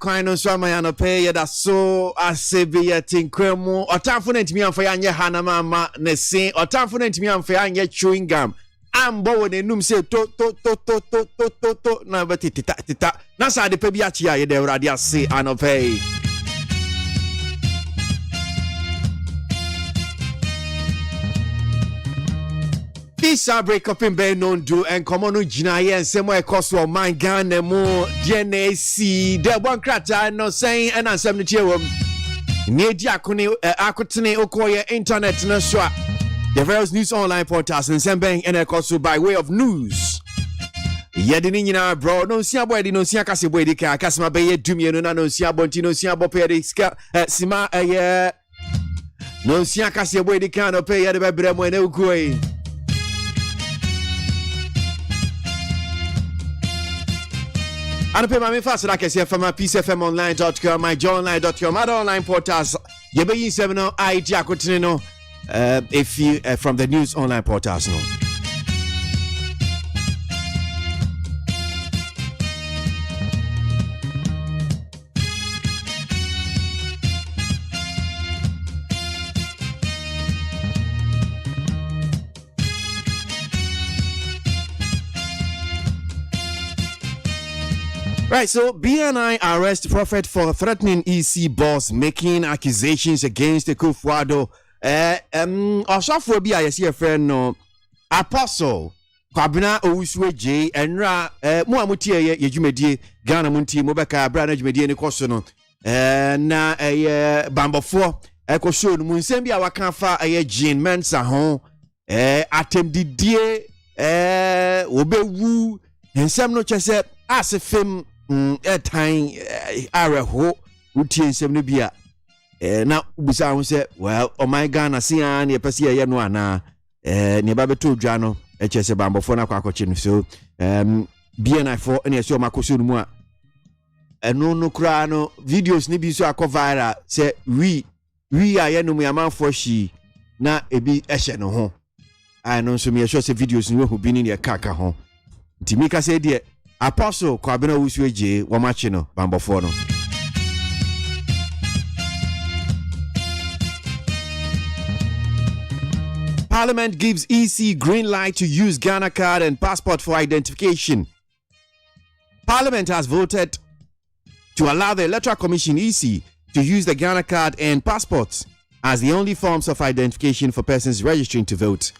kwano so mayano pay ya da so asebi ya tinkwemu otamfo na ntimi amfa ya nye hanama ama ne sin otamfo na ntimi amfa ya nye chewing gum ambo wone num se to na beti tita na sa de pe bi achi ya ye de urade ase anopay This break up in Ben do and common Jinaye and Semo Koso my gun and more DNAC. There one cratter no saying and I'm 70 near Diakoni Akutine Okoye internet no swa. The various news online portals and Sembang and Koso by way of news. Yadinina bro no sia boy no sia kase boy dika kasma be dumie no sia bonti no sia bopere ska sima no sia kase boy dika no pay ya de bebremo na ukoi. And pay my fast like I say from my peacefmonline.com, my joyonline.com, other online portals. You be in 7 I Diakotino if you from the news online portals no. Right, so BNI arrest prophet for threatening EC boss making accusations against the Kufuado. Osafo bi ayesi a friend no Apostle Kwabena Owusueje enra mu amutie ye dwumedie Ghana MONTIE mobeka bra na dwumedie ne koso no na bambofo ekosho no mu nsem bi a waka fa Jean Mensa ho atemdidie obewu nsem no chese asefem time areho utie nsem no bia na ubusa ho se well oh my Ghana sia na yepese ye no ana ne ba beto dwa no chese bambofo na kwakoche no so BNI for na yesi o makoso no mu a eno no kra no videos ni bi so akọ viral se we aye no mu amanfo shi na ebi ehye no ho I no so me sure se videos ni we bi ni ne kaka ho ntimika se de Apostle Kwabena Owusueje wamachi no bambofo no. Parliament gives EC green light to use Ghana card and passport for identification. Parliament has voted to allow the Electoral Commission EC to use the Ghana card and passports as the only forms of identification for persons registering to vote.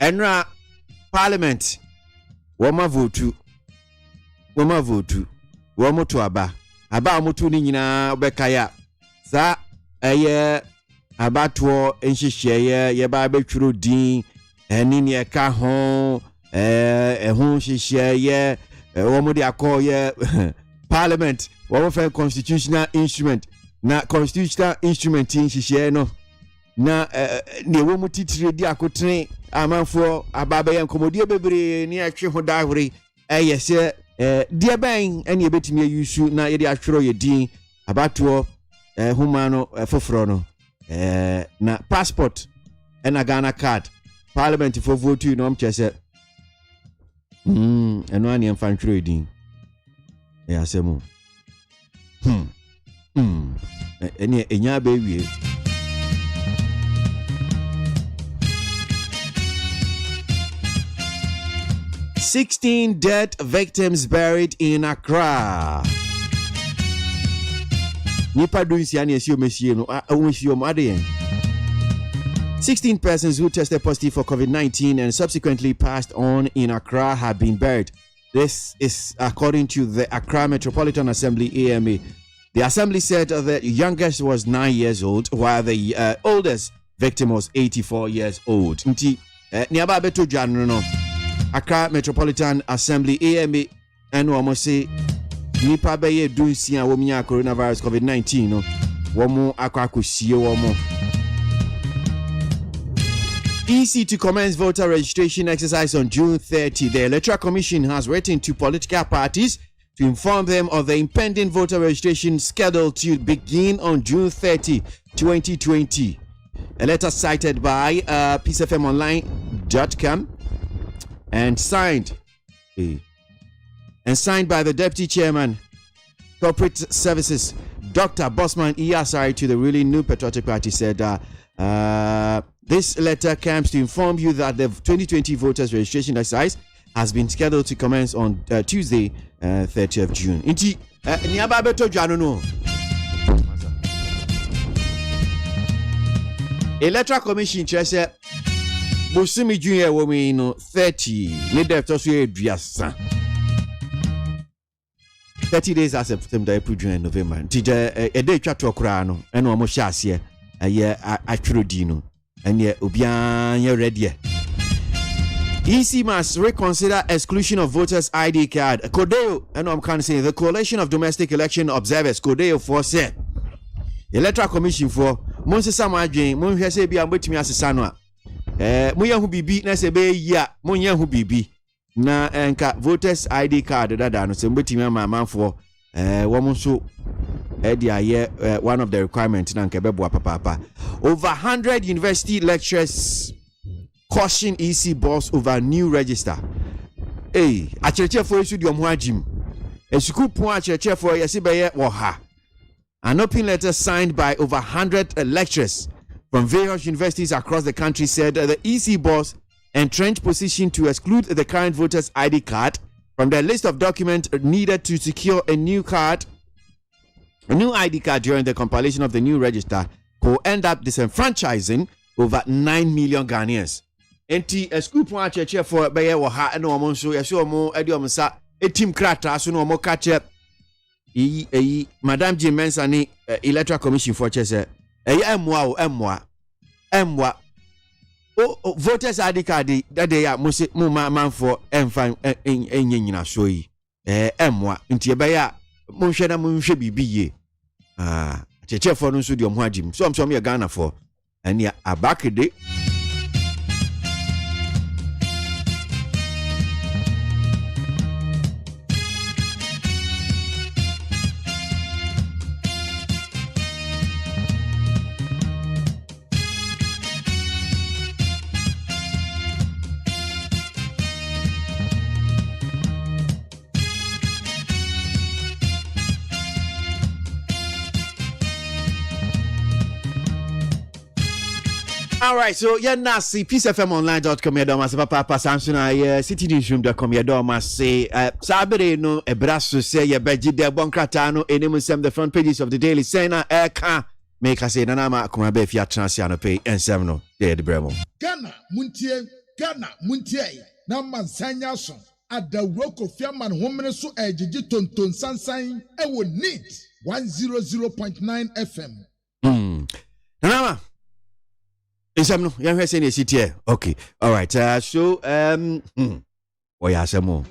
Enra Parliament wama votu womoto aba omoto ni nyina obekaya sa abato enhyehyeye ye ba betwuro din eni ne ka ho ehun hyehyeye womode akoye Parliament wo fa constitutional instrument na constitutional instrument hyehyeye no na ne wo mutitire di akotene amanfo ababaye nkomodie bebre ni atwe ho dahore yese dear ben any betimi yusu na yede atwero ye din abato humano foforo no na passport and Ghana card Parliament for vote you no mchese eno ani emfantwero edin asemu eni enya ba wie 16 dead victims buried in Accra. Nipa dunsi ani esi omesie no onsi o ade 16 persons who tested positive for COVID-19 and subsequently passed on in Accra have been buried. This is according to the Accra Metropolitan Assembly AMA. The assembly said the youngest was 9 years old while the oldest victim was 84 years old. Nti niaba beto dwanu no Accra Metropolitan Assembly AMA and almost say nipa beye dunsi a wominya coronavirus COVID-19 no womo akwakosie womo. EC to commence voter registration exercise on June 30. The Electoral Commission has written to political parties to inform them of the impending voter registration scheduled to begin on June 30, 2020. A letter cited by peacefmonline.com and signed by the Deputy Chairman Corporate Services, Dr. Bosman Iyasari to the really new Patriotic Party said, this letter comes to inform you that the 2020 voters registration exercise has been scheduled to commence on Tuesday, 30th June. Inti, niaba beto jano no. Electoral Commission chese Bosumi Junior womi no 30 ne def to so eduasa 30 days as September, April, June, November. Tije a day chat to kra no eno mo hyaase ye atwrodi no ene obian ye ready. EC must reconsider exclusion of voters ID card. Kodeo, and I'm kind of saying the Coalition of Domestic Election Observers, Kodeo for said Electoral Commission for Monse Samadjin, Monhese bi ambetimi asesano a moya hu bibi na se be ya monya hu bibi na enka voters ID card dada no se mbetimi amanfo wo so one of the requirements na nke bebo papa. Over 100 university lecturers caution EC boss over new register. Acheche for isu di omo agim. Esuku pon acheche for yesi beye wo ha. An open letter signed by over 100 lecturers from various universities across the country said the EC boss entrenched position to exclude the current voters ID card from the list of documents needed to secure a new ID card during the compilation of the new register could end up disenfranchising over 9 million Ghanaians. Enti school point cheche for beye wo ha na omo nso yesi omo edi omo sa etim krata so na omo ka che Madam Jim Mensa ni Electoral Commission for chese emwa voters ID card that they are mo man for emfa enyina so yi emwa nti ebe ya mo hwe na mo hwe bibi ye cheche for no nso di omo agim so am ye Ghana for ene abakede. All right, so yeah, nasi peacefmonline.com ya doma papa Samsung citynewsroom.com ya doma say sabere no ebraso say ya beji de bonkrata no enim sem the front pages of the Daily Senna eka make us say na ma akoma be fia transia no pay ensem no de bremo Ghana muntie na mansanya so adawroko fiaman homene so ejiji tonton sansan e wo need 100.9 FM. Nana Insomno, young person is here. Okay, all right. So, oh yeah, some more.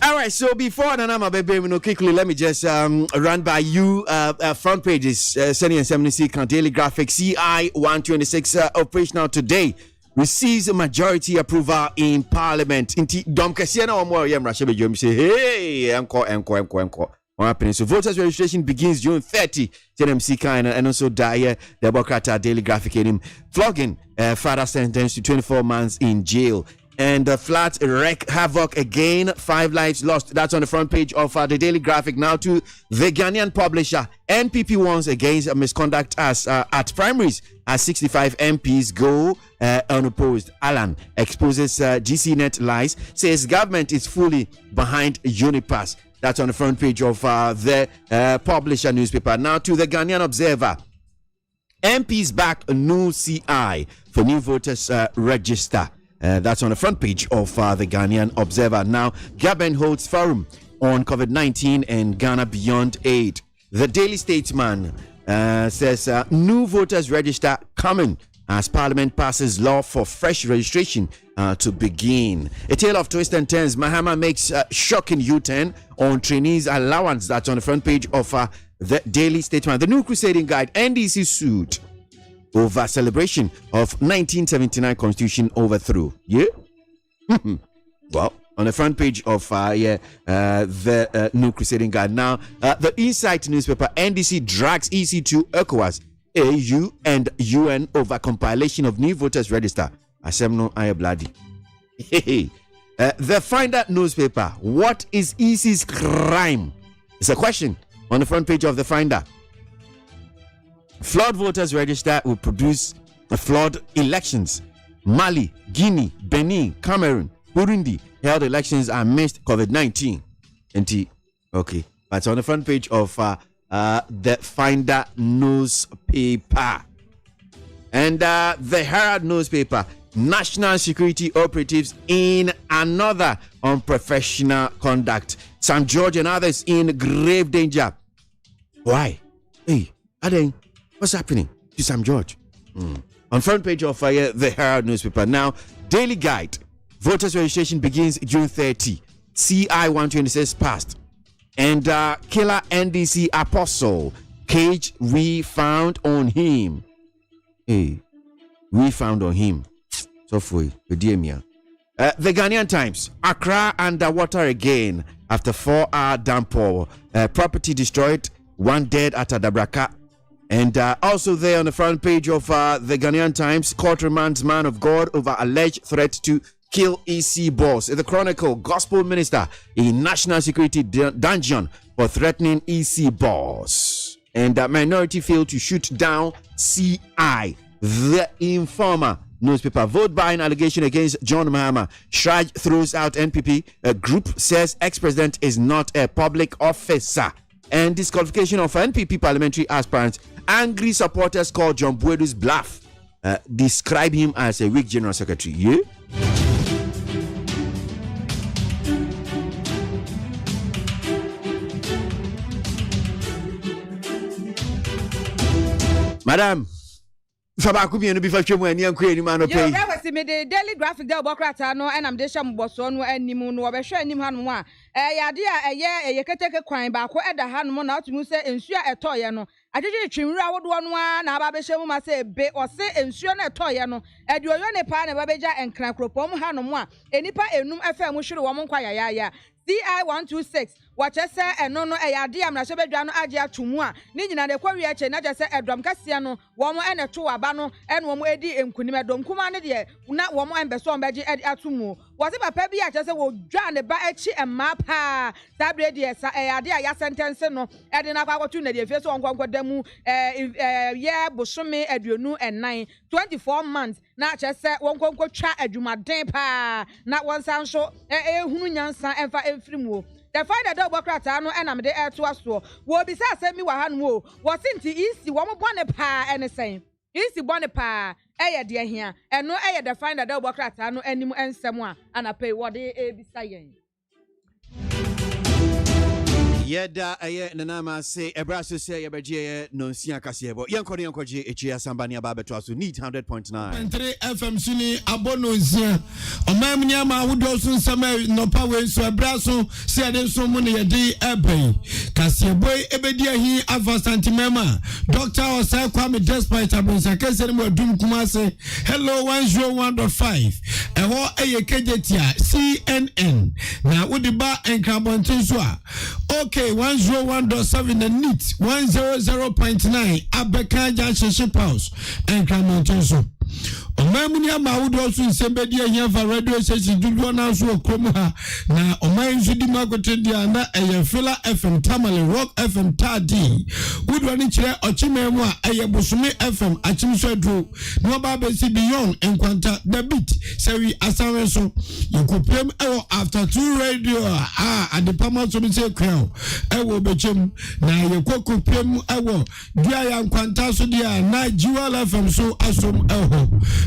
All right. So before Nana, baby, quickly let me just run by you front pages. Sending and 70 Daily Graphic CI 126 operational today. Receives a majority approval in Parliament. Inti dom kesiya na omo yem rashe be say hey enko. What happening? So voters registration begins June 30. TNMC kind and also the Democrat Daily Graphic in him flogging father sentenced to 24 months in jail. And the floods wreak havoc again. 5 lives lost. That's on the front page of the Daily Graphic. Now to the Ghanaian publisher. NPP warns against misconduct as at primaries as 65 MPs go unopposed. Alan exposes GCnet lies. Says government is fully behind Unipass. That's on the front page of the publisher newspaper. Now to the Ghanaian Observer. MPs back a new CI for new voters register. That's on the front page of the Ghanaian Observer. Now, government holds forum on COVID-19 and Ghana beyond aid. The Daily Statesman says new voters register coming as Parliament passes law for fresh registration to begin. A tale of twists and turns. Mahama makes shocking U-turn on trainees allowance. That's on the front page of the Daily Statesman. The new crusading guide, NDC sued over celebration of 1979 Constitution overthrow. Yeah? Well, on the front page of the new crusading guide. Now, the Insight newspaper, NDC drags EC to ECOWAS AU and UN over compilation of new voters register. Asemno aye bloody. The Finder newspaper. What is EC's crime? It's a question on the front page of the Finder. Flawed voters register will produce flawed elections. Mali, Guinea, Benin, Cameroon, Burundi held elections amidst COVID-19. Okay, but on the front page of the Finder newspaper. And the Herald newspaper. National security operatives in another unprofessional conduct. St. George and others in grave danger. Why? Hey, Aden, what's happening to St. George? On front page of the Herald newspaper. Now, Daily Guide. Voters registration begins June 30. CI 126 passed. And killer NDC apostle. Cage we found on him. Hey, we found on him. So for the Ghanaian Times. Accra underwater again after 4-hour downpour. Property destroyed. One dead at Adabraka. And also there on the front page of the Ghanaian Times, court remands man of God over alleged threat to kill EC boss. In the Chronicle, gospel minister in national security dungeon for threatening EC boss. And minority failed to shoot down CI. The Informer newspaper. Vote buying allegation against John Mahama. Shraj throws out NPP. A group says ex-president is not a public officer. And disqualification of NPP parliamentary aspirants. Angry supporters call John Buedu's bluff. Describe him as a weak general secretary. Yeah? Madam. Fabaku bi enu bi fa twemu ani anko ani ma no pay. Yo, we me the daily graphic there bokrata no and am de sham boso no animu no obehwe anim hanom a yade a eye keteke kwan ba ko eda hanom na otumu se ensu a etoye no adwedwe twinwura wodo no a na aba behye mu ma se be o se ensu na etoye no eduoyo ne pa na ba beja enkran kropom hanom a enipa enum afa mu hwere wo mo nkwa yaya CI 126 wachese eno no eyade am na so bedwa no age atomu a ni nyina de kwawi ache na je se edom kase no wo mo ene to aba no ene wo mo edi enkunim edom kuma ne de na wo mo embeso ombeje atomu wo se papa bi ache se wo dwa ne ba achi emma pa sabre de eyade a ya sentence no ede na kwakotu na de fie so onkwankwa damu ye bosome aduonu enan 24 months na ache se wonkwankwa twa adwumaden pa na wonsan so ehunu nyansa emfa emfirimu the Finder dog bokrata no enam de to aso wo bi sa asemi wa hanu o wo sinti isi wo mo bone pa enesen isi bone pa eye de hia eno eye the Finder dog bokrata no anim ensem a anapay wo de ebisa yen Yeda aye nanama say ebraso say yebeje no nsia kasebo yenkode echi asambani ababeto aso need 100.9 3 FM suni abono nsia omamni ama wodo so nsama no power so ebraso say de so mu ne yedi eben kasebo ebedi ahi ava santimema Dr. Osai Kwame despite abonsa kese mu adum kumase hello 101.5 eho eye kejetia CNN na wodi ba enkrabontin so a okay 101.7 and NIT 100.9 Abeka Junction House and Cramontoso. Omamuni ama wudo so nsembedi ahia fa radio station dudu na so okromha na oman so di magote dia na Fila FM Tamale Rock FM Tadi wudo ni kire ochimemu a Bosome FM achimsodro no ba be si beyond enkwanta the beat sewi asawe so yekopem after 2 radio at the pama so me say crown bechem na yekopem dia ya enkwanta so dia na Jewel FM so asom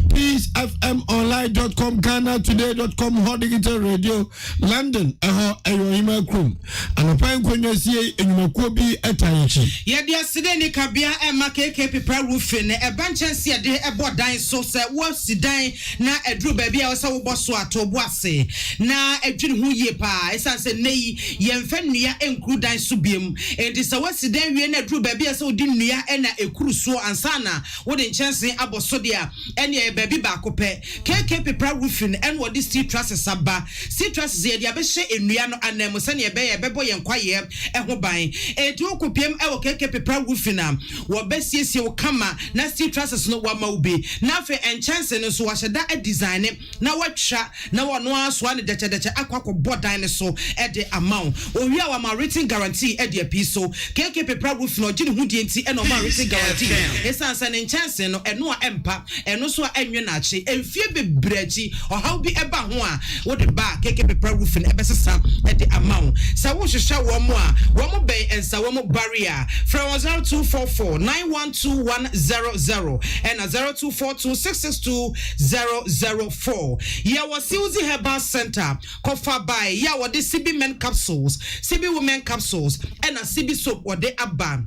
peacefmonline.com GhanaToday.com Hot Digital Radio London ayo email chrome anopan konyasie enyumakuo bi etanchi ye dia side ni kabia KK paper roofing e banchanse ye de ebodan so se wo sidan na edru ba bia wo se wo boso atobo ase na edwene hu ye pa esanse nei ye mfa nnua enkru dan so biem enti se wo sidan wie na edru ba bia se wo di nnua na ekuru so ansana wo de nchanse aboso dia ene ye baby baako pɛ KK paper roofing and what this steel trusses aba steel trusses ye dia be hye enua no anam se ne be ye bebo ye nkwaye ho ban enti okopiem e wo KK paper roofing am wo besiesie wo kama na steel trusses no wa ma ubi na fe enchance no so wa hyeda a design na watwa na wono aso ane deche akwakọ bodan ne so e de amount owi a wa ma written guarantee e de apiso KK paper roofing no gine hu die enti e no ma written guarantee esansa ne enchance no eno a empa eno so a enwe na achi emfie bebrachi ohaw bi eba ho a wo de ba KK paper roofing e besesa e de amount sa wo hwehwa wo mo a wo mo ben ensa wo mo barrier from 0244 912100 and 0242662004 ya wo Silzi Herbal Center kofa by ya wo de CB men capsules CB women capsules and a CB soap wo de aba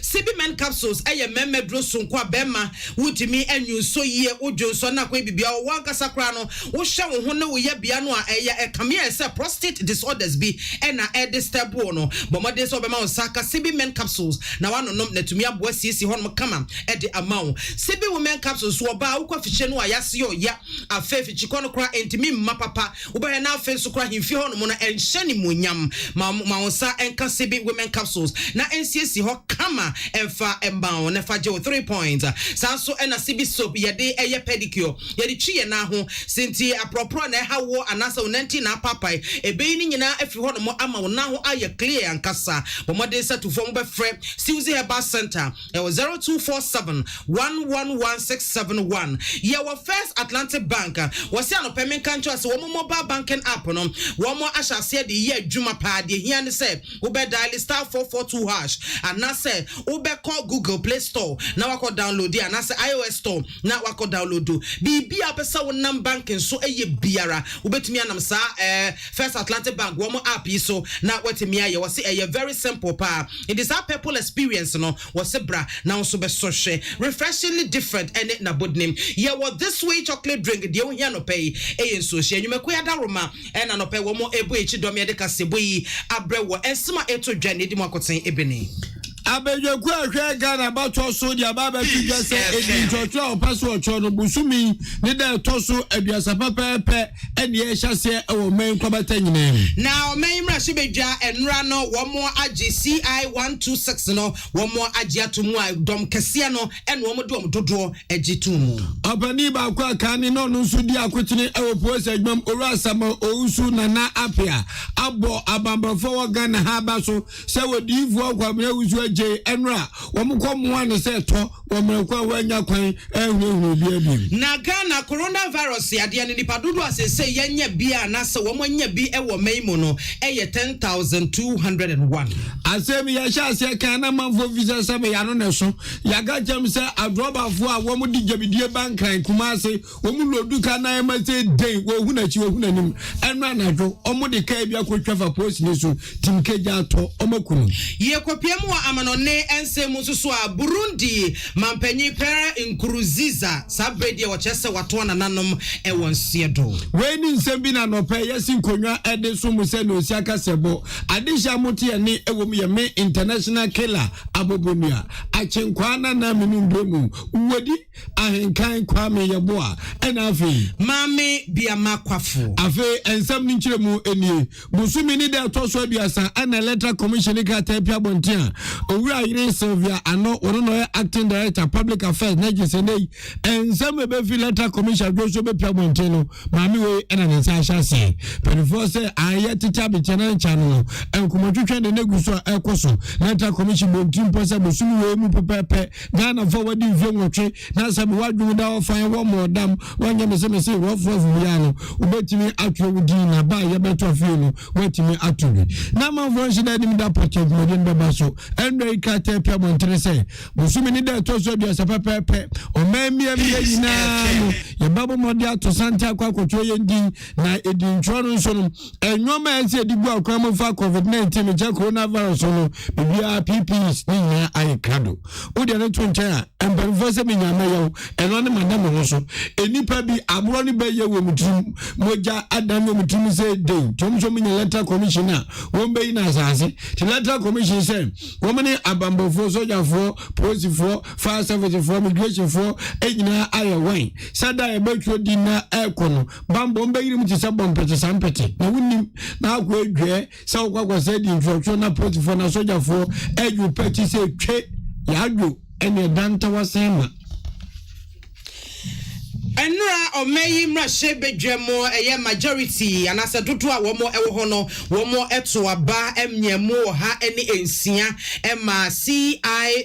CB men capsules aye memedro sonko abema wutimi anyu so ye odwonso na kwa bibia wo ankasa kra no wo hye wo ho ne wo ya bia no a eye kamia se prostate disorders bi na disturb no bomode so bema saka CB men capsules na wanonom natumi aboa siesi ho no kama de amawo CB women capsules wo ba wo kwafiche no ayase yo ya afefi chikono kra entimi mma papa wo ba na afen so kra himfi ho no na enhye ni munyam ma wo sa enka CB women capsules na ensiesi ho kama enfa embawo na fa je 3 points sanso na CB soap ye de eye pedicure ye de twie na ho senti apropro na ha wo anasa onanti na papai ebeyi ni nyina afi ho no mo ama wo na ho aye clear ankasa bomode set to form be free Silzi Herbal Center e 0247 111671 ye wo First Atlantic Bank wo se anope men kancho ase wo mobile banking app no wo mo ahyase de ye adwuma pa de hia ne se wo be dial *442# anase wo be call Google Play Store na wako download ya anase iOS Store na wako download do bibia pesa wo nam banking so eye biara wo betumi anam sa First Atlantic Bank wo mo app yi so na wetimi aye wo se eye very simple pa it is a people experience no wo se bra na wo so be so hwe refreshingly different and na bodnim ye wo this way chocolate drink de wo hia no pay eye so hwe nwumeko ya da roma na no pay wo mo ebo echi dom ye de kasebo yi abre wo ensima eto dwane di mo akoten ebeni Abejweku ahwe Ghana bato so dia baba tuje se edi chocho opaso ocho no busumi ne da toso aduasa pepepe ene ye hyase e wo men kwabata nyina na o men mra shibedwa enra no wo mo age CI 126 no wo mo age atomu a dom kese no ene wo mo dom dodo age tumu opani ba kwa akani no nso di akotini e wo post adwam oru asama ousu nana apia abo abambrofo wo Ghana ha ba so se wo di vu akwamna usu je enra womkomo ne se to womrekwa wanya kwan ehuru bi na Ghana coronavirus yade ne nipadodo asese yenya bia na se womonya bi ewo meimu no eye 10201 asemi ya shase kana manfo visa sabe ya no ne so yaga jam se adrobafo a womdi jabidie bankran kumase womulodu kana ema se den wo hunachi wo hunanim enra na dwo omode kai bia kwatwa post ne so timkeja to omakunu ye kopiemu amano ne ensemu susu a Burundi mampanyi pere Nkurunziza sabredi wo chese wato na nanom e wonsie do weni nsembi na no pe yesi nkonwa ede so mu se no siaka sebo adisha mutie ne ewom ye me international killer abobonua achenkwana na minundemu wodi ahenkan kwame yeboa ena afi mame bia makwafo afi ensem ni nkyeremu enie busumi ni de to so aduasa ana electoral commission ka tapia bontia owura yire Sylvia ano ono acting director public affairs Nigeria nei ensem be fi electoral commission do so be pia bontia no mame we ena ne sa hyase perifo se aye teacher be channel channel enkomotwetwe de neguso ekoso electoral commission bontim posa busumi we mu pepepe Ghana forward mfie na sabe wadwu da ofan wo modam wanya mese wo fofu ya no ubetimi atwo wudi na ba ye beto fie no wetimi atobi na manfo shida dim da portage modin be baso enre ka tapia montre se busumi ni da to so dia sapepepe o memia nyina no ye babo modia to santa kwa kotwo ye din na edintro no so no enwoma ense edibu akwa mo fa covid-19 me coronavirus no bibia PPs ni nya ai krado odi ne to nchen a emperifo se me nyama yew eno ne madam ho so enipa bi abro ne be ye wo mutum moja adan no mutum se dey tomso me letter commissioner won be na asase the letter commission say woman abambofo sojafo police fire service immigration enyina aye wan sada e betwo di na ekono bambo mbe yirim ti se bompete sampete na wunnim na akwa edwe se okwa se di infraction na police na sojafo eju peti se twe yadwo ene danta wasema Enra omeyi mrashe bedwemo eye majority anase dodo a womo ewo ho no womo eto aba emnyemo ha ene ensia ema CI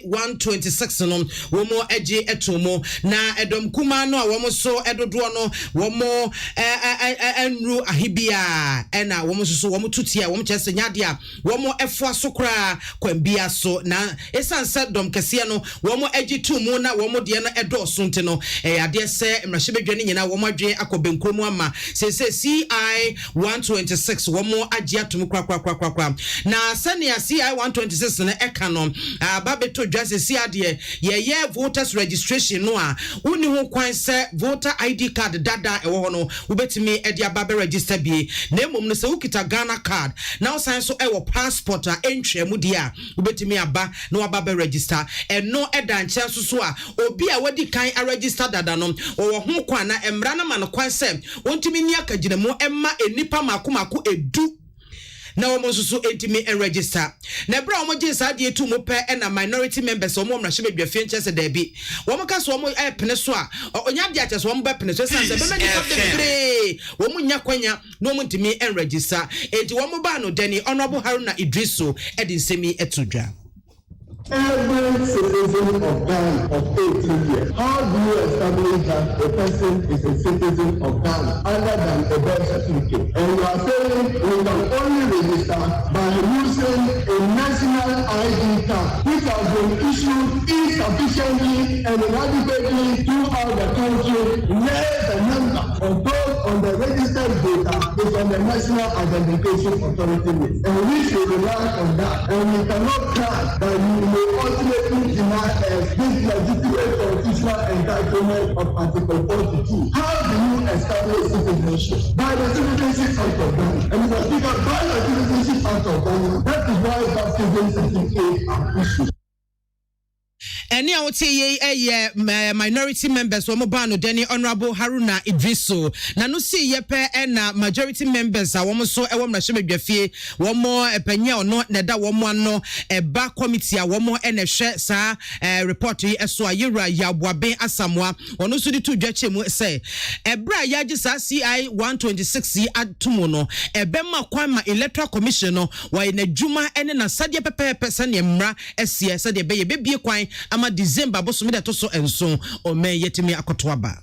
126 no womo eje etomo na edom kuma no a womo so edodo no womo enru ahibia ena womo so womo tutia womo chese nyade a womo efo asokra kwambia so na esanse dom kese no womo eje tumu na womo de no edoso nte no ade se shebedwane nyina wo madwe akobenkromu ama sese CI 126 wo mo agye atom kwakwa na senia CI 126 na eka no babeto dwase si ade ye voters registration no a uni ho kwan se voter ID card dada ewo ho no ubetimi ede ababe register bie na emom no se ukita Ghana card na osan so ewo passport a entwemu de a ubetimi aba na wababe register eno eda nche so a obi a wadi kan a register dada no wo ho kwana emra na man kwan sem wontimi ni akagiremu emma enipa makomako edu na wo so entimi register na bra wo je sa de etu mo pe na minority members wo mo mra hye bedwafie nche se da bi wo mo ka so wo pene so a onya de ache so wo mo be pene so sanse be me de bre wo mo nya kwanya no mo ntimi register enti wo mo ba no Deni Honorable Haruna Idriso edi nsemi etudwa. Every citizen of Ghana of 18 years. How do you establish that a person is a citizen of Ghana other than a birth certificate? And you are saying we can only register by using a national ID card which has been issued insufficiently and inadequately throughout the country, where the number of those on the registered data is on the National Identification Authority list. And we should rely on that. And we cannot cry that we ultimately deny this legitimate constitutional entitlement of Article 42. How do you establish citizenship? By the Citizenship Act of Ghana. And Mr. Speaker, by the Citizenship Act of Ghana, that is why baptism certificates are issued. Eni a wote ye minority members wo mo ba no Deni Honorable Haruna Idriso na no si ye pe na majority members a wo mo so e wo mra hye wo mo epanya ono na da wo mo ano ba committee a wo mo na hwe sa report yi eso ayura ya boaben asamwa ono so di to dwache mu say ebra ya gi sa CI 126 yi atomo no ebema kwan ma electoral commission no wa na djuma ene na sade pepepe se ne mra esie sade be ye bebie kwan ama December bosomi da to so enso o me yetimi akotoaba.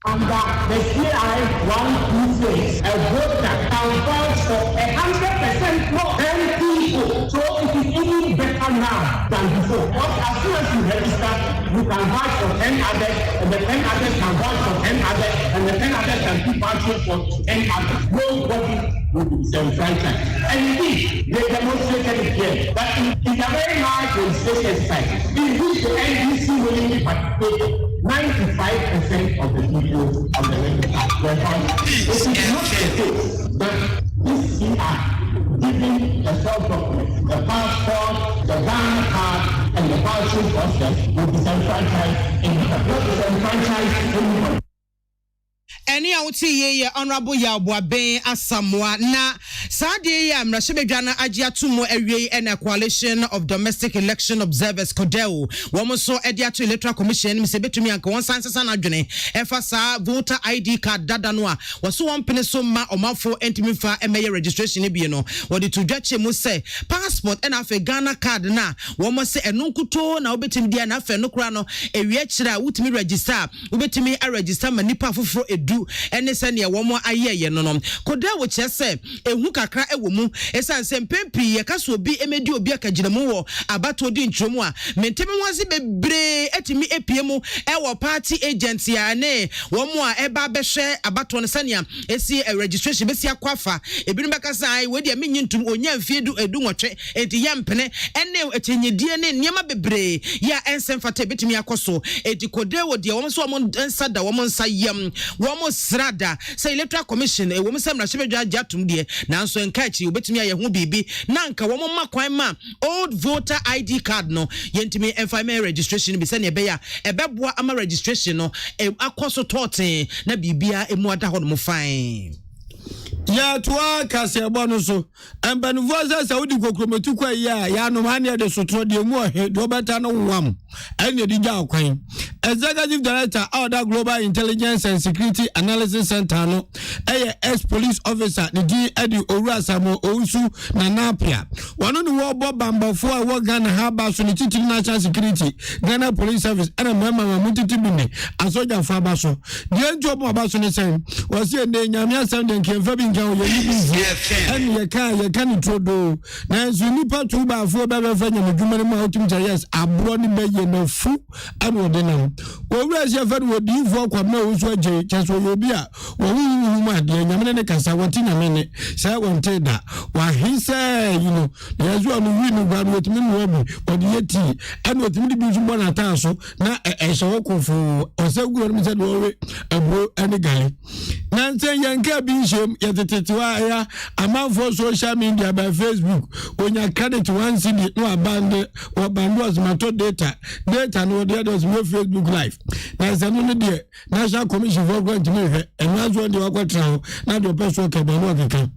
Under the CI 126, a voter can vote for 100% more than people. So it is even better now than before. Because as soon as you register, you can vote for 10 others, and the 10 others can vote for 10 others, and the 10 others can keep voting for 10 others. Nobody will be disenfranchised. And indeed, they demonstrated it here that it's a very large registration site in which the NDC willingly participated. 95% of the people on the register were found. It is not the case that this CI giving the self-document, the passport, the Ghana card, and the vouching process will disenfranchise anybody. Not disenfranchise anybody. Eni a wote ye Honorable ya boaben asamwa na sade ya mra hye agye atomo awie na Coalition of Domestic Election Observers Kodeo wo so ede ato electoral commission mi se betumi anka won sansesa na adwene efa sa voter ID card dada no a wo so won pene so ma omafo entimi fa emeye registration e bie no wo de to dwache mu se passport na afa Ghana card na wo mo se eno nkuto na obetimi dia na afa no kura no ewie kira wutimi register obetimi a register manipa foforo edu du ene se ne wo mo ayeye no no koda wo chese ehu kakra ewo mu esan se mpempi ye kaso obi emedi obi akaginamu wo abato di ntromu a mentemi wazi bebre etimi epiemu ewo party agents ya ne wo mo a eba behwe abato no sania esi registration besi akwafa ebinu bekasa ai we dia menyintum onya mfiedu edu nwotwe enti yampene ene echenyedie ne niema bebre ya ensemfata betimi akoso enti kode wo dia wo so mo nsada wo mo nsayam wo mo srada say electoral commission wo mo samra shebedwa ajatum die nanso enkachi obetimi aye ho bibi nanka wo mo makwan ma old voter ID card no yentimi enfime registration bi se ne be ya ebeboa ama registration no akoso toten na bibia emu ada ho no fine ya toa kase ebono so embanvoza saudi kokrometu kwa ya no mane de sotro de mu ohe do beta no wam ene di ja kwan executive director Order Global Intelligence and Security Analysis Center no ex police officer ni di edi owura samo ousu na napia wano ni wo bo bambafo a wo Ghana haba so ni titi national security Ghana police service ana mama mutiti bine asoja fa ba so de njo mo ba so ni sen wo se ne nyame asem de nkemfa bi nkan wo ye ye kan todo na so nipa tu ba fo be fa nyame dwuma ni ma otum yes abro ni be ye no fu anu de nam owura se fa wo di fo kwa na wo so agye cheso yo bi a wo hu ma de nyame ne kasa wati nyame ne sa wonte da wa hise na zo anu wi no gba no timi no obi odi yeti anu timi di bi so bona ta so na so wo kofo o se guro mi se do we abro ani gali na nsen yanka bi shem yetetewa ya amanfo social media by Facebook onya credit one cd no abande o bando asmato data no dey does no Facebook live na se no dey National Commission for Grant me and zo dey wakwatra na do person ka be no keka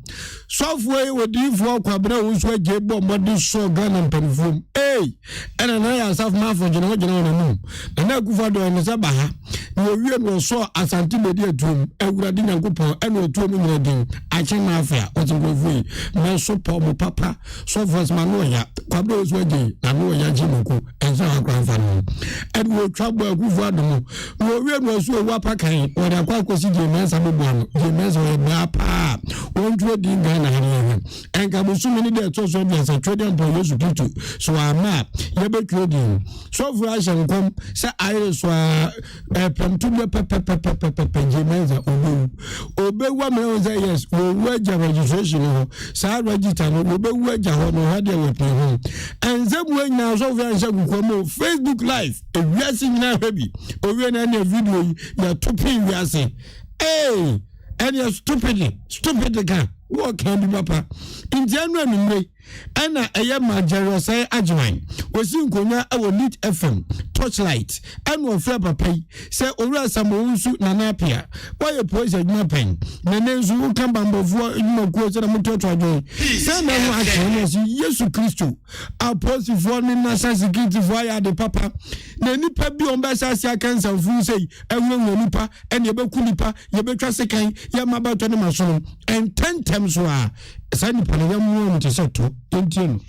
software we di for kwabra wo so age bo modi so Ghana mpamfom ena na ya saf ma for jeno na mu na kufa do en se ba ha no wie no so asante media tum awurade nyankopon ena otu mu nyina din achen na afia otingofu me so po mo papa so voice manoya kwabra wo so age na no ya jimoko enza akwanfa no ena wo twabo akufu adomo no wie no so wa pakan wo da kwa kosi je mensa bo ano je mensa wo ba pa won tro din Ghana hare enka musumi ni de to so bi asa trading boy Yesu Kristo so ama ye be trading so for ashan kom sa ayre so pemtu be pe jemenza obe wa me say yes we wager registration ho sa register no obe wager ho no ha de we pe ho enze mu nya so for ashan kom Facebook live e wiase nyina habi owe na na video ya topi wiase and you stupid guy. What can be papa? In January, Anna Ayama Jerosai Ajwine was in Konya our Lit FM, Torchlight, and will flapper pay, say Ora Samosu Nanapia, why a poison napping, Nanezu Kambambo for Mokosa Mutojo, Sana Action, Yesu Christo, our post for National Security via the papa, Nanipa be on Bassasia cancer, who say, and will Nipa, and Yabakulipa, Yabatrasekai, Yamaba and 10 times were. Sani panaya mu to seto entino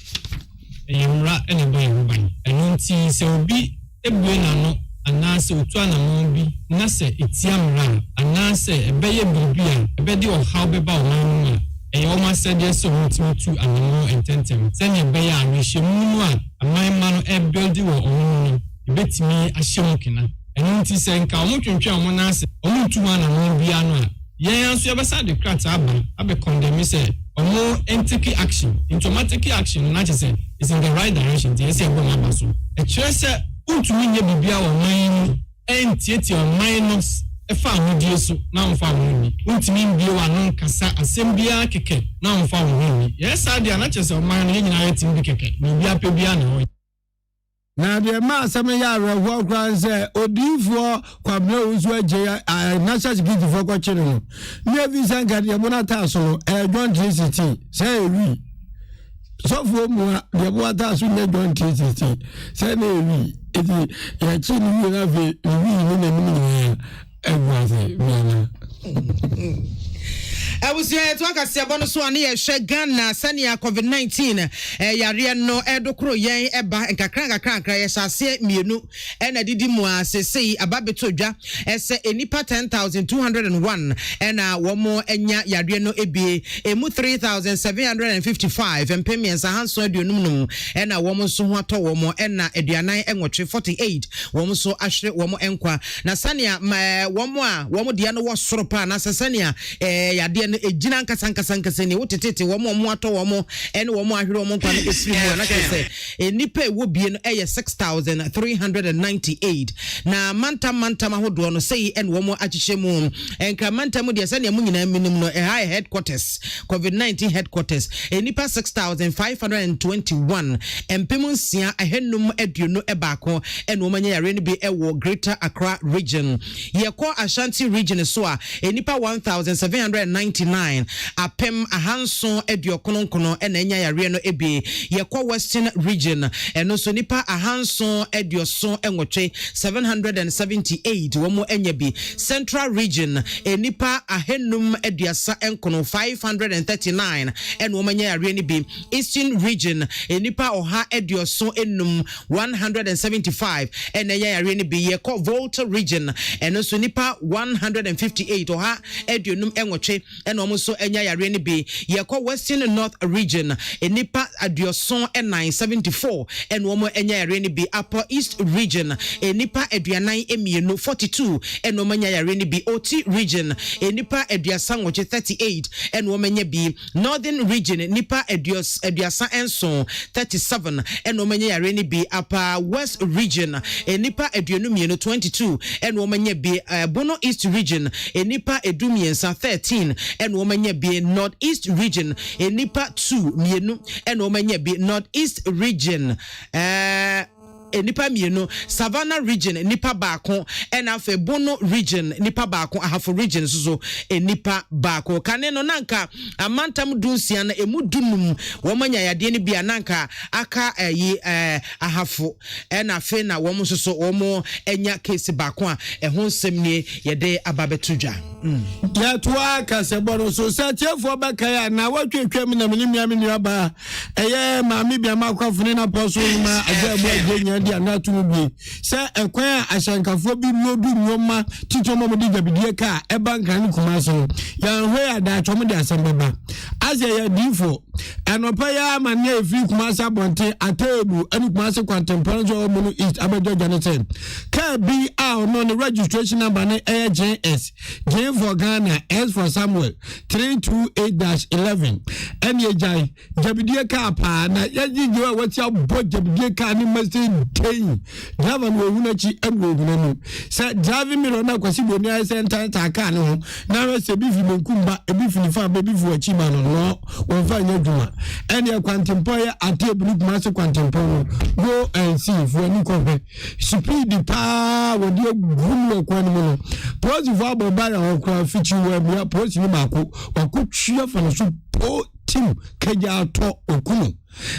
yemra ene boy ruban enunti se obi ebue na no anase otu anamon bi na se etiamra anase ebeye bibia ebedi o how beba o man e yo ma se de so mutu anamon ententem se ne ebeye ahwehye mu a aman ma no e build wo onu ebetimi ahyem kena enunti se nka omutwentwe o na se omutu anamon bi anu a yen anso yebesa de krat abe condemn say more entity action, automatic action, not just is in the right direction. The essay of Mabaso. A choice to win your Bibia or mine and theatre minus a family so now found me. Ultimate view and non cassa assemblia keke now found me. Yes, I did not just of mine in the keke. Bibia Pebiano. Na de ma asame ya rewo kran se odifo kwabna ozu agye national security for kwachire no na visa ngade ya bonata so John 360 say wi so for mu de bonata so na John 360 say na wi eti ya chi ni na ve wi ni na ni egwaze mi na was here to akasi abono so ani ye hwe Ghana sania COVID-19 yare no edokro yen eba nkakra ye sase mienu na didi mu asese ababetodwa ese enipa 10,201 na womo enya yare no ebie emu 3,755 mpemiensa hanso aduonum no na womo so ho ato womo na aduanan enwotwe 48 womo so ahwe womo enkwa na sania womo dia no wo soro pa na sania yade no ejina nkasa ni wotetete womo ato womo ene womo ahwere womo kwa no esiri mu na kese enipa ewo bie no 6,398 na mantam ahodo no sei ene womo achiche mu enka mantam de sania mu nyina minim no high headquarters COVID-19 headquarters enipa 6,521 empemunsia ahenum aduno ebako ene womo nya yare no bi ewo Greater Accra region yeko Ashanti region so a enipa 1,799 apem ahanso ediokono ena enya yare no ebi yeko Western region eno so nipa ahanso edioso enwotwe 778 womo enya bi Central region enipa ahenum ediasa enkono 539 ena womo enya yare no bi Eastern region enipa oha edioso enum 175 ena enya yare no bi yeko Volta region eno so nipa 158 oha edionum enwotwe ena omo so enya yare ni bi yeko Western North region enipa adioson and 974 ena omo enya yare ni bi Upper East region enipa aduanan emienu 42 ena omo enya yare ni bi OT region enipa aduasan woche 38 ena omo enya bi Northern region enipa aduasan enso 37 ena omo enya yare ni bi Upper West region enipa aduanum mienu 22 ena omo enya bi Bono East region enipa edumiensa 13 ena omo enya bi North East region enipa 2 mienu ena omo enya bi North East region enipa mienu Savannah region enipa baako ena afa Bono region enipa baako ahafo region so enipa baako kane no nanka amantam dunsia na emu dunum womanya yade ne bia nanka aka ahafo ena afa na womo so womo enya case baako a eho nsem ne yede ababetudwa ya tuwa kase boro so satiefo bakaya na watwetwam na menimia menua eye maami bia makwafune na poso ma ABOAGYE dia na tumu bi se ekwan ashankafo bi lodu nyoma titomo mo diga bidie ka ebanka ni kumaso ya hwe ada tomo de asembeba aze ya difo enopa ya mane efi kumasa bonte atebu ani kumasa contemporary omo east ABOAGYE janeten ka bi a no ne registration number ne AJS J for Ghana, S for Samuel 328-11 and ye jai jabidie ka pa na yaji jo wati abo jabidie ka ni mase day Java no hunachi enwo hunanu sa Javi miro na kwasi boni ai center ta ka no na we se bi fi menkumba e bi fi fa be bi fu achi ma no won fa nya dwuma ene kwantempoye ate bulu kuma se kwantempoye go and see for any cover speed pa wodi gunu kwa ni mo pose for abo ya okwa fichi we bia pose ni mako wakutwa fa no so po tim kaja to okuno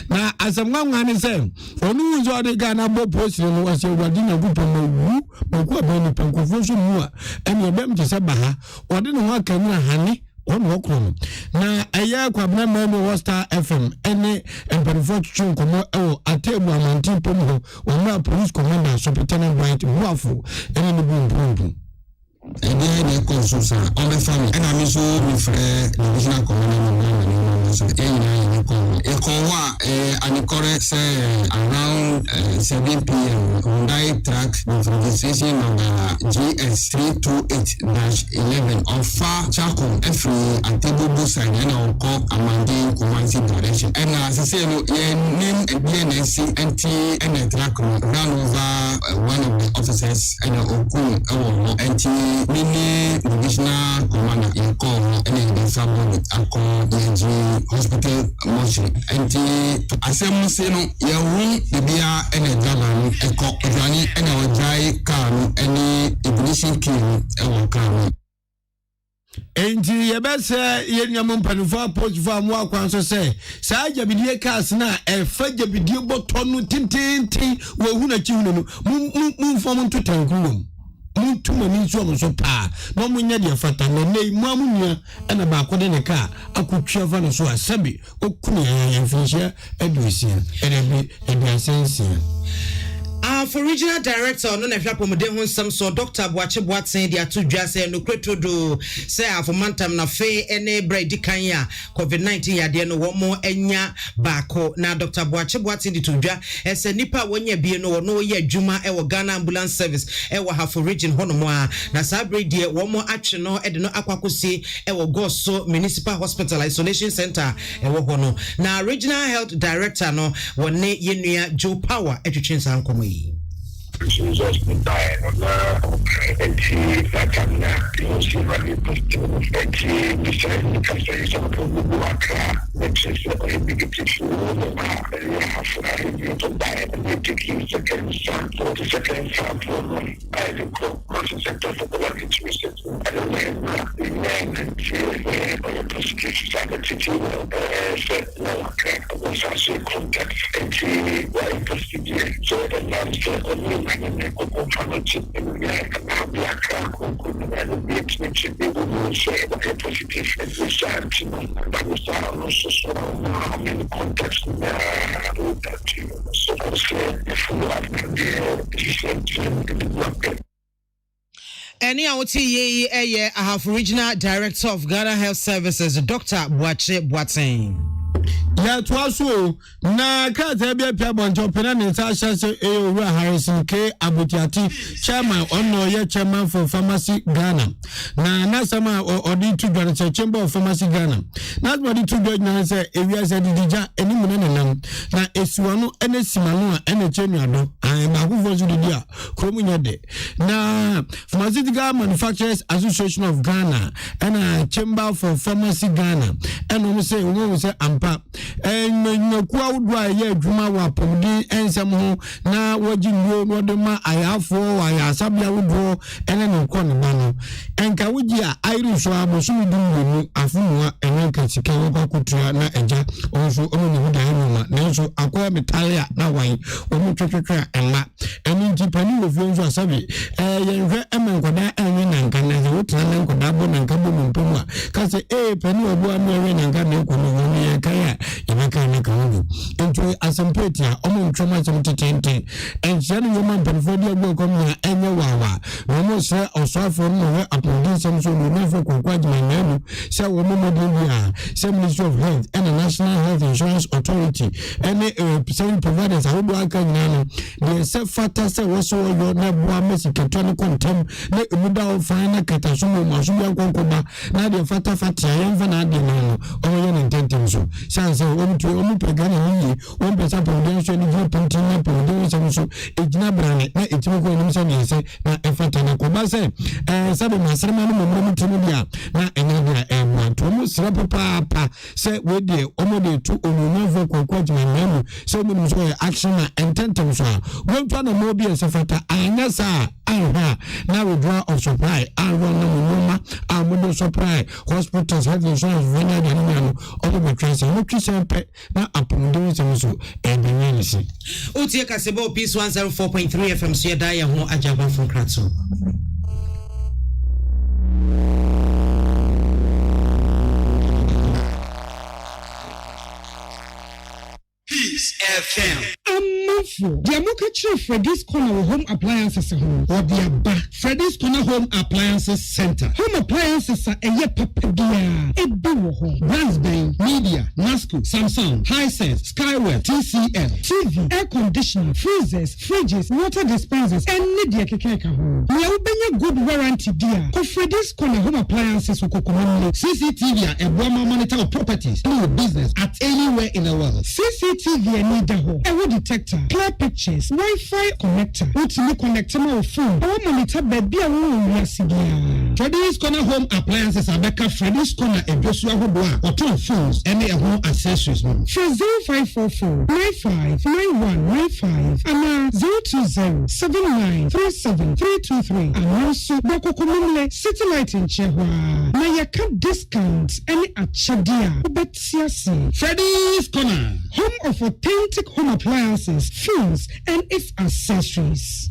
na asamwanwa ni se onu uzo de Ghana bo post no wase wadi na gupo mawu mako abani pankofo so mu a ene ebem te se baha wadi no aka ni hane onu okro na aya kwabna mama Wasta FM ene emperifo chuchu komo ewo atebu amantin pomo wona police commander Superintendent White Muafo ene ni bu the consulsa on the family and I'm so with divisional commander so and correct around 7 p.m. on that track of registration number GS328-11 of far Chaco every and table side and I'll call Amandi Kumansi direction and as I say no name BNSC NT and the track ran over one of the officers and Okun NT Mini divisional commander in call and the family alcohol ENG hospital mortuary and asem se no ya wu de bia ene drama eko odwani ene ojai car ene ignition key e wo car enti yebese yenyam mpanifo apostfo amu akwanso se saa jabidie cars na efa jabidie botonu tintintin wo hu na chi hu no mu mfom ntotankurom muntu mani so so pa no munya de fata na nei mu amunia na ba ko de ne ka akotwa fa no so asabi okunu ya finhia adusia ebi asensia. For regional director, no nefla pomode ho nsam so Dr. Boache Boatsen dia to dwa say no kretodo say for mantam na fe ene bredi kan ya COVID-19 yade no wo mo anya baako na Dr. Boache Boatsen di to dwa ese nipa wonya bie no no ye adwuma e wo Ghana ambulance service e wo ha for region hono mo a na sa bredi wo mo atwe no e de no akwakosi e wo Goso Municipal Hospital Isolation Center e wo hono na regional health director no wone yenua Joe Power etwetwensa nkomo yi. Jesus dying on and he like I'm not really and he decided to come to example which is a big issue and you have to buy and we take him second sample the second sample I think the sector for the luggage research I don't know the man and the prosecution side of the said no was also contact and he was investigating so the last and then go from it and we have black and we expect to say what a positive result but we saw also so many contexts that so if we have the Any awoti ye I have regional director of Ghana Health Services Dr. Boache Boatsen. Ya twaso na kata bia pia bonjo pena ne ta hyase Owura Harrison K Abutiati chairman ono ye chairman for pharmacy Ghana na sama odi to dwan chamber of pharmacy Ghana na odi to dwan na say ewia say didija enimu na nam na esiwano ene simano a ene chenuado an ba ku fozu dia kromu nyade na Pharmaceutical Manufacturers Association of Ghana and chamber for pharmacy Ghana and we say ampa and kwa udwa ye adwuma wa pomdi ensem ho na wagimwo no de ma ayafo ayasabia wudwo ene no kono ba no enka wugi a Irish wa bosu dum afunwa enka sike wo kutua na eja onso ono ne huda enuma na nso akwa metalia na wan omu twetwetwa enma eni ntipani wo nso asabi yenhwe emenkoda enwe na nka na wotana na nkoda bo na nka bo mpomwa ka se pani obo anu enwe na nka na kono wo ne kaya yamaka na kawo ento asempetia omo ntwoma semtetente enjani yoma benfodi agbo komna enye wawa no se osafo no we apodi semso no nefo kokwaji manemu se wo mo dia se Ministry of Health and the National Health Insurance Authority any service providers ahodo aka nyana de se fata se wo so yo na boa mesiketoni kontem na emuda o fine katasomo masubi akonkoba na de fata yemfa na de no o yo ntentem so sanse omu pegana ni on pesa production ni vio pontina production so ejina brane na etimo ko ni so ni se na efata na ko ba se sabe masrema no momro timo dia na enya ma to mu sra papa se we de omo de tu onu vo kokwa jima memu so mu so action na intentem so won to na mo bi se fata anya sa aha na withdraw of supply and run no ma amodo supply hospitals health insurance vena de no omo be trace no kisempe na apondo semso ebenyenisi utie kasebo peace 104.3 FM so yada ya ho ajaba from Kratso. Peace FM. The Amokachi Freddy's Corner Home Appliances Home or the Abba Freddy's Corner Home Appliances Center. Home appliances are a papadia, a bill home, Raspberry, Media, Nasco, Samsung, Hisense, Skywell, TCL, TV, air conditioner, freezers, fridges, water dispensers, and media keka home. We are opening good warranty dear. For Freddy's Corner Home Appliances CCTV and Brahma monitor properties in your business at anywhere in the world. CCTV and need the home. A wood detector, clear pictures, Wi-Fi connector. Ultimate connector my phone. Our monitor baby a room yasigia. Freddy's Corner Home Appliances Abeka Freddy's Corner Ebosua Hoboa Auto Phones any home accessories no. For 0544 959195 and 02079373323 and also Bokokomule Satellite in Chehwa. Na yaka discounts any achadia obetiasi. Freddy's Corner, home of authentic home appliances, phones and its accessories.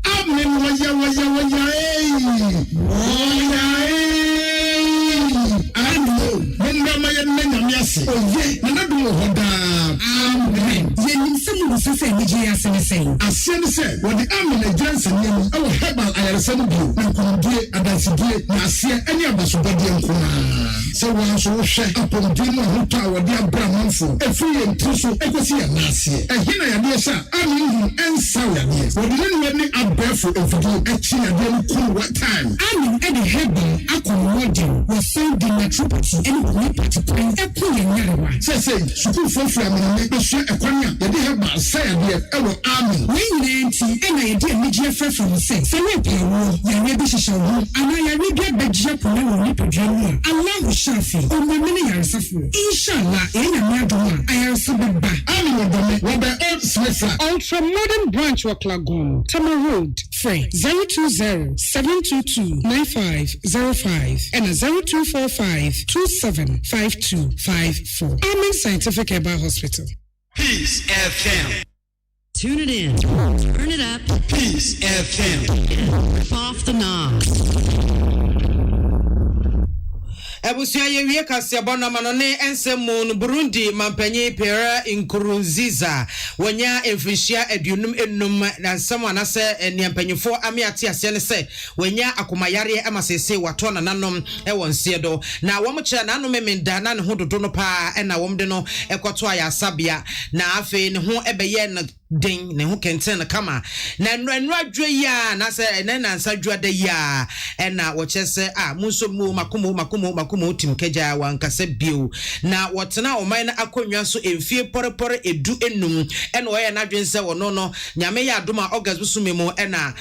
was sold in Metropolis and Party Point a Puyan. Say, school for family, the share a quanya, they have my say, our army. When Nancy and I did media from say, so we pay war, your maybe she shall and I read the Japan or Nipojan. Allah Shafi, or my many years of Inshallah, in a madonna, I am so back. I'm with the old Smith. Ultra modern branch work Lagoon, Tama Road, Frey 020-722-9505 and a 0245-275254. Amen Scientific Herbal Hospital. Peace FM. Tune it in. Turn it up. Peace FM. Rip off the knobs. Ebusia yewie kase bona manone ensemu no Burundi mampanyi Pierre Nkurunziza wonya emfishia edunum enum na nsemu anase eniampanyifo amiate ase ne se wonya akomayare amasese wato na nanom ewonsedo na womche na anom emenda na ne ho dodo no pa na womde no ekoto ayasabia na afi ne ho ebeye na den ne ho kenten kama na nru adwe ya na se ne na nsadwa da ya na wo chese munso mu makomo tim keja wankasa bio na wotena oman na akonwa so emfie porepore edu enum ena oye na dwense wono no nyame ya adoma August busumemo ena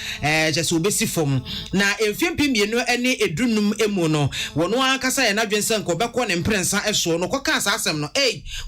jese obesi fom na emfie mpimienu ene edunum emu no wono ankasa ya na dwense nko beko ne mprensa eso no koka asasem no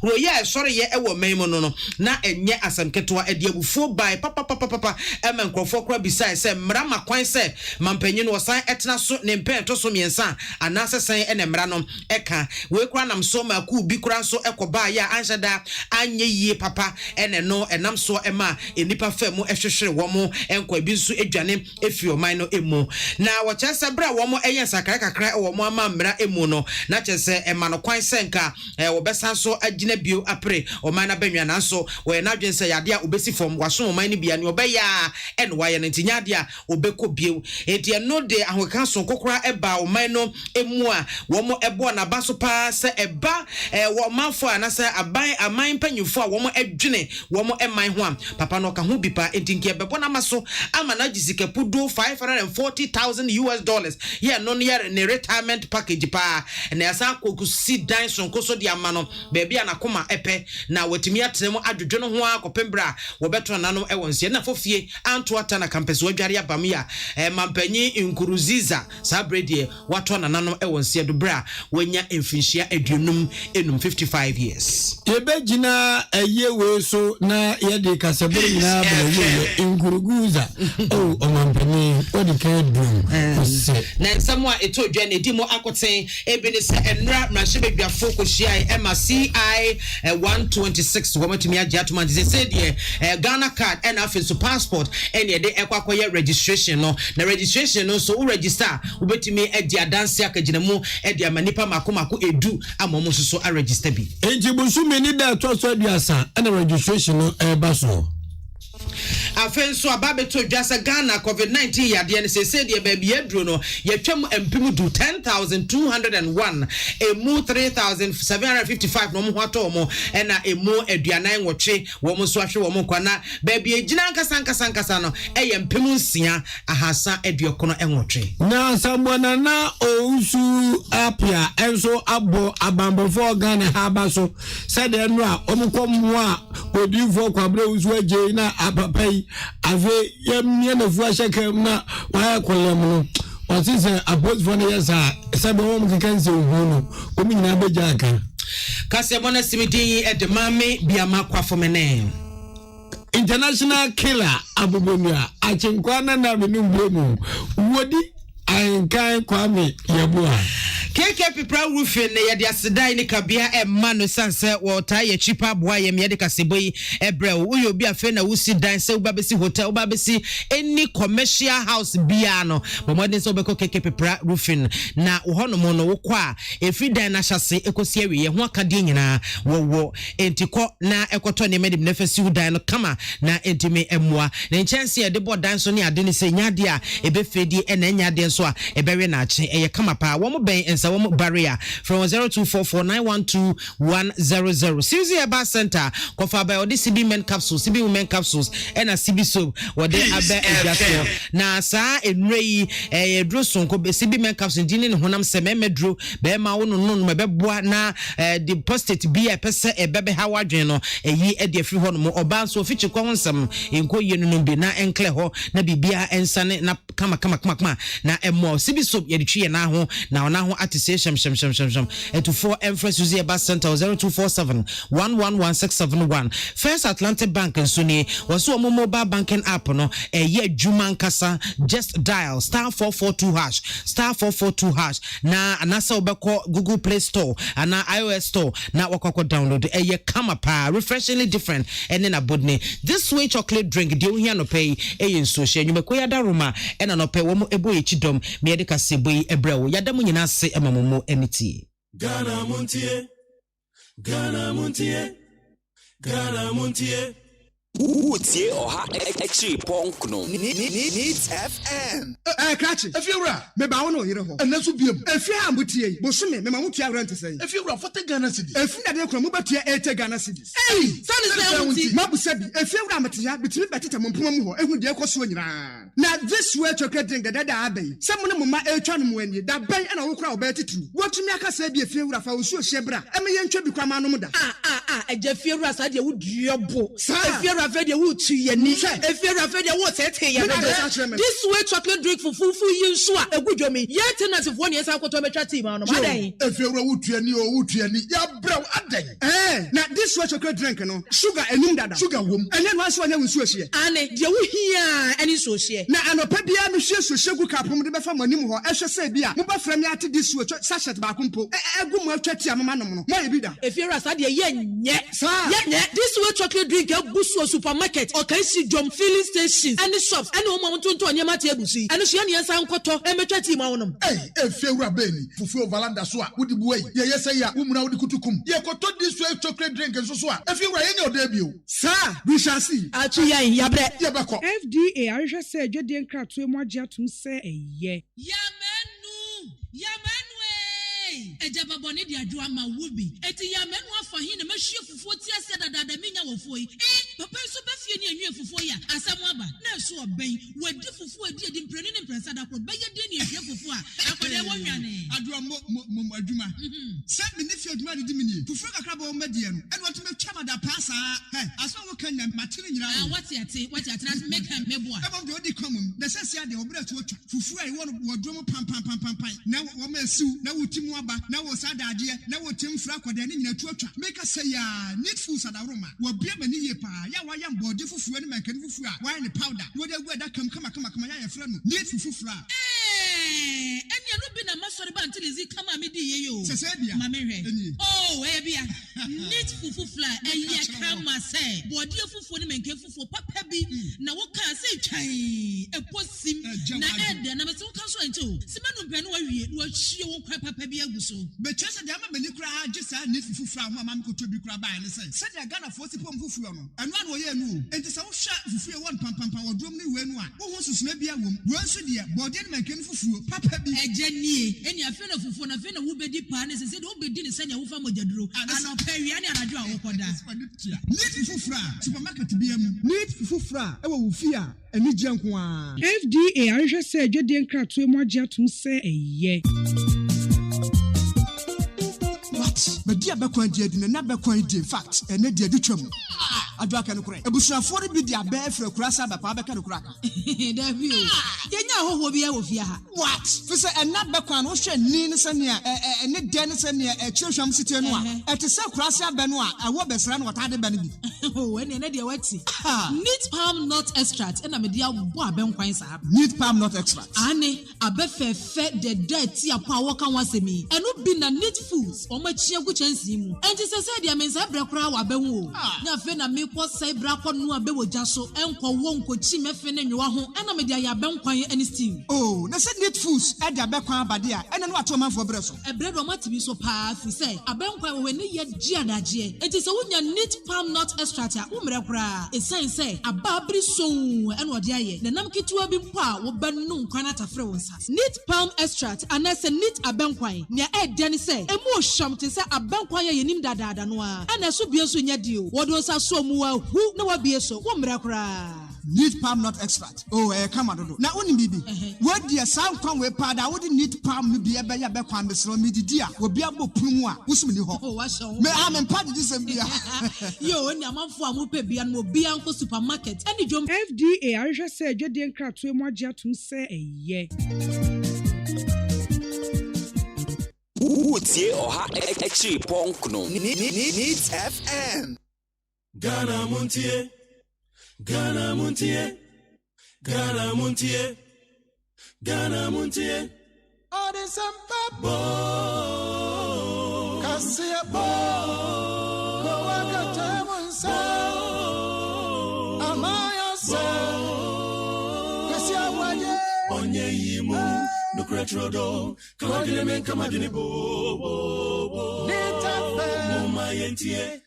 roye esore ye ewo memo no na enye asem ketwa ediabufuo bai papa emenkrofo kra bisai se mra makwan se mampanyi no san etena so ne mpento so miensa anase san ene mra no eka we kra nam so ma ku bi kra so ekoba ya anshada anye yie papa ene no enam so ema enipa famu ehwehwere womo enkwa bi nso edwane efio man no emu na wo chese bra womo eyen sakara kakra womo ama mra emu no na chese ema no kwan senka wo besa so agina bio apre o man na banwa na so wo na dwense yade a obesi fom waso o man ni bia ne obeya ene waye no ntinyade a obekọ bio eti no de ahoka so kokora eba o man no emu a womo ebo na baso pa se eba wo manfo anase aban aman panyufo a womo edwene womo eman ho am papa no ka ho bipa entinki ebebo na maso ama na jisikepu do $540,000 yeah no ne retirement package pa na asa kokusi dan sonko so di ama no beebi anakoma epe na watimi atremu adwodwo no ho akopembra wo beto nanom ewonse na fofie anto ata na campus wadware abamia mampanyi Nkurunziza sabredi wato nanom ewonse do bra wanya emfinhia edunum enum 55 years yebegina eyewe so na yede kasebere nyina bele Nkurunziza mampanyi odike dum na samwa eto dwane dimo akoten ebene se enra mrahebedwafo kohia MCI 126 womatumi agiatuma dise de Ghana card and afenso passport ene de ekwakoye registration no na registration no so register ubetimi edi adanse akaginamu edi amanipa makomako edu amomo so a register bi enji busumi ni da to so aduasa and registration no baso afenso ababeto dwasa Ghana COVID-19 yade ne sese de baby edro no yetwam empim du 10,201 emu 3,755 no mo hwato mo ena emu aduanan woche wo mo so ahwe wo mo kwana baby egina nkasa no empim nsia ahasa aduokono enwoche na sambona na ousu apia enso abo abambofo Ghana ha baso said enu a omukomu a odifo kwabre usu aje na apapai ave yemye na fuasha kem na wa kolem no What is a boat for the years? Sabon can say, Women Abe Jaka. Kasebona Simiti at the Mame Biamakwa for my name. International killer Abubunia. I think Kwana Nabinu Woody. I can't kwame Yabua. KK Pra Roofing, Yadia Sedai, Nikabia, and Manu Sunset, Water, a cheaper boy, and Yadika Siboy, Ebrel, will you be a friend of Wusi Dance, Babisi Hotel, Babisi, any commercial house, Biano, but more than so KK Pra Roofing. Now, Honomono, Qua, a free diner shall say, Ecoseri, and Wakadina, wo, Entico, na Ecotoni made him never see Dino Kama, na Entime Emwa, then chance here, the board dance on ya, didn't say Yadia, a befedi, and then Yadia, a berry natch, a Kamapa, one more bay and some barrier from 0244912100. Susie Aba Center, Kofa by the CB men capsules, CB women capsules, and a CB soap, what they are better. Now, sir, in Ray, a Druson, CB men capsules, Dinin Honam Semedru, Bema, no, Mabua, na, deposit be a person, a baby Howard General, a ye at the free home, or bounce or feature consum in Koyunumbi, na and Cleho, na Bibia and Sunny, na Kama, na a more CB soap, Yedichi and now at the station, and to 4 Empress Susie Bus Center 0247111671. First Atlantic Bank and Sunni was so mobile banking app no a year Juman Kasa just dial *442# na anasa obeko Google Play Store and na iOS Store na wakoko download a year Kamapa refreshingly different and then a budney. This sweet chocolate drink do here no pay a in social you mekoya daruma and no pay womo ebo ichidom medica sebu ebrewo yadamu nyina se emamomo eniti. Ghana Montie. Utie oha echi ponkno needs FM. Catch it. If you are, maybe I know you. And that's be if you are mutie, Bosumi, Mamutia rent to say. If you are for the Ghana cities, if you are from Mubatia, 8 Ghana cities. Hey, son is Mabu said, if you are Matia, between Batita Mumpumo, and with the Equasonia. Now, this way to get the Dada Abbey. Someone of my Elchan when you that bay and I will crowd better too. What to make us say be a few of our Shebra, and me and Chubby Kramanoda. A Jeffy Rassad, you would your book. If you're afraid you would see your niche, if you're afraid you would say, this way chocolate drink for full use, a good job. Yet, as if 1 year I got to a team on my day. If you're a wood to your brow a day. Eh, now this way chocolate drink, no sugar and Nunda, sugar womb, and then once when I was here. And you hear any social. Now, I'm a peppy, I'm sure sugar cap from the family, I shall say, Bia, Muba from ya to this way, such as Bakumpo, a good more chatty, a man, maybe that. If you're a study, yet, this way chocolate drink, a boost supermarket, or can see John filling stations, and the shops, and no moment to Yamatebusi, and she and San Koto, and a team on them. Hey, if you're a baby, for Valanda Swat, would the way, yes, I am, woman out the Kutukum. You could talk this way chocolate drink and so swat. If you were in your debut, sir, we shall see. FDA, I just said, you didn't crack to more jet to say, yeah. Ejaba boni dia juama wubi eti ya menu afa hin na mahie fufuo ti ase dada menya wofo yi papa so be fie ni anwie fufuo ya asam aba na so oben wadi fufuo edi mpreni ne mpresa da kro be ye de ni ehie fufuo a akode wo nwane adua mo aduma se me ne fie aduma di mini fufuo kakra ba o medie no ene watu me twama da pasa aso wo kanya matiri nyira what yate na make am mebo a ebo de odi komum na sese ade obra to otwa fufuo ai wo wodrum pam na wo ma siu na wutimu na wo sada ade na wo temfra kwada ne nyina tuatwa make say ya need food sada roma wo bia mani ye pa ya wa yam body fufuo ne make fufuo a wa ne powder wo de gu da kam kama ya yefra no need fufuo a enya no bi na masori ba until izi kama me di ye yo sese bia ma me hwe oh e bia need fufuo a ye kama say body fufuo ne make fufuo papa bi na wo ka say twan e posim na ede na me se wo kan so ento simanu mpe no wa wie wo hie wo kwa papa bi aguso be chese de ama mani kura agisa need fufuo ho ama mko tobi kura ba ne say se de Ghana for sipom fufuo no eno an wo ye no enti se wo hwa fufuo won pam wo dom ne we no a wo ho susuna bia wom wo nso de body ne make fufuo papa bi ejanie eni afi na fufuo na afi na wo bedi pa ne se de wo bedi ne se ne wo fa mojaduro ano pawia ne anadwo a wo koda need fufuo supermarket bia mu need fufuo e wo fi a eni gyanko a FDA ahwe se adwede nkratoe mo agye atum se eye but dia bekwan dia di na bekwan di in fact ene dia di twam adwa ka no kure ebusuafo re bi dia be fra kurasa ba pa be ka no kuraka da bi o Minya ho bi e wo fie ha. What? Fi say na bekwan wo hwe ni ne se ne ne de ne se ne chirhwam city no a. Ete se kurase abenu a awo besra no wata de ba ne bi. Oh, ene na de wati. Neat palm nut extract na me de abo abenkwan sa. Neat palm nut extract. Ane abefefe de dirty apa wo kan wasemi. Eno bi na neat foods o ma chia gu chansi mu. Enti se de amensa brekora wa benwo. Na fe na me ko sai brakọ no abewo jaso enko wo nko chi mefe ne nwa ho ena me de ya benkwan ani stew. Oh, na say neat foods e de abekwan abade a ena no ato manfo bre so. E bre do matibi so pa fi say abenkwan we ne ye gi adaje. Enti se wonya neat palm nut extract a umre kora. E say ababri so ena ode aye. Na nam kitua bi mpo a wo banu nkwan atafre won sa. Neat palm extract anase neat abenkwan. Ne e de ne say emu ohwam te say abenkwan ye nim dadaada no a. Ana so bie so nya dio. Wodo sa so mu a hu na wa bie so wo mre kora. Neat palm nut extract. Oh, come on. Na oni bibi. What dear sound come we pada would neat palm be a beya bekwan besro me dia. Wo bia bo punu a wosum ni ho. Oh, wa so. Me am part this bia. Yo, oni amanfo amope bia no bia nko supermarket. Any jom FDA ahwehwe se adwede nkratoe mu agye atum se eye. Utie oha echi ponkno. Needs FM. Ghana Montie. Ghana Montie. Ghana Montie. Ghana Montie. Oh, this Bo. Kasia bo. Ko wakata munsa. Amaya sa. Kasia waje. Onye yimu. No cretrodo. Kawagile men kamadini bo. Nita Muma yentie.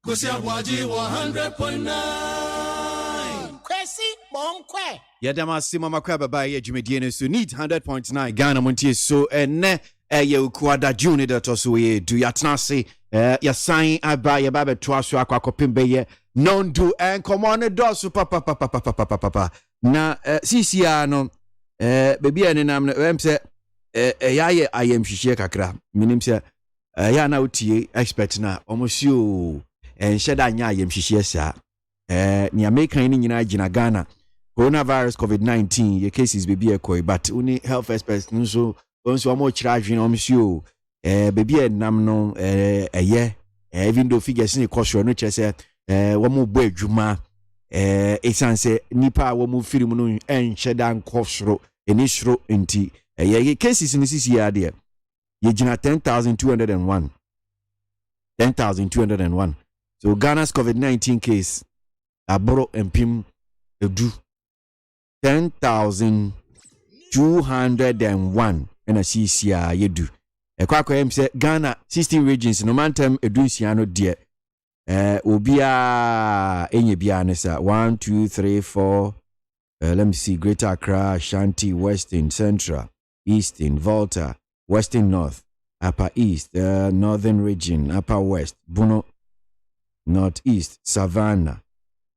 Kwasi ABOAGYE 100.9. Kwesi bonkwe. Yadama sima makwa baba ye dwumedie ne so need 100.9 Ghana Montie so ene ye ukuada June de to so ye do yatna se ya sign aba ye ba beto aso akakopembe ye non do en common do so papa na CCR no baby ene nam em se ya ye ayem hwehwe kakra minim se ya na utie expert na omosio en sheda nya ayem hwehwe sa ni American ni nyina gina Ghana coronavirus COVID-19 your cases baby ekoi but uni health experts nso amo chira adwene omsio baby nam no even though figures ni cost no chese wo mo bo adwuma esanse nipa wo mo firi mu no enhyeda nkosoro eni soro enti ye cases ni sisi ya de ye gina 10,201 so Ghana's COVID-19 case aboro empim edu 10,201 and a CCA yedu. Ekwako say Ghana 16 regions no mantem edunsiano die. Obia enye bia nesa 1 2 3 4 let me see Greater Accra, Ashanti, Western, Central, Eastern, Volta, Western North, Upper East, Northern Region, Upper West, Bono Northeast, Savannah,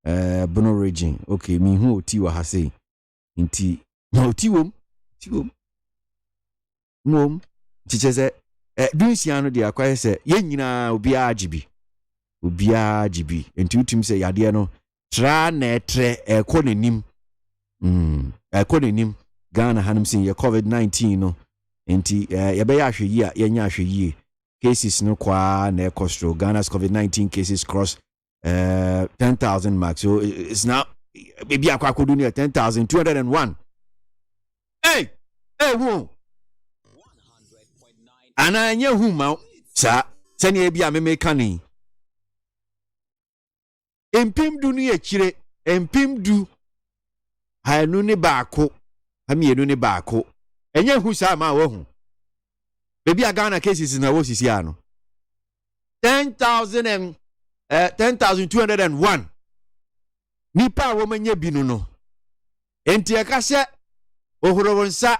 Bono Region. Okay, mi hu tiwa hase. Inti no tiwom mom ticheze dunsiano de akwaye se yenyina obia agibi enti utim se yade no tra na etre ekonenim ekonenim Ghana hanum sin ye COVID-19 no enti ye be ya hweyi a yenya hweyi cases no kwa na ekostro Ghana's COVID-19 cases cross 10,000 mark so it's now baby akwakodu ni 10,201 hey wo ana anya huma sa sani ebi ameme kani empim du ni ekire empim du hanu ni baako amienu ni baako enya hu sa ma wo hu baby Ghana cases na wo sisi ano 10,201 nipa wo manye binu no enti akase ohorowonsa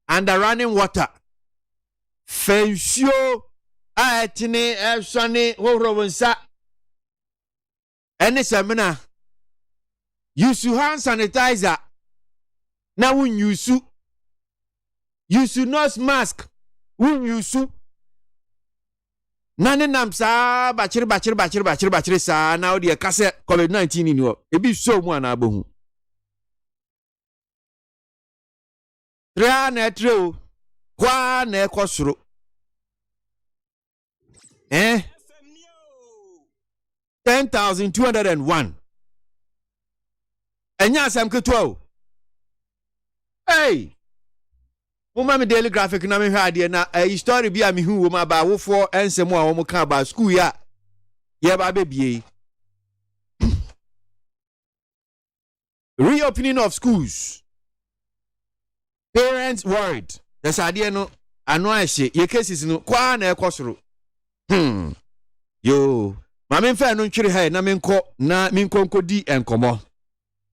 under running water fensio atini esone ohorowonsa ene semina use hand sanitizer na won use nose mask won use nane namsa bachiri sa na odi akase COVID-19 ni wo ebi so mu ana abohu Tra na true. Kwa na ekosoro. 10,201. Enya asem keto. Hey. Mama me daily graphic na me hwade na story bi a me hu wo ma ba wofo ensem a wo mo ka ba school ya. Ye ba bebie. Reopening of schools. Parents worried. That's idea no ano ahye. Ye cases no kwa na ekosoro. Yo. Ma me mfa no ntwere ha na me nko nkodi enkomo.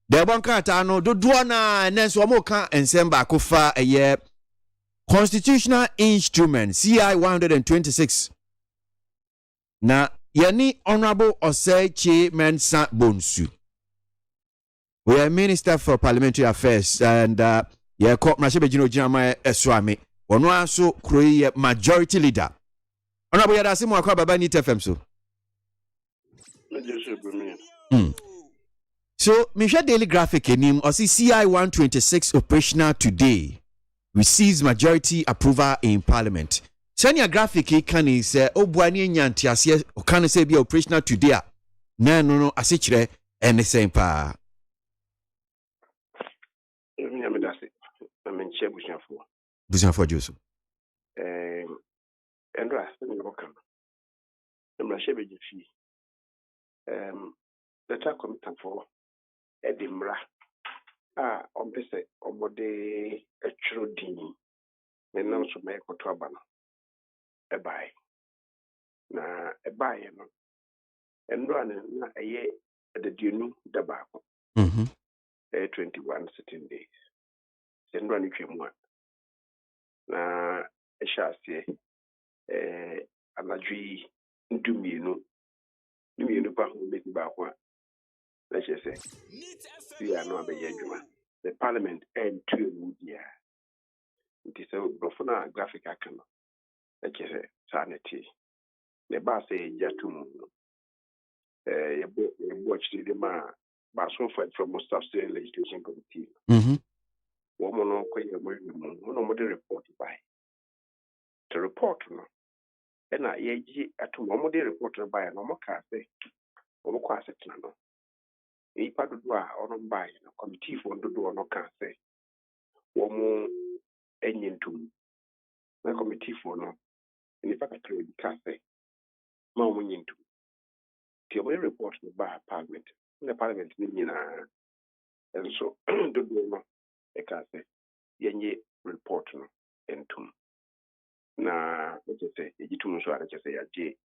De bon kata no dodo na nenso wo mo ka ensem ba ko fa eye constitutional instrument CI 126. Na yani Honorable Osechi Mensa Bonsu. We are Minister for Parliamentary Affairs and yeah, Mashebe Jino Jama Eswami. Ono aso kroye majority leader. Honorable Yadasi mo akwa baba ni TFM so. So, Misha Daily Graphic enim osi CI 126 operational today receives majority approval in Parliament. Sanya graphic can is obuani nyanti ase kan say be operational today na no asechire ene sempa. Busanfo Joso. Endra sini okam. Emra shebe jifi. Data committee for Edinburgh. Ompese omode etro din. Menam so me koto abana. Ebai. Na ebai no. Endra na eye the dunu dabako. 21 sitting days. Endra ni twemu. Na eshase anadwi ndumienu pa ho beti ba kwa let's just say we are no abeya adwuma the parliament and two media it is a profana graphic akano let's just say sanity the ba say jatum ye watch the ma ba so from staff state legislation committee woman no ko ye mo the report by the report no and I ye at one day reported by an omocase or quaset no. A part of or by a committee for the door no can say. One more engine to the committee for no. And if I can say, Mamma into the only report by Parliament. The Parliament meaning and so the door no. I can say, Yenye report no and to. Na let's say, you two so I just say a J.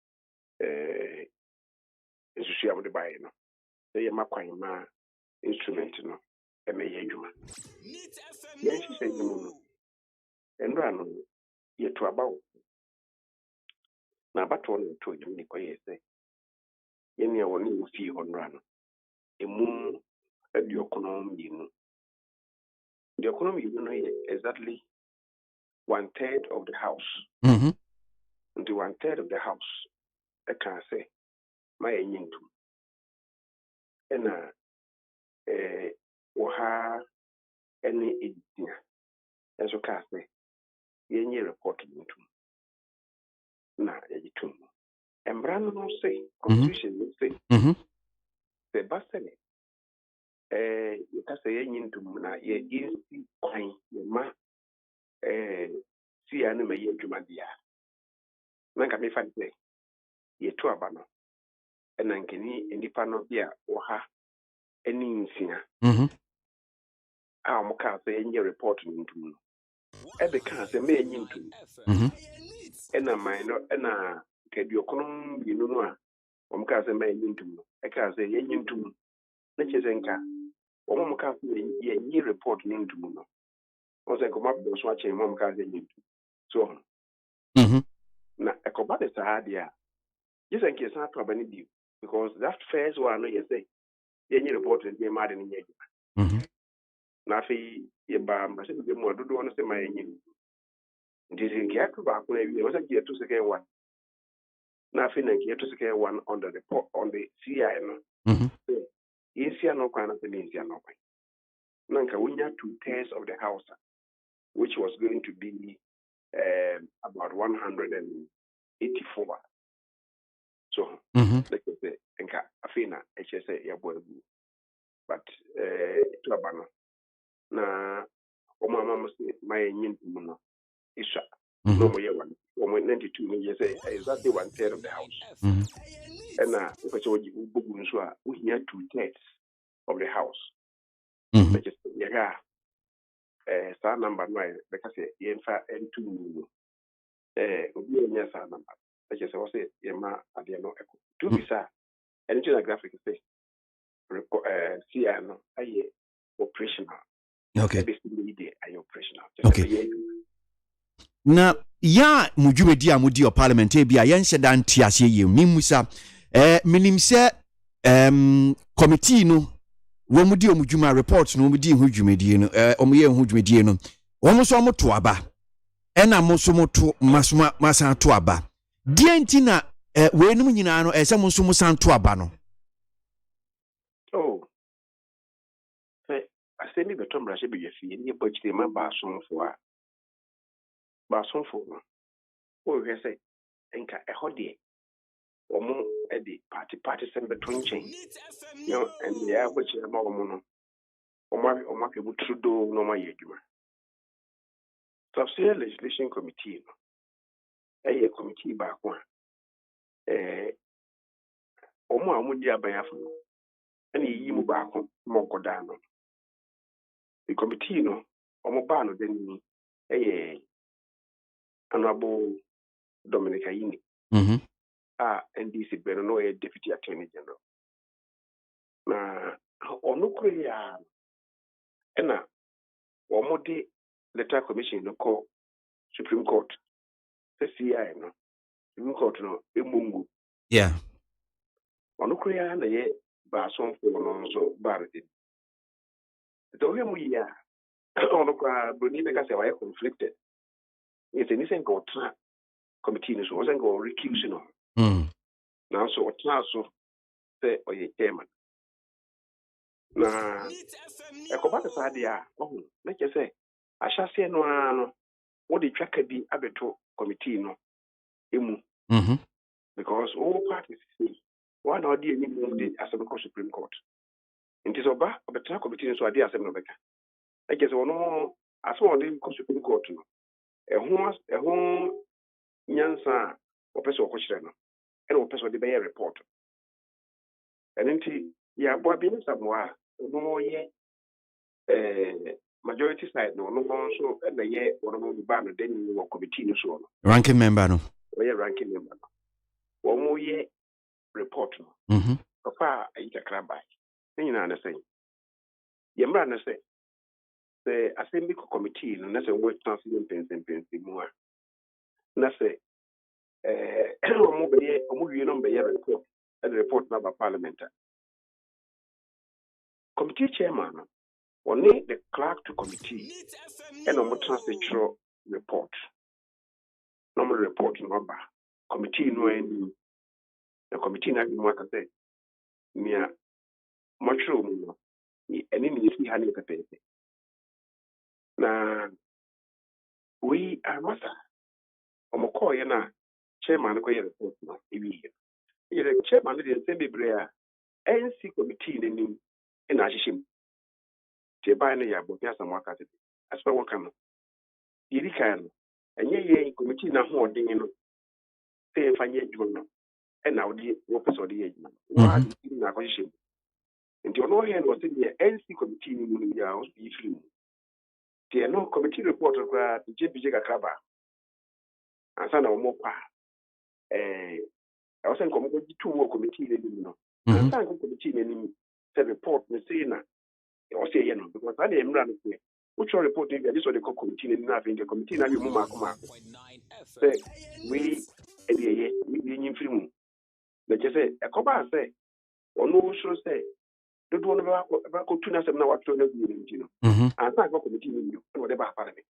Nsusu am de bae no ye makwan ma instrument no e me ye adwuma ye nhise ni mu enra no ye to abawo na abato no to adwuma ni koye se ye ne woni wo fi honra no emu adi economy no the economy you know exactly 1/3 of the house and the 1/3 of the house I can say my nyintu ena woha any editing as you can say yenye report into na editum embran no say constitution no say the basene you can say yenye into na ye insi kwan ye ma si anu me ye dwuma dia na ka me fa de ye to aba no ena nkeni nipa no bia woha any nsia mo ka say yenye report into no ebe ka say me yenye into ena minor ena kedi okonom binu no a ka say me yenye into no e ka say yenye into na chezenka mo ka say yenye report into no o say ko mabdo so ache mo ka say yenye into so na ekoba de saadia just in case not to any because that first one you say yenye report and be mad in yenye na fi ye ba mase be mo dodo no say my yenye this in care to ba ko na wi o say get to second one na fi na get to second one on the report on the CI no yes ya no kwa na pe yes ya no kwa na nka wonya 2/3 of the house which was going to be about 184. So, let's say, Enka Afina, HSA, Yaboy, but to Abano. Na, Omama must my yin mono, Isha, no more one, 92 years, exactly 1/3 of the house. And because we had 2/3 of the house. Which is, star number 9, because Yenfa and 2. Yes, number. I just was it, Yama, at the end of two visa, and graphic say, CNO, operational. Okay. Basically, operational. Okay. Na ya mujumedi amudi o parliament e bia yen hyeda ntiase ye mimusa minim se committee no wo mudi o mujuma report no mudi hu dwumedi no omoye hu dwumedi no wo mo so mo to aba ena mo so mo to masan to aba die ntina we num nyina no ese mo so mo san to aba no. Oh, I say me betom brashe be yefi ni budget ma ba so no o we say enka ehode omo edi party sem between chain and the budget ma omo no omo ke bu trudo no ma yeduma subsidiary legislation committee no committee ba ko omo amudi abayafo no and yi mu ba ko mo koda no the committee no omo ba no den ni Honorable Dominic Ayini. NDC Beno no Deputy Attorney General. Na ono koya ena omode letter commission no call Supreme Court. CI no Supreme Court no emungu. Yeah. Ono koya na ye ba so for no so barity. Do we mu ya ono kwa boni be ka se wa conflicted. It's anything go tra committee no so wasn't go recuse no. Now so what so say oye chairman. Na ekobata sadia na ke say ahyase no ano wo de twaka bi abeto committee no emu because all parties say one or the any move the Assembly Supreme Court inti so ba obetra committee so ade Assembly beka I guess ono aso the Supreme Court no ehun nyansa opeso okochire no e no opeso de be report and ya bo bi no samoa no ye majority side no so na ye one ba no den ni committee no so ranking member no we ranking member no wo ye report no papa ayita kraba ni na say ye mra na say the assembly committee no na say we transfer pensi mu a na say omo wie no be ye report and report na ba parliamentary committee chairman no only the clerk to committee and omo transfer report normal report no ba committee no any the committee na bi ka say mia motro mu no eni ni si ha ni pepe na we are master omo call ye na chairman ko ye report no ebi ye the chairman dey say bebre a NC committee ni na ahihim te ba na ya bo ya samwa te aspa wo kan yiri kan enye ye committee na ho odin no te fanye adwuma no e na odi wo pese odi adwuma wa di na ko hihim nti ono he no se the NC committee ni mu ya o bi firi mu te no committee report ko a JPJ kakraba ansa na omo pa I was saying come go to committee ni no ansa ko committee ni the report me say na o say ye no because I dey mra no say which report dey this or the committee ni na the committee na you mu makoma say we we nyin firi mu na je say e ko ba say ono so say do no ba ko tuna sem na wa to na bi ni no ansa ko committee ni no dey ba parliament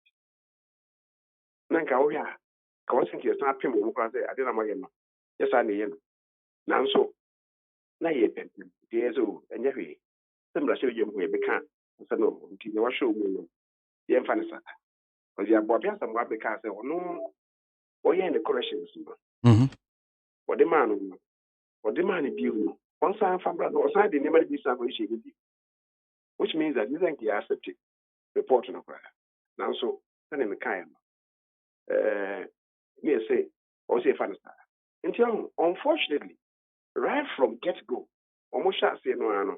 na nka wo ya ka wo sin ke sa pem wo kwa say ade na ma ye no yes I ne na nso na ye pem dey so enye hwe sem ra she ye mu ye beka so no nti ne wa show mu no ye mfa ne sata because the Abobia some what because no in the corrections. For the man, bill. One sign from brother or side, they never be some which means that you think he accepted reporting of prayer. Now, so, send him a kind. Yes, say, or say, fan. Until, unfortunately, right from get go, almost shall say no,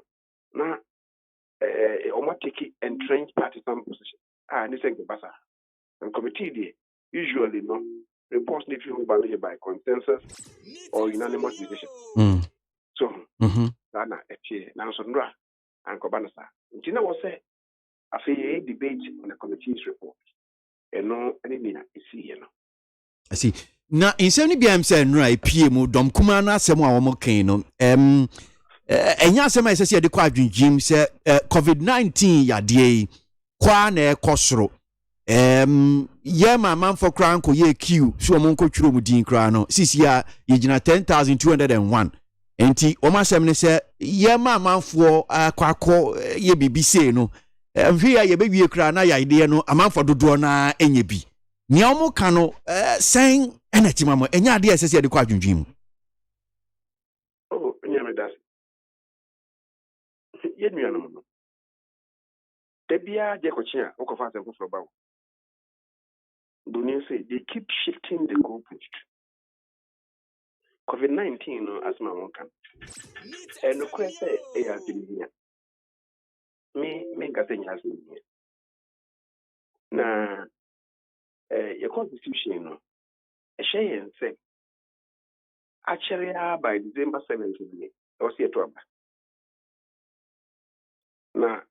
now, almost take entrenched partisan position. And this is the basa. And committee, usually, no, reports need to be by consensus or unanimous decision. So, Dana, now, so, and Kobanasa. Until I was say, a fair debate on the committee's report. And no, anything I see, I see. Now, in 70 BM said, right, PM, Dom Kumana, someone more cane. And yes, I say the quadrant Jim said COVID-19 ya day, Kwane Kosro. Yeah, my man for crown ko ye Q, so monko churo mudin crano. Sis ya, yejina 10,201. Enti, Oma Semne say, yeah, my man for kwako ye BBC no. Here ye baby crana ya idea no, a man for do na enyebi. Ni omo kano saying energy mama enya ade asese de kwa adwundwim. Oh, nyame das. Ye nuano no. Debia je ko chia o ko fa se ko fro bawo. Dunia say they keep shifting the goalpost. COVID-19 no asma won kan. And no kwese e ya binia. Me ngase nya asma. Na your constitution no. E shey say actually by December 17th or see to aba. Na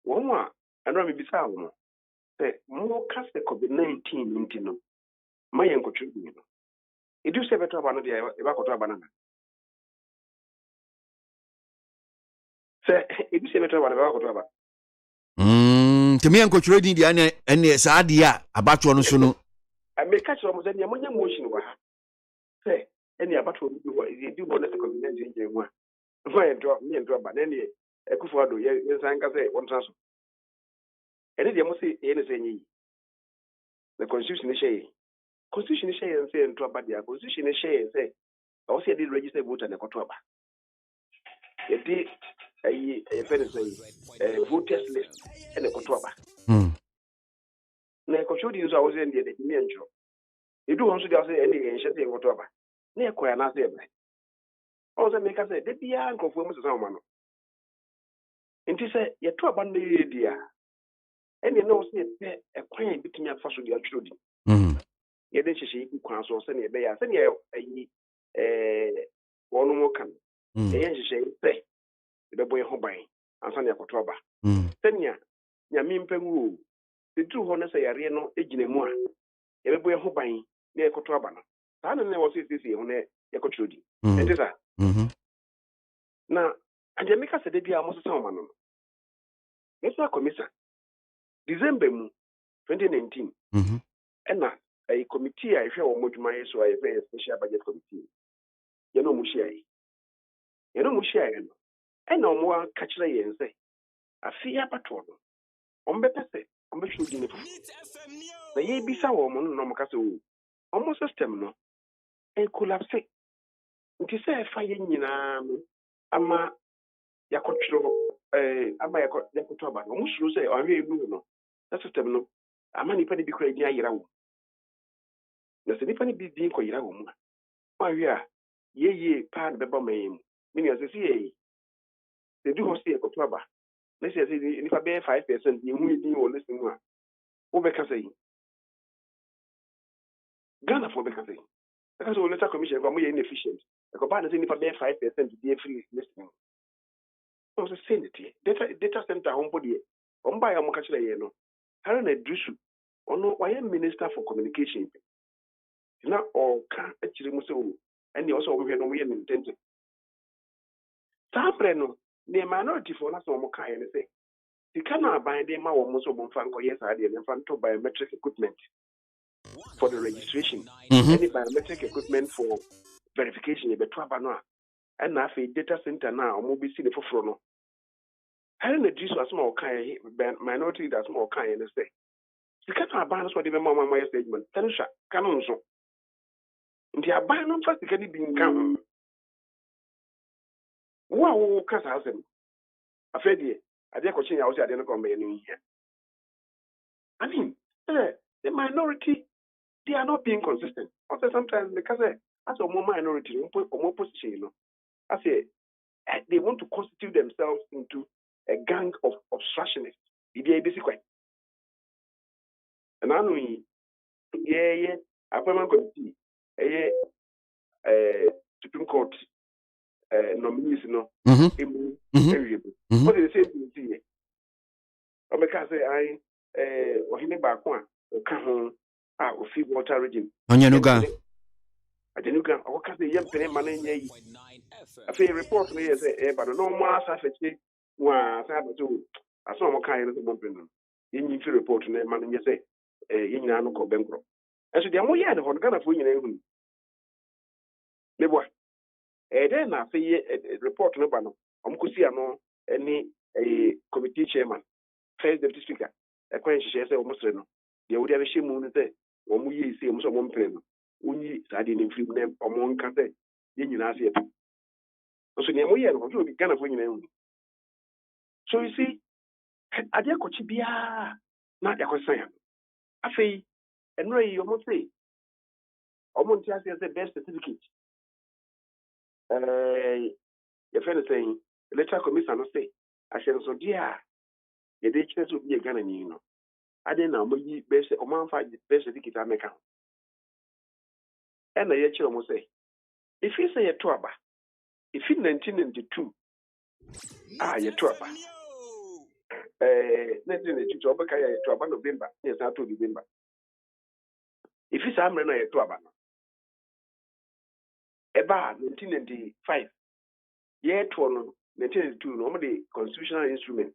wonwa ano me bisa wo say mo cast the COVID-19 into no my contribute no e do say better aba no dey e ba koto aba na say e do say better aba na koto aba To me enko churo din dia ene sa ade a abato no so no I make catch almost any monya motion wa say any abato no do e do bonus COVID-19 je wa why drop me and drop ba any ekufo ado ye san ka say won transo ene dey mo say e ne say nyi the constitution say and say and drop ba dia constitution say say o say dey register voter na koto aba e dey e fere say voters list ene koto aba na ko chodi so awose ndie de mi encho edu won so dia say ene ye nhye koto aba na e koya na say e bre o say make say de bia nkofo mu sesa ma no nti say ye to aba na ye dia ene no say pe e kwan bitimi afa so dia chodi ye de hyehyɛ iku kwan so say na e be ya say na ayi wono mo kan e ye hyehyɛ pe e be boye ho ban ansa na koto aba senya nyame mpangu o edu ho na say yare no egina mu a ye be boye ho ban na e koto aba no saa na wo say ho na ye koto di enti sa na ajemika se de bia mo sesa o ma no Mr. Commissioner December 2019 na a committee I share wo modwuma so I very special budget committee you know mo share no na mo ka kire yen say afia pato no ombepese ombehwe di ne na ye bisa wo mo no mo ka se o mo system no e collapse nti se fa ye nyina no ama yakotro ama yakoto aba no mo suru se o hwe ebu no that system no ama nipa ne bi kura gina yira wo na se nipa ne bi din ko yira wo mu ma hwe a ye pa de beba mayem mini asesi ye se du ho se yakoto aba na se nipa be 5% ye hu din wo listen mu a wo be ka sei Ghana for be ka sei because we later commission ko mo ye inefficient e ko ba na se nipa be 5% dey free listening so se sanity data center home body omba ya mo ka kire ye no Hara na Drisu ono why minister for communication na o ka akire mu se o ene o so wo hwe no mo ye intended Sabre no the minority for na so mo ka ye ne se sika na aban de ma wo mo so mo fa nko yes ade ne fa to biometric equipment for the registration any biometric equipment for verification e beto aba no a and afi data center na o mo bi si ne foforo no Hara na Drisu asoma o ka ye minority that mo ka ye ne se sika na aban so de be mama my statement tanisha kanon so ndi aban no fa sika ni bi nka ho wo kasa asem afedie ade ko chin ya wo se ade no ko mbe no hia I mean the minority they are not being consistent also sometimes because as a more minority more position you know I say they want to constitute themselves into a gang of obstructionists the basic way and I know yeah appointment committee Supreme Court nominees no emu what they say to see o make say I ohine ba ko a o ka ho a o fi water region Onyenuga ajenuga o ka say yempene ma na nya yi afi report no yes ba no mo asa fetche wa sa ba to aso mo kan no so bompe no yin fi report no ma no nya say yin na no ko benkro eso dia mo ye ne ho Ghana fo nyina ehunu mebo then na say report no ba no omkosi ano any committee chairman first deputy speaker ekwan hye say omosre no de wodi abehye mu no say omu yi say omo so omo mpre no onyi sade ne mfiri ne omo nka say ye nyina ase eto so ne mo ye no obi Ghana fo nyina ehunu so you see ade akochi bia na yakosan ya afei enro yi omo say omo nti ase say best certificate your friend is saying electoral commission no say ahye so dia ye dey kire so bi Ghana ni no ade na mo yi best o man fa best certificate ameka e na ye kire mo say if you say ye to aba if in 1992 ye to aba 1992 obeka ye to aba November yes na to November if you say na ye to aba no eba 1995 ye to no 1992 no mo the constitutional instrument.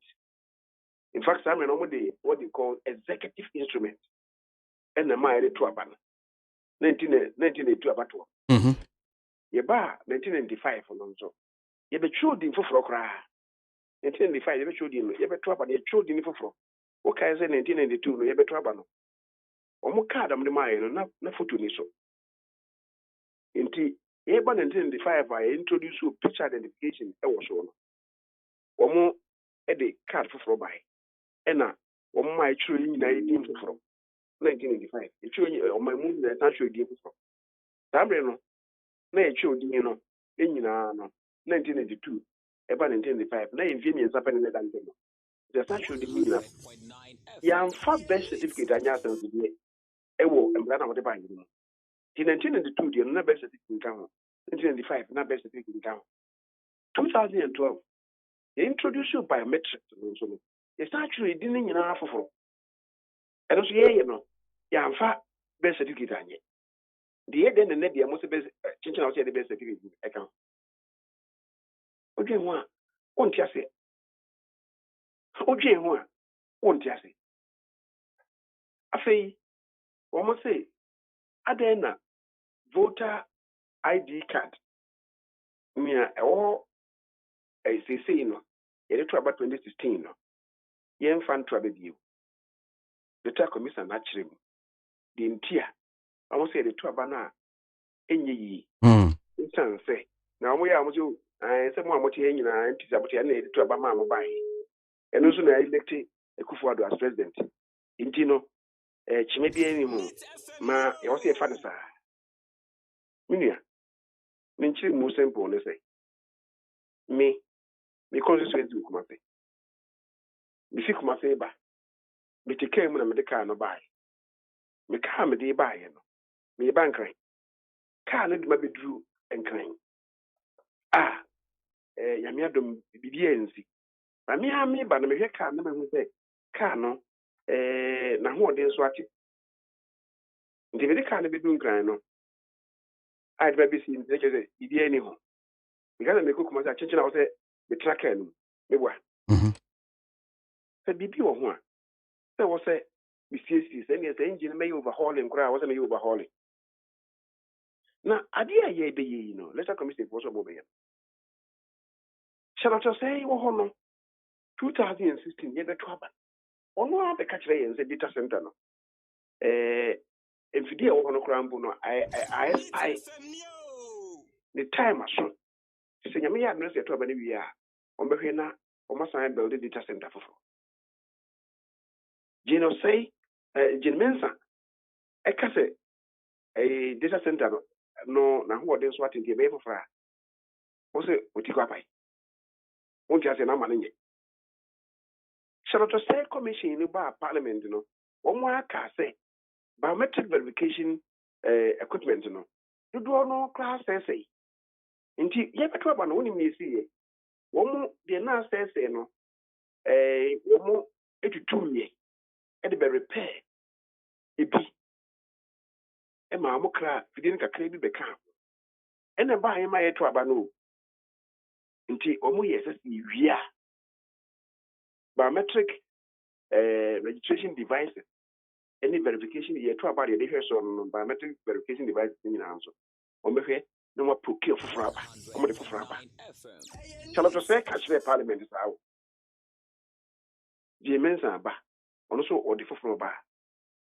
In fact, I'm what they call executive instrument. And the my to aban 1982 about Yeba 1995 on so. You be children for cry. 1995, you be children, you be trouble, you children for. Okay, 1992, you be trouble. Omo card am the my na photo ni so. Inti Yeba 1995, I introduce you picture identification. I was so. Omo the card for buy. Ena omo my children na idin for 1985. It's on my moon that I should give for. Sabrino, na echo dino, no, 1982, about 1985, na invitation happened in the Dantino. The Sancho de Mina, Yan far best certificate and Yasan to be a war and Brana of the Bang. In 1992, the another best certificate in town. 1995, not best certificate in town. 2012, they introduced you biometrics. It's actually didn't in half of. And also, you know, Yan far best certificate. The then and the most best changing out the best certificate account. Okay, one tiase. Okay, one tiase. Afei, almost say, Adena voter ID card. Mia all a CC no. Yet to about 2016 no. Yen fan to you. The Tax Commission actually the intia. Almost say the two abana. Enyi. Insan say. Now we are you. I say more much hanging and Tisaboti and to Abama buy. And also I elected a Kufuado as president. Intino, Chimebi anymore. Ma, you also a fanasa. Minia, Minchi more simple, let's say. Me constituency to Kumase. Me see Kumase ba. Me take care when the car no buy. Me car me de buy, me bank right. Car need my bedroom and crying. Yamiadum BBNC. But me, but me car never say. Car no, na who den swati. Nti me car ne be dun crying no. I'd be seen take it idea anyhow. Because I make Kumase a chinchina was the tracker no. Me wa. Say bibi wo ho a. Say wo say me CC say me say engine may overhauling cry was me overhauling. Na ade a ye be ye no. Let's commission for so bobe. Shall I just say wo ho no. 2016 ye be to aba. Ono a be catch say data center no. mfidie wɔ hɔ no koraa mpo no I spy the time aso sɛ nyame yɛ adress yɛto aba no wie a ɔmbɛhwɛ na ɔmasan build data center foforɔ gye no sɛi gye mensa ɛka sɛ data center no na hoɔden so atenti ɛbɛyɛ foforɔ a wo sɛ ɔti kɔ apae wonti asɛ na ama no nyɛ hyɛrɛtɔ sɛ commission no baa parliament no wɔn aka sɛ biometric verification equipment no dodoɔ no koraa sɛsɛe nti yɛbɛto aba no wonim ne ɛsiiɛ wɔn mu deɛ na asɛesɛe no wɔn mu ɛtutuiɛ ɛde bɛ repair ebi ɛma wɔn kra fidie no kakra bi bɛka ho ɛna baa yɛn ma yɛto aba no nti wɔn yɛ sɛ wie a biometric registration devices any verification yɛto aba deɛ yɛde hwɛ so no biometric verification devices nyinaa nso wɔn bɛhwɛ na wɔn procure foforɔ aba wɔn de foforɔ aba kyalɔtɔ sɛ ka kyerɛ parliament saa o gye mensa aba ɔno nso ɔde foforɔ ba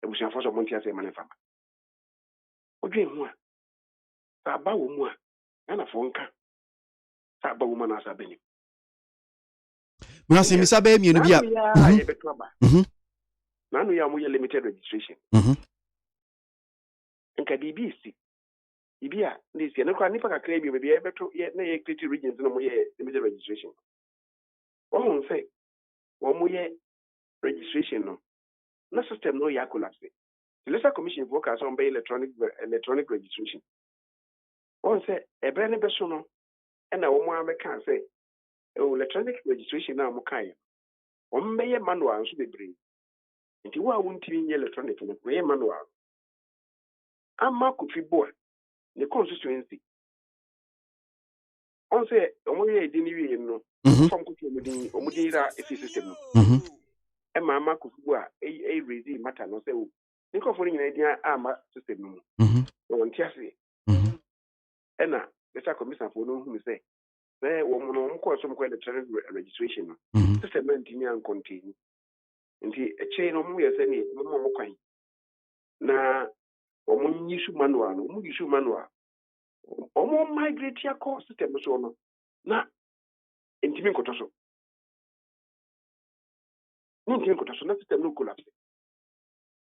abusuafoɔ sɛ MONTIE asɛ ma ne fa ba odwen ho a sɛ aba wɔ mu a ghanafoɔ nka sɛ aba wɔ mu a na asa bɛnim Mwase misa bɛyɛ mmienu bi a yɛbɛto aba na ano yɛ a moyɛ limited registration nka biribi si biribi a ne si ɛno koraa nnipa kakra bi baabi yɛbɛto na yɛ creative regions no moyɛ limited registration wɔhu sɛ wɔn moyɛ registration no na system no yɛ collapse the letter commission focus on electronic registration wɔn sɛ ɛbrɛ ne bɛso no ɛna wɔn abɛka sɛ electronic registration na mo kan wɔn bɛyɛ manual nso bebree nti wo a wontimi nyɛ electronic no wɔyɛ manual ama kofi boa ne constituency on sɛ wɔn yɛ edi ne wie no fam kofi wɔn din ra esi system no ɛma ama kofi boa raise matter no sɛ o ne kɔfo no nyinaa din ama system no mu wɔn ti ase ɛna bɛsa commission for no hu sɛ wɔn no wɔn kɔ so kɔ electronic registration no system no ntumi an contain nti ɛkyɛ no wɔn yɛ sɛ ne wɔn kwan na wɔn use manual no wɔn use manual wɔn migrate akɔ system so no na ntumi nkɔtɔ so na system no collapse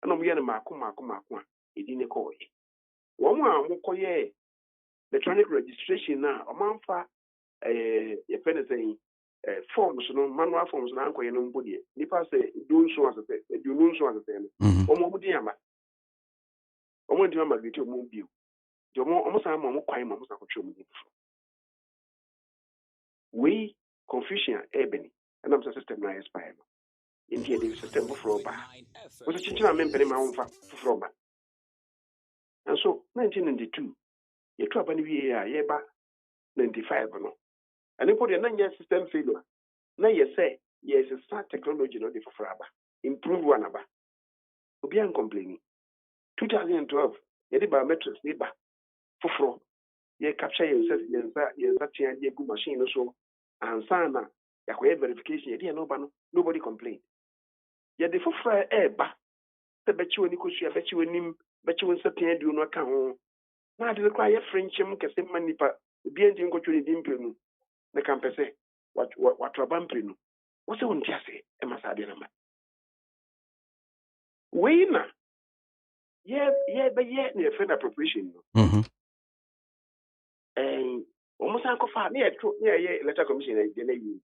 ɛna wɔn yɛ no maako a edi ne kɔɔ yɛ wɔn a wɔn kɔ yɛ electronic registration na wɔn afa yɛfɛ ne sɛ forms no manual forms na ankɔyɛ no mpo deɛ nipa sɛ aduonu nso asesɛ no wɔn din ama wɔn ntumi ama greti wɔn bio deɛ wɔn san ma wɔn kwan ma wɔn san kɔtwe wɔn din foforɔ wei confusion a ɛbɛni ɛnam sɛ system na expire no nti yɛde system foforɔ ba wɔsɛ kyekyere a mempɛne ma wɔmfa foforɔ ba nso 1992 yɛto aba no wie a yɛba 95 no ɛne mpo deɛ na nyɛ system failure na yɛ sɛ yɛsesa technology no de foforɔ aba improve one aba obiara ncomplaini 2012 yɛde biometrics ne ba foforɔ yɛ capture yɛnsa tea de agu machine no so ansa na yɛakɔyɛ verification yɛde yɛ no ba no nobody complained yɛde foforɔ ɛɛba sɛ bɛkyi w'ani kɔsua bɛkyi w'anim bɛkyi wo nsa tea aduo no aka ho na ade no koraa yɛfrɛ nkyɛm kɛsɛ ma nnipa obiara nti nkɔtwe ne din mprɛ mu na kampɛ sɛ wato aba mprɛ no wɔ sɛ wonte ase ɛma saa adeɛ no ma wei na yɛbɛyɛ ne yɛfrɛ no appropriation no wɔn san kɔfa ne yɛyɛ electoral commission ɛdeɛ no awie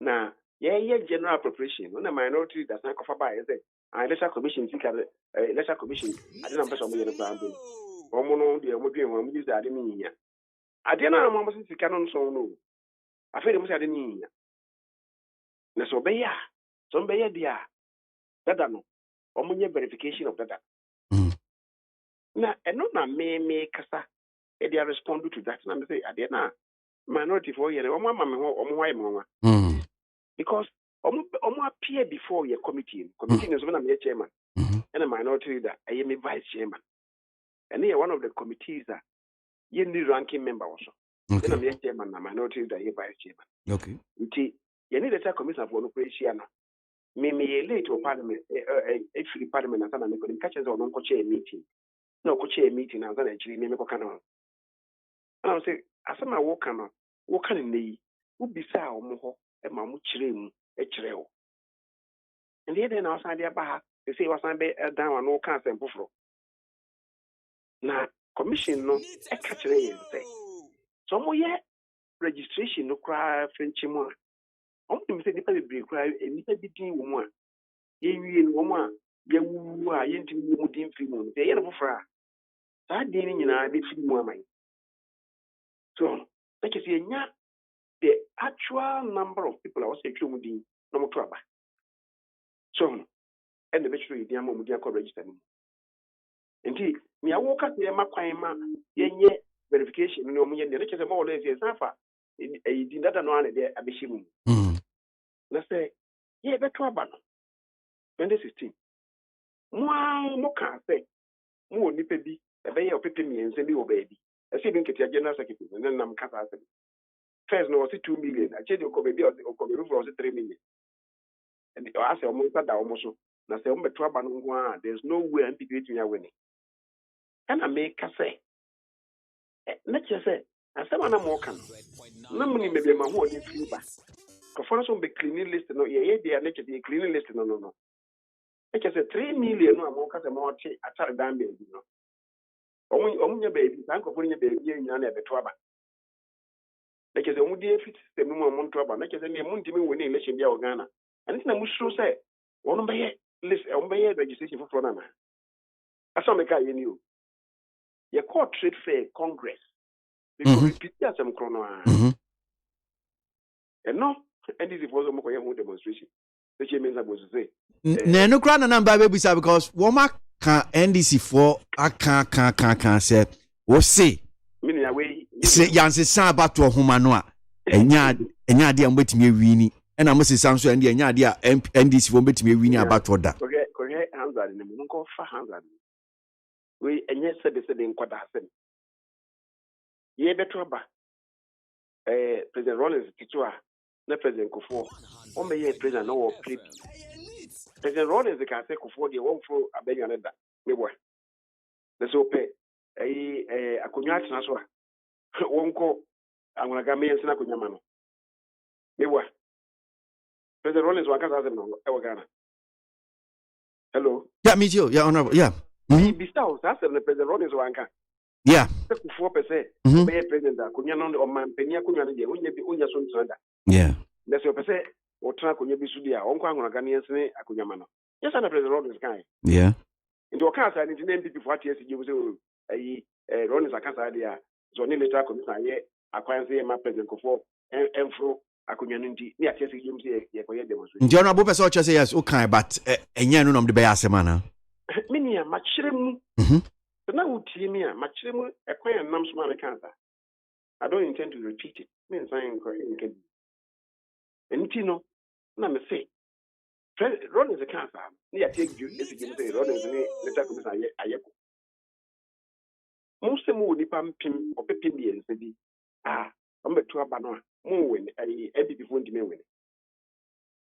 na yɛyɛ general appropriation no na minority da san kɔfa baayɛ sɛ electoral commission sika electoral commission ade na mpɛ sɛ ɔmoyɛ no koraa mpo no wɔn no deɛ wɔdwen wɔn gye sɛ ade no nyinya adeɛ no a wɔn sɛ sika no nso no afei de mo sɛ ade no nyinya na sɛ ɔbɛyɛ a sɛ ɔbɛyɛ deɛ a dada no wɔn nyɛ verification of dada na ɛno na me kasa ɛde a respond to that na me say adeɛ na minority for yɛ no wɔn ama me ho wɔn ho ayɛ me nwa because wɔn appear before yɛ committee no so na me yɛ chairman ɛna minority leader ɛyɛ me vice chairman ɛne yɛ one of the committees a yɛ ni ranking member also ɛna me yɛ chairman na minority leader yɛ vice chairman nti yɛ ne data commission for no kora hyia no me late to parliament free parliament and sana me ko catch us on chair meeting no ko chair meeting and sana actually me ko kana and I say asama wo kana wo kana nei wo bisa o mo ho e ma mo kire mu e kire wo and the then outside there ba they say was be down no can sem foforo na commission no e ka kire yen say so mo ye registration no kra french mu a me say nipa be kra nipa bi din wo mu a ye wie no mo a ye wu a ye ntimi mu din fi mu ye no foforo a that din ni nyina be fi mu amai so like you say the actual number of people I was saying mu din no mo to aba so and the betru yi din mu din ko register mu nti me awo ka se ma kwan ma ye nye verification no mo ye ne ke se mo le se safa e din data no ane de abeshi mu na say ye beto aba no 2016 mo ka say mo ni pe bi e be ye opepe mi ense bi o ba bi e se bi nketia general secretary na nam ka sa first no was 2 million ache de ko be bi o ko be for 3 million and I say o mo da o mo so na say o beto aba no nko there's no way MPP to ya winning and I make ka say na che say asema na mo kan na mo ni me be ma ho ni fi ba ko for so be cleaning list no ye dey na che dey cleaning list no I say 3 million no am ka say mo che atare dan be bi no omunya baby san ko funya baby ye nya na beto aba na che say omu dey fit system no mo nto aba na che say ne mu ntimi woni election dia o Ghana and na mu sure say wono be ye list on be ye registration for na aso me ka ye ni o ye call trade fair congress because repeat that some chrono and no and this is for some demonstration the chairman was to say na no kra na number be bisa because woman can NDC for can say wo say meaning away say yanse san about to homa no a enya ade am betimi awini and am say sam so enya ade a NDC for betimi awini about to da okay hands are in the munko fa hands are we enye said nkoda asem ye beto ba president Rollins titua na president Kofo o me ye president no play president Rollins ka say Kofo de won fro abenya na da me boy the so pay akonya atena so a wonko anwaga me nsina akonya ma no me boy president Rollins wa kasa asem no e wa Ghana hello yeah me too yeah honorable yeah bisao sasa na president Rollins wa anka yeah Kofo pese be president akonya no o man penia akonya no de onya so ntanda yeah na so pese o tra akonya bi sudi a onko anwaga me nsine akonya ma no yes na president Rollins kan yeah into akasa ni tine MPP for TS je so Rollins akasa dia zone later commissioner ye akwanse ma president Kofo enfro akonya no nti ni TS je so ye koye demonstration nti honorable person say yes okay but enya no nom de be asema na mini a machiremu na utie mi a machiremu ekwan nam so ma kansa I don't intend to repeat it me nsan in nti no na me say Rollins kansa ni ya take you esi je say Rollins ni later commissioner ayeko mo se mo nipa mpim opepim bi ense bi am betu aba no a mo wen MPP fo ndime wen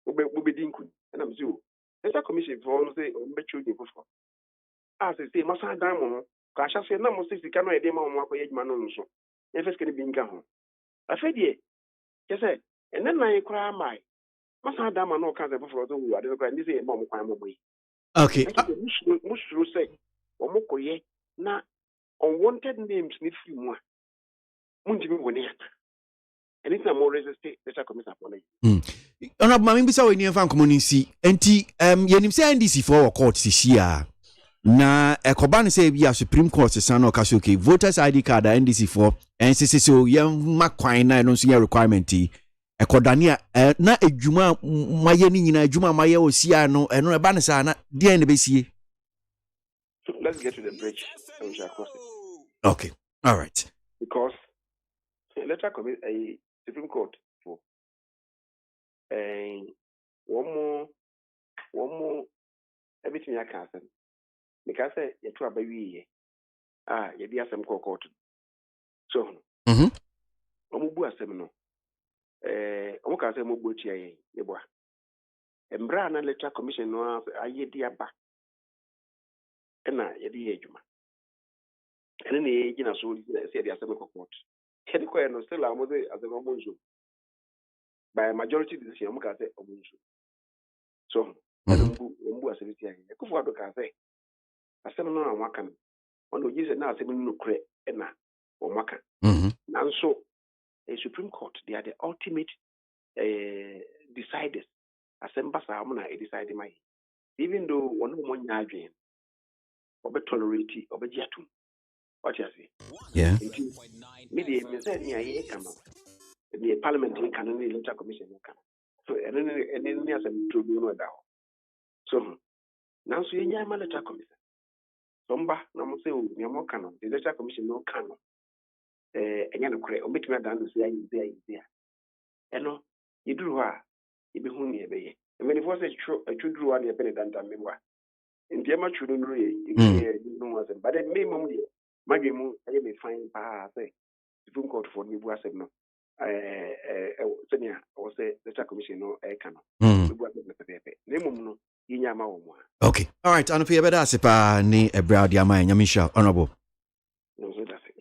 wo be dinkun na me say o later commission for no say o betu ni fofo say masa dan mo ka sha say na mo say sika no e de ma mo akoye adwuma no nso e feske ni bi nka ho afedie ke say enen nan kura mai masa dan ma no ka say fofo so wu ade no kra ni say ma mo kwan mo boy okay mushuru say o mo koye na unwanted names ni fi mu a muntimi woni ata anytime more resist the commission for me honorable mami bisa we ni fan community enti yenim say NDC for court sisia na ekoba ne say bia Supreme Court san no kaso okay voters ID card NDC for NCC so yam makwan na no so ya requirement ekodane na adwuma maye ni nyina adwuma maye osia no eno e ba ne sa na dia ne besie let's get to the bridge and we shall cross it okay all right because later commit a Supreme Court for one more everything I can say because you try by we you be some court so omubu asem no omu ka say mo botia ye boa Embra na electoral commission no aye di aba na ye di adwuma ene na ye gina so say the assembly court he di ko no still amoze azema monzo by majority decision mo ka say omonzo so mbu asebiti aye ekufo ado ka say asem no anwaka no ono gise na asem no kure na o maka nanso a Supreme Court, they are the ultimate deciders. Assemble na decide my. Even though one of one again, or tolerate or be jatum. What you say? Yeah. Media said, yeah, come out. The Parliamentary canon electoral commission come. So and then there's a tribunal down. So now so you are electoral commission. Somba, no say you more canon. The electoral commission no canon. And you know, or make me down to say there. You know, you do what you be hungry, baby. And when it was a true drew on your penny than memoir. In the amateur, you know, but then may money, my game, I may find say, Supreme Court for me was no. Senior, I was a letter commission, no, I cannot. Okay, all right, and if you ever ask ni Ebra Diama and Yamisha, Honorable.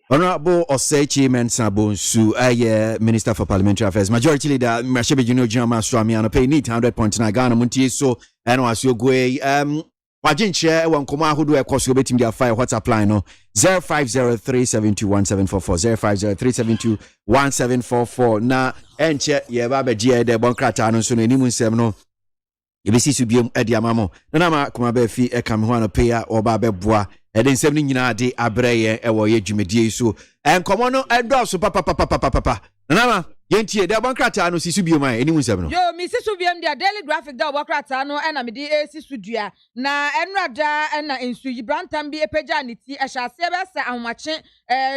Honorable Osechi Mensah-Bonsu, Minister for Parliamentary Affairs, Majority Leader, Mashebe Junior Jama Swami, and pay need 100.9 Ghana MONTIE, so, and as you go, Wajin chair, one Koma who do a course, you bet him their fire, what's applying, no, 0503721744, 0503721744, na, and chair, Baba Gia, the Bonkrata, no, so, any moon 7, no, Ebisi Subium, Ediamamo, Nana, Kumabefi, Ekamwana Paya, or Babe Bois. And then 7 nyina de abreye ewo ye dwumedie so en komo no edoso papa nana yentie de bankrata no sisu bioma eni munsem no yo mi sisu biom dia daily graphic da bankrata no na me de sisu dua na enrada na ensu yibrantam bi epeja niti ehase be se ahomache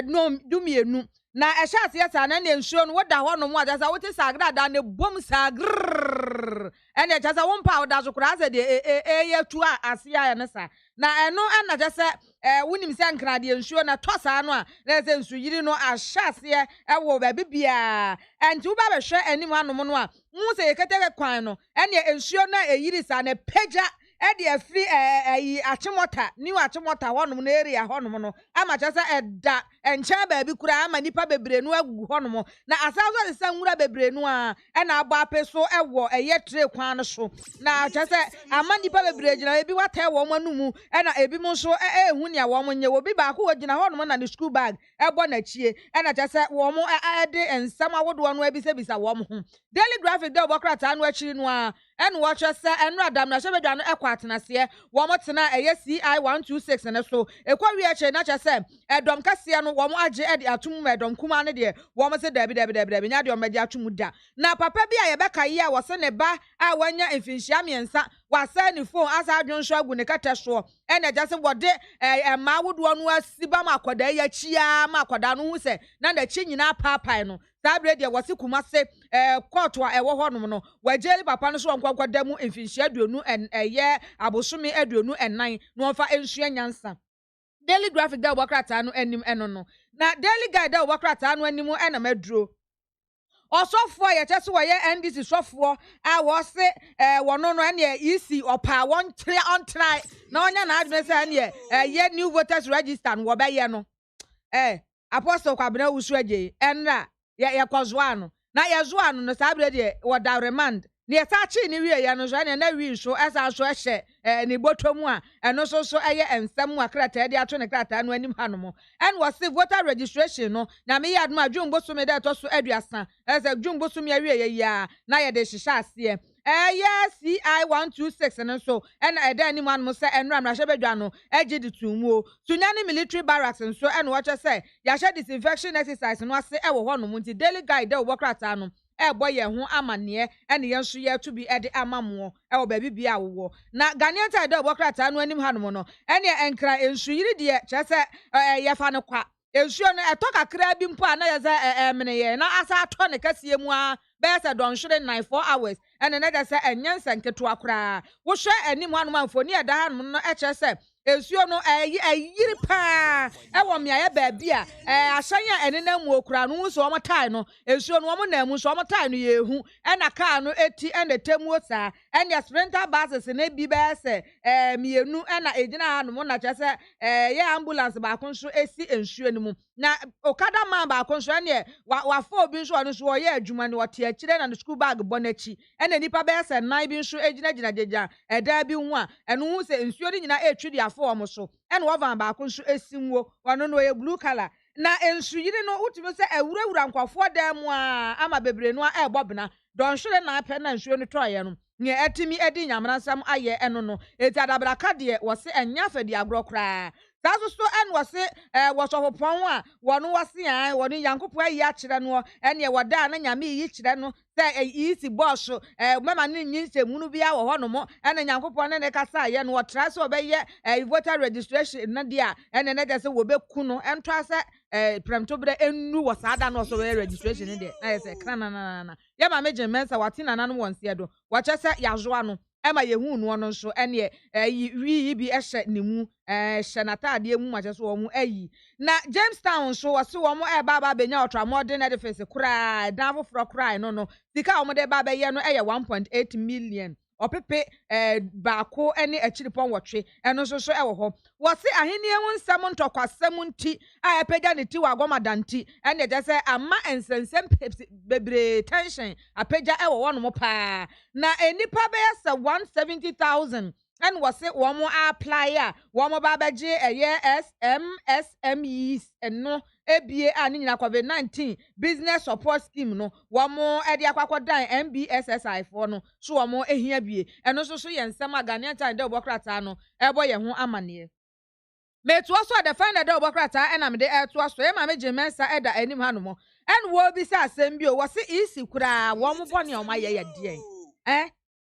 no dumienu na ehase yesa na ensuo no woda ho no mu adasa wote sagrada na bom sagr ene ehase won pa woda so kura se de ye tu asia ya nesa na eno na jase wunim se nkra de ensuo na tosa no a na se ensu yiri no ahase ewo ba bibia enti wo ba be hwe anim anom no a mu se yeketeke kwan no ene ensuo na eyiri sa na peja edi afri achimota ni achimota honom na area honom no ama chasa eda encha ba bi kura ama nipa bebre no agu honom na asazo de sanwura bebre no a na agba apeso ewo eye tre kwan no so na chasa ama nipa bebre gina ebi wata wo manumu na ebi mo so ehu nia wo mo nye wo bi ba ko wogina honom na the school bag ebo na chie na chasa wo mo ade ensam awodo no abi sebisa wo mo ho daily graphic de obokrata no achiri no a wo chasa enro adam na shebedwa no atenase wo mo tena CI 126 ne so ekwawi eche na chese edom kase no wo mo age ede atum edom kuma ne de wo mo se dabi nya de o magi atum da na papa bi a yebeka yi a wo se ne ba a wanya mfinhia miensa wasa ni phone asa adwonso agu ne kata so ene jase wode ma wodo no asiba makoda ya chia makoda no hu se na da chi nyina papai no sabre de wose kuma se court wa ewo honom no wajeli papa no so nkwakwada mu mfinhia aduonu eye abosome aduonu enan no fa ensua nyansa daily graphic da wokrata no anim eno no na daily guide da wokrata no anim ena maduro osofo ye chese wo ye NDC sofo a wo se wono no ene EC opa won try na onya na adme se ene ye new voters register no wo be ye no apostle kwabena usuaje enra ye kozwa no na ye zoa no sabre de wo da remand ne yetachi ni wie ya no so na wi so esa so ehye ni botomu a eno so eye ensam akrata de ato ne krata no anim hanom en was voter registration no na me yadum adwumbo so me de to so aduasa esa dwumbo so me wie ya na ye de hihya ase CI 126 and so and then man must say and Ramra Shebedwa no eje di tumu Sunyani military barracks and so and what I say ya share disinfection exercise no ase e wo ho no munti daily guide de wokrata no boy ye ho amane and yenso ye to be ede amamo e wo ba bibia wo na Ghanaian tide de wokrata no anim hanom no ene enkra ensu yiri de che se ye fa no kwa ensuo no etoka kra bi mpo ana ye za mene ye na asa ato ne kasie mu a besa don shire 94 hours and another say enyansa nketo akra wo hwe anim hanom amfoni eda hanom no eche se ensuo no yiri pa wo me aye ba bia ahyan ene na mu okura no so omo tai no ensuo no omo na mu so omo tai no yehu na car no eti na temu osa ene sprinter buses na bi ba se mienu na ejina ha no na chese ye ambulance ba ko nso esi ensuo ni mu na okada man ba ko nso ene wa fo bi nso no so wo ye adwuma ne wote akire na school bag bonachi ene nipa ba se nan bi nso ejina jeja eda bi hu a eno hu se ensuo ni nyina etwi dia fo omo so ene wo van ba ko nso esi nwo wono no ye blue color na ensu yiri no utimi se ewurawura nkwafo da mu a ama bebre no a ebobena don hwere na apɛ na nsuo no toye no nye etimi edi nyamransam aye eno no eti adabraka de wose enya fadi agro kra so en wose wosofopon a wono wose an wono yankopo ayi a kire no ene woda na nyame yi kire no se isi boss mama ne nyinse munu bia wo hono mo ene yankopo ne kasa aye no wotra se obeye voter registration na dia ene ne de se wo beku no entwa se premtobre enu wo sada no so registration de na ye se kranana ye ma meje mensa watina nanu wonse do wo chese yazoa no ema yehu no no nso ene wi bi ehye ne mu hye natade mu ma cheso wo mu ayi na Jamestown so wose wo mu baba benya ultramodern edifice kura dan foforo kura no sika wo de baba ye no 1.8 million opepe baako ene achiripon wotwe eno so ewo ho wose ahenie hu nsam ntokwasam nti a epega ne ti wagomadanti ene je se ama ensensem bebre tension apega ewo wono mo pa na enipa be se 170,000 and wase wo mo apply a wo mo ba beje SMEs eno ebie ani nyina COVID-19 business support scheme no wo mo ede akwakodan MBSSI for no so wo mo ehia bie eno so ye nsem agane anta de obokrata no ebo ye ho amane metu so de find de obokrata ena me de eto so e ma meje mensa eda anim hanom en wo bi sa asem bi o wase isi kura wo mo bone o ma ye den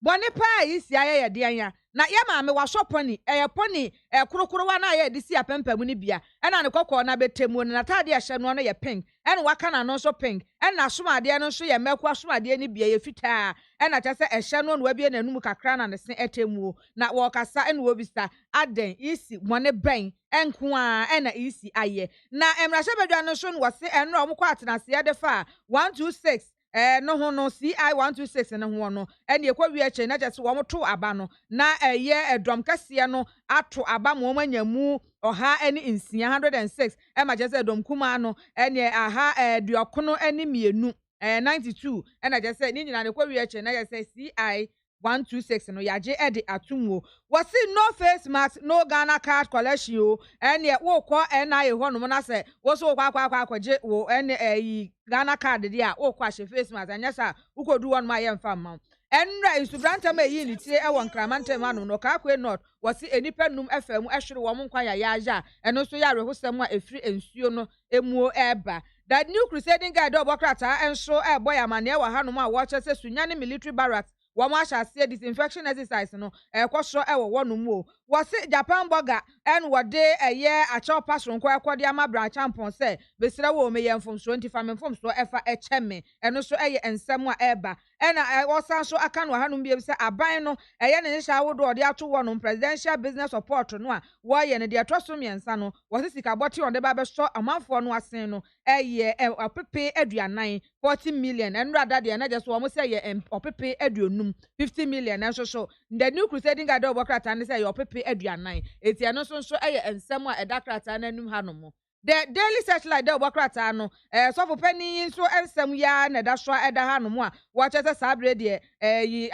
bone pa isi aye den ya na ye ma me wa shoponi poni kurokuro na ye de si apempam ni bia ena ne kokko na betemu na tade a hye no no ye pink ena waka na no so pink ena somade no so ye meku asomade ni bia ye fitaa ena chese hye no no abie nanum kakra na ne se etemu na wo kasa ena wo bisa aden isi mone ben enko a ena isi aye na emrahye bedwa no so no wose enro omkwa atenase ye de fa 126 no ho no CI 126 ne ho no ene ekwa wi ache na jese wo moto aba no na edom kase no ato aba mo manyamu oha ene insia 106 ma jese edom kuma no ene aha duokono ene mienu 92 ene jese ni nyina ne kwa wi ache na jese CI 126 no yaje ede atumwo wasi no face mask no Ghana card collection o ene wo ko NI ho no na se wo so akwaje wo ene Ghana card dia wo ko ahye face mask anya sa ukodu won ma ye mfa ma enra isubranta ma yi ni tie e won kramanta ma no ka akwe not wasi enipa num efam ehwere wo nkwa ya yaja eno so ya rehosam a efiri ensuo no emuo eba that new crusading guide obokrata enso boy amane e wa hanom a wo chese sunyane military barracks wo ma sha se disinfection exercise no ekwoso ewo wono mu o wose Japan burger en wode acho pasron ko ekode ama bra champon se besira wo me yemfom so ntifa memfom so efa echeme eno so ensem a eba ena wosan so aka no hanom bia se aban no ne sha wodo ode ato wono presidential business support no a wo ye ne de atroso miensa no wose sika boti on de ba be so amanfo no asen no opepe aduanan 40 million en rada de na just wo mo se ye opepe aduonum 50 million en so the new crusading guide obokrata ne se ye opepe aduanan eti eno so ensem a edakrata na num hanom the daily searchlight de obokrata no so for penny so ensem ya na da so eda hanom a wo chese sabre de ne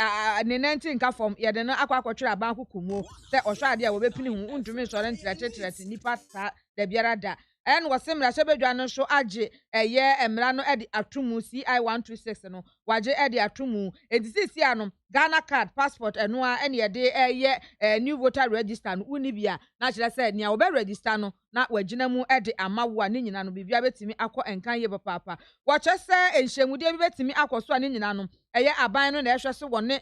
19 ka form ye de no akwakotwere aban kokomo se ohwe ade a wo bepini hu ntumi so rentrete nipa sa da biara da en wasemra sebedwa no so age emra no ede atumu CI 126 no waje ede atumu edisisi anom Ghana card passport eno a ene de new voter register no unibia na kire se nia wo be register no na wagina mu ede amawo a ne nyina no bibia betimi akọ enkan ye papa wo chese enhyemude bi betimi akọso a ne nyina no aban no na ehwe se wone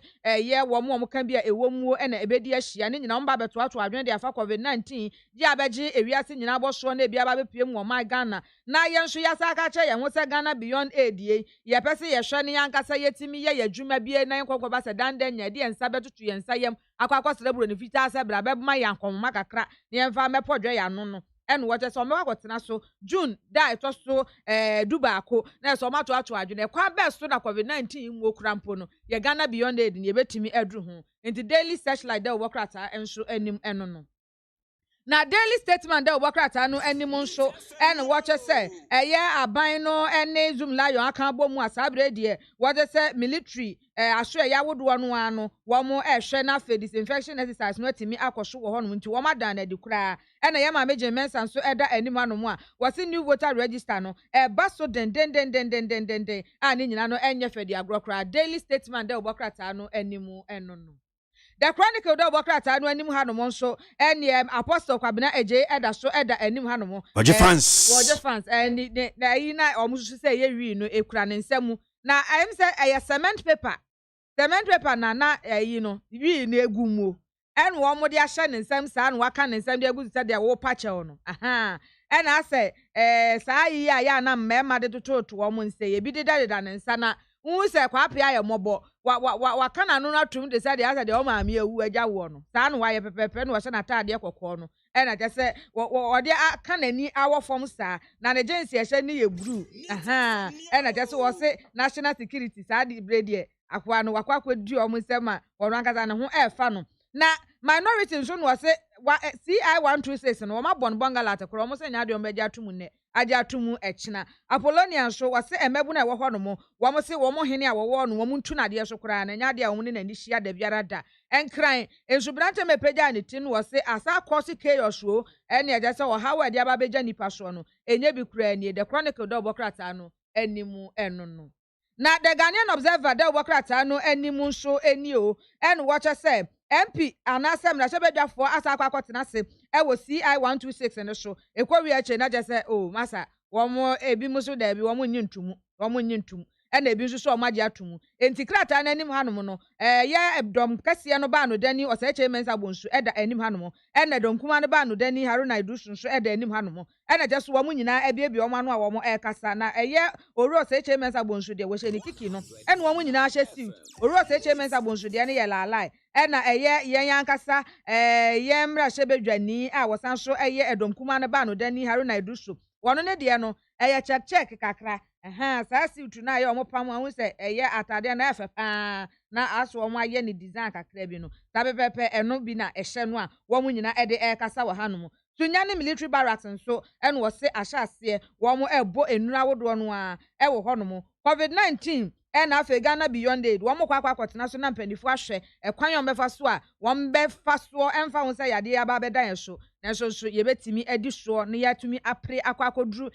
wo mo kan bia ewomuo ena ebedi ahia ne nyina mba beto ato adwen de afa COVID-19 di abeji ewiase nyina boso na ebia ba bepie mu o my Ghana na ye nso ya saka che ye ho se Ghana beyond aid ye pese ye hwe ne yankasa yetimi ye adwuma bie na nkokɔ ba se dande nya de ensa betutu ye nsa yam akwa celebro ne fita se bra bebma yankomma kakra ne emfa mepodwe ya no and what is on my so June that it was so Dubaco. Now so much to adwene kwa best so na COVID-19 wo krampo no ye Ghana beyond aid ye betimi edru ho into daily search like that work rata enso anim eno no na daily statement that work rata no anim nso and what say aban no ene zoom lion aka bomu asabre de what say military aso ya wodo no ano wo mo ehwe na fe disinfection exercise no atimi akoso wo ho no nti wo madan na di kura ena ye ma meje mensa nso eda anim anomo a wose new voter register no ba so den ani nyina no enye fe di agrokra daily statement that work rata no animu eno no the chronicle do bokrata no anim hanom nso eniem apostle kwabena eje eda so eda anim hanom oje fans and na yi na omusu say ye wi no ekura ne nsam na am say a cement paper na yi no wi na egumu en wo mo de ahye ne nsam saa na waka ne nsam de agu say de wo pache no aha en a say saa yi ya na mmema de tototo wo mo nse ye bi de da ne nsa na unse kwa apia ye mobo wa kana no atum de say de asa de o ma me ewu agya wo no saa no wa ye pepepe no wo se na taade kokko no e na je se wo de kana ni awo form saa na ne agency ehye ni ye blue aha e na je se wo se national security saa de brede akwa no wakwa di o mo nsema wo no ankaza ne ho e fa no na minority nso no se CI 126 no wo ma bon bongala atakro mo se nya de o meja atum ne aja atumu echina Apollonia so wase emebu na ewo ho no mo wo mo se wo mo hene a wo no wo mo ntu na de so kra na nya de a wo ne na ni hia da biara da enkran ensu brante mepeja ne tin wase asa cross chaos o ene eje se wo hawa de aba beja nipa so no enye bi kra ni the chronicle do bokrata no animu eno no na the Ghanaian Observer do bokrata no animu so eni o en watch say MP anasem na sebedwafo asa akwakwotena se ewo CI 126 no so ekwowi ache na je se oh masa wo ebi muso da bi wo nyi ntumu ena ebi nso so omaje atumu enti krata na anim hanom no ye edom kase no ba no dani osache mensa bonsu eda anim hanom ena dom kuma no ba no dani haruna idusu nso eda anim hanom ena je so wo nyina ebiebi wo ano a wo ekasa na eye oru osache mensa bonsu de wo hye ni kiki no ena wo nyina hye siu oru osache mensa bonsu de ne ye lalai ena eye yankasa yemra hyebedwani a wosan so eye edom kuma no ba no dani haruna idusu wono ne de no eye check kakra saa siutu na ye omopam ahu se eye atade na efe pa na aso omo aye ni design kakra bi no tabepepe eno bi na ehye no a wo mu nyina ede kasa wa hanom tunya ne military barracks nso eno wo se ahyase wo mo ebo enura wodo no a ewo honom COVID-19 ena afa Ghana beyond aid wo mo kwakwakwotena so na mpanifu ahwe ekwan yo mefa so a wo mbefa so emfa ho se yade aba bedan yeso nanso so yebetimi edi so ne yatumi apre akwakodru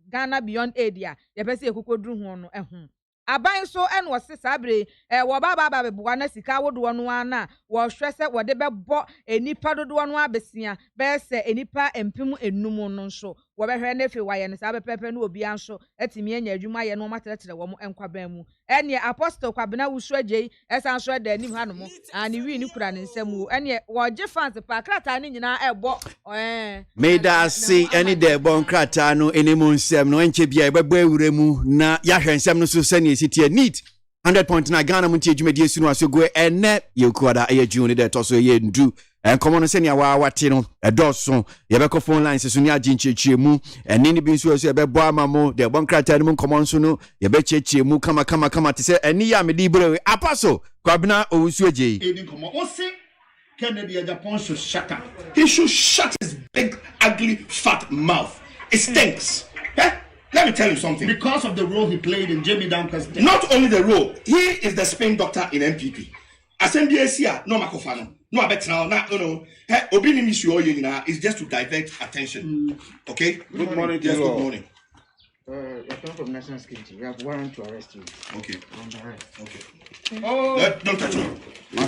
Ghana beyond aid ya yepese ekokodru ho no ehu aban so eno se sabre wo baba beboa na sika wodo no ana wo hwe se wo de bebo enipa dodo no abesia be se enipa empem enum no nso wo behwe na fe waye ne sabe pepe na obi anso atimi anya adwuma ye no materetere wo mo enkwaban mu ene apostle kwabena wusu agei esan so da anim hanom ani wi ni kura ne nsam ene wo je fans pa krata ne nyina ebo meda see any de bon krata no enimu nsam no enche bia ebebo awuremu na yahwe nsam no so sane sitie neat 100.9 Ghana MONTIE dwumadi esu no asogwe ene yekuada eye June de toso ye ndu enkomo no senia wate no edoso yebeko phone lines so ni aginchechemu ene ni bi nso so yebebo amamo de bon krata no nkomo nso no yebechechemu kama te se ene ya me libre apostle kwabena owusu agei edi nkomo o se Kennedy Japan should shut up. He should shut his big ugly fat mouth. It stinks. Let me tell you something. Because of the role he played in Jamie Duncan's death. Not only the role, he is the Spain doctor in MPP. Assembly here, no makofano, no abetna, no. Obini issue is just to divert attention. Okay. Good morning. Yes. Good morning. You're coming from National Security. We have warrant to arrest you. Okay. Okay. Oh. Don't touch me. My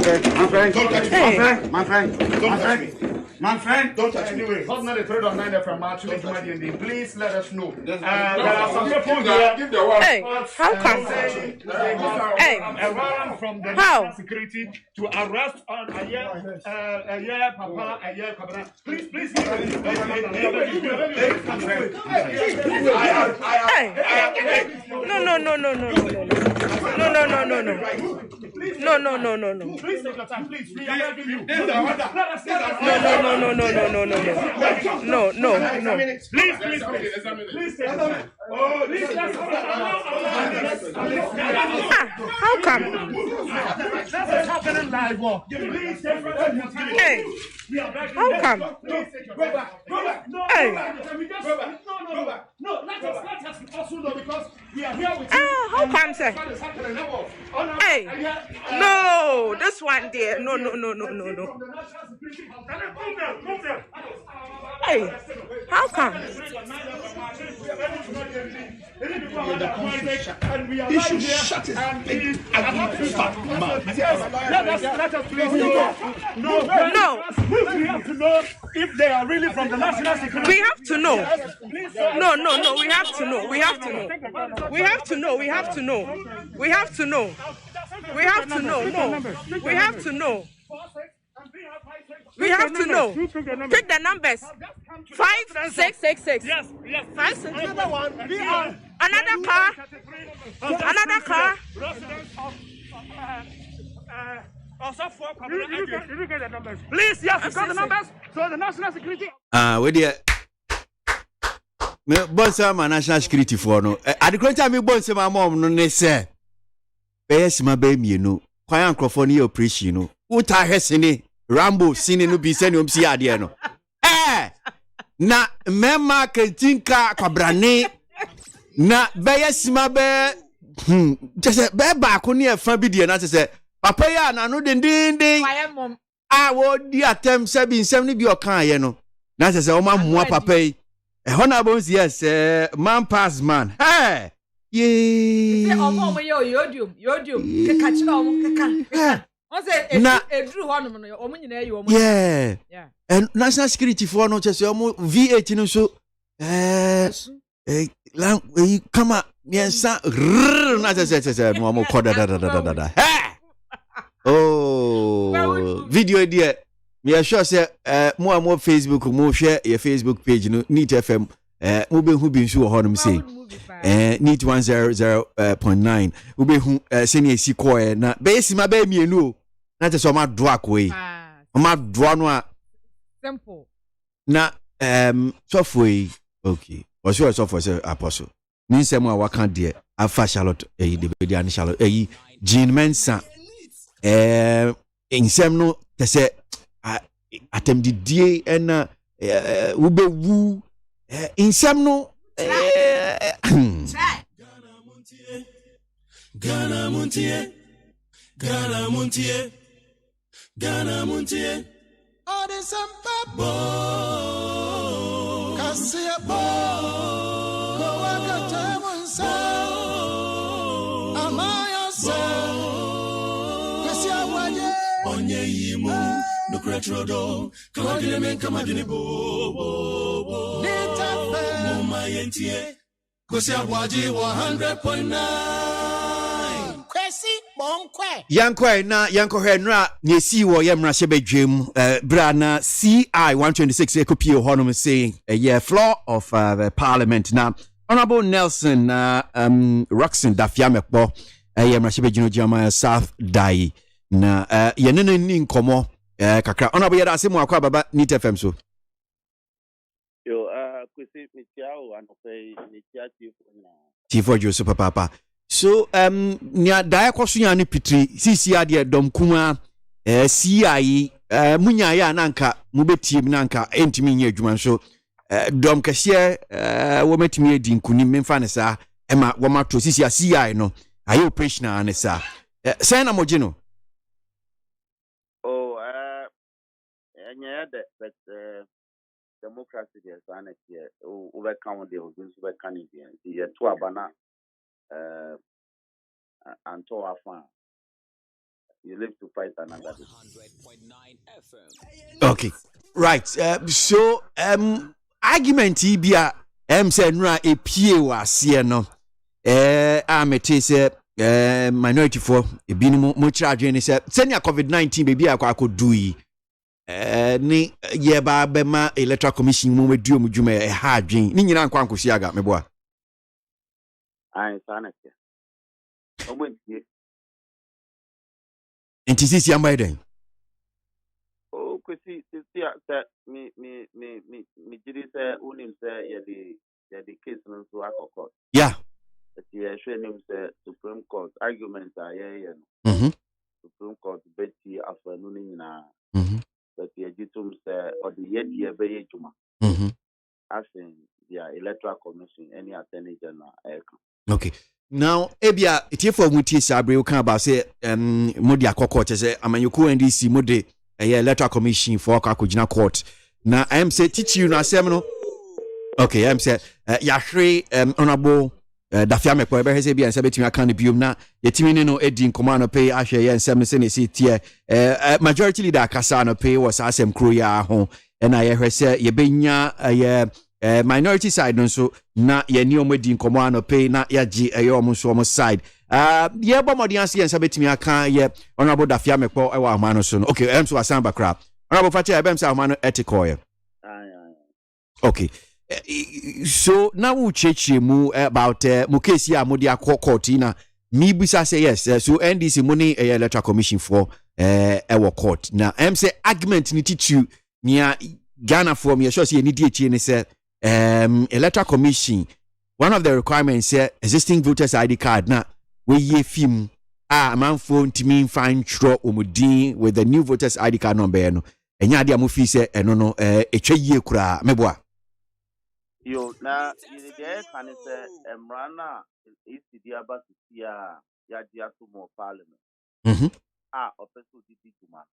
friend. Don't touch me. My friend. Don't touch me. My friend. Don't touch me. Anyway, hot night thread on 9 from March. Please let us know. There are some people here. Give the warrant. Hey, how come? Hey, a warrant from the National Security to arrest on Papa, Kabana. Please. Hey. No. Please take your time, please. We are helping you. No. Please take your time. Oh, please. How come? This is happening live. Hey, how come? Go back. Hey. No, let us also know because we are here with How come, sir? Hey, no, this one there. No. Hey, how come? He should shut his big ugly fat mouth. Let us please no. We have to know if they are really from the national security. We have to know. No. We have to know. We have to know. Pick the numbers. 5666. Yes. 56. Another one. Another car. Residents of you get the numbers. Please, yes, you got the numbers. So the national security. Where the me bonsa ma national security for no. Adekranta me bonsa ma mom no ne se. Be sima be mienu. Kwan ankrofo ne operation no. Uta hwesene Rambo sine no bi se ne omsi ade no. Na mema kentinka kwabrane na be sima be just be ba ko ne fa bi de na se papa ya na no dindin wo di atem sabi nsem ne bi okan ye no na se o ma mua papa yi honorable yes man pass man hey yeah omo yodium keka na edru honom no omo nyina yi omo yeah and national security for no chese omo V8 no so kama miensa na se no omo koda da hey oh video there me sure say more Facebook mo share your Facebook page no Neat FM mo be hu bi nso ho no say Neat 100.9 wo be hu senior si ko na be sima be mienu o na te so ma do akoi ma do no a simple na so foi okay was sure so for say apostle ni nsem a waka de afa Charlotte de be ani Charlotte Jean Mensa nsem no te say atem didie ena ube wu insem no Ghana Montie Odesamba Kasia Go Wakatemunsa Amaya se Kasia Waje Onye yimu no cretrodo kawagile men kamadini bo mama yentie kosi ABOAGYE 100.9 Kwesi bonkwe Yankwe na yankohwe nra ne si wo ye mra shebedwem bra na CI 126 ekopie honom saying a year floor of the parliament na honorable Nelson Roxon Dafiamekbo ye mra shebedwem jama South Dai na yenene ni nkomo kakra honorable yeda asemu akwa baba Neat FM so yo kwesi mitiao anope initiative na Tifo Joseph papa so nya dae kwaso ni pitri sisi ade dom kuma CI munya ya nanka mubetiem nanka entimi nya adwuma so dom kase wo metimi edi nkuni memfa ne sa ema wo mato sisi CI no ayo operational ne sa say na moje no nya that democracy there sana here over count there will be Canadian the to abana Anto Afan you live to fight another 100.9 FM okay right so argument bia say nra epie wase no amete say minority for ebinimu mo chadwe ni say senia COVID-19 baby akodu yi ni ye ba be ma electoral commission mo medu omudwuma ha adwen ni nyina nkwa nkosi aga meboa ai sana ke Nti sisi am Biden. Oh, kwesi sɛ me gyiri sɛ wonim sɛ yɛde case no nso akɔkɔ. Yeah. Nti yɛhwɛ nim sɛ Supreme Court argument a yɛyɛ no. Supreme Court bɛti afanu no nyinaa. But yɛgye tom sɛ ɔde yɛdeɛ bɛyɛ adwuma. Asɛn their Electoral Commission any Attorney General ɛka. Okay. Now, ebia etiefo mutie sabre you can about say modi akoko che say amanyoko NDC modi Electoral Commission for akogina court. Na I am say teach you na asem no. Okay, I am say yahwe honorable dafia mekwa ebe hese bia nse betimi aka ne biom na yetimi ne no edi nkoma no pay ahwe ye nsem se ne si tie majority leader akasa no pay was asem kro ya ho na ye hwese ye benya minority side no so na ye ni omedi nkomo anope na ya gi omo so omo side ye bo modern ase yensa betimi aka ye honorable dafia mekpo e wa ama no so no okay so asan bakra honorable fatia e bem say ama no ethical ye okay so now we check mu about mu case ya modi court na mi bisa say yes so NDC money Electoral Commission for e court na say argument ni titu nia Ghana for me sure say ni die ni say Electoral Commission, one of the requirements here, existing voters ID card na we ye film man phone to me find throw omudin with the new voters ID card number no enya dia mo fi say eno no etwa yie kura meboa yo na yide kan say emrana ECD abasiya ya dia to mo parliament opeso didi juma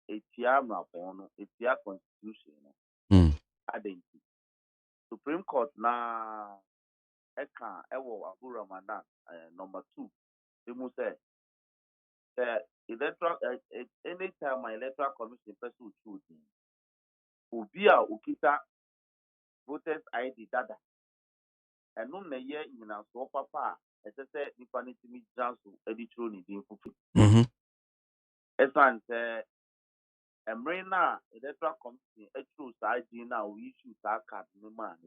etia mrapon no etia constitution no Adenti. Supreme Court na eka ewo Abu Ramadan number 2. They say the electoral anytime my electoral commission person choose ubia ukita voters ID dada. Enu na ye nyina so papa etese nipa ni timi janso editro ni din fufu. Esan say Emrena electoral commission choose ID na we issue that card no man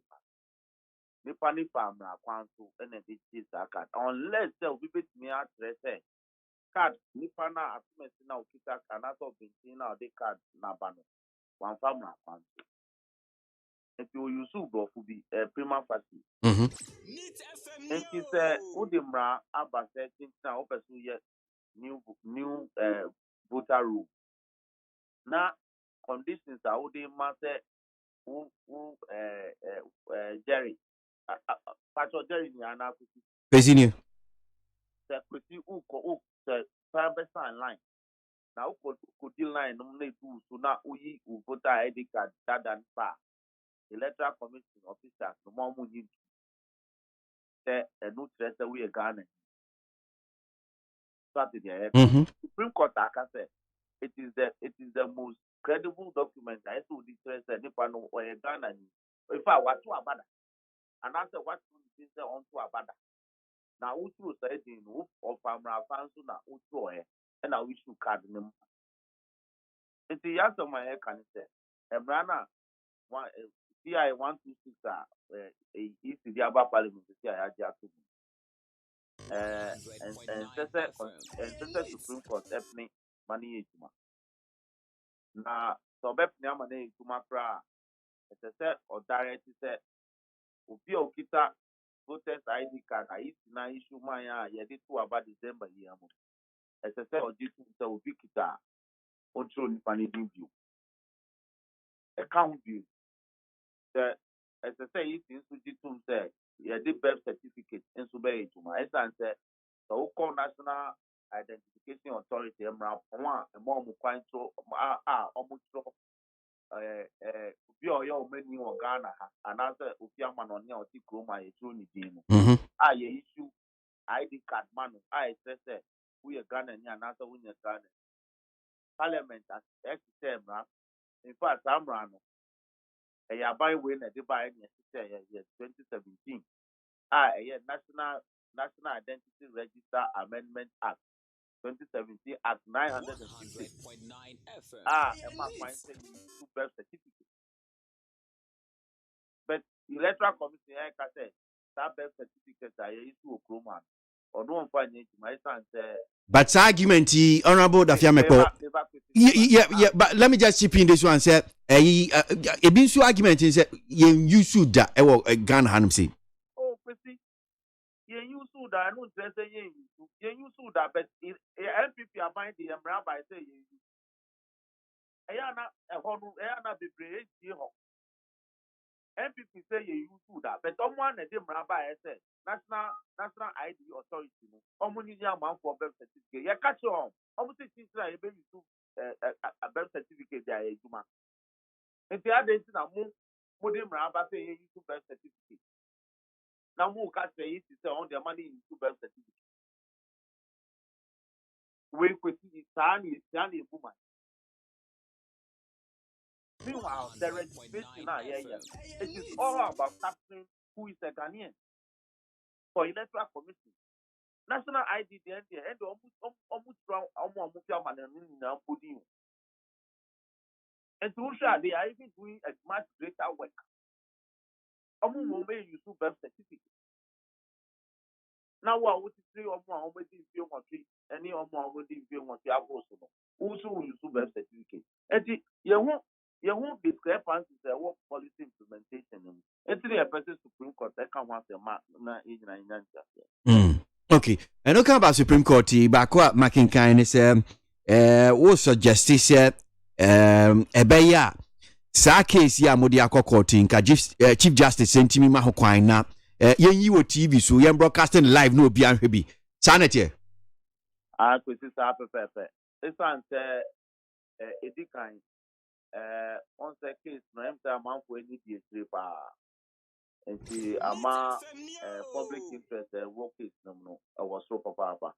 nipa ni famra kwanso ene de choose that card unless we bet me address card nipa na atmesi na okita kanato bintin na de card na bano one famra kwanso if you use bro fu bi prima facie if you say udimra abase tinta opesu ye new voter rule na conditions are would matter who Jerry Pastor Jerry ni anakuti Pesini the kuti who the private sign line now could line no do so na uyi voter ID card than pa electoral commission officers no more money the no stress we are Ghana Saturday Supreme Court say it is the most credible document I saw this Nipano or Ghana. In fact, what to Abada? And answer what to say on to Abada. Now, who to say in whoop of Amra Fansuna, who to and I wish you card them. It's the answer my head can say. Emrana, CI 126 is the Abba Parliament, the CI and Supreme Court, ethnic money. Na so be pnia ma na etuma kra etese o direct se obi okita voters ID card ayi na issue man ya ye dey to about December year mo etese o di tu se obi kita control ni pani din view account view se etese yi tin su di tu se ye dey birth certificate enso be etuma esan se so call national identification authority emra one mo mo kwanto omutro bi oyo many o Ghana ha anase ofi amano ne o ti kroma ye tro ni din no ye issue ID card man say we Ghana ni anase we Ghana parliament as emra in fact amra no ya buy we na de buy ni say ye 2017 ye national identity register amendment act 2017 at 950. Emma finds two birth certificate. But electoral commission, that birth certificate, I issue a Chroma. or don't find it. My son said, but argument, Honorable Dafiamepo. Yeah, but let me just chip in this one. Say, a binsu argument is you should that a gun hand say. oh, Chrissy, you should that. I don't say you should that, but MPP are buying the Rabbi say you. Ayana, a honor, Ayana, the brave, MPP say you do that, but someone a dim rabbi said national ID authority. Omuni man for birth certificate. You catch on. Almost things like you do a birth certificate there. If the other is now more dim rabbi say you do birth certificate. Now more catch say it is on their money in two birth certificate. We could see Sani woman. Meanwhile, the registration it is all about capturing who is a Ghanaian for electoral commission. National ID, the end, almost from and to show they are even doing a much greater work. You do birth certificate. Now, what would you say of one already feel one tree? Any of one already feel one tree? Also, will you do birth certificate? And you won't discrepancies in work policy implementation. It's a person Supreme Court that can want a mark. Okay, and okay about Supreme Court, back what McIntyre is also justice ebeya sa case ya modi akoko tinka Chief Justice Sentimi Mahokwan na yenyi wo TV so yen broadcasting live no obi anhwe bi sanete kwesi sa pepepe esan say edikan on say case no emta manfo any die pa enti ama public interest work case no was so papa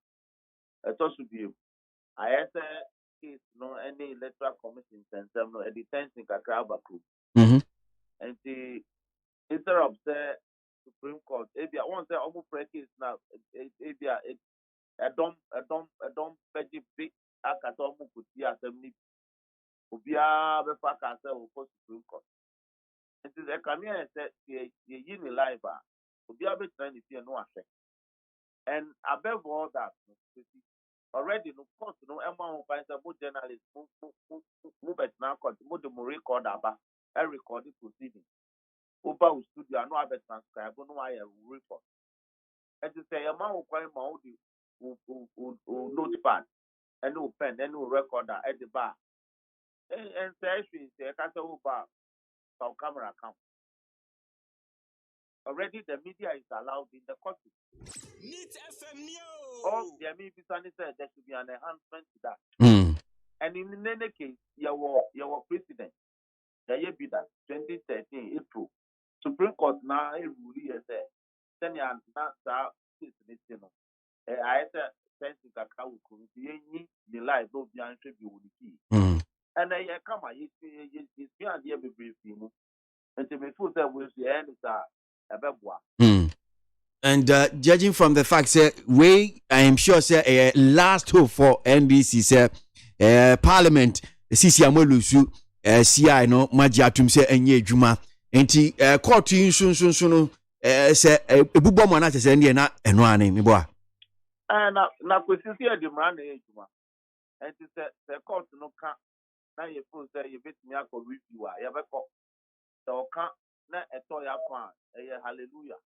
eto should be I say case no any electoral commission system no detention kakra abaku and the instead of the Supreme Court ebia one say almost practice now ebia a don't pedi big akata omu kuti assembly obia be fa ka say for Supreme Court it is a camera say ye yin live obia be trying to no affect and above all that already no court no emma find some journalists move at now court move the record about a recording proceeding over studio no have transcribe no I report and to say a man will call my notepad and no pen and no recorder at the bar and say I can't over some camera account. Already the media is allowed in the court. All the MEP said there should be an enhancement to that. And in any case, your president, the year be that 2013 April, Supreme Court now a ruling is there. Then you are not I said sense kakao committee the life no be answer be wuli. And I come it's be an year be brief you. And to be full that will the end is and judging from the fact say I am sure say last hope for NDC say Parliament sisi amolusu CI no magiatum say enye adwuma enti court nsunsunsun no say ebubo mo na say ndie na eno ane me boa na kwesisi edimra na adwuma enti say court no ka na ye fun say ye betimi akọ review a ye beko so ka na eto ya kwa hallelujah.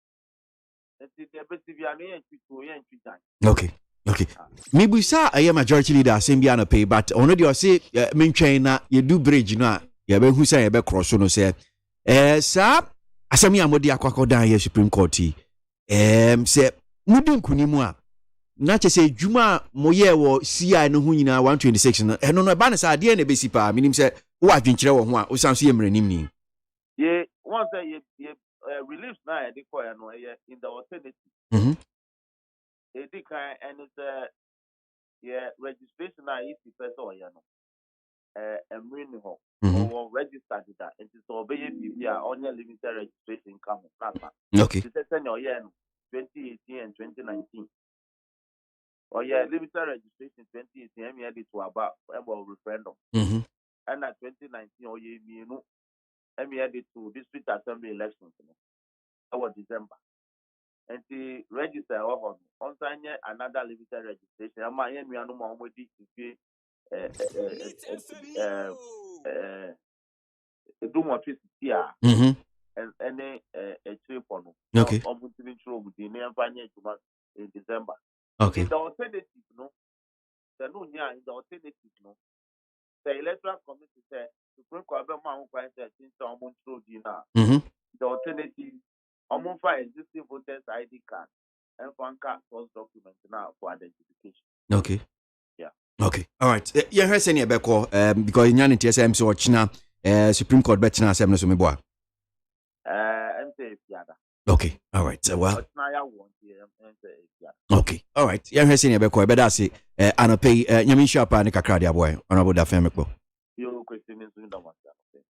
Okay. Maybe sir I am majority leader same be an pay but ono dey say me twen na you do bridge no ya be hu say ya be cross no say sir asemi amodi akwakodan ya Supreme Court say mudin kunimu a na che say djuma moye wo CI no hu nyina 126 no eno no ba na say ade na be si pa minim say wo adwenkyere wo ho a wo san so ye mranim ni ye one say ye relief now I declare no in the alternative. They can and it's registration now if the person or or registered that and it's obey on your limited registration come. Okay. It's a 2018 and 2019. Or limited registration 2018 me added to about referendum. And at 2019 or you know me added to district assembly elections. Our December. and the register on another limited registration. I'm my enemy and my do more twist here and any a trip on okay in December. Okay. The alternative, no, the no near in the alternative, no. The electoral committee said to bring Quabe Mount Price since almost through dinner. The alternative, almost find existing voters ID card and one card source document now for identification. Okay. Yeah. Okay. All right. Yeah, here's any beko because in Yan TSM so China Supreme Court betina asem no so meboa. Okay. All right. Well. Okay. All right. Yeah, here's any beko better say anope nyami shapa ne kakra dia boy. Honorable Dafiamekpo.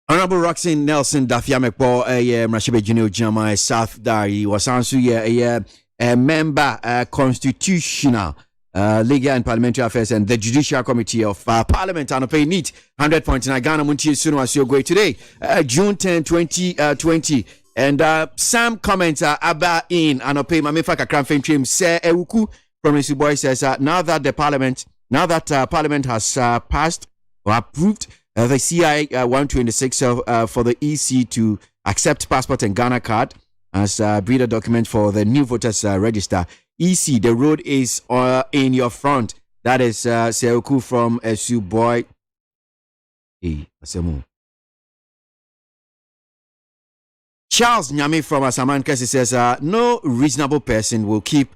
Honorable Roxanne Nelson Dafiamekpo Mrashibe Junior Jama South Dari was also a member constitutional Legal and Parliamentary Affairs and the Judicial Committee of Parliament Anope NEAT 100.9 Ghana Montie Suno as you go today June 10 2020 and some comments are about in Anope Mamefa Kakran Fame Trim say Ewuku from Mr. Boy says now that Parliament has passed or approved the CI 126 for the EC to accept passport and Ghana card as breeder document for the new voters register. EC, the road is in your front. That is Seoku from SU Boy. Hey, Asemu. Charles Nyame from Asaman Kesi says no reasonable person will keep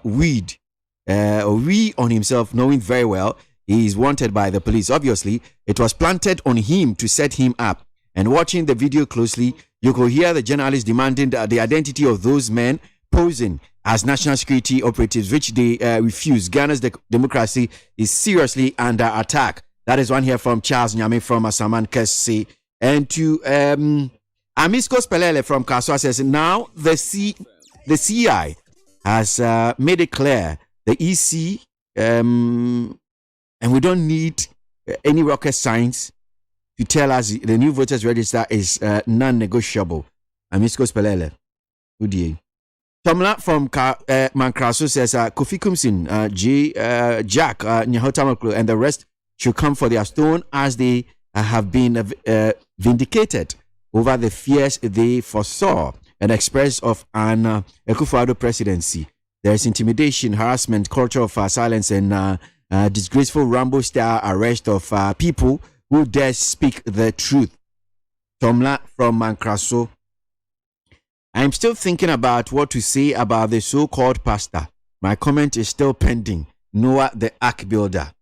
weed on himself, knowing very well he is wanted by the police. Obviously, it was planted on him to set him up. And watching the video closely, you could hear the journalists demanding the identity of those men posing as national security operatives, which they refuse. Ghana's democracy is seriously under attack. That is one here from Charles Nyame from Asaman Kesi. And to Amisco Spelele from Kaswa says, now the CI has made it clear, the EC, and we don't need any rocket science to tell us the new voters register is non-negotiable. Amisco Spelele. Good day. Tomla from Mankraso says Kofi Kumsin, Jack, Nyahotamaklu, and the rest should come for their stone as they have been vindicated over the fears they foresaw and expressed of an Akufo-Addo presidency. There is intimidation, harassment, culture of silence, and disgraceful Rambo-style arrest of people who dare speak the truth. Tomla from Mankraso. I'm still thinking about what to say about the so-called pastor. My comment is still pending. Noah the Ark Builder.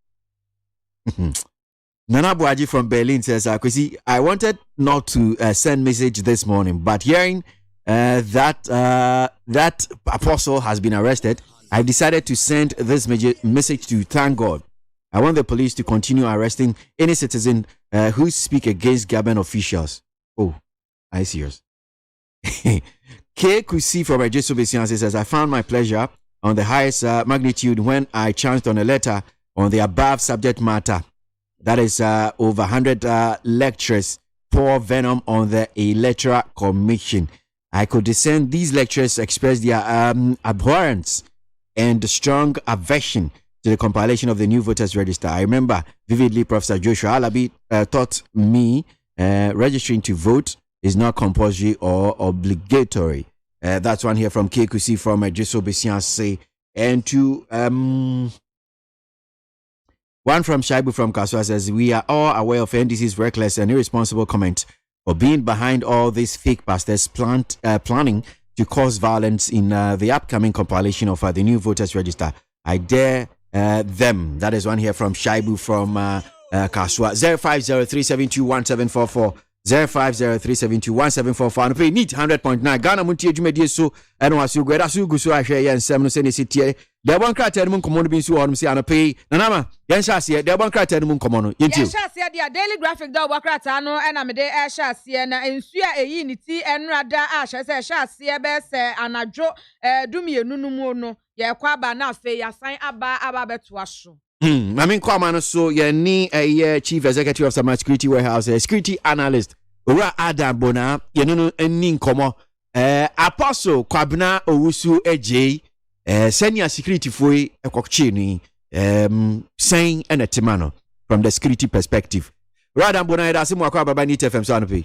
Nana ABOAGYE from Berlin says, KWASI, I wanted not to send message this morning, but hearing that apostle has been arrested, I decided to send this message to thank God. I want the police to continue arresting any citizen who speak against government officials. Oh, I see yours. KWASI from Ejesu says, I found my pleasure on the highest magnitude when I chanced on a letter on the above subject matter. That is over 100 lecturers pour venom on the Electoral Commission. I could discern these lecturers express their abhorrence and strong aversion to the compilation of the new voters register. I remember vividly Professor Joshua Alabi taught me registering to vote is not compulsory or obligatory. That's one here from KWASI from Ejesu and to one from Shaibu from Kaswa says, we are all aware of NDC's reckless and irresponsible comment for being behind all these fake pastors planning to cause violence in the upcoming compilation of the new voters register. I dare them. That is one here from Shaibu from Kaswa. 0503721744. 0503721744 and pay NEAT 100.9 Ghana Montie Jumedie so and was you go so I share and 7 no say city the one crater mun komo no bi so on say an pay nanama yen sha se the one crater mun komo no yenti yen sha se dia daily graphic da wakrata no and am de sha se na ensu a eyi ni ti enrada a sha se be se anadwo dumienu no mu no ye kwa ba na afi ya san aba beto aso. I mean, come on, so you need a chief executive of some security warehouse, a security analyst. Ura Adam Bona, you know, any komo Apostle Kwabena Owusu AJ senior security for Ekokchini saying and a timano from the security perspective. Rather bona ida simu akwa baba ni TFM so anope.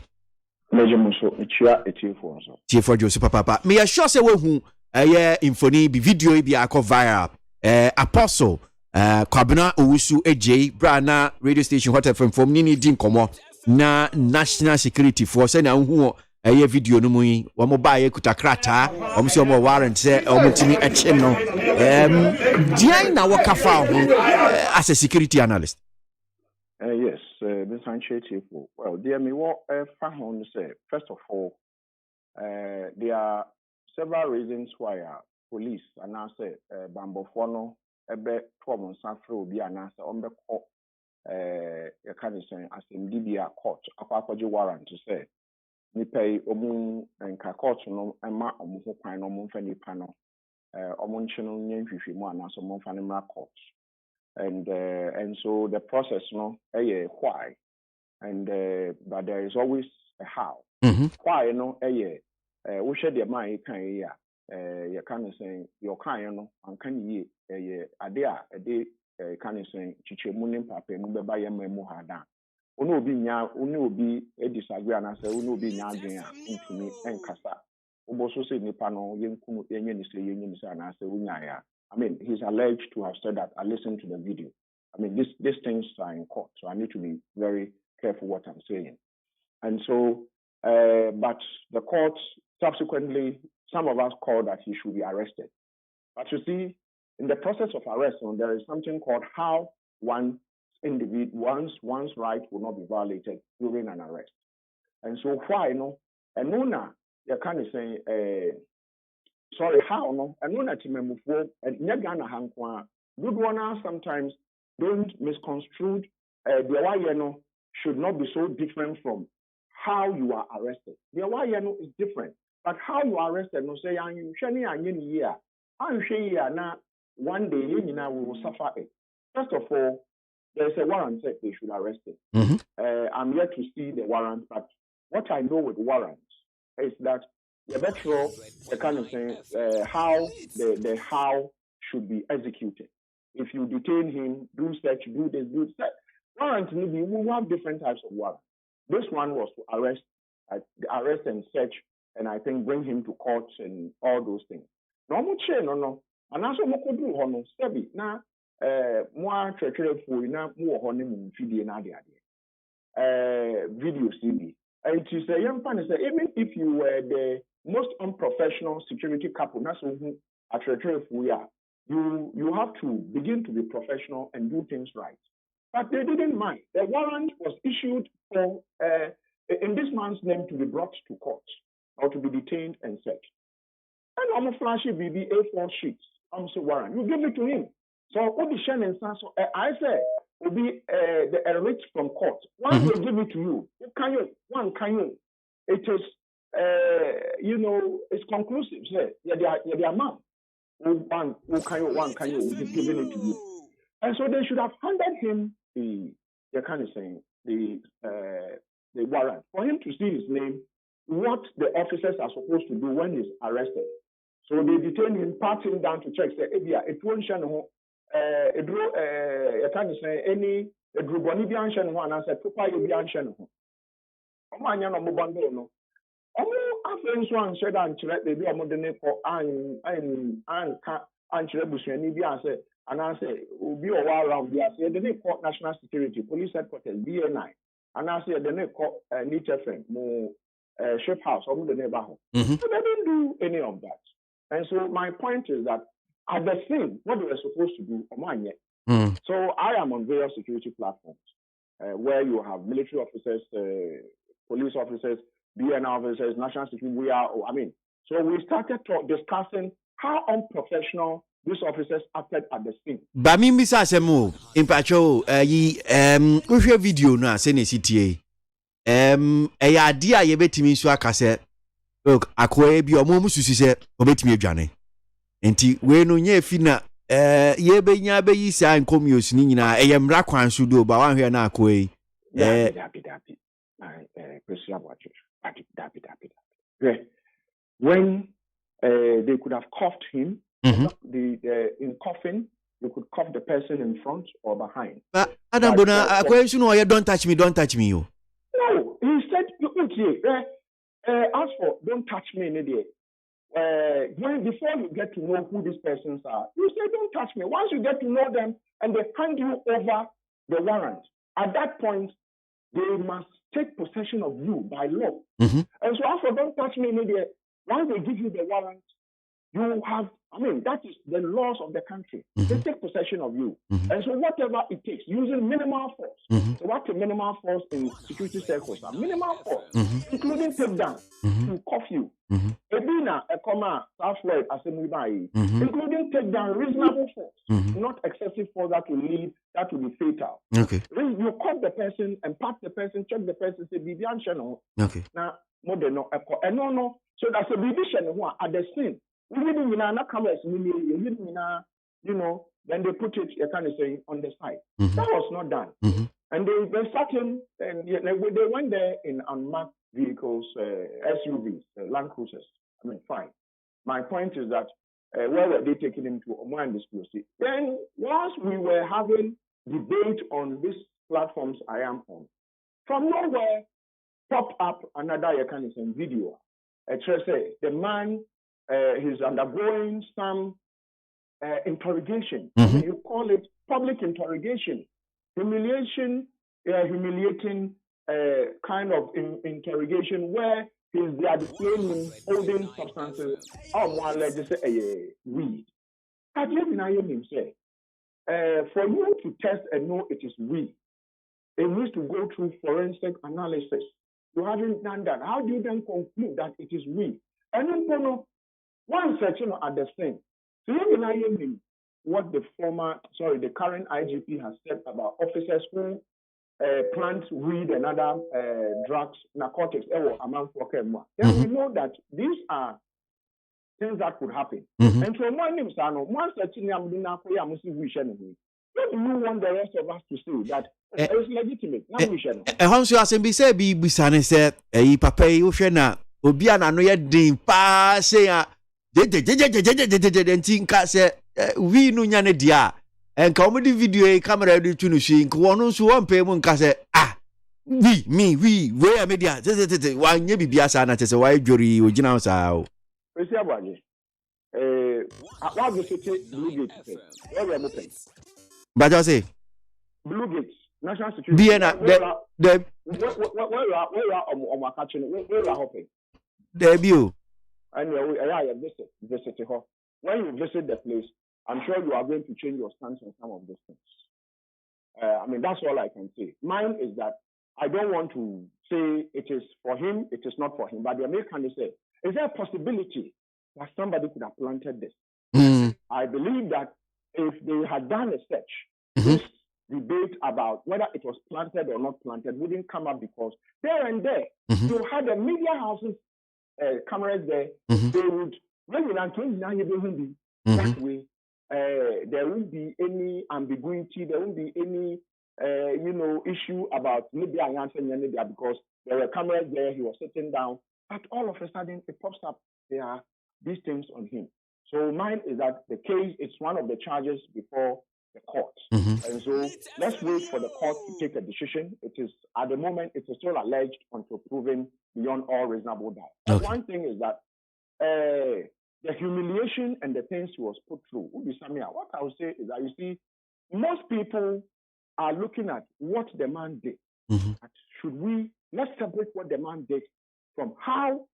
Meje muso etua etifo so. Tifo Joseph papa. Me sure say we hu infoni bi video bi akọ viral. Apostle Kwabena Owusu AJ Brana radio station Hot FM from Nini din komo na national security for say na hu video no mu yi wo mo ba ye kutakrata wo mo se wo warrant say wo mo timi eche no dia na wo kafa ho as a security analyst. Yes, this initiative. Well, dear me, what found say first of all, there are several reasons why police and I say Bambofono ebe 12 months after obi anasa ombe ko you can say as in DBA court akwaje warrant to say ni pay omu nka court no ema omu ho kwan no omu fa nipa no omu nche no nyenhwehwe mu anasa omu fa nimra court and so the process no why and but there is always a how. Why no we share the mind kan ya you can say your kan no an kan yi ade a de kan say chichemu nim papa mu beba ye mamu ha dan ono obi nya ono obi disagree and say ono obi nya adwen a ntumi enkasa obo so say nipa no yenku yenye ni say and say unya ya. I mean, he's alleged to have said that. I listened to the video. I mean, these things are in court, so I need to be very careful what I'm saying. And so, but the court subsequently, some of us called that he should be arrested. But you see, in the process of arrest, there is something called how one's right will not be violated during an arrest. And so, why no? And Nona, you kind of say. Sorry, how no? And when I move forward, and Negana Hankwa, good one sometimes don't misconstrue the why should not be so different from how you are arrested. The why is different, but how you are arrested, no say you shani and year. I'm sure now one day we will suffer it. First of all, there's a warrant that they should arrest him. I'm yet to see the warrant, but what I know with warrants is that the better the kind of thing how the how should be executed. If you detain him, do such, do this, do that. Warrant maybe we have different types of warrant. This one was to arrest and search, and I think bring him to court and all those things. No. And also mo could do hono steady. Na more treacherous for na more honey video na video CD. And to say young fan say even if you were the most unprofessional security couple, that's who at we are. You have to begin to be professional and do things right. But they didn't mind. The warrant was issued for in this man's name to be brought to court or to be detained and searched. And I'm a flashy BB A4 sheets. I'm so warrant. You give it to him. So what the Shannon so I say will be the writ from court. Once they give it to you, one can you? It is it's conclusive. Say, the amount. One can you, we've given it to you. And so they should have handed him the warrant for him to see his name, what the officers are supposed to do when he's arrested. So they detained him, pat him down to check, say, it won't show any Druboni Bianshan one and said, Papa, you Bianshan. Omanya no Mobando no. After one said, and maybe a modern for and Bushani Biase, and I say, will be a while around Biase, the name called National Security, Police Headquarters, BNI, and I say, the name called Nature Friend, more Ship House, or the neighborhood. So they didn't do any of that. And so my point is that at the scene, what they were supposed to do, so I am on various security platforms where you have military officers, police officers, BNI officers, national security. So we started discussing how unprofessional these officers acted at the scene. Bami Misa Semu, Impacho, we video na sene CTA. Idea ye betimi so akase. Look, akwe bi omo susu se obetimi adwane. Enti we no nya fina ye benya be yi sa nkomios ni nyina eyemra kwan so do ba wan hwe na akwe. Dabi. when they could have cuffed him. Mm-hmm. In coughing, you could cuff the person in front or behind. Adam Bona, don't touch me, don't touch me. You. No, he said, as for don't touch me, before you get to know who these persons are, you say don't touch me. Once you get to know them and they hand you over the warrant, at that point, they must take possession of you by law. Mm-hmm. And so as for don't touch me, once they give you the warrant, you have, that is the laws of the country. Mm-hmm. They take possession of you. Mm-hmm. And so whatever it takes, using minimal force. Mm-hmm. So what's the minimal force in security circles? Minimal force, mm-hmm. including takedown, mm-hmm. to cuff you. Mm-hmm. Ebina, Ekoma, Southwest, Assembly by, mm-hmm. including takedown, reasonable force, mm-hmm. not excessive force that will lead, that will be fatal. Okay. You cuff the person and pat the person, check the person, say, Bibian Channel. Okay. Now, more than no, and no. So that's a Bibian at the scene. Cameras, then they put it, you kind of say, on the side. Mm-hmm. That was not done. Mm-hmm. And they sat in, and they went there in unmarked vehicles, SUVs, Land Cruisers. Fine. My point is that where were they taking him to? Oman discourse. Then, once we were having debate on these platforms I am on, from nowhere popped up another video. The man, he's undergoing some interrogation. Mm-hmm. You call it public interrogation, humiliating kind of interrogation where they are displaying him holding substances. Weed. For you to test and know it is weed, it needs to go through forensic analysis. You haven't done that. How do you then conclude that it is weed? And then, one section at the same. So you what the current IGP has said about officers who plant weed and other drugs, narcotics, among then we know that these are things that could happen. Mm-hmm. And so one section what do you want the rest of us to say that it's legitimate? Honso asembi say bi bisane say papa yi wo hwe na obi ana no ye din pa say a nti nka say we no nya ne dia enka omudi video e camera do tu no hwe nka wono so won pe mu nka say we media wa nya bibia sa na tese wa dwori ogina sa o esi abanye wa go sete Blue Gate where we are but I say Blue Gate national security where are hoping debut and visit her. When you visit the place, I'm sure you are going to change your stance on some of these things. That's all I can say. Mine is that I don't want to say it is for him, it is not for him. But the Americans say, is there a possibility that somebody could have planted this? Mm-hmm. I believe that if they had done a search, mm-hmm. this debate about whether it was planted or not planted wouldn't come up, because there and there, mm-hmm. you had the media houses, cameras there, mm-hmm. they would, that way, there won't be any ambiguity, there won't be any, issue about maybe I answer because there were cameras there, he was sitting down, but all of a sudden it pops up, there are these things on him. So mine is that the case is one of the charges before the court. Mm-hmm. And so let's wait for the court to take a decision. It is, at the moment, it is still alleged until proven beyond all reasonable doubt. Okay. One thing is that the humiliation and the things he was put through, what I would say is that, you see, most people are looking at what the man did. Mm-hmm. Let's separate what the man did from how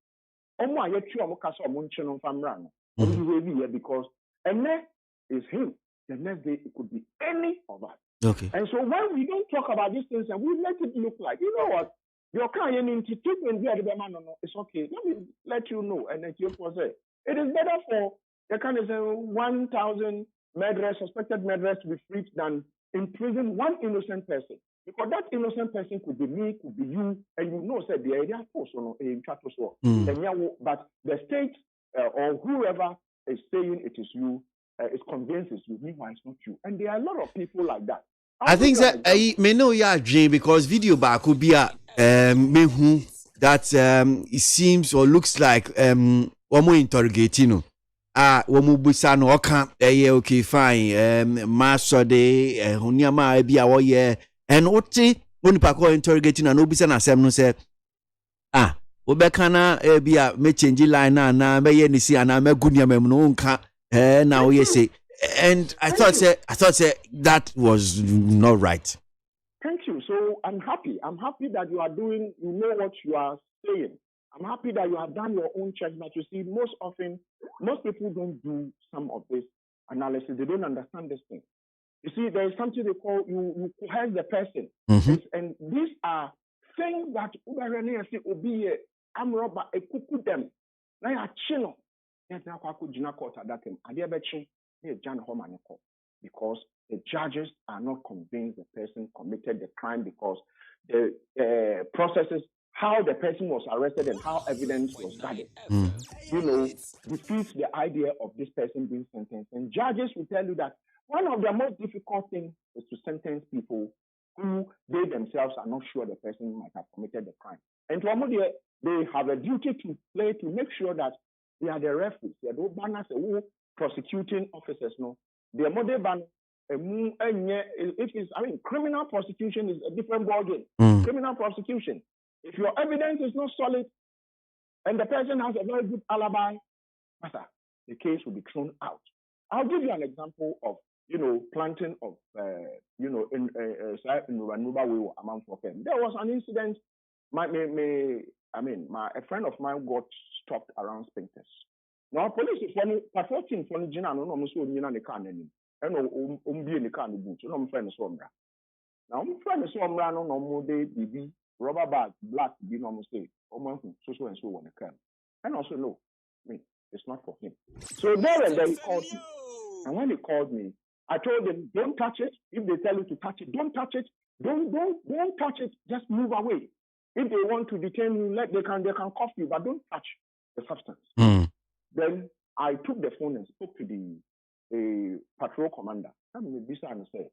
because and next is him. The next day it could be any of us. Okay. And so when we don't talk about these things and we let it look like, you know what, your kind of treatment it's okay. Let me let you know. And then you say it is better for the kind of 1,000 murderers, suspected murderers to be freed than imprison one innocent person. Because that innocent person could be me, could be you, and you know, said the idea but the state or whoever is saying it is you, is convinced it's you, meanwhile it's not you. And there are a lot of people like that. I think that I may know your dream because video back could be a that it seems or looks like womo interrogating no womo busa no oka okay fine maso de honiama bia wo ye and oti onipa ko interrogating na no busa na asem no say wobeka na bia me change line na me ye ni si ana me gunia mem no nka na wo ye say. And I thought that was not right. Thank you. So I'm happy. I'm happy that you know what you are saying. I'm happy that you have done your own check. But you see, most people don't do some of this analysis. They don't understand this thing. You see, there is something they call you coerce the person. Mm-hmm. And these are things that I'm robber, a cuckoo them. Now, chino. Because the judges are not convinced the person committed the crime because the processes, how the person was arrested and how evidence was gathered, defeats the idea of this person being sentenced. And judges will tell you that one of the most difficult things is to sentence people who they themselves are not sure the person might have committed the crime. And to they have a duty to play to make sure that they are the referees, they are the banners, prosecuting officers. No, the model ban. Criminal prosecution is a different ballgame. Criminal prosecution, if your evidence is not solid and the person has a very good alibi, the case will be thrown out. I'll give you an example of planting of in Rubanuba way among for them. There was an incident. A friend of mine got stopped around Spintex. Now police is patrolling for Jina no almost the car name. And be in the car boot. So I'm friend of Somra. Now I'm friend of Somra no more day BB rubber bag black be no mistake. So and so on the car. And also no, it's not for him. So there and then he called me. And when he called me, I told him, don't touch it. If they tell you to touch it, don't touch it. Don't touch it. Just move away. If they want to detain you, they can cuff you, but don't touch the substance. Then I took the phone and spoke to the patrol commander. And said,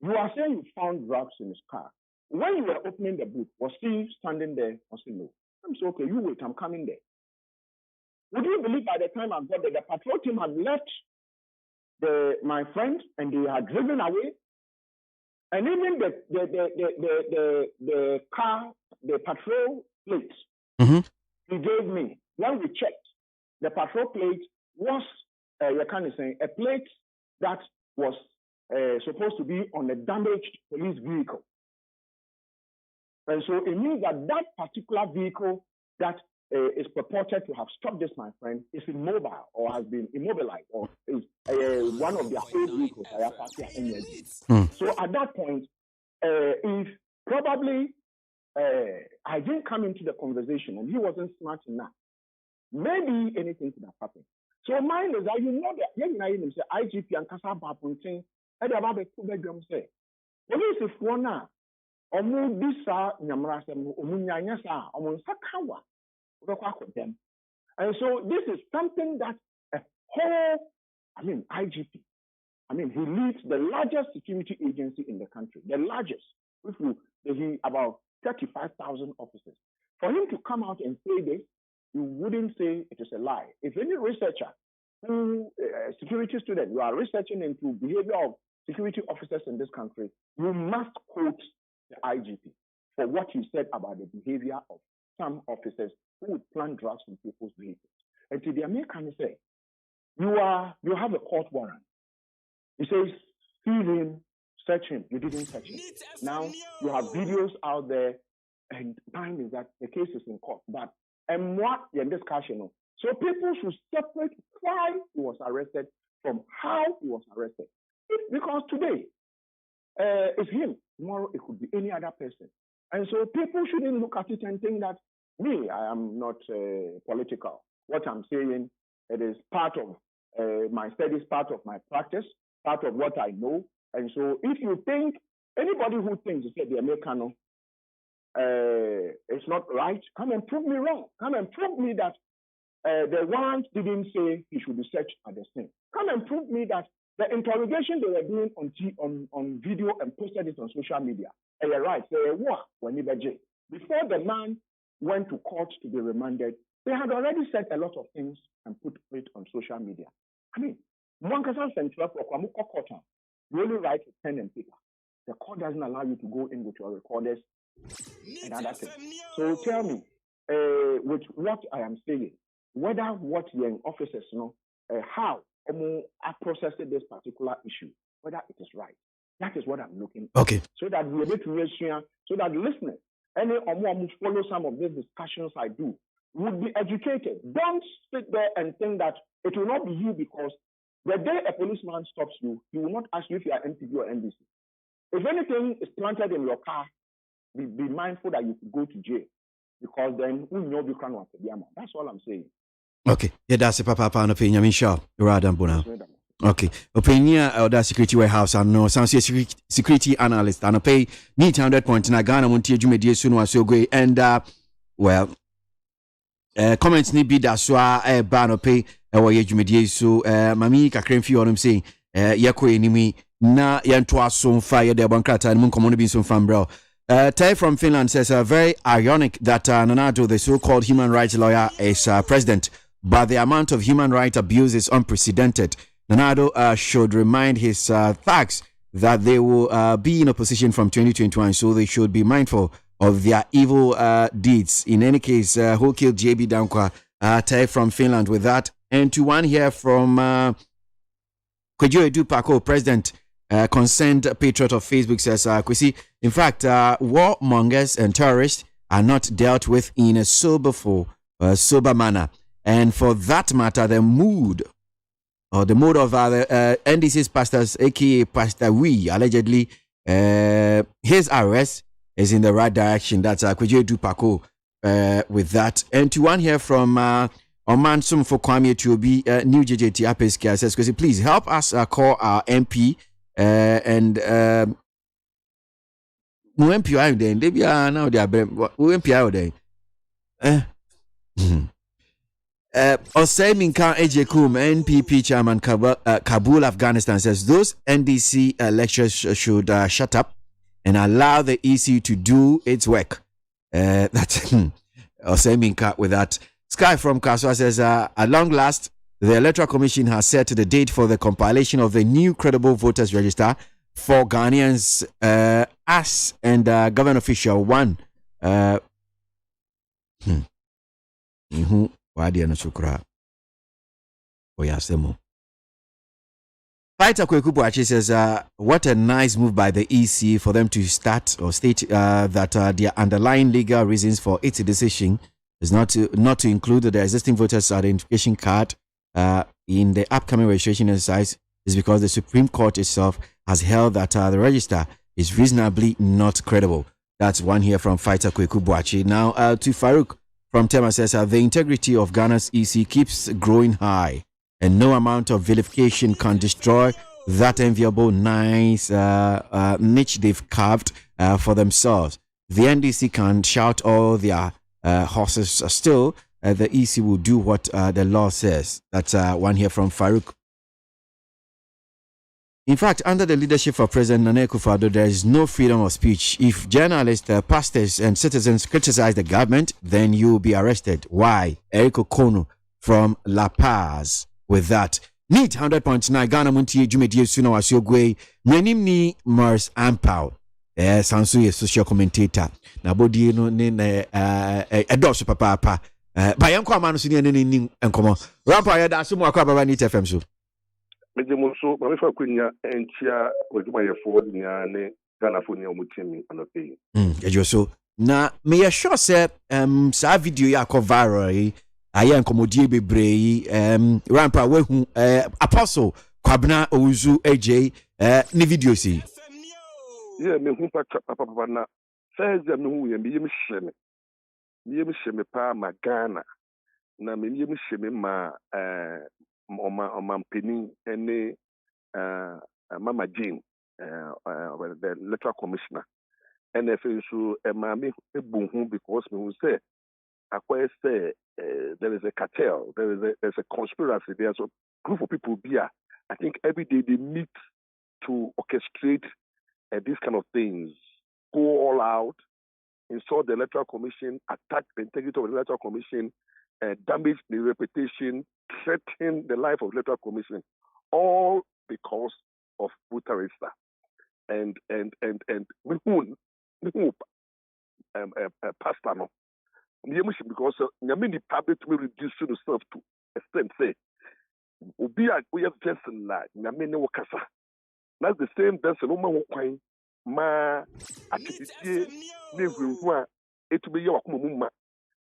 you are saying you found drugs in his car. When you were opening the boot, was he standing there? I said, no. I'm so okay, you wait, I'm coming there. Would you believe by the time I got there, the patrol team had left my friend and they had driven away? And even the car, the patrol plate he gave me, when we checked, the patrol plate was, a plate that was supposed to be on a damaged police vehicle. And so it means that particular vehicle that is purported to have stopped this, my friend, is immobile or has been immobilized or is one of their old vehicles. So at that point, if probably I didn't come into the conversation and he wasn't smart enough, maybe anything could have happened. So mine is that that say IGP and Kasa Bapuntin and about the two bedroom say police if one omu bisa nyamra sem omu nyanya sa omu sakawa them. And so this is something that IGP, he leads the largest security agency in the country, the largest, he about 35,000 officers. For him to come out and say this, you wouldn't say it is a lie. If any researcher security student, you are researching into behavior of security officers in this country, you must quote the IGP for what he said about the behavior of some officers who would plant drugs in people's vehicles. And to the American say, you have a court warrant. He says, see him, search him. You didn't search him. Now you have videos out there, and time is that the case is in court. But and what in discussion? So people should separate why he was arrested from how he was arrested. Because today it's him. Tomorrow it could be any other person. And so people shouldn't look at it and think that I am not political. What I'm saying, it is part of my studies, part of my practice, part of what I know. And so if you think, anybody who thinks the Americano it's not right, come and prove me wrong. Come and prove me that the warrant didn't say he should be searched at the scene. Come and prove me that the interrogation they were doing on video and posted it on social media. And you're right, before the man went to court to be remanded, They had already said a lot of things and put it on social media. I mean, one person sent for Kwamuko Kota. You only write with pen and paper. The court doesn't allow you to go in with your recorders and other things. So tell me, with what I am saying, whether what young officers know, how I processed this particular issue, whether it is right. That is what I'm looking for. Okay. So that we're able to share, so that listeners, any who follow some of these discussions I do, would be educated. Don't sit there and think that it will not be you, because the day a policeman stops you, he will not ask you if you are MPD or NDC. If anything is planted in your car, be mindful that you could go to jail, because then we know you can't want to be a man. That's all I'm saying. Okay. Yeah, that's a papa and opinion. I mean, sure. Rather than okay. Opinion or that security warehouse and no some security analyst and pay need 100 points in Ghana Montie Jumedi Sunu so great and well comments ni be that so ban pay we Jumedi so mami kakren fi on saying yako enimi na yanto aso fire the bankrata and mun common be so fan bro. Tay from Finland says very ironic that Nanado, the so-called human rights lawyer, is president, but the amount of human rights abuse is unprecedented. Nanado should remind his thugs that they will be in opposition from 2021, so they should be mindful of their evil deeds. In any case, who killed JB Dankwa? Tay from Finland with that. And to one here from Kwejo Edu Pako, president, concerned patriot of Facebook, says, Kwesi, in fact, warmongers and terrorists are not dealt with in a sober manner. And for that matter, the mood of the NDC's pastors, aka Pastor Wee, allegedly, his arrest is in the right direction. That's Kwejo Edu Pako with that. And to one here from Oman Sum for Kwame Tuobi, New JJT Apeskia, says, Kwesi, please help us call our MP and MP out there. They are now they are MP out there. Oseiminka Ejekum, NPP chairman Kabul, Afghanistan, says those NDC lecturers should shut up and allow the EC to do its work. That's Oseiminka with that. Sky from Kaswa says, at long last, the Electoral Commission has set the date for the compilation of the new credible voters register for Ghanaians as and government official one. Fighter Kweku Buachi says, what a nice move by the EC for them to start or state that their underlying legal reasons for its decision is not to include the existing voters identification card in the upcoming registration exercise is because the Supreme Court itself has held that the register is reasonably not credible. That's one here from Fighter Kweku Buachi. Now to Farouk from Tema says, the integrity of Ghana's EC keeps growing high and no amount of vilification can destroy that enviable nice niche they've carved for themselves. The NDC can shout all their horses still. The EC will do what the law says. That's one here from Farouk. In fact, under the leadership of President Nana Akufo-Addo, there is no freedom of speech. If journalists, pastors, and citizens criticize the government, then you will be arrested. Why? Eric Okono from La Paz with that. Need 100.9 Ghana Montie Jumedi Suna Wasiogwe. Mwenim ni Mars Ampao. Sansu ye social commentator. Na bodi no ne edoso papa. Bayan kwa manu sini ne enkomo. Rampa ya da sumu akwa baba ni TFM so. Mejemoso mamefa kwenya entia oduma ye for nya ne Ghana fo ni omutimi anope. Ejoso. Na me ya sure say sa video ya ko viral yi aye enkomodie bebre yi Rampa wehu Apostle Kwabena Owuzu AJ ni video si. Yeah, me hu papa na says me hu ye me yim sheme pa ma Ghana na me yim sheme ma Oma Penny ene Mama Jane the electoral commissioner and if so ma me ebu because me will say akwa say there is a cartel, there's a conspiracy, there's a group of people here. I think every day they meet to orchestrate these kind of things, go all out, insult the electoral commission, attack the integrity of the electoral commission, damage the reputation, threaten the life of Electoral Commission, all because of voter register. And we pastor no. Because many public will reduce yourself to extent say, we have person like Namene Wakasa. That's the same person who ma akititie ne it be your mumma.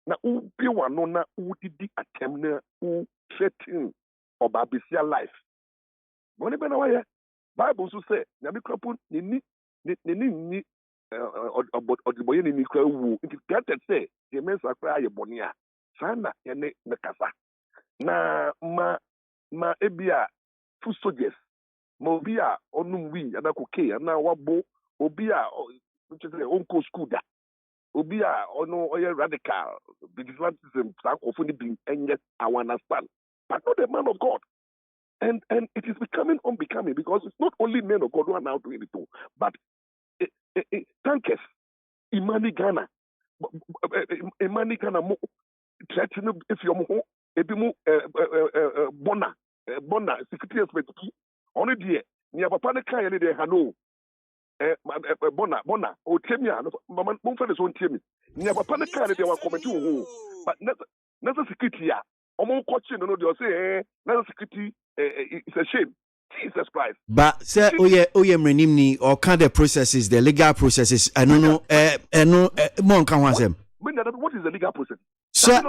Na ubi wano na udidi atem na u threaten or babisia life. Boni bena waya Bible so say nyame krapo ni odiboye ni kra wu. It is granted say the men sakra ye boni a sana ye ne kasa. Na ma ebia fu soldiers ma obi a onum wi ana koke ana wabo obi a onko school da obi a ono oye radical vigilantism sakofo ni bin enye I understand but not the man of God and it is becoming unbecoming because it's not only men of God who are now doing it too but tankers Imani Ghana mo threatening if you mo ebi mu bona security aspect only there ni papa ne kan ye de hano bona o temia mama mo fa de so ntemi ni papa ne kan de wa comment wo but na security ya omo kochi no de say na security it's a shame Jesus Christ but say oye mrenim ni or kind of processes the legal processes I don't know mo nkan ho asem what is the legal process? So,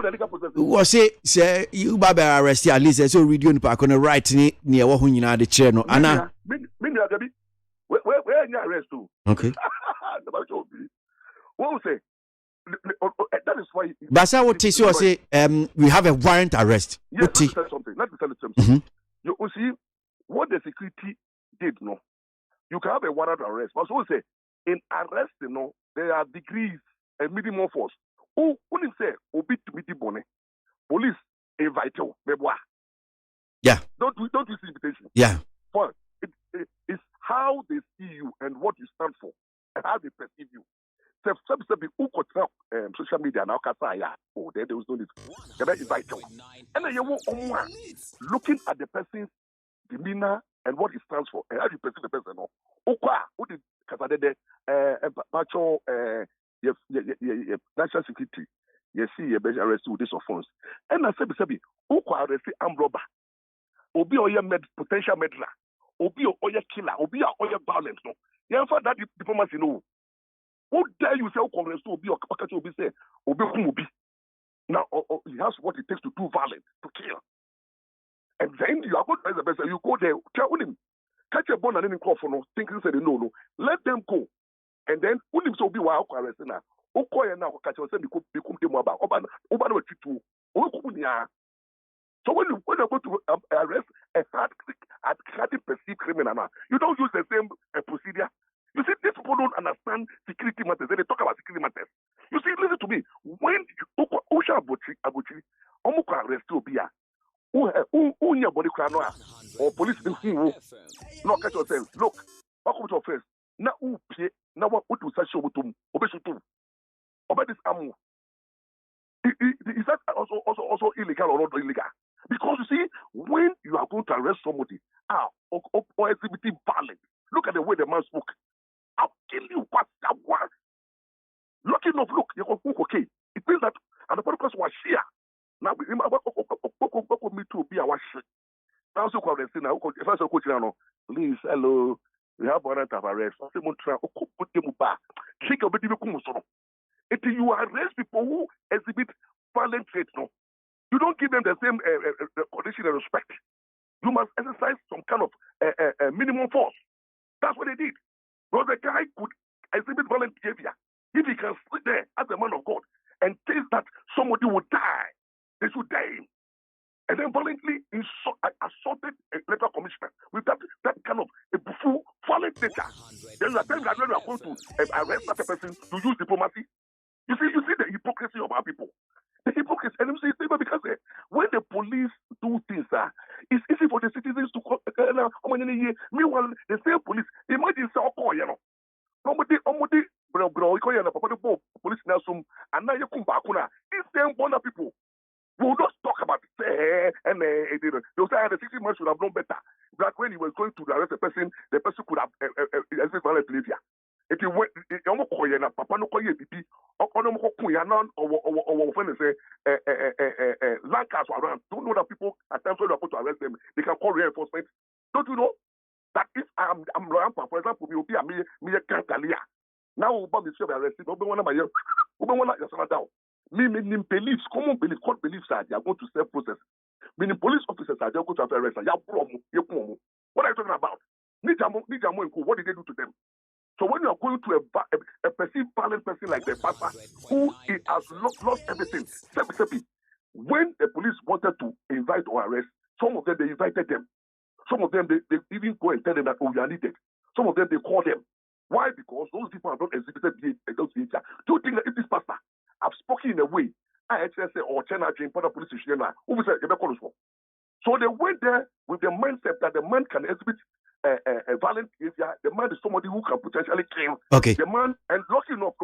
was say you baba arrest at least so radio ni pa kono right ni near wo nyina de kire no ana me where you arrest too okay what say that is why but say what say we have a warrant arrest yes, let me tell you something you see what the security did no you can have a warrant arrest but so say in arrest you know there are degrees and minimum force. Who say obi to be bone? Police invite you, meboa. Yeah. Don't use invitation. Yeah. But it's how they see you and what you stand for and how they perceive you. Social media now there was no need. Can I invite you? And then you looking at the person's demeanor and what he stands for and how you perceive the person. Who did national security, you see you be arrested with this offense. And I said, who could arrest armed robber? Obi oya potential murderer, obi oya killer, obi oya violence. No, you have that diplomacy. No, who dare you say who arrest obi or obi say obi kumobi? Now he has what it takes to do violence, to kill. And then you are going to the best. You go there, tell him, catch a bone and then call for no. Thinking say no, let them go. And then unim so be wa arrest na okoye na okacha say become dem about oba no twitu okunya so when you go to arrest a hard perceived criminal now you don't use the same procedure. You see, these people don't understand security matters. They talk about security matters. You see, listen to me. When Osha Abuchi omuko arrest obia unya body crano or police no catch yourself. Look, welcome to offense. Na upie na what to say obutum obeshutum obe this amu is that also illegal or not illegal? Because you see, when you are going to arrest somebody or exhibiting violence, look at the way the man spoke. I'll kill you. What? Looking of look, you go okay. It means that and the podcast was share. Now we me to be our shit. Now so called the now if I say coach now, please hello. We have warrant of arrest. I say Montreal, if you arrest people who exhibit violent traits, no, you don't give them the same condition and respect. You must exercise some kind of minimum force. That's what they did. Because the guy could exhibit violent behavior. If he can sit there as a man of God and think that somebody would die, they should die him. And then violently assaulted a electoral commissioner with that kind of a full violent nature. Then you are going to arrest that person to use diplomacy. You see the hypocrisy of our people. The hypocrisy, and you see, because when the police do things, it's easy for the citizens to meanwhile, the same police, imagine somebody, police now and now you come back, these same border people will not They'll say the 60 months should have known better. That when he was going to arrest the person could have exercised violent behavior. If you went, Papa no koye bibi, or when they say land cars around, don't know that people at times when they are going to arrest them, they can call reinforcement. Don't you know that if I'm Rampa, for example, we will be a mere Cantalia. Now, Bob is arrested, but one of my down. Meaning beliefs, common beliefs, court beliefs are they are going to self process. Meaning police officers are going to have arrest. What are you talking about? What did they do to them? So when you are going to a perceived violent person like the papa, who has lost everything, when the police wanted to invite or arrest, some of them they invited them. Some of them they even go and tell them that we are needed. Some of them they call them. Why? Because those people have not exhibited those behavior. Do you think that if this pastor have spoken in a way, I actually say or China in police station now, who will say so they went there with the mindset that the man can exhibit a violent behavior. The man is somebody who can potentially kill. Okay. The man, and lucky enough,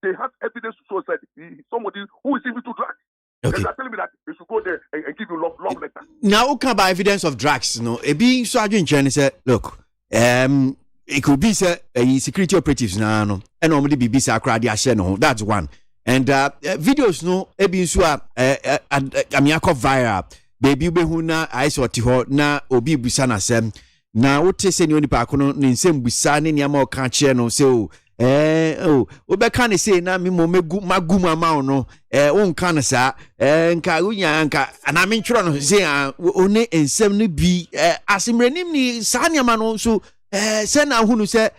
they have evidence to show that he is somebody who is even to drugs. Okay. They are telling me that they should go there and give you love letter. Now, who can buy evidence of drugs? No, it being so in China said, look, it could be security operatives now, no, and normally be crowd no. That's one. And videos no, it being so amiako viral. Baby behuna I saw tiho na obi busana sem. Na wote se ni onipa ko no nsem busa ne niam o ka che no se obeka ne se na me mo magu mama no wonka ne sa nka unya nka ana me ntworo no se one nsem no bi asimrenim ni sa niam no so se na hunu se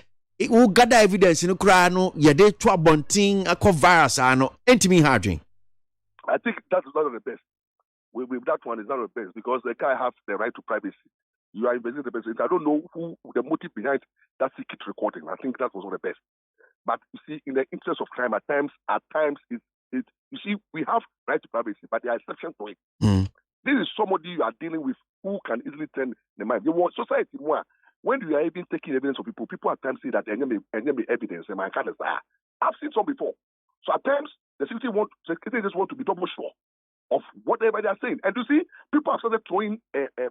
wo gather evidence no kra no ye de to abontin akọ virus ano entimi hardwin. I think that is one of the best. With that one is not the best because the guy has the right to privacy. You are investigating the best. I don't know who the motive behind that secret recording. I think that was one of the best. But you see, in the interest of crime, at times, you see, we have right to privacy, but there are exceptions to it. This is somebody you are dealing with who can easily turn the mind. You want society more. When you are even taking evidence of people at times say that enemy evidence and my kind of I've seen some before. So at times the security just want to be double sure of whatever they are saying. And you see, people have started throwing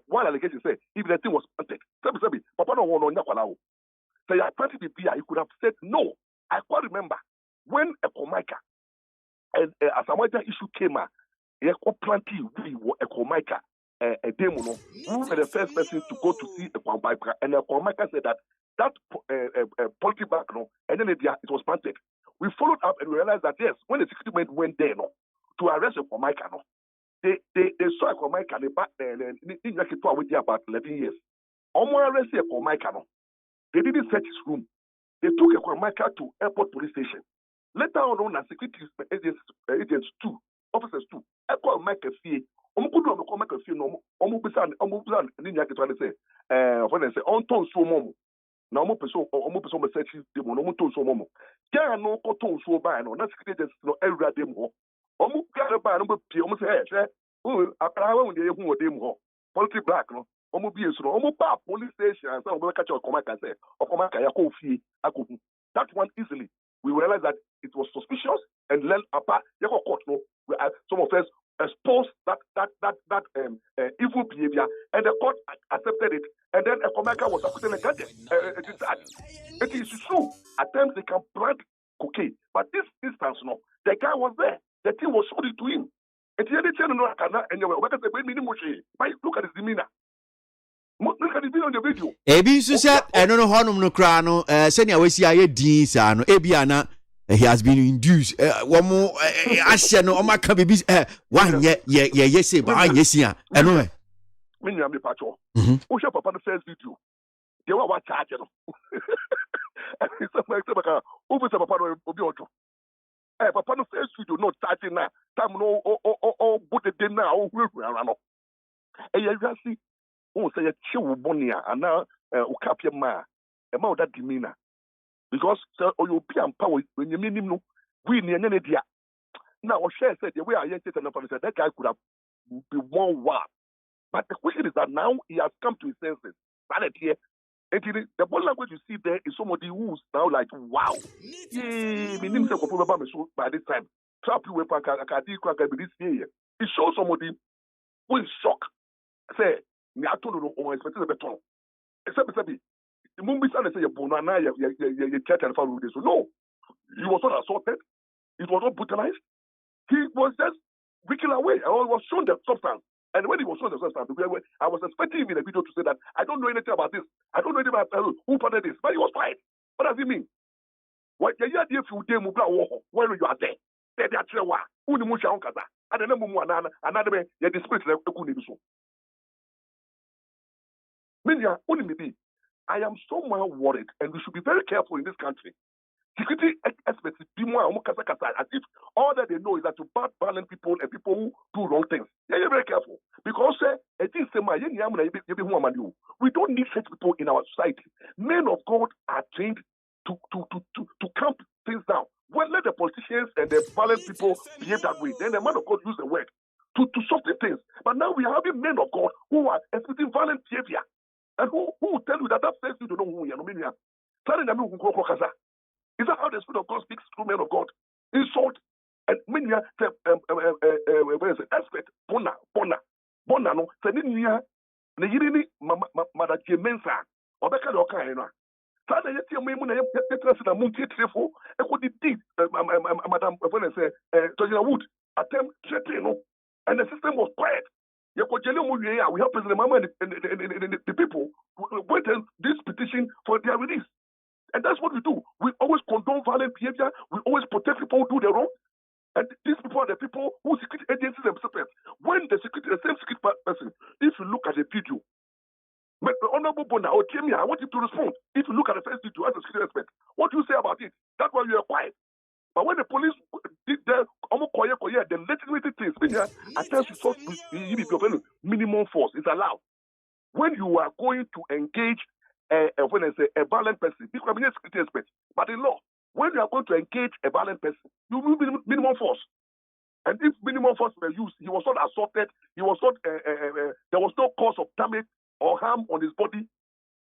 one allegation say if the thing was planted. Papa no one on Yakwalao. So you planted the beer, you could have said no. I quite remember when a Comica and a Samaritan issue came out, a planty a Comica. A demo, who were the first person to go to see a Kwambika, and a Kwambika said that poultry bag, and then it was planted. We followed up and we realized that yes, when the security men went there, to arrest a Kwambika, they saw a Kwambika, they with about 11 years. Almost arrested a Kwambika, they didn't search his room. They took a Kwambika to airport police station. Later on, as security agents 2, officers 2, a Kwambika fee. Omukudu make a few no omubusan ni nyake to say when they say on ton so momo na omupeso me search dem no ton so momo ya no ko ton so ba no na secret no ewura dem ho omu ga ba no be pie omu say akara wa unde ehun odem ho policy black no omu bi esu no omu ba police station and some catch okomaka say okomaka ya ko fie akohu that one easily we realized that it was suspicious and led apart ya ko court no some of us exposed that evil behavior, and the court accepted it, and then a Komaka was acquitted and granted. It is true. At times they can plant cocaine, but this instance, no, the guy was there. The thing was sold to him. And the other look at his demeanor. Look at his demeanor on the video. Ebi said, I don't know how no crano. Send your way see I sano. Ebiana. He has been induced. One more, Asha no, my babies. One, yes, yes, yeah. Anyway, when you have the patrol, push up upon the first video. They were what charging. And it's like, over the papa of the auto. Papa the first video, not charging now. Time no, put it in now, we'll run up. And you see, say a chill bonia, and now, Ukapia ma, about that demeanor. Because European power, when you mean him, we near Nedia. Now, O'Shea said, the way I entered and said that guy could have been more wild. But the question is that now he has come to his senses. Here. And the body language you see there is somebody who's now like, wow. By this time, trap you with it shows somebody we shock. Say, me I told you on expecting the beton. Except the Mumbi son say Bonana, you church and follow this. No, he was not assaulted. It was not brutalized. He was just wicked away. I was shown the substance. And when he was shown the substance, I was expecting him in a video to say that I don't know anything about this. I don't know anything about who planted this. But he was quiet. What does it mean? What you are there for them when you are there? They are there. Who the Musha Kaza? And then another man, you display the Kunibiso. Minya, only maybe. I am so much worried, and we should be very careful in this country. Security experts as if all that they know is that to bat violent people and people who do wrong things. Yeah, you're very careful. Because we don't need such people in our society. Men of God are trained to camp things down. Well, let the politicians and the violent people behave that way. Then the man of God use the word to soften things. But now we are having men of God who are exhibiting violent behavior. And who will tell you that says you don't know who you are? Is that how the Spirit of God speaks through men of God? Insult and many expert bona no seninia na yiri mada jemensa obeka de oka hena sada yeti memu na yetra na MONTIE trefo e ko di madam say Tojina Wood attempt threatening no and the system was quiet. We help President Mama and the people wait this petition for their release. And that's what we do. We always condone violent behavior. We always protect people who do the wrong. And these people are the people who security agencies themselves. When the same security person, if you look at the video, Honorable Bona or Timmy, I want you to respond. If you look at the first video as a security expert, what do you say about it? That's why you are quiet. But when the police did their the legitimate things, attempts to minimum force is allowed. When you are going to engage a violent person, this is a security expert. But in law, when you are going to engage a violent person, you will minimum force. And if minimum force were used, he was not assaulted, he was not there was no cause of damage or harm on his body.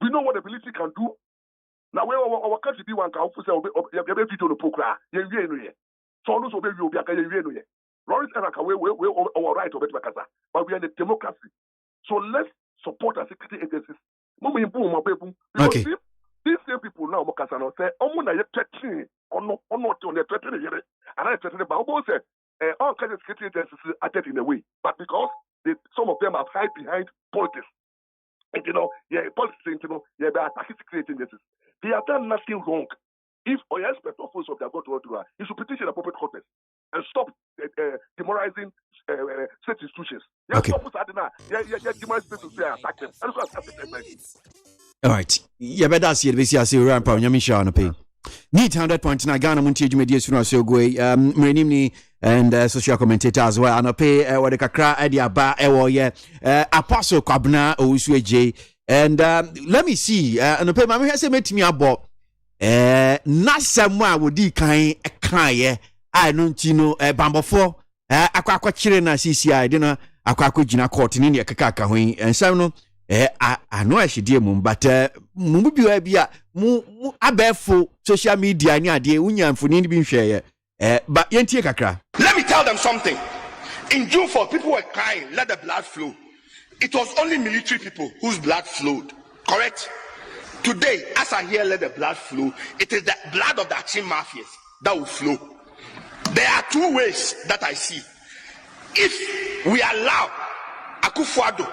We know what the military can do. Now, when our country be one can say, video the program, so no so you be a Lawrence and we our right of it, but we are in a democracy. So let's support our security agencies. Okay. These same people now, Mokasano say, "Omuna ye threatening, or not on the threatening here." And I threatening, but almost say, all kinds of security agencies are in a way, but because some of them are hide behind politics. And politics, they are attacking security agencies. They have done nothing wrong. If or expect of of their God to do, you should petition the appropriate courts and stop demoralizing state institutions. Okay. All right. Yeah, but that's it. Basically, I say we're on your mission on pay. Need 100.9 Ghana MONTIE media sooner so go. Mrenimni and social commentator as well. And pay what the kakra idea ba Apostle Kwabena Owusueje. And let me see. And pay mama say met me about na samwa wodi kan I don't know bambofo akwa chire na CCI de na akwa gina court ni ne kaka hoin ensam no I know I should dear mum but mum bi mu abefo social media ni ade unya mfoni ni bi nhwe but yentie kakra. Let me tell them something. In June 4, people were crying, let the blood flow. It was only military people whose blood flowed. Correct? Today, as I hear let the blood flow, it is the blood of the Achin mafias that will flow. There are two ways that I see. If we allow Akufo-Addo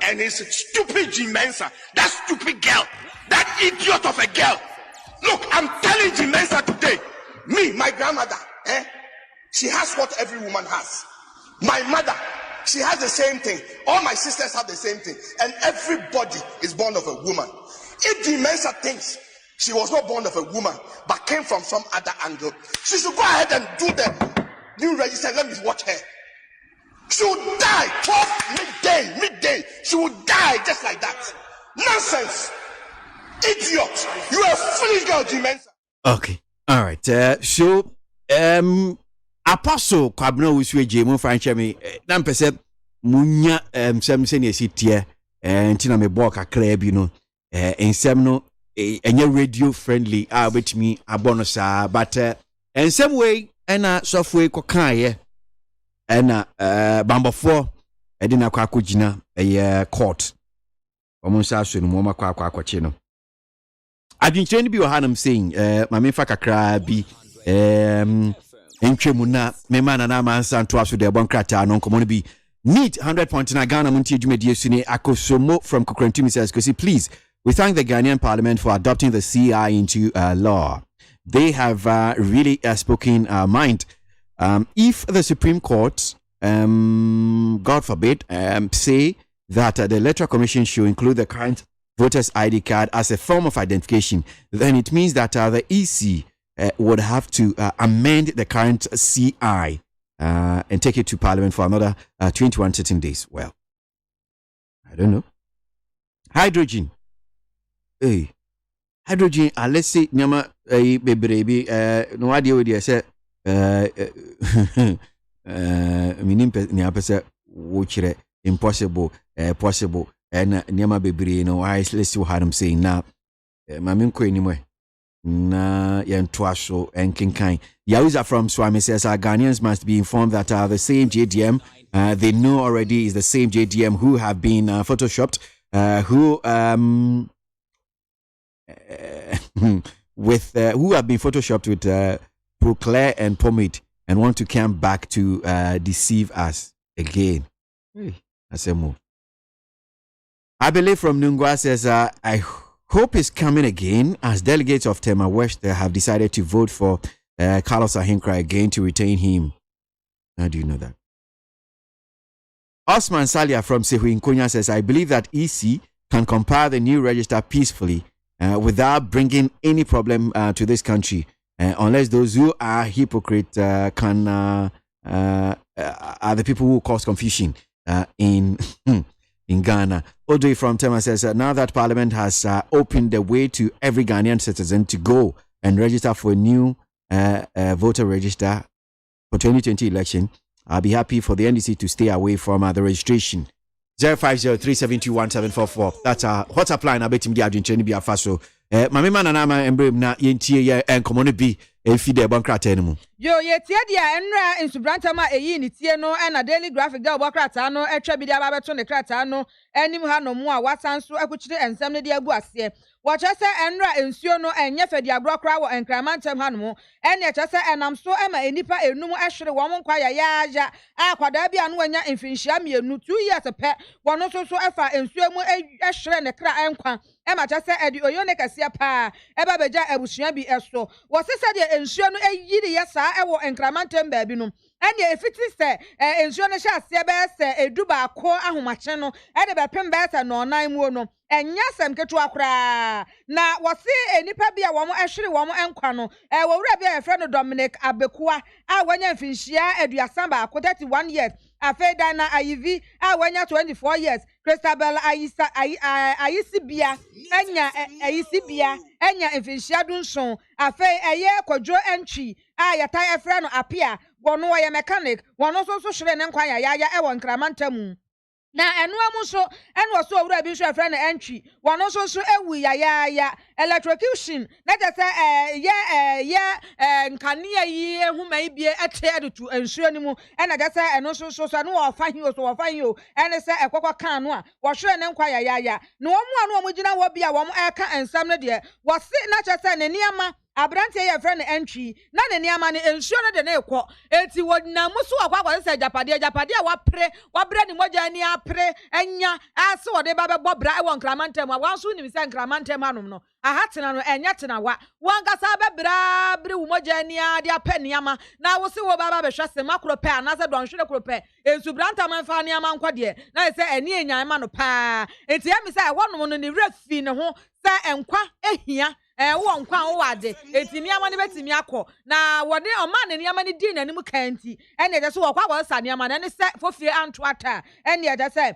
and his stupid Jean Mensa, that stupid girl, that idiot of a girl. Look, I'm telling Jean Mensa today, me, my grandmother, she has what every woman has. My mother, she has the same thing. All my sisters have the same thing. And everybody is born of a woman. If Jean Mensa thinks she was not born of a woman, but came from some other angle, she should go ahead and do the new register. Let me watch her. She would die 12 midday. She would die just like that. Nonsense. Idiot. You are a foolish girl, Jean Mensa. Okay. All right. So, Apostle Kwabena Owusueje mo franche me na mpese munya nsem se ne esitie ntina me bo kakra bi no nsem no enye radio friendly with me abono sa but nsem we na software ko kan ye na bambofo edina kwa akogina court omunsa aso no mo makwa akwache no adwinkyerɛ no bi wɔ hanam saying mamefa kakra bi entwemu na mema na na mansa nto aso de bonkrata no nkomo no bi need 100.9 Ghana Montie dwumadie sune akosomo from Kokrantumi says please we thank the Ghanaian Parliament for adopting the CI into law. They have really spoken our mind. If the Supreme Court, God forbid, say that the Electoral Commission should include the current voter's ID card as a form of identification, then it means that the EC would have to amend the current CI and take it to Parliament for another 21 sitting days. Well, I don't know. Hydrogen. Hey, hydrogen. Let's say nyama baby. No idea what you say. Minim ni apese wochire impossible, possible. And nyama baby. No, let's see what I'm saying now. Mamin ko anymore. Na yentwaso and kinkai. Yauza from Swami says our Ghanaians must be informed that the same JDM they know already is the same JDM who have been photoshopped, who have been photoshopped with Proclair and Pomade and want to come back to deceive us again. That's a move. I believe from Nungwa says I hope is coming again as delegates of Tema West have decided to vote for Carlos Ahinkra again to retain him. How do you know that? Osman Salia from Sehu Nkonya says, I believe that EC can compile the new register peacefully without bringing any problem to this country, unless those who are hypocrite are the people who cause confusion in Ghana. Audrey from Tema says, now that Parliament has opened the way to every Ghanaian citizen to go and register for a new voter register for 2020 election, I'll be happy for the NDC to stay away from the registration. 0503721744. That's our WhatsApp line. I bet him the Argentine be a faso. Mami mana na ma embrem na yentie ye enkomo no bi efi de bonkrata no mu. Yo ye tie dia enra insubranta ma eyi ni tie no na daily graphic da bonkrata no etwa bi dia ba beto ne krata no anim ha no mu a wasanso akuchire ensem ne dia abu ase. Wacha se enra ensuo no enye fadi abrokra wo enkramantem ha no mu ene echa se enam so ema enipa enum ehwere wo nkwa ya akwada bia no anya mfinhia mienu 2 years pe wono so efa ensuo mu ehwere ne kra enkwa ema cha se edi oyone kase pa eba beja abusua bi eso wo se de ensuo no eyiri ya saa ewo enkramantem ba bi no ene efiti se ensuo no hya ase be se eduba ko ahomache no ede be pem be se no nan mu no enya sem ketu akra na wose enipa bia wo mo ehwere wo mo enkwa no wo wura bia efre no Dominic Abekua a wanya mfinhia aduasa ba ko 31 years afeda na ayivi a wanya 24 years Christabel Ayisibia enya Ayisibia enya mfinhia dunson afe eye kodwo entry a yata efre no apia wono wo ye mechanic wono so hwere ne nkwa ya ewo nkramantamu na enu amuso enu so owura bi hwe friend entry wono so ewu ya electrocution na je se nkania yi ehuma ibie ete adutu ensuo ni mu ena je se enu so no wo fa hi o ene se ekokwa kan no a wo hwe ne nkwa ya na wo mu anu wo gina wo bia wo eka ensam ne de wo se na je se ne niama Abrante ye friend entry na ne niama ne ensuo no de na ekọ enti wodina muso akwa se japade wa bre ni moja ni apre enya ase wode ba bebo bra e won kramantem a wanso ni se kramantem anom no ahatena no enya tena wa wankasa be bra bre wo moja ni ade apẹ niama na wo se wo ba be hwese makro pe anase don hwere kro pe ensu branta man fa niama nkwa de na se eni enyan ma no pa enti emi se wonom no ne refi ne ho se enkwa ehia wo nkwa wo wade enti niama ne betimi akọ na wode oma ne niama ne din nanim kanti ene je so wakwa wo sa niama ne se fofie anto ata ene je se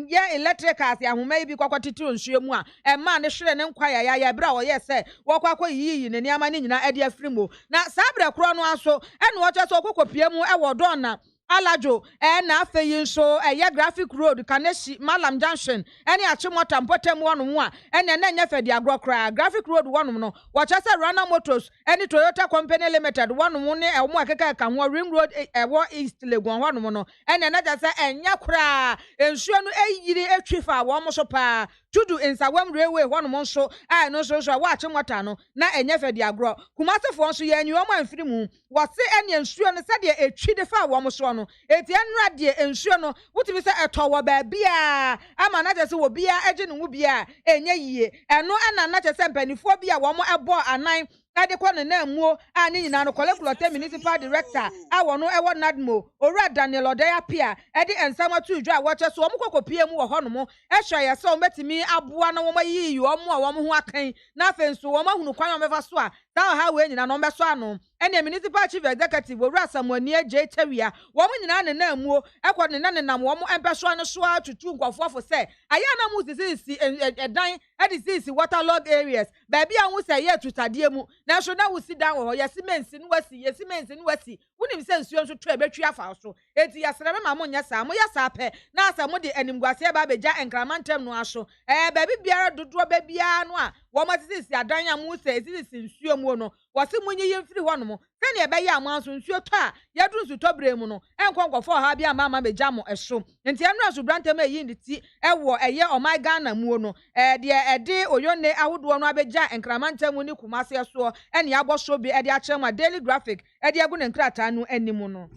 ye electricals ya homa bi kwakwa titiro nsuo mu a ma ne hwere ne nkwa ya bra wo ye se wakwa yiyi ne niama ne nyina ade afrimo na sa bra kro no aso ene wo je so kokopie mu e wo don na alajo na afeyin so graphic road kaneshi malam junction ene achimota mpotem wono a ene na nya fedi agro kra graphic road wono no wacha se Rana Motors ene Toyota Company Limited wono ne emo akeka ka ho ring road ewo east legon wono no ene na ja se enya kra ensuo no eyiri etwifa wo mo so pa tudu insawam railway wono mo so no so wa achimota no na enya fedi agro kumasefo nso ye enyu omo amfiri mu wose ene ensuo no se de etwi de fa wo mo so no eti enra de ensuo no wutimi se etowo ba bia ama na je se wo bia eje no wo bia enye yie eno ana na je se mpanifo bia wo mo ebo anan ade kwa na amuo ani nyina no kolekulote municipal director awo no ewo nadmo owura Daniel Odaya pia ede ensama tu dwa wo che so omo kokopie mu wo ho no mo ehwa ye se o metimi aboa na wo mayi yi omo a wo mo ho akan na afenso wo mahunu kwan o mefa so a ta ha we nyina no meso ano ene municipal chief executive owura Samuani Eje Tawia wo mo nyina ne na amuo ekwo ne na nam wo mo empeso ano so atutu nkofofo se aya na mu sisi edan ede sisi waterlog areas ba bia hu se ye tutade mu na so na wo si dan wo yesimensi no wasi yesimensi no wasi wunim se nsuo nso to ebetwi afa so eti yasere me ma mo nya sa mo ya sa pe na asa mo de animguase ba beja enkramantem no aso ba biara dodo ba bia no a wo ma sisi adan ya mu se sisi nsuo mu no wasi munyi yemfiri ho no mo sene ebe ya amanso nsuo to a yadru nsu to bre mu no enkonkofo ha bia mama beja mo eso enti enu aso brantem eyi nditi ewo eye omai Ghana mu no de ede oyone ahodo no abeja enkramantem ni kumase so ene aboso bi ede a ma Daily Graphic ede agu ne nkrata no animu no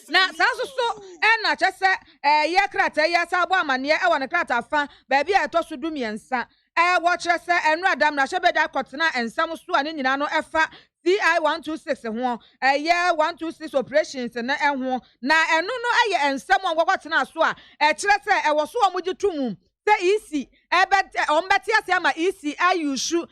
na saso so na chese ye krata ye sabo amane e wo ne krata fa ba bia etoso du miensa wo kire se enu adam na shebeda kotena ensam so ane nyina no efa CI 126 ho ye 126 operations na ho na enu no aye ensam ngwakotena so a kire se wo so omugi tumum se isi ombeti ase ama isi ayushu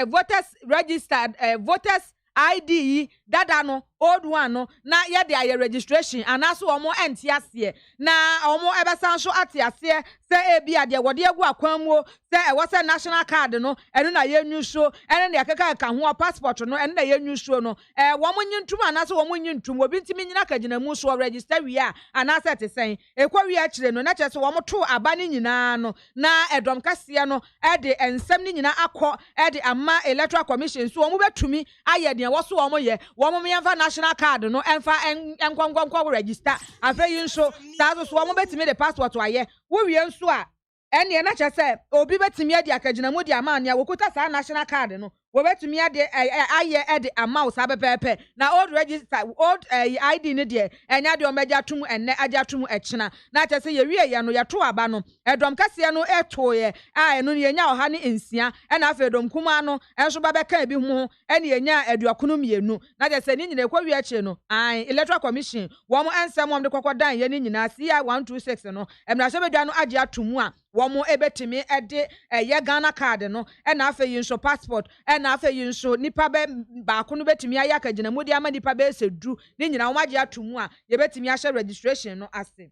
voters registered voters ID dada no old one no na ye de aye registration anaso omo enti ase na omo ebesan so ate ase se ebi ade wode egu akwanmuo se e wose national card no eno na ye nyuso eno na yakeka ka ho passport no eno na ye nyuso no wo mo nyintum anaso wo mo nyintum obi ntimi nyina ka gina mu so register wi a anase te sen ekwa wi a kire no na chese wo mo to aba ni nyina no na edom kase no e de ensem ni nyina akọ e de ama electoral commission so wo mo betumi aye de wo so wo mo ye wo mo yemfa national card no enfa enkwankwankwa register afeyi nso sazo so wo mo betimi de passport aye wo wie nso a ene na chese obi betimi ade akagina mu de ama ne wokuta sa national card no wo betumi ade aye ede ama wo sa pepepe na old register old ID ne de enya de o meja tum enne aja tum ekina na chese ye wie ye no ye to aba no edom kase no eto ye a eno ye nya oha ne ensia ena afedom kuma no enso ba beka bi hu ene ye nya aduakono mienu na chese ni nyina ekwa wie kire no electoral commission wo mo ensem wo de kokodan ye ni nyina CI 126 no emra shebedwa no aja atumu a wo mo ebetimi ede ye Ghana card no ena afeyi nso passport ena afeyi nso nipa ba ko no betimi aya kagina mudi ama nipa be sedu ni nyina wo age atumu a ye betimi ahye registration no ase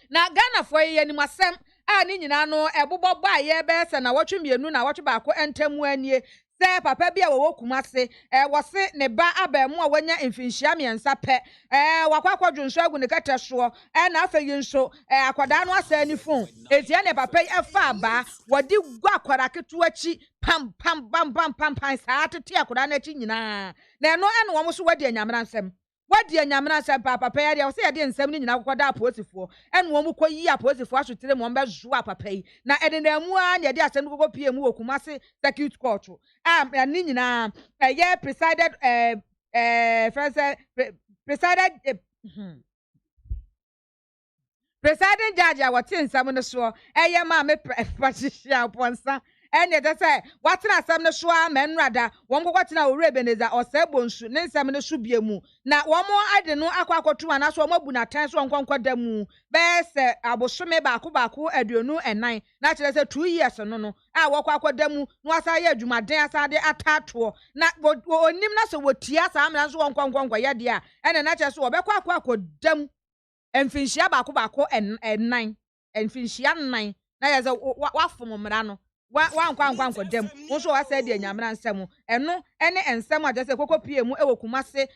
na Ghana fo ye ni masem a ni nyina no ebobo ba ye be se na wotwe mienu na wotwe ba ko entamu anie se papa bia wo kumase wose ne ba abamu a wanya mfinhia miensa pe wakwakwadwo nso agu ne kateso na afeyi nso akwada no asa ni phone etia ne papa efa ba wodi gwa akwara ketu achi pam pam bam bam pam pam sa atete akwada na achi nyina na eno ene wo so wadi anyamra nsem wadi anyamra nsem papa ya dia wo se ya de nsem ni nyina akwada aposifo ene wo mu koyi aposifo asotere mo mbezo papa yi na ene na mu a ne de asem kokko pie mu okumase circuit court ni nyina ye presided presiding judge a watin nsam no so eye ma me prehia ponsa ene de say watena asam no so a menrada won kokotena owure beneza osebonsu ne nsam no so biemu na wo mo ade no akwakotu anaso wo mabu na tan so nkonkoda mu be se abosome baako aduonu enan na kire se 2 years no a wo kwakoda mu no asa ye adwumaden asa de atato na onim na so wotia sa amna so nkonkonkwa ye de a ene na kire so wo be kwakodam emfinhia baako enan emfinhia nan na ye se wafom mra no Wan dem. Nso wa say de nyamra nsem. Eno ene ensem a jese kokọ pie mu e wo Kumase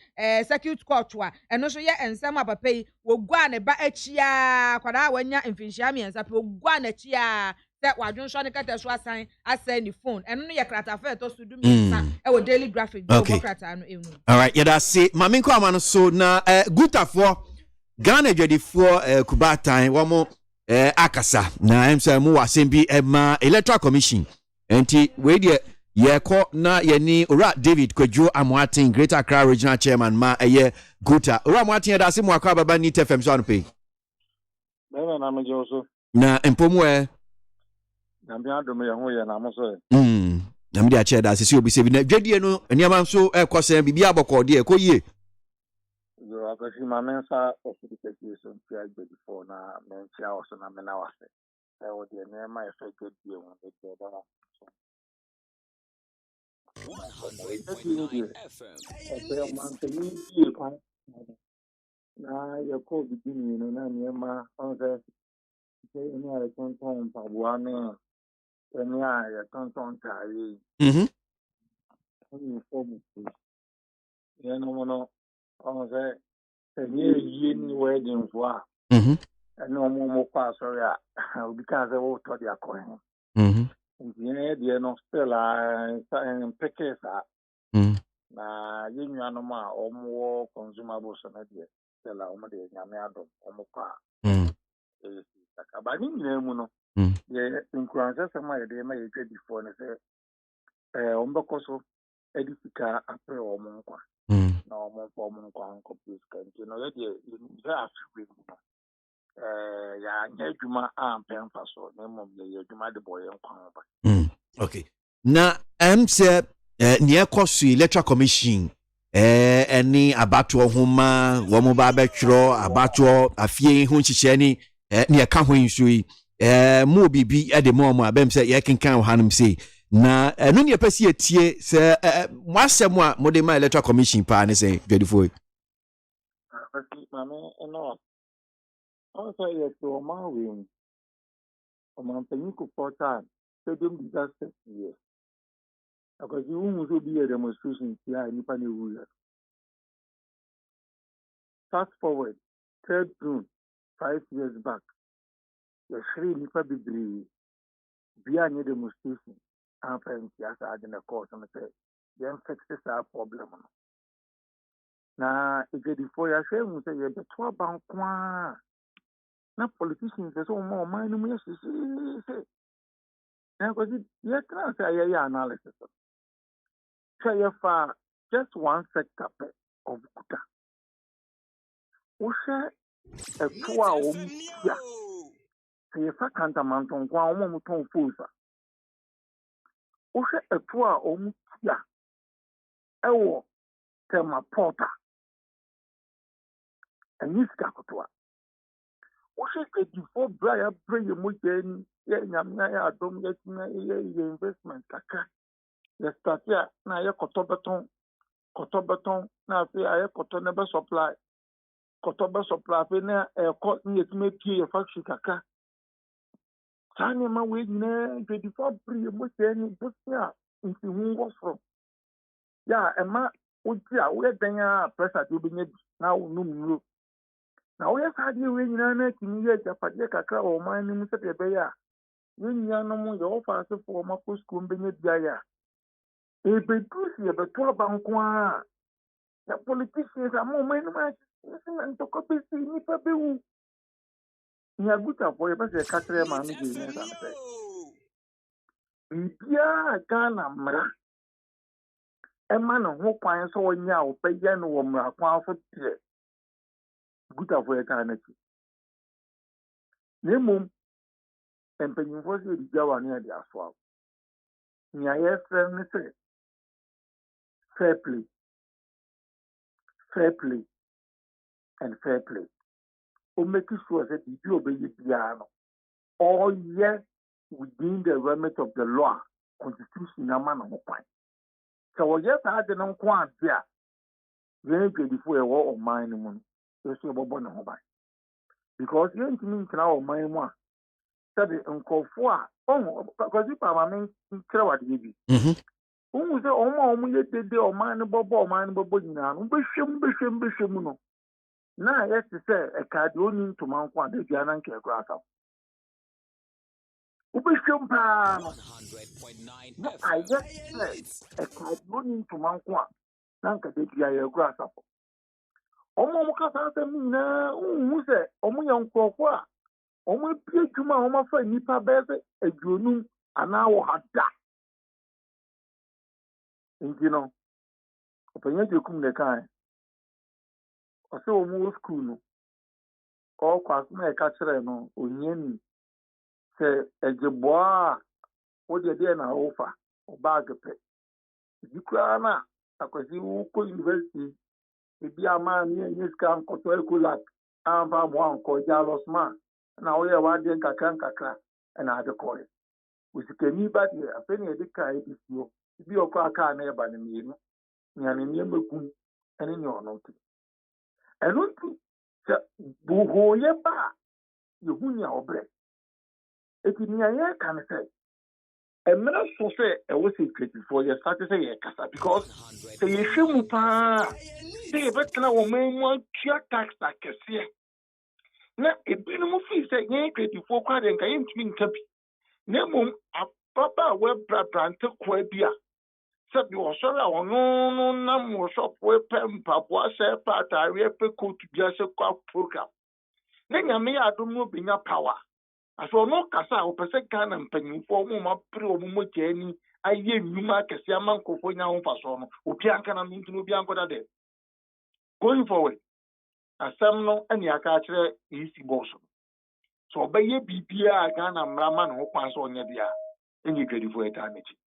circuit court wa. Eno so ye ensem a papa yi wo gua ne ba achia kwada wanya mfinhia miensa pe wo gua na achia se wadwon so ne kata so asan asay ni phone. Eno no ye krata fa to so du miensa e wo daily graphic do krata no enu. All right, yeah, that's it. Mami nko amano so na gutafo Ghana dwadifo kubatan wo mo akasa na emsa mu wasembi ema electoral commission enti we de ye ko na ye ni ora David Kwadwo Amoaten Greater Accra Regional Chairman ma eye guta ora Amoaten da se mu akwa baba ni TFM so anpe na me joso na empomu na bia do me ho ye na mo so na me de a chair da se obi se bi na dwadie no eniam so ekosen bibia bokọ de ko yie yo akasi ma mensa ofidication ti agbe before na mentia also na me na wase e wo de na ma effect die won de da 100.9 FM. na ya ko bidini no na me ma on se ni ala tonton pabuane ni ya tonton tari ni form ya no no on se ni ni wedding wa no mo kwa sorry obi kan se wo to dia ko no still in pekesa na yenwa no ma omo consumables na dia still omo de nyame adom omo kwa saka ni mu no ye incluence se ma ye de ma ye twa before ne se omo koso edifika apre omo nkwa na omo nkwa nko please kan no ye de afi ya nyadwuma ampemfa so na mom ye adwuma de boye nkwa ba okay na se ni ekosu electoral commission eni abato homa wo mo ba betwro abato afie hu nhihye ni ni eka ho nsu yi mo bibi e de mo abem se ye kenkan hanum se na enu ni epesi etie se mo asem a mo de ma electoral commission pa ne se dwadifo mame no also yes to ma we o man penny ko portal stadium disaster here because you will be a demonstration here in Nipa. Fast forward 3rd June 5 years back the three Nipa Bibri via any demonstration and friends yes I didn't cause and say the fix our problem now if the before you say we say you better bank na politicians say so more mind no yes say now because you can say your analysis say for just one sector of Kuta Usha a 2 hour say fa kantamanton kwa omo muton fusa Usha a 2 hour ewo tema porta aniska kotwa Usha a before braya pray mo jeni ye nyamna ya adom ye tina ye investment kaka ye start ya na ye kotobeton na fi aye koto ne be supply fi na ko ni etime pie ye factory kaka tani ma we nyina 24 pray mo jeni busia nti hu wo fro ya ema oji a we dan ya pressure do be nya na wo num na wo ya sade we nyina na tini ye japade kakra o man ni mu se be ya ye nyina no mo ye offer for ma ko school be nya bia ya e be dusi e be to banko a the politicians are more men and to copy ni pa be wu ni aguta for e be se katre ma no je ni san se bia Ghana mra Emma no ho kwan so onya o pe ye no wo mra kwan fo tie guta for e kan na ti nemum empenyin fo se di jawa ni ade aso ni aye frem ni se fair play and fair play o make sure that the do obey piano all yes within the remit of the law constitution na man no kwan so yes I dey no kwan dia we get before e wo o man mu no so bobo no ho ba because you ntimi nkira o man mu a said nkofo because if I'm tell what you be who say omo ye dede o man bobo nyina no behwem no na yes say e ka de oni ntoma nko ade bia na nke ekura asa ubehwem pa no I just say e ka de oni ntoma nko a na nke de bia ye ekura asa omo ka sa se mi na hu se omo ye nkofo a omo pie dwuma omo fa nipa beze aduonum ana wo hada ingino openye jekum ne kan ose omo school no ko kwaso na ka kire no onyeni se ejeboa wo de na ofa o bag pe dikura na akwasi wo ko university ebi ama ni enye ska ko to ekulat amba mo anko jalosma na wo ye wa de nkakra na ade kore usikeni ba de afeni edika edisio bi okọ aka na eba ne mienu nyane ne mekum ene ne ono ti eno tu bu hoye ba yehunya obre eti nya kan say emra so say e wo secret for your start say ye kasa because say ye hwemu pa say betna wo menwa tua tax akese na ebinu mu fi say ye credit for kwa de nka ye ntumi nkabi na mum apapa we brante kwa bia sabi osoro ono na mo shop we pempa bo ase pa atare pe coat bia se kwa program na nyame ya adom no benya power aso no kasa o pese Ghana mpanyimfo mo ma pre o mo jani aye nnuma kese amankofo nya ho faso no obi anka na ntunu obi ankoda de going forward asam no ani aka kire isi boss so obeye bibia Ghana mrama no kwan so onya bia enyi dwadifo eta mechi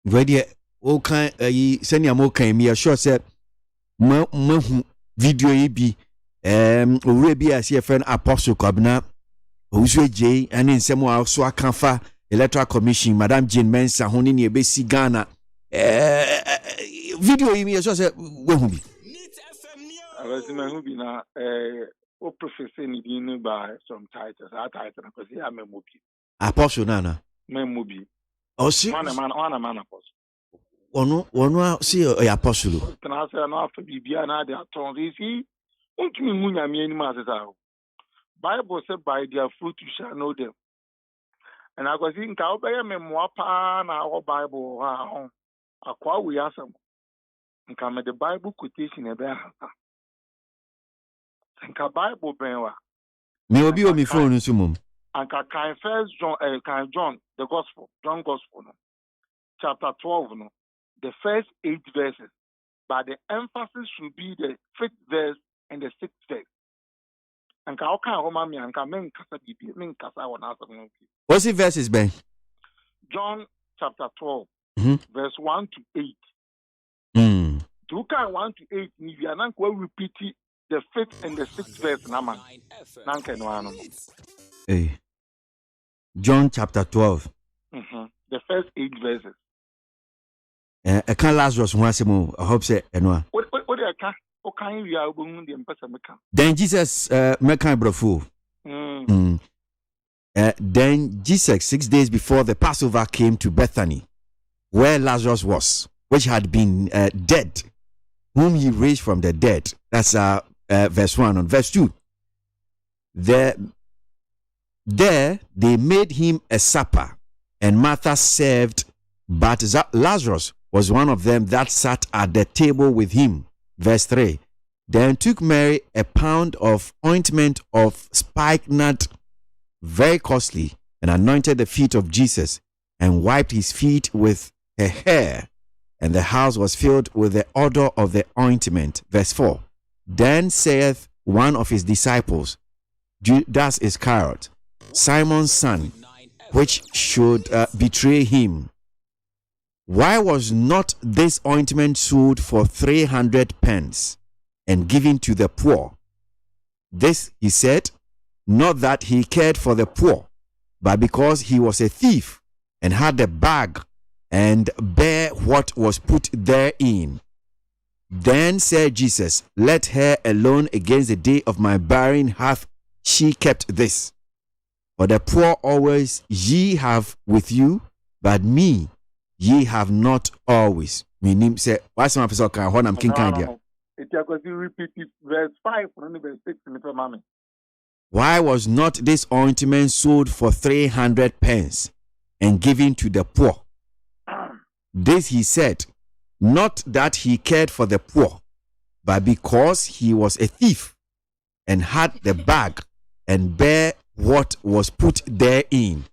Ready, okay, send your more can me sure said video be we be as your friend Apostle Kabna Uswe J and in some so akanfa Electoral Commission Madam Jane Mensa honi ni ebesi Ghana video me sure said we hu bi awazima hu bi na o professor ni bi no by some titles that title because he am mobi Apostle nana memobi o si man apostle ono si apostle tena say no afa bibia na dey aton risi untumi hu nyame ani ma sesa Bible said by their fruit you shall know them and I go see nka obeye memoa pa na o Bible ha akwa we asem nka me the Bible quotation e be ha nka Bible benwa me obi o mi phone nso mum anka kan first John John the gospel John gospel no chapter 12 no the first 8 verses but the emphasis should be the 5th verse and the 6th verse anka o kan ho ma me anka men kasa bibi men kasa wona asem no what's the verses ben John chapter 12 verse 1 to 8 to kan 1 to 8 ni we anan ko repeat the 5th and the 6th verse na man nanka no ano John chapter 12 the first 8 verses I can't Lazarus one asemo I hope say eno what dey ka o kan wi a obohun dey mpesa meka then Jesus meka brofo then Jesus 6 days before the Passover came to Bethany where Lazarus was which had been dead whom he raised from the dead. That's verse 1. On verse 2 there they made him a supper and Martha served, but Lazarus was one of them that sat at the table with him. Verse 3 then took Mary a pound of ointment of spikenard, very costly, and anointed the feet of Jesus and wiped his feet with her hair, and the house was filled with the odor of the ointment. Verse 4 then saith one of his disciples, Judas Iscariot, Simon's son, which should betray him, why was not this ointment sold for 300 pence and given to the poor? This he said, not that he cared for the poor, but because he was a thief and had a bag and bare what was put therein. Then said Jesus, let her alone, against the day of my burying hath she kept this. For the poor always ye have with you, but me ye have not always. Meaning say, what's my person can hold am king kind. It is repeat it verse 5 and verse 6 Mr. Mami. Why was not this ointment sold for 300 pence and given to the poor? This he said, not that he cared for the poor, but because he was a thief and had the bag and bear what was put therein.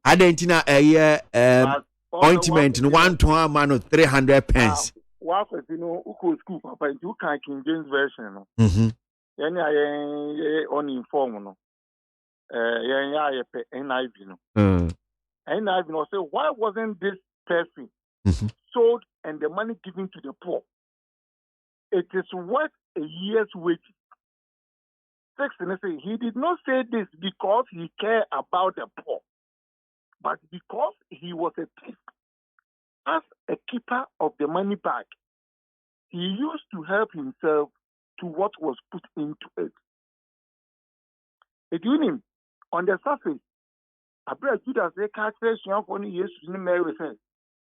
Adentina a year ointment in 1 to man 300 pence. What was school papa you can King James version. Any uninformed no. NIV no. NIV no say why wasn't this person sold and the money given to the poor? It is worth a year's wages. 6 and say he did not say this because he cared about the poor, but because he was a thief. As a keeper of the money bag, he used to help himself to what was put into it. Him on the surface, Abra Judas they catch only yes in Mary says,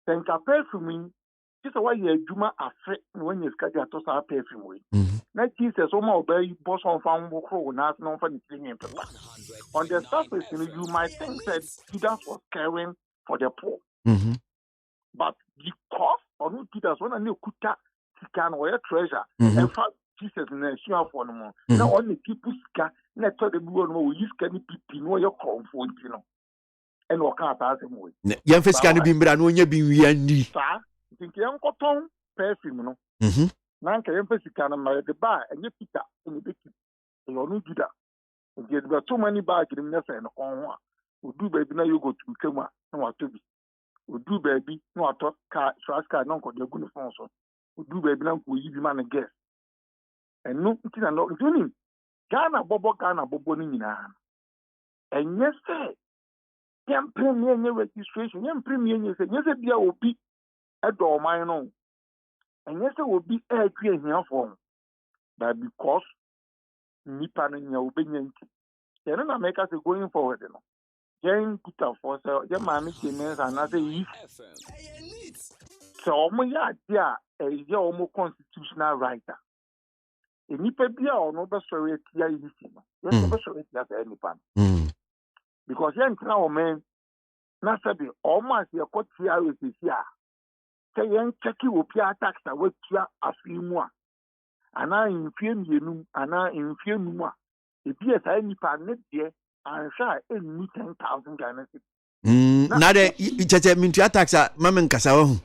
"Thank you pay for me." This is why you Juma afraid when you scatter to our pay for me. Now Jesus, obey boss on farm work not known for the thing. On the surface, you might think that Judas was caring for the poor. But because on Judas when I knew Kuta can wear treasure and fact Jesus in a share for no more. Now only people can not tell the people no use can be no your comfort, you know. And what can't pass him away. Young fish can be brand be we think young cotton perfume no. Nanka emphasis can the bar and you pick up in the big you don't do that. And get got too many bags in the and on one. We do baby now you go to Kema no what to be. We do baby no at car trash car no the good sponsor. We do baby now we give man a guess. And no it is not doing Ghana bobo ni na. And yes sir. Yam premier registration, yam premier yes bia obi edo man no. And yes obi e twa hia for. But because nipa no nya obenya nti. Yẹn na make us going forward no. Yẹn Peter for say yẹn maami kemen na say if. So omo ya dia e ye omo constitutional writer. E nipa bia ono be sori tia yi si no. Yes be sori tia say nipa. Because yen tell o men na sabi almost your court here with this year. Say yen check you pia tax away tia afimu a. Ana infiem yenu, ana infiem mu a. E bia say nipa net there and sha eni 10,000 Ghana cedis. Na de cheche mintua tax a mamen kasa wo.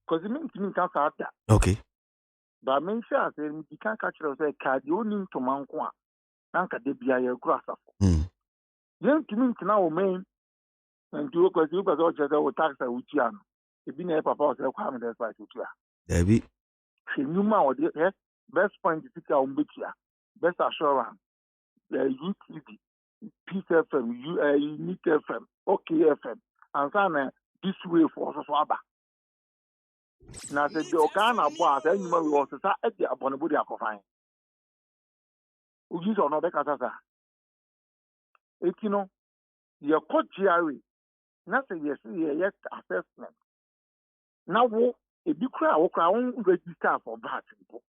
Cause min kan sa ta. Okay. Ba men sha say mi kan ka kire say ka di oni to manko a. Nanka de bia ye kura safo. Yen kimi ntina o men and do because you go just o tax a utian. E bi na papa say kwa me dey fight utia. Debi. Nyuma o de best point tika o mbetia. Best assurance. UTV, Peace FM, Unique FM, OK FM. And so this way for so aba. Na se de Ghana boss anyuma we was say e dey abonebody akofan. Uji so no be kasa sa. Etino your court GRE na say yes assessment na wo e bi kura wo kura won register for VAT people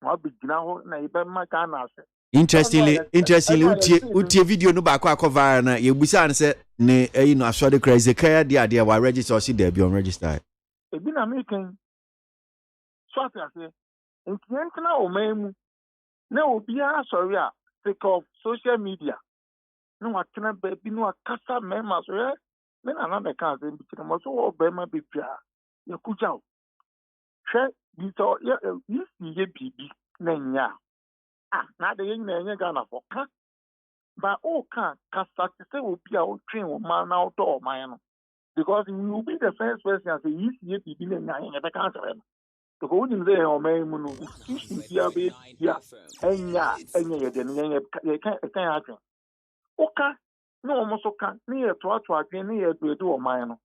wa be gina ho na e be ma Ghana ase. Interestingly utie video no ba kwa cover na ye busa an say ne no asode crazy kaya dia wa register si there be on register e bi na making so ase enti na o memu na obi a sorry a take of social media no watena baby no akasa mema so ye me na me kan se bi tena mo so o be ma be bia ye kuja o hwe bi so ye bibi na nya na de yin na nya Ghana for ka ba o kan kasa se obi a o train o man na o to man no because you will be the first person say ye bibi na nya ye be kan se no to go ni ze o man mu no bia be bia enya ye de nya ye kan atwen oka no almost oka ni ye to adwen ni ye do o man no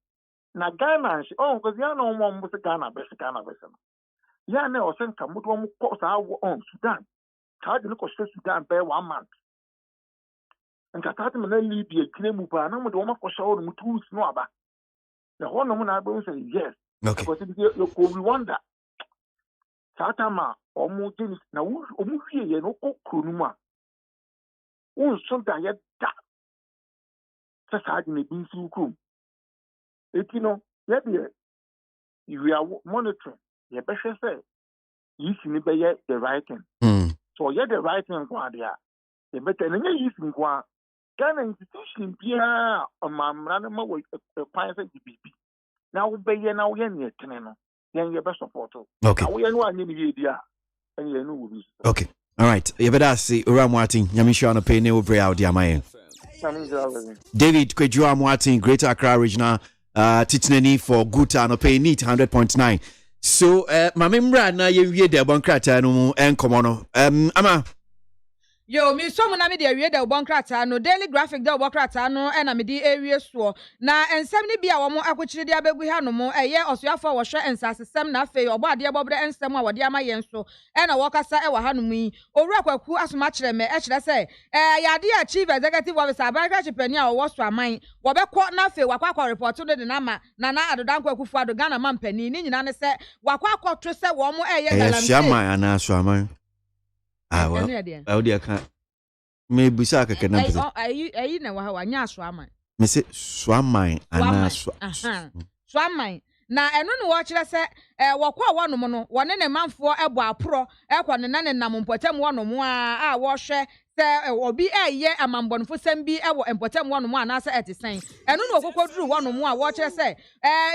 Na Ghana because ya no mo mo se Ghana best no. Ya na o sen ka mo do mo ko sa on Sudan. Ka de ko Sudan be 1 month. Nka ta te me na Libya kire mu pa na mo do mo ko shawo mo tools no aba. The whole no na be say yes. Okay. Because you go Rwanda. Satama omo jenis na omo hwie ye no ko kronu mu a. Won so da ye da. Sa sa de me bi nsu krum. Etino ye de we are monitoring. Ye be hwe say you see be ye the right thing. So ye the right thing kwa dia. Ye better na ye use kwa Ghana institution bia amamra na ma we kwan say bibi. Now be ye na we ne tene no. Ye be support. Okay. Now we no anye ne ye dia. And ye no will be. Okay. All right. You better see Ura Martin. Yamisha on pay ne over out dia mayen. David Kwejua Martin, Greater Accra Regional Titineni for Guta no pay neat 100.9. So my member na ye de bonkrata no enkomo no. Ama Yo, mi so na me de awie da bonkrata no daily graphic da bonkrata no na me di awie so na ensem ni bia wo mo akokyire di abegu ha no mo eye osoafo wo hwe ensasesem na afei obo ade bobre ensem a wode ama yen so na wo kasa e wa ha no mu yi owura kwaku asoma kire me e kire se ya de chief executive officer Abanka Chipani a wo so aman wo be ko na afei wakwa report no de na ma na adodan kwaku fu ado Ghana mampani ni nyina ne se wakwa akotro se wo mo eye galamse Shaman ana so aman. Well, dear, maybe Saka can answer. I know how I nya swama. Miss Swamine, and Swamine. Na eno no wo kire se wokwa wonom no wone ne manfo ebo apro ekwa ne na nam mpotam wonom a wo hwe se obi eye amambonfo sem bi ewo mpotam wonom ana se etisen eno no okokoduru wonom a wo kire se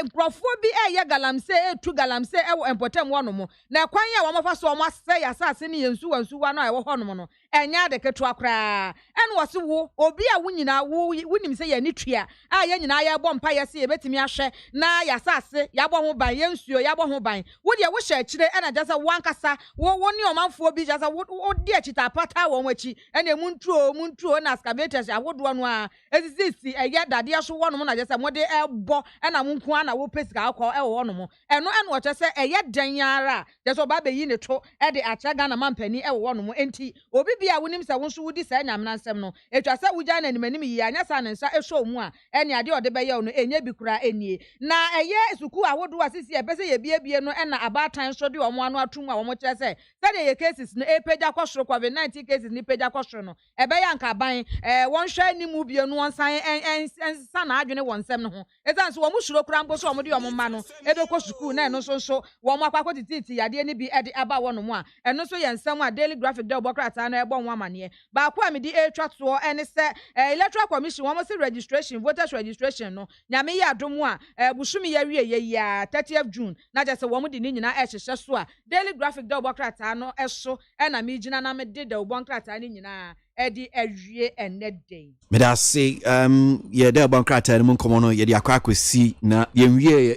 mprofo bi eye galamse etu galamse ewo mpotam wonom na kwan ya wo mafa so mo se ya sase ne yensu wansu wa no ewo honom no enya de ketu akra eno wo se wo obi a wunyina wunim se ya ni tua a ye nyina ya bɔ mpa ye se ebetimi ahwe na ya sase ya bɔ ho ban yensuo ya bɔ ho ban wo de wo hye akire ena jasa wankasa wo ni omanfo bi jasa wo de akita pata wo nwachi ena muntuo na excavators awodo no a ezisi eye dade so wo no na jasa mo de ebo ena munku ana wo pesika akọ wo no mo eno wo chese eye dan ara jasa ba be yi ne to e de acha Ghana mampani wo no mo enti obi bia wonim se wo nso wudi sa nyamna nsem no etwa se wugya na animanim yi anya sa ne nsa ehwo mu a ene ade ode be ye no enye bi kura enie na eye suku awodo asisi ebese ye biebie no ena abatan so de omo anu atum a omo kire se de ye cases no epeja kwosoro COVID-19 cases ni peja kwosoro no ebe ya nka ban won hwa animu bie no onsan ensa na adwene won nsem no ho ezan so omo suro kura mbo so omo de omo ma no ebe ko suku na eno so wo mo akwa tititi yade ni bi ede aba wono mu a eno so ye nsem a daily graphic de obokrata na ebo nwa mane ba kwa me di etwa to ene se electoral commission wo mo se registration voters registration no nyame ya adomu a busumi ya wie ye ya 30th June na je se wo mo di ni nyina ehhehye so a daily graphic de obokrata no eso na me gina na me de obokrata ni nyina edi awie enede me da say ye de obokrata ni mun komo no ye di akwa akwesi na ye wie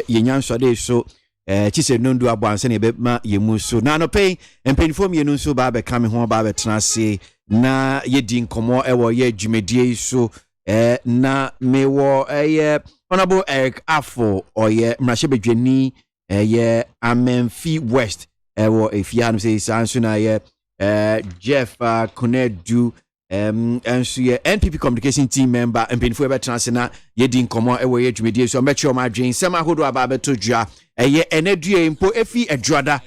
ye nyanso de so chise nondu abanse ne be ma ye mu so na no pay empenifo ye no so ba be kame ho ba be tena se na ye di nkomo ewo ye dwumedie so na me wo honorable Eric Afo oye mrahye bedwani ye Amenfi West ewo efia no say sanso na ye Jeff Konedu enso ye NPP communication team member empenifo be tena se na ye di nkomo ewo ye dwumedie so meche o ma dwen sema hodo aba be to dua enedue mpo efi edwada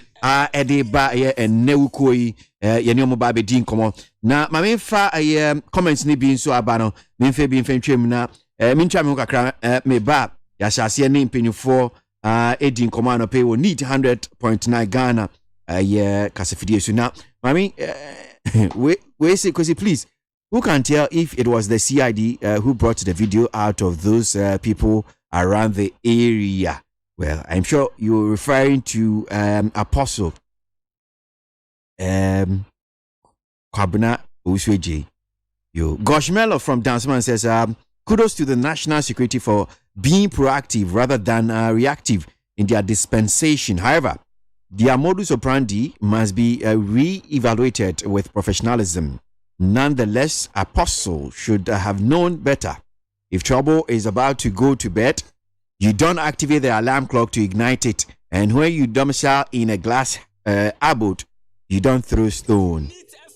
ediba ye enewukoyi ye ne omo ba be di nkomo na ma memfa comments ni bi nso aba no memfa bi mfantwem na mentwa me kakra me ba ya hyase ne mpenyufo edi nkomo no pay wo need 100.9 Ghana ye kasefidie so na mami we say cause please who can tell if it was the CID who brought the video out of those people around the area. Well, I'm sure you're referring to Apostle Kwabena Usweji. Goshmelo from Danceman says, kudos to the national security for being proactive rather than reactive in their dispensation. However, their modus operandi must be re-evaluated with professionalism. Nonetheless, Apostle should have known better. If trouble is about to go to bed, You don't activate the alarm clock to ignite it. And when you domicile in a glass abode, you don't throw stone.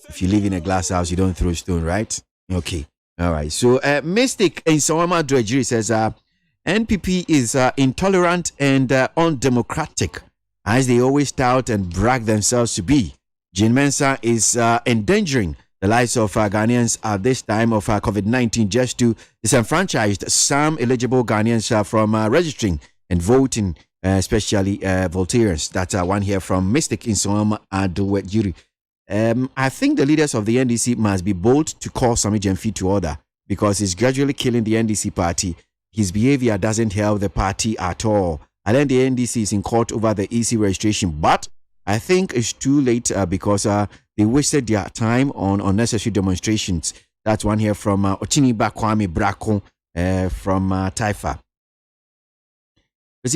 If you live in a glass house, you don't throw stone, right? Okay. All right. So Mystic in Sawama Dredgeri says NPP is intolerant and undemocratic, as they always tout and brag themselves to be. Jean Mensa is endangering the lives of Ghanaians at this time of COVID-19 just to disenfranchise some eligible Ghanaians from registering and voting, especially Voltaireans. That's one here from Mystic in Sawama Dredgeri. I think the leaders of the NDC must be bold to call Sami Jemfi to order, because he's gradually killing the NDC party. His behavior doesn't help the party at all. And then the NDC is in court over the EC registration, but I think it's too late because they wasted their time on unnecessary demonstrations. That's one here from Ochiniba Kwame Brako from Taifa.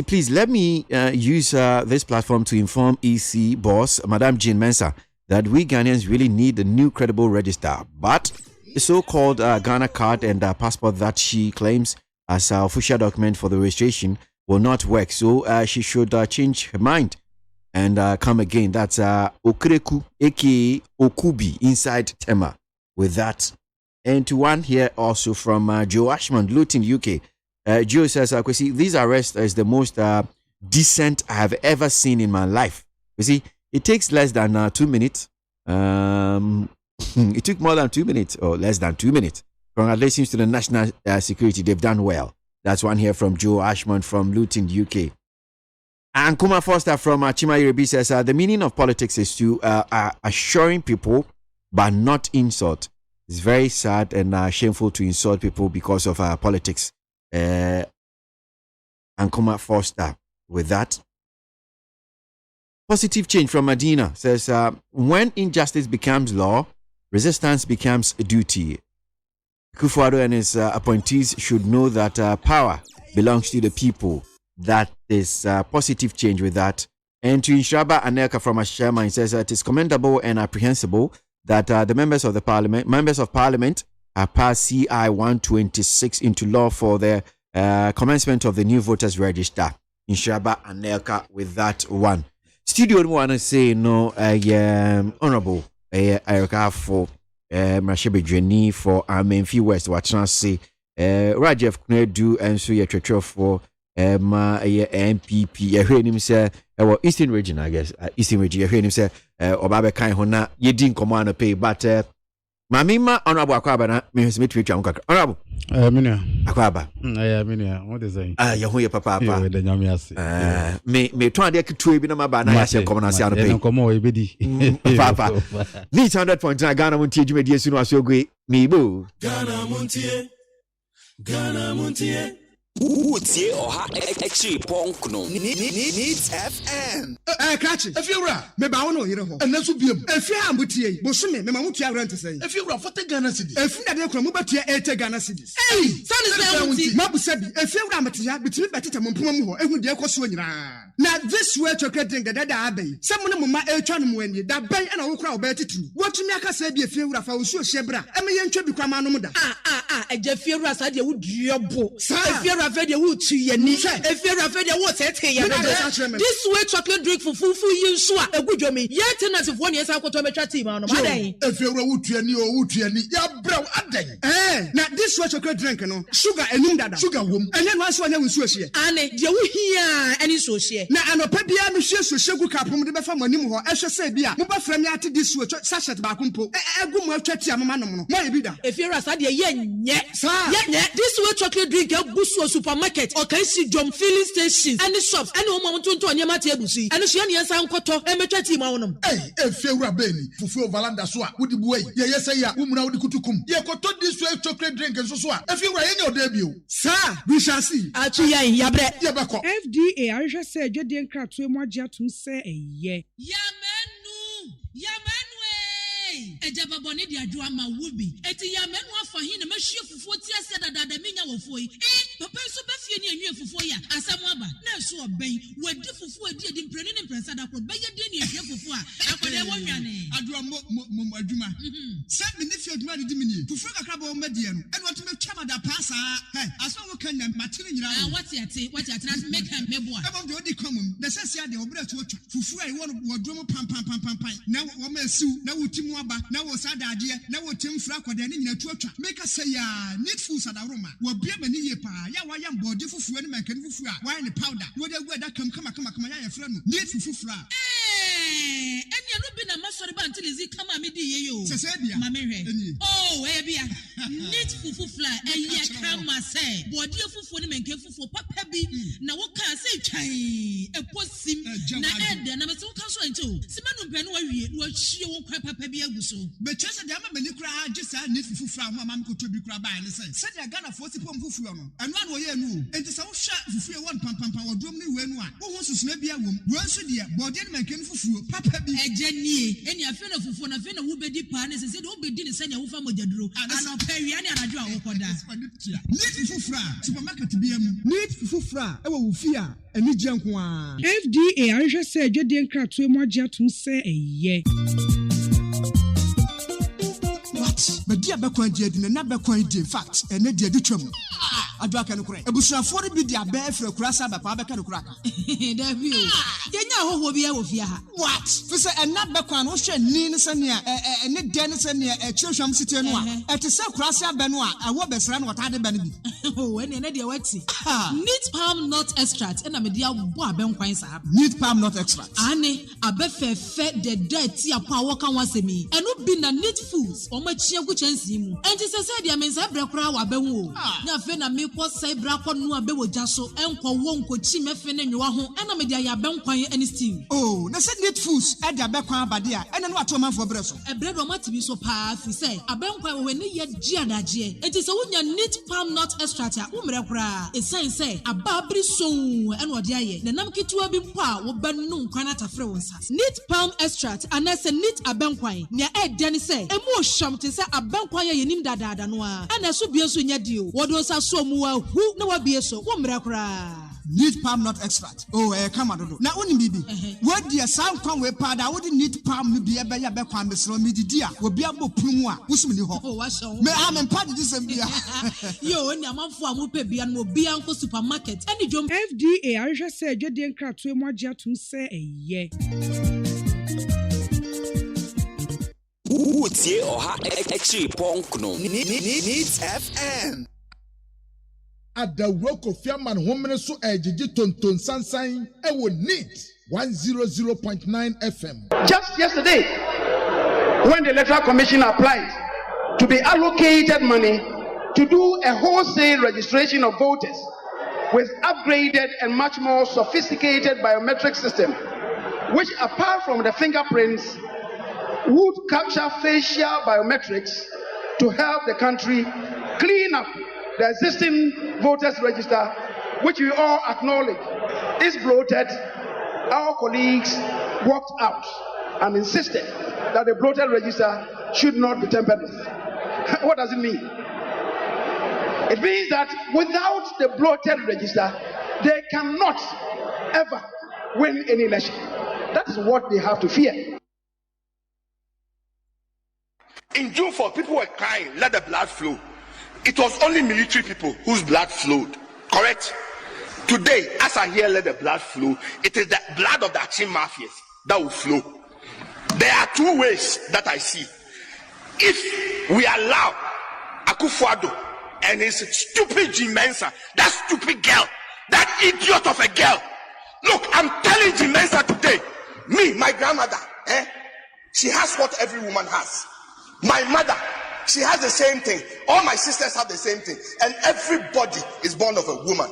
Please let me use this platform to inform EC boss, Madame Jean Mensa, that we Ghanaians really need a new credible register. But the so-called Ghana card and passport that she claims as her official document for the registration will not work. So she should change her mind and come again. That's Okreku, aka Okubi, inside Tema. With that, and to one here also from Joe Ashman, Luton, UK. Joe says, "KWASI, this arrest is the most decent I have ever seen in my life. You see, it takes less than 2 minutes. It took more than 2 minutes, or less than 2 minutes. Congratulations to the national security. They've done well." That's one here from Joe Ashman from Luton, UK. And Kuma Foster from Chimayirebi says, the meaning of politics is to assuring people, but not insult. It's very sad and shameful to insult people because of politics. And Kuma Foster with that. Positive change from Medina says, when injustice becomes law, resistance becomes a duty. Kufuor and his appointees should know that power belongs to the people. That is positive change with that. And to Inshaba Anelka from Ashama, says it is commendable and apprehensible that the members of parliament have passed CI 126 into law for the commencement of the new voters register. Inshaba Anelka with that one. Studio want to say no, honorable Erica for Mashebe Jenny for Menfi West. What chance say Rajef Knedu and so your treasure for MPP. I heard him say Eastern region, I guess. Eastern region. I heard him say Obabe Kai Hona. You didn't come on pay, but Mamima honorable Akwaba na me husme twi twa nkaka. Honorable. Minia. Akwaba. Minia. What is saying? Ya hu ye papa. The nyame ase. Me to ade ketu bi na maba na ya se komo na se ano pay. Komo e bedi. Papa. This 100.9 Ghana Montie dwumadi asu no asogwe me bo. Ghana Montie. Ghana Montie. Utie oha extra punk no needs FM. Kachi, if you ra, me ba wono yire ho. Enaso biem. Efi ambutie, bosome me ma mutia rent say. If you ra 40 Ghana cedis. Efi na de kro mo batua 80 Ghana cedis. Hey, sound is mabusa bi. Efi ra metia, bitimi betete mo mpoma mu ho. Ehu de ekoso nyira. Na this way chocolate drink da abey. Some no mo ma etwa no mo ani. Da ben na wo kra wo betete. Wotumi aka say bi efi ra fa wo su hyebra. Eme ye ntwa bi kwa ma no mo da. Eje fi ra sa de wo duobo. Efi this way chocolate drink for fufu you so a good jomi. Yet tenants of 1 year I to metra team on if you were woody ya brow aday. Now this way chocolate drink no sugar and sugar womb and then once one we here. And you hear any so share. Now and a pebia monsieur so shegu kapum de befa manim ho ehwe say bia mo ba frame ate this way sachet ba kumpo egu mo twati amama no mo ye bi da. If you are sad ye this way chocolate drink ya busu supermarket or can see John filling stations and the shops and no moment to anyama tebusi and she any san koto e metwa team awonum fewura beni fufu valanda so a wudi buwe ye say ya umuna wudi kutukum ye koto this way chocolate drink so so a fewura ye no da bio sir we shall see achi yan yabre ye beko FDA ahwe say adwede nkrato emu age atum say eye yamenu ejaba boni di adwa ma wubi eti yamenu afa hin na mahwie fufuo ti ase dada menya wofo yi papa so ba fie ni anwie fufuo ya asam aba na so oben wadi fufuo edi mpreni ne mpresa da ko beye de ni ehwe fufuo a akode wonwane adwa mo adwuma se me ni fie adwuma di mini fufuo kakra ba o medie no ene wotime twa mada pasa aso wo kan na matene nyina what yate make am meboa abom de odi common the sense de obra to atwa fufu ai won wodrom pam na wo ma asiw na wotimu aba na wo sadade na wo timfra kwade ne nyina to atwa make say ya needful sadaroma wo bia mani ye pa ya wa ya mbode fufu ne mankani fufu a wine powder wo de guada kam kama ya yefra no needful fufu a enya no bi na masori ba until izi kama me di ye yo se bia ma me hwe oh bia needful fufu a eye kama say bode fufu ne mankan fufu papa bi na wo ka say twan eposim na ede na me so ka so ento simanu mpɛ no wawie no ahie wo kwa papa bi aguso be chese de ama mani kra agisa needful fufu a ho ama me koto bi kra ba ne say se de Ghana for sipom fufu no eno an wo ye no enti se wo hwa fufu e won pam wodrom ne we no a wo ho susuna bi awom wo nso de bode ne mankan fufu papa bi ejanie eni afi na fufu na afi na wo bedi pa ne se de wo bedi ne se ne wo fa mogyaduro ana pa wi ane anadwo a wo koda needful fufu a supermarket bi am needful fufu a e wo wo fi a eni gye nko a FDA ahwehwɛ sɛ adwadie nkratoe mu agye atom sɛ ɛyɛ but dia be kwan dia di na be kwan di in fact ene dia di twam adwa ka no kure ebusrafo re bi dia be afra kurasa ba pa be ka no kura ka da bi o yenya hoho bi a wo fia ha what fi say ena be kwan no hwe ni ne se ne ene de ne se ne chirhwam site no a ete se kurasa be no a awo besra no wata de be no bi oh ene ne dia wati neat palm nut extract ena me dia bo abenkwan sa neat palm nut extract ane abefefe de dirty apa wo kan wasemi eno bi na neat foods o ma chia gu chansi mu enti se dia mensa brekora wa benwo na fe na me ko sai brakɔ no abewoja so enko wo nko chi mefe ne nwa ho ena me dia ya benkwan ani steam oh na se neat foods e dia bekwan abade a ena no ato manfo bre so ebre do matibi so pa fi say abenkwan we ne ye gi adaje enti se wonya neat palm nut extract a wo mrekora esan say ababri so ena ode aye na nam kitua bi mpo a wo benu nkwan atafre won sa neat palm extract anase neat abenkwan ne e de ne say emu ohwam te say abenkwan ye nim dadaada no a ana so bie so nya dio wodo sa so mu wa hu na wa bie so wo mrekora neat palm nut extract oh kama dodo na oni bibi wo dia san kwan we pa da wo di neat palm no bia be ya be kwan besro mi didi a wo bia bo prumu a wusum ni ho oh wa so me am pa didi sem bia yo oni amanfo amu pe bia no bia nko supermarket ani jom FDA ahwehwɛ sɛ adwadie nkratoe mu agye atom sɛ ɛyɛ Utie oha ekchi ponkno Needs FM Adawro Kofiaman homene so ejiji tonton sansan ewo Needs 100.9 FM. Just yesterday, when the Electoral Commission applied to be allocated money to do a wholesale registration of voters with upgraded and much more sophisticated biometric system, which apart from the fingerprints, would capture facial biometrics to help the country clean up the existing voters register, which we all acknowledge is bloated. Our colleagues walked out and insisted that the bloated register should not be tampered with. What does it mean? It means that without the bloated register, they cannot ever win any election. That is what they have to fear. In June 4, people were crying, let the blood flow. It was only military people whose blood flowed. Correct? Today, as I hear let the blood flow, it is the blood of the Achin mafias that will flow. There are two ways that I see. If we allow Akufo-Addo and his stupid G-Mensa, that stupid girl, that idiot of a girl. Look, I'm telling G-Mensa today, me, my grandmother, she has what every woman has. My mother, she has the same thing. All my sisters have the same thing. And everybody is born of a woman.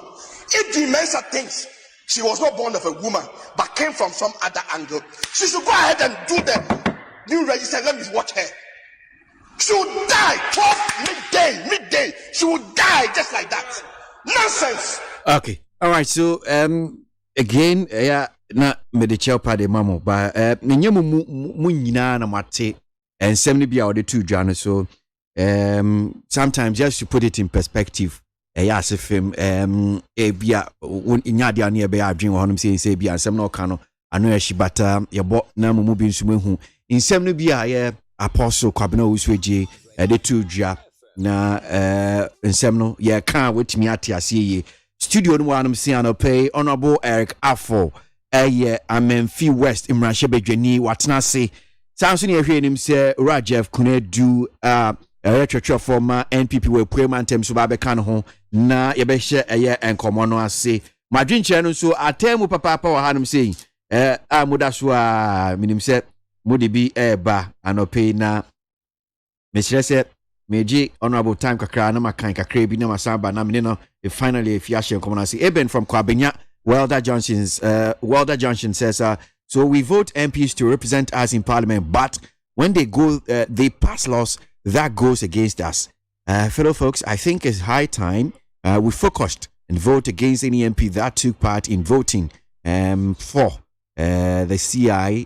If G-Mensa thinks she was not born of a woman, but came from some other angle, she should go ahead and do the new register. Let me watch her. She will die 12 midday. She will die just like that. Nonsense. Okay. All right. So, again, na me the chair party mamo, but nyemu mu nyina na mate and 70 be out the two John. So, sometimes just to put it in perspective, as if him bia inya dia na be adwen wo honom say bia nsem na oka no ano ya shibata ye bo na mu bi nsumu hu nsem no bia ye apostle kwabena usweje the two dua na nsɛm no yɛ ka wetimi ate ase yi studio no wanum si anɔpɛ honorable Eric Afo Amenfi West Imranhye Bedwani watena ase sanso ne yɛhwɛ nim sɛ Rajef Kunedu retwetwe former NPP we puemantem so ba bɛka no ho na yɛbɛhyɛ ɛyɛ nkɔmɔ no ase madwenkyerɛ no so atemu papa wa hanum sei a muda so a minim sɛ mode bi ba anɔpɛ na mekyerɛ sɛ meji honorable time kakra na makan kakra bi na masamba na mene no finally if you share come and see Eben from Kwabenya Welder Junction says so we vote MPs to represent us in parliament, but when they go they pass laws that goes against us. Fellow folks, I think it's high time we focused and vote against any MP that took part in voting for the CI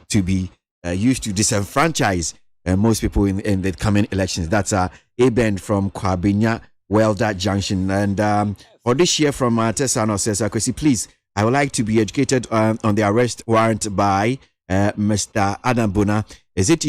to be used to disenfranchise most people in the coming elections. That's Eben from Kwabenya Welder Junction. And for this year from Tessano says, Kwesi, please, I would like to be educated on the arrest warrant by Mr. Adam Bona. Was it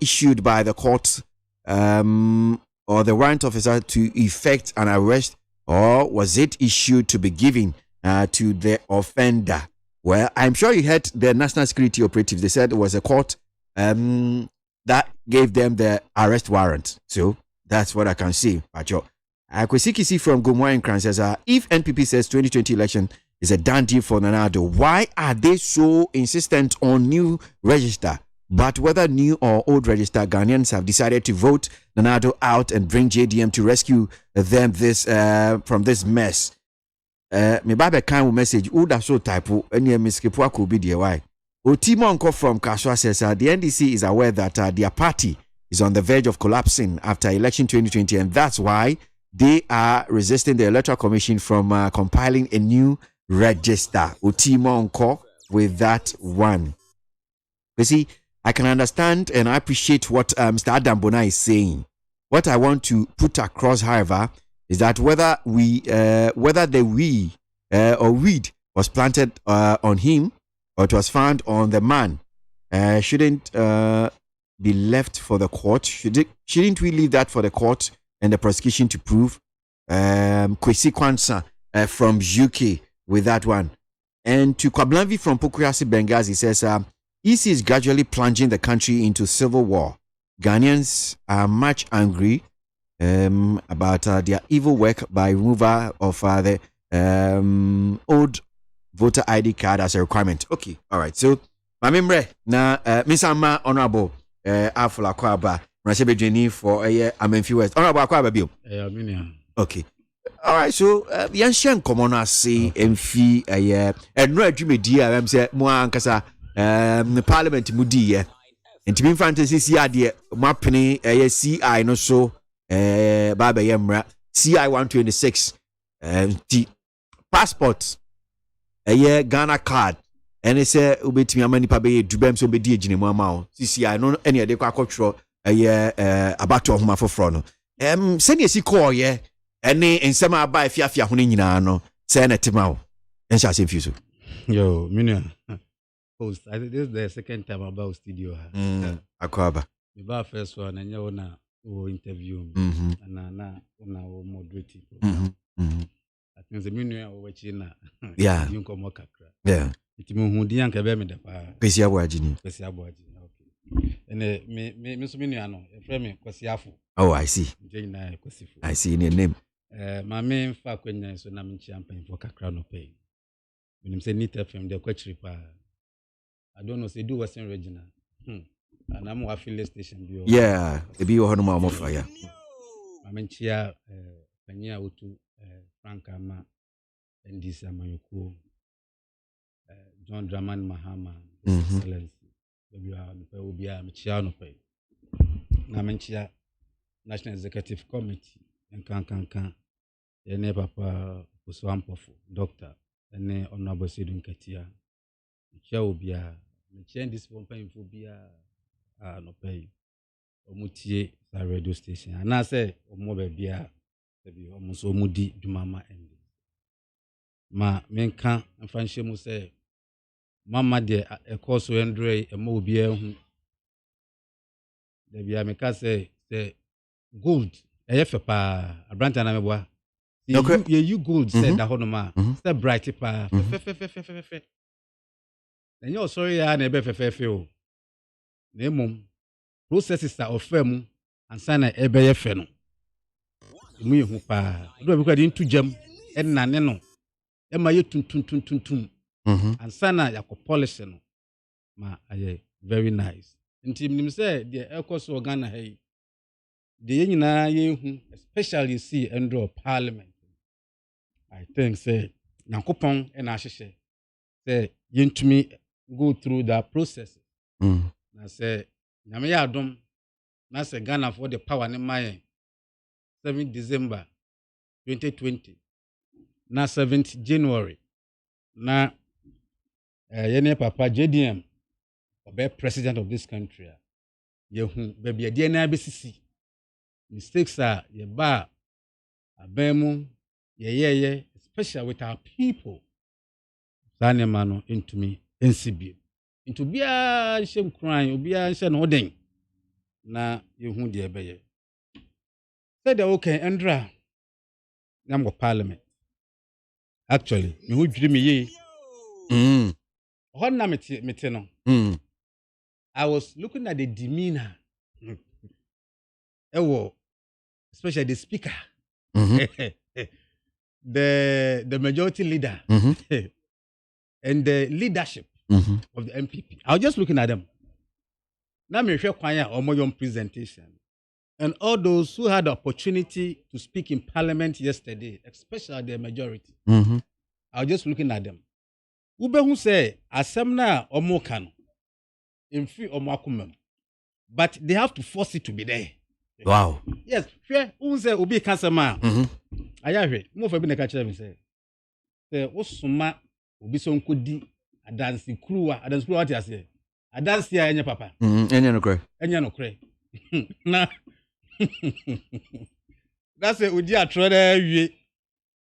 issued by the court or the warrant officer to effect an arrest, or was it issued to be given to the offender? Well, I'm sure you heard the National Security Operatives. They said it was a court that gave them the arrest warrant. So that's what I can see. Pacho. Kwesi from Gomoy Nkran says, if NPP says 2020 election is a done deal for Nanado, why are they so insistent on new register? But whether new or old register, Ghanaians have decided to vote Nanado out and bring JDM to rescue them from this mess. Me babe kind message, Uda so typo, any miskipwa could be the why. Otimonko from Kaswa says the NDC is aware that their party is on the verge of collapsing after election 2020, and that's why they are resisting the Electoral Commission from compiling a new register. Otimonko with that one. You see, I can understand and I appreciate what Mr. Adam Bona is saying. What I want to put across, however, is that whether the weed was planted on him or it was found on the man, shouldn't be left for the court. Shouldn't we leave that for the court and the prosecution to prove? Kwesi Kwansa from UK with that one. And to Kwablanvi from Pokuasi Benghazi says, EC is gradually plunging the country into civil war. Ghanaians are much angry about their evil work by removal of the old voter ID card as a requirement. Okay, all right. So, my member na Misama Honorable Afula Kwaba, Mrashebejeni for Amenfi West. Honorable Kwaba Bio. Okay. All right. So, the ancient commoner say Mfi and no adwumedi am say mo ankasa the Parliament mudi and to be fantasy see ade mapene CI no so baba yemra CI 126 the passport Ghana card and they say ubetimi amani pa be dubem so be di ejinemu ama CI no any de kwa kwotro abato homa foforo no send yesi call ye ene nsema aba afiafia ho nyina no say na tema ho ensha se mfiso yo minia host. I think this is the second time about studio. Akwaba. The first one, and you wanna interview me, and na moderate it. I think the menu are watching. Yeah. You come work. Yeah. It means who the uncle be me the pa. Kwesi Aboagye. Kwesi Aboagye. Okay. And me so menu ano. Friend me Kwesi Afo. Oh, I see. Jane Kwesi. I see in your name. My main fa kwenya so na me champagne for kakra no pay. When him say need FM the kwetri pa. I don't know, say do Western Regional. And I'm affiliate station. Yeah, the be your home of fire. I'm in Chia, Pania Utu, Frank Ama, and this Amayuku, John Draman Mahama, Excellency. We will be a Michiano pay. Namenchia National Executive Committee, and can, the neighbor Puswampofu, Doctor, and the Honorable Sidun Katia. Chia will be a change this one paying for be no pay. Omutie sa radio station. And I say omo be a almost omudi dumama end. Ma menka mfanhye mu say mama de e course we ndre e mo obi ehun. Da bia meka say gold ɛyɛ pa abranta na meboa Okay. you good said da hono ma say bright pa fe enyo sorry ya na ebe fe o na emom processes are of mu ansa na ebe ye fe no emu ye hu pa do bi kwa de ntu jam enane no e ma ye tuntuntuntuntum ansa na yakɔ no ma aye very nice nti nim say de ekɔ so Ghana hey de ye nyina ye hu especially you see under parliament I think say Nyankopɔn na ahyehyɛ say yentumi go through that process na say nyame ya adom na say Ghana for the power ne maye 7 December 2020 na 7th January na yene papa JDM obe president of this country yehu baby ade na besisi mistakes are ye ba abemu ye especially with our people zanema no into me nsibie into bia nsem kran obia nse no den na yehu de ebeye said the okay Andra nam go parliament actually me hu dwiri me ye na mete no I was looking at the demeanor especially the speaker the majority leader and the leadership of the MPP. I was just looking at them. Now me hwe kwan ya omoyom presentation. And all those who had the opportunity to speak in parliament yesterday, especially the majority. I was just looking at them. Ube who say asem na omo kan in free omo akumem. But they have to force it to be there. Wow. Yes, hwe who say obi kasema. Aya hwe, mo fa bi na ka kire me say osuma obi so nkodi adansi kruwa ati ase adansi ya enye papa enye no kre na that's a udi atro da wie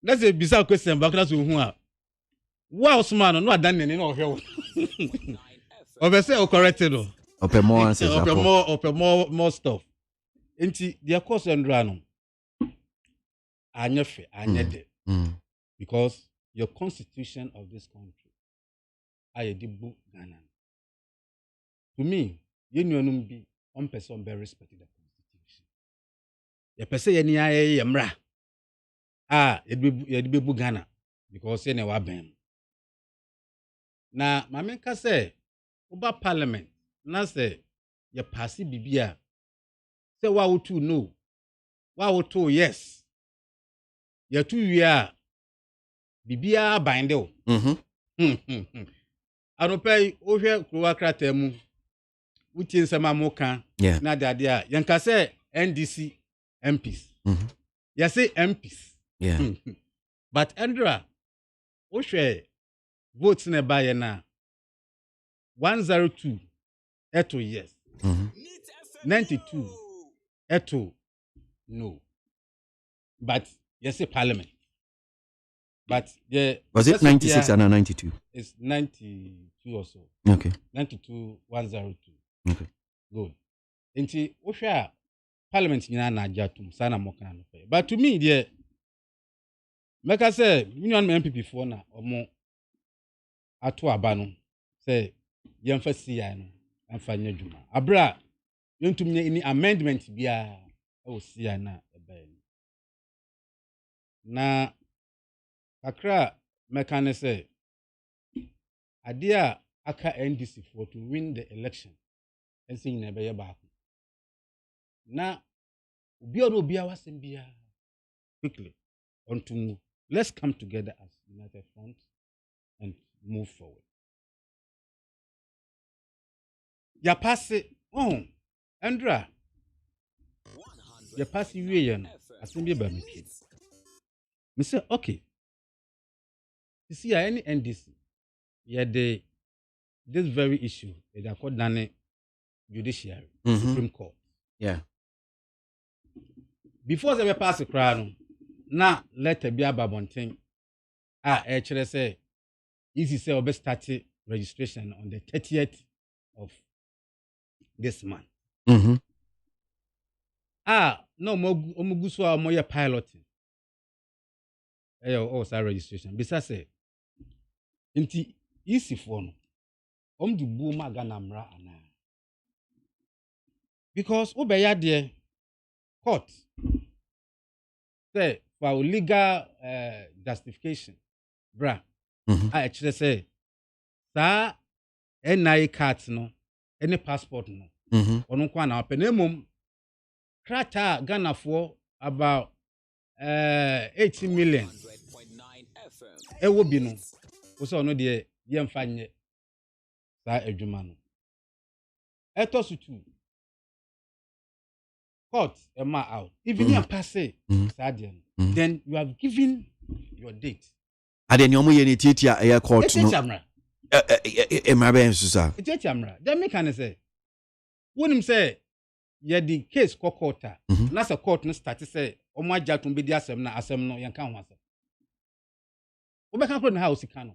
that's a bisa question back that's hu a wa osuma no adan ne na ohwe wo obe say o corrected o ope more answers ope more stuff enti the course ndra no anyefe anyede because your constitution of this country I dibu Ghana. To me, you know be one person very respect the constitution. The person ye aye yemra. Ye dibu Ghana because ye ne wa ben. Na mamenka say oba parliament na say ye passi bibia. Say wa wotu no. Wa wotu yes. Ye tu wi bibia binde o anopai ohwe kruwa kratemu wuti nsema moka na dade a yanka se NDC MPs ya say MPs but Andra ohwe votes na baye na 102 eto yes 92 eto no but you say parliament. But was it 96 and 92? It's 92 or so. Okay. 92 102. Okay. Good. Enti ohwa parliament nyina na ajatum sana moka no pe. But to me there make I say union MPP for na omo ato aba no say yemfa CI no amfa nya dwuma. Abra yontum nya any amendment bia o CI na ebe. Na Akra mekane say adia aka NDC for to win the election and sing na be back. Na obi awasem bia quickly onto let's come together as united front and move forward. Ya passe Andra ya passe wie ye no asem bia ba me say okay. You see, any NDC, this very issue is called the judiciary, Supreme Court. Yeah. Before they pass the crown, now let there be a babonting. Actually say, easy say, we start registration on the 30th of this month. no omugu so a moye piloting say registration bisa say nti easy for no di bu ma ga na mra ana because obeya there court say for legal justification bra a actually say sa NI card no any passport no ono kwa na penemum krata Ghana for about 80 million ewo bi no wo so no de yemfa nye sa adwuma no eto so tu court ma out even you pass say then you have given your date ade ni omo ye ni tiatia e court no emrabe ensusa tiatia mra then me can say wonim say ye the case court na say court no start say omo ajatum be di asem na asem no yen kan ho asem we can put in house can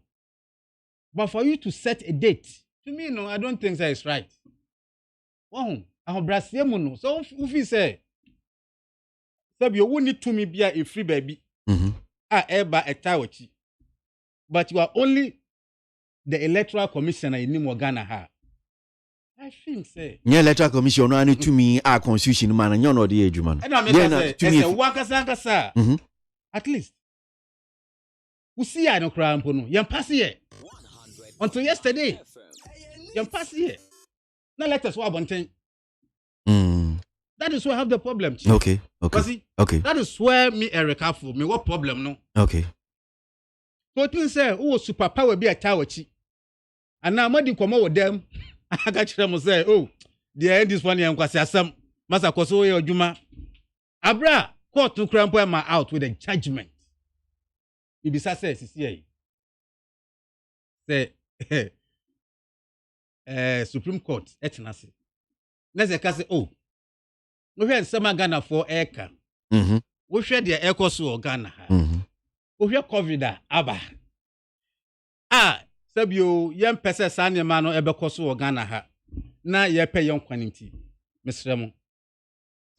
but for you to set a date to me no I don't think that is right won ahobrasie mu no so ufi say sabi you need to me bia a free baby eba etawachi but you are only the electoral commissioner in Ghana ha I think say nye electoral commission no ani to me a constitution man nyo no de adwuma no to me wakasa at least we see I no cry mpo no yem pass here until yesterday yem pass here now let us what bonten that is where I have the problem, Chief. Okay. Okay. That is where me Erica for me what problem no. Okay. So things say oh superpower be a tower chi. And now madi komo with them. I got them say oh the end this one yam kwasi asam masa koso ye odwuma. Abra court no crampo am out with a judgment. Ibisa say CCA. Say Supreme Court etinase. Let's say oh we hear some Ghana for airca. We share the air course or Ghana. We hear COVID aba. Sabio young person sanya mano ebe course or Ghana ha. Na ye pay young quantity. Mr. Ramon.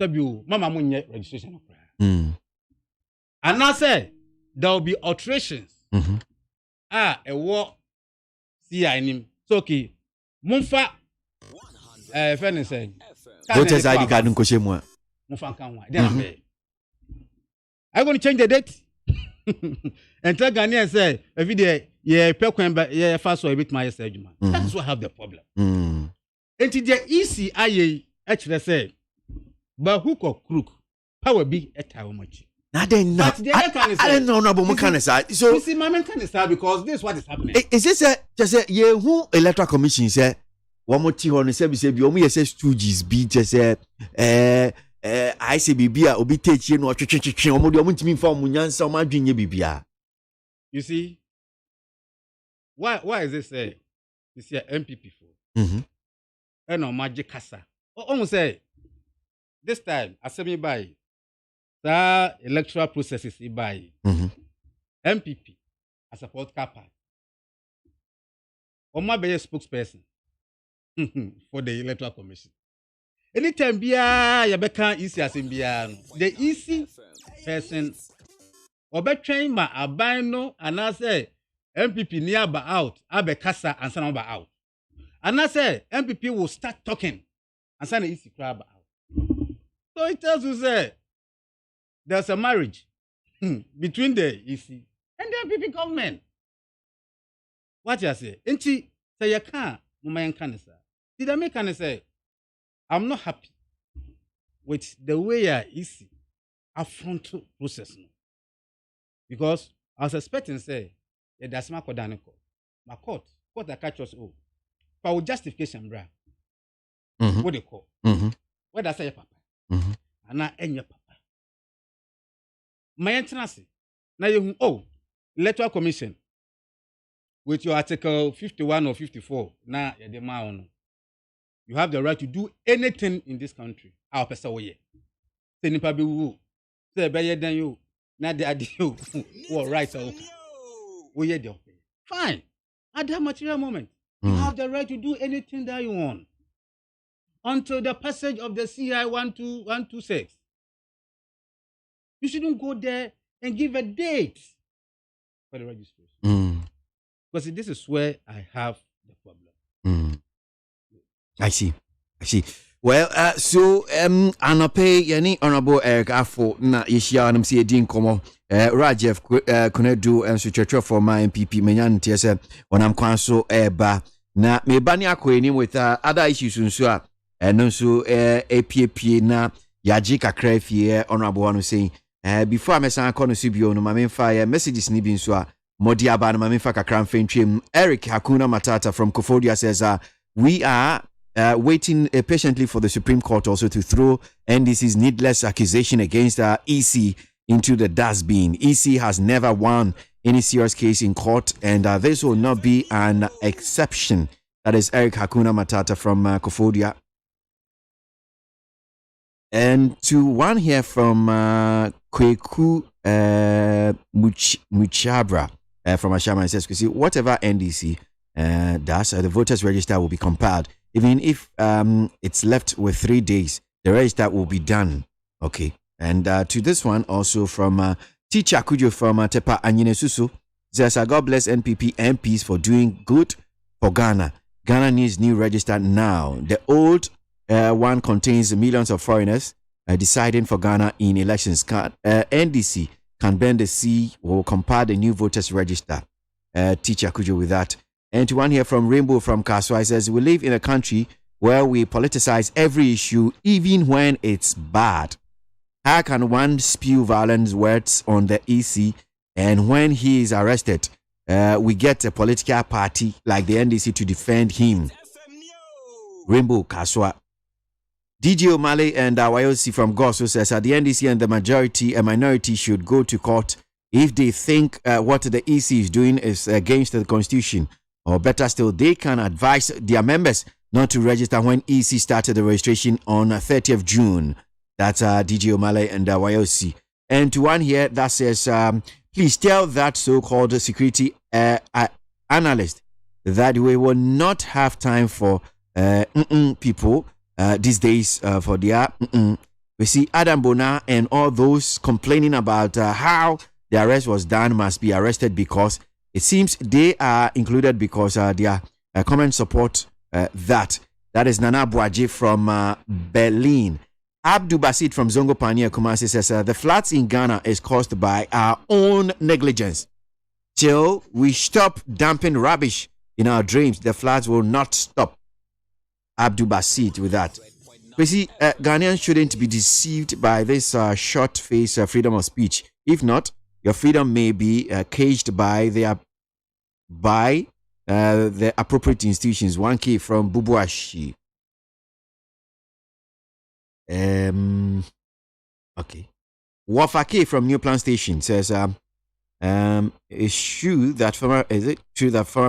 Sabio mama munye registration. And now say there will be alterations. A war see I nim. So okay. Mumfa fene saying. What is ID card in Koshemwa? I'm going to change the date. And tell Ghanaians say every day, yeah, Pekwemba, yeah, fast or a bit my segment. That's what I have the problem. And the easy I actually say, but hook or crook, power be at how much. I don't know about Mukanesa. So, you see, my man can start because this is what is happening. Is this just a yeah, who electoral commission say? One more thing on the service, be only SS 2Gs be just say, I say Bibia, Obi take you no chichi, or more than me for Munyan, so my junior Bibia. You see, why is this this year MPP for? And no magic casa. Almost say this time, I say me by the electoral processes by MPP, I support Kappa. Or my be a spokesperson. For the electoral commission. Anytime bia ya beka easy asim bia no. The easy person obetrain ma aban no anase MPP ni aba out abekasa ansa na ba out. Anase MPP will start talking ansa na easy crab out. So it tells you say there's a marriage between the EC and the MPP government. What you say? Enti say you can't mama can say. Did I make an say? I'm not happy with the way I easy affront process no. Because I was expecting say that's my codaniko. My court I catch us all. For justification, bra. What they call? What I say, papa? And I end your papa. My entrance. Now you electoral commission with your article 51 or 54. Now you're the man. You have the right to do anything in this country. Our person way. Say nipa be who. Say better than you. Not the idea. What right? We hear the fine. At that material moment, you have the right to do anything that you want. Until the passage of the CI 126. You shouldn't go there and give a date for the registration. Because this is where I have the problem. I see. Well, so anope yani honorable Eric Afo na yeshia nam se edin komo Rajef Kunedu and Suchecho for my MPP menyan tiese onam kwan so eba na me bani akweni with other issues nso a no so APP na yaji kakra fie honorable one saying before mesan kono subio no mamemfa messages ni bi nso a modi aba no mamemfa kakra mfentwem Eric Hakuna Matata from Kofodia says we are waiting patiently for the Supreme Court also to throw NDC's needless accusation against EC into the dustbin. EC has never won any serious case in court, and this will not be an exception. That is Eric Hakuna Matata from Kofodia. And to one here from Kweku Muchabra from Ashama, says, "You see, whatever NDC does, the voters' register will be compiled. Even if it's left with 3 days, the register will be done." Okay. And to this one also from Teacher Kujo from Tepa Anyine Susu, says, "God bless NPP MPs for doing good for Ghana. Ghana needs new register now. The old one contains millions of foreigners deciding for Ghana in elections. NDC can bend the sea or compile the new voters register." Teacher Kujo with that. And to one here from Rainbow from KWASI says, "We live in a country where we politicize every issue, even when it's bad. How can one spew violent words on the EC, and when he is arrested, we get a political party like the NDC to defend him?" Rainbow Kaswa. DJ O'Malley and YOC from Gosso says, "The NDC and the minority should go to court if they think what the EC is doing is against the Constitution. Or better still, they can advise their members not to register when EC started the registration on 30th June. That's DJ O'Malley and YOC. And to one here that says, "Please tell that so-called security analyst that we will not have time for people these days for their We see Adam Bona and all those complaining about how the arrest was done must be arrested because it seems they are included because their comments support that. That is Nana ABOAGYE from Berlin. Abdul Basit from Zongo Pania Kumasi says, "The floods in Ghana is caused by our own negligence. Till we stop dumping rubbish in our dreams, the floods will not stop." Abdul Basit with that. We see Ghanaians shouldn't be deceived by this short-faced freedom of speech. If not, your freedom may be caged by the appropriate institutions. 1K from Bubuashi. Okay. Wafake from New Plan Station says, "It's true that former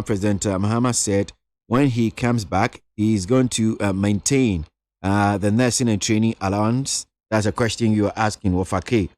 President Mahama said when he comes back, he's going to maintain the nursing and training allowance?" That's a question you are asking, Wafake.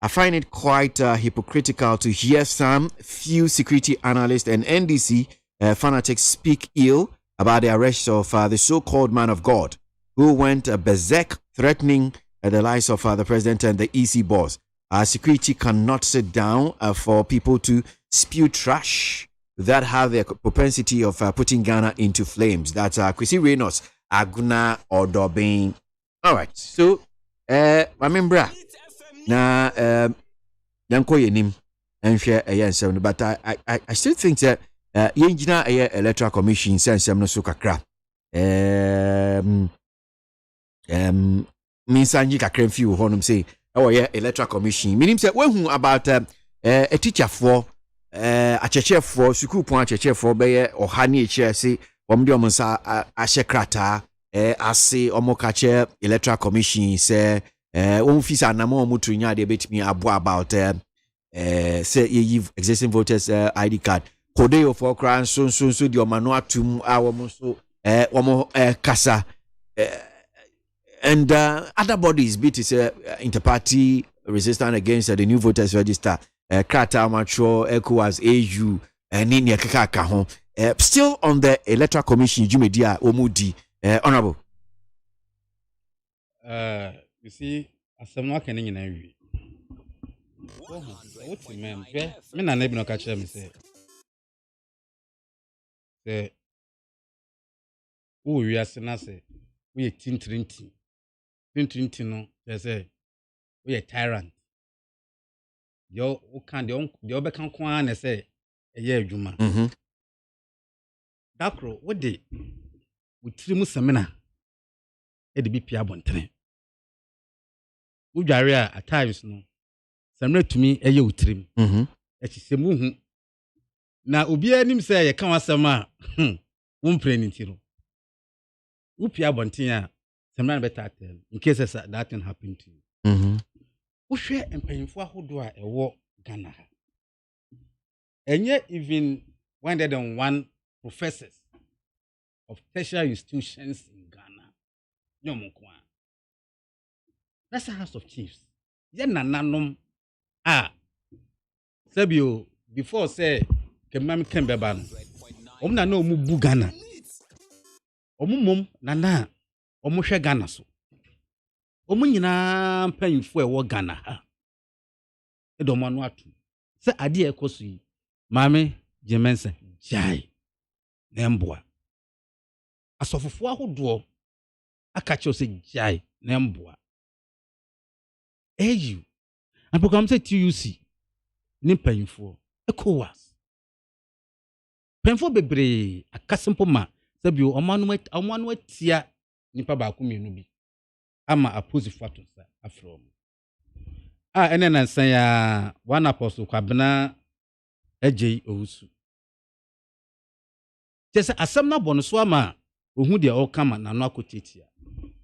I find it quite hypocritical to hear some few security analysts and NDC fanatics speak ill about the arrest of the so-called man of God who went berserk threatening the lives of the president and the EC boss. Security cannot sit down for people to spew trash that have the propensity of putting Ghana into flames. That's Kwesi Reynolds, Aguna Odobin. All right, so remember. Na yanko yenim enhwe ensem, but I still think that yenjina electoral commission sensem no so kakra minsanji kakra mfi wo honom say electoral commission meaning say when about a teacher for a cheche for school point cheche for be oha na eche say omde omonsa ahye krata ase omokache electoral commission say officer anamo mutrunya de betimi abo about say ye existing voters ID card kodeo for kran so the omano atum awomo so womo kasa and other bodies be to say interparty resistance against the new voters register krata macho KWASI AU nini akaka ho still on the electoral commission jumedia omudi honorable you see, as I'm not getting in every What's mem? Me na nebi no catch me say. Say who we are na say we tintrinti. Tintrinti no, they say we tyrant. Yo can the obe kan kwa na say eye adwuma. Dakro what dey we trimu semina e de bi pia bontene. Udware a at times no semina tumi eye utrim. E chisemu hu na obi anim say ye kan wasem a wompre ni ti no. Upia bontene a semina better tell in case that thing happen to you. Wohwe empanyimfo ahodo a ewo Ghana ha. Enye even 101 professors of tertiary institutions in Ghana. Nyomonkwa. That's a House of Chiefs. Ye nananom Sabio before say kemam kembeba no. Omna na omu bu Ghana. Omumom nana omuhwe Ghana so. Omu nyina mpanyimfo ewo Ghana ha. Edomo no atu. Se ade ekoso yi. Mame Jemense jai. Nemboa. Asofofo ahodo akache ose jai nemboa. AU. And program say TUC. Ni mpanyimfo. KWASI. Mpanyimfo bebre akasempo ma sabio omanu atia nipa ba ku mienu bi. Ama aposifo atonsa afro. Ene na nsan ya one apostle kwabena AJ owusu. Tese asem na bono so ama ohu de o kama na no akotetia.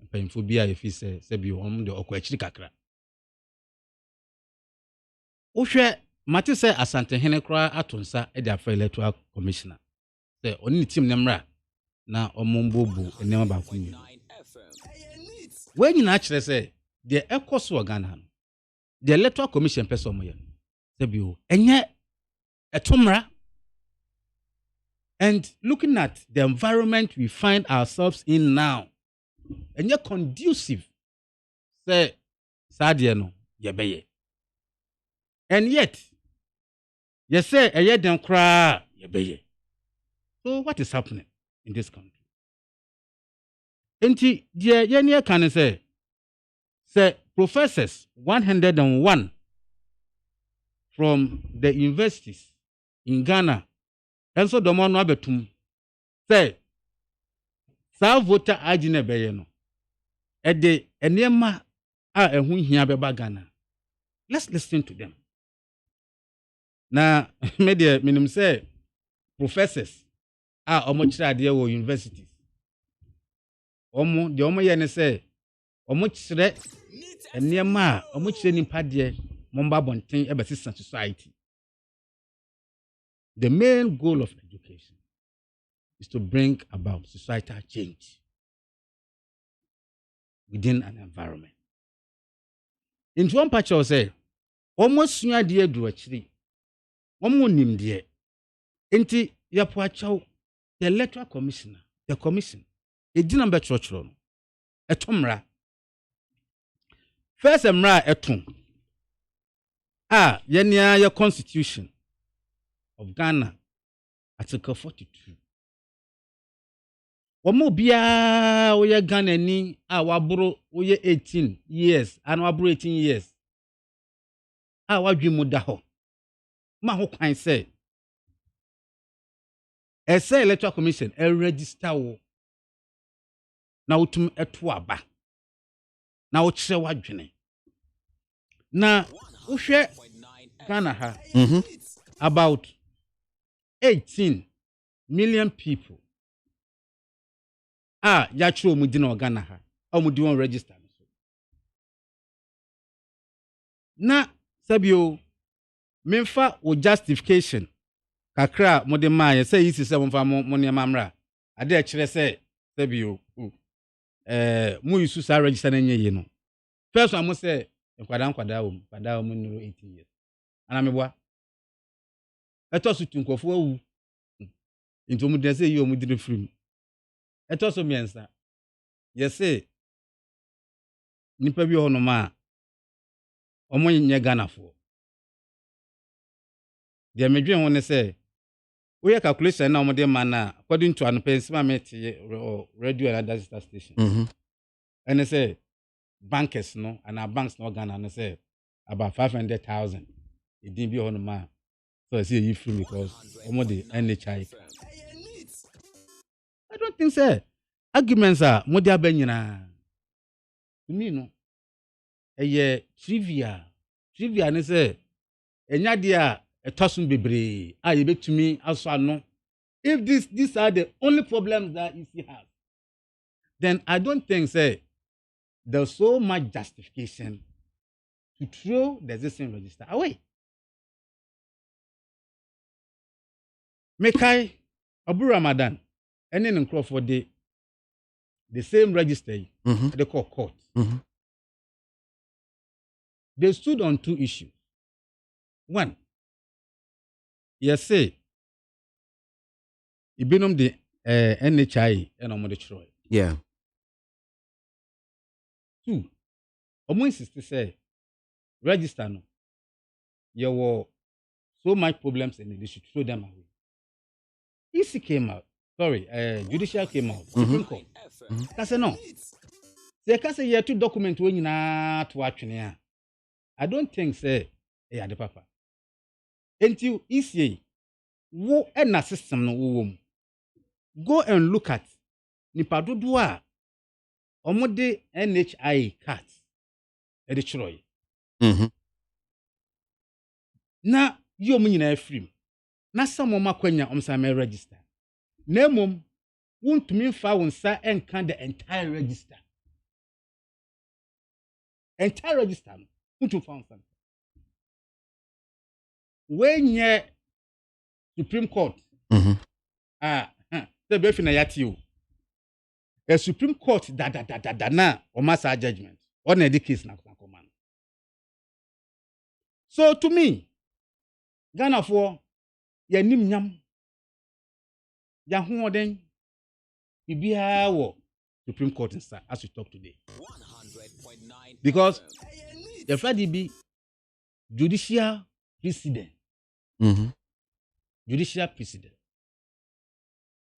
Mpanyimfo bia yefi se bi om de okwa akiri kakra. Wohwe mate se asante hene kra atonsa e de afa electoral commissioner. Se oni team nemra na omombobu enema ba ku ni. We nyina akire se de ekoso Ghana no. The electoral commission person mo ye. Se bi o enye etomra. And looking at the environment we find ourselves in now, and yet conducive, say, Sadiano, yebeye. And yet, you say, a yet don't cry, yebeye. So, what is happening in this country? And dear Yenia can say, professors 101 from the universities in Ghana. And so the man abetum say sa voter agina beye no e de enema a ehu hia beba Ghana. Let's listen to them. Na media minim say professors omo kire ade wo universities. Omo de omo ye ne say omo kire enema omo kire nimpa de momba bonten e besisa society. The main goal of education is to bring about societal change within an environment. In one patch, I say, almost near the edge, almost nim dear. Enti yapuachow the electoral commissioner, the commission, a dinner church run, a tomra. First, emra etum. Yenya your constitution of Ghana, Article 42. Omo bia we Ghana ni wabro we 18 years and wabro 18 years. Wadwimu da ho. Ma ho kwan say. Ese electoral commission register wo. Na utum eto aba. Na wo kire wadwene. Na wo hwe Ghana ha. About 18 million people yachiro mu dina Ghana ha mu di won register so na sabio memfa o justification kakra mo de man say yisi se mo fa mo ne mamra ade a kire say sabio mu yusu sa register na nye no first one mo say nkwada wo no 18 years ana meboa eto so tunkofo awu into mu de say yi o mu di free eto so miensa yese nipa bi hono ma omo nye Ghana fo The American one say, we have calculation now, man, according to an or radio and other station. And they say, bankers, no, and our banks, no, Ghana, and they say, about 500,000. It didn't be on the man. So I say, you free because almost the NHI. I don't think so. Arguments are more than to me, no. A trivia, and they say, and yadia a tossing baby. I bet to me also know if these are the only problems that EC has, then I don't think say there's so much justification to throw the existing register away. Mekai Abu Ramadan and then for the same register they call court. They stood on two issues. One, yes, say, it been the NHI and on the Troy. Yeah. Two, Omo insist to say, register no. There were so much problems and they should throw them away. EC came out. Sorry, judicial came out. Supreme Court. Kase no. Say kase here two documents when you na to actually. I don't think say the papa. Until ECA, wo na system no wo. Go and look at nipa dodoa omode NHI card e de chroy. Na yo mu nyina free. Na samo makwanya omsame register. Na mom wontumi fa wonsa enka the entire register. Entire register no wontumi fa wonsa. When ye Supreme Court, the befi na yati o. The Supreme Court na o masa judgment. On the case na command. So to me, Ghana for ye nim nyam. Ya hoden bibia wo Supreme Court inside as we talk today. Because the Friday be judicial precedent. Judicial precedent.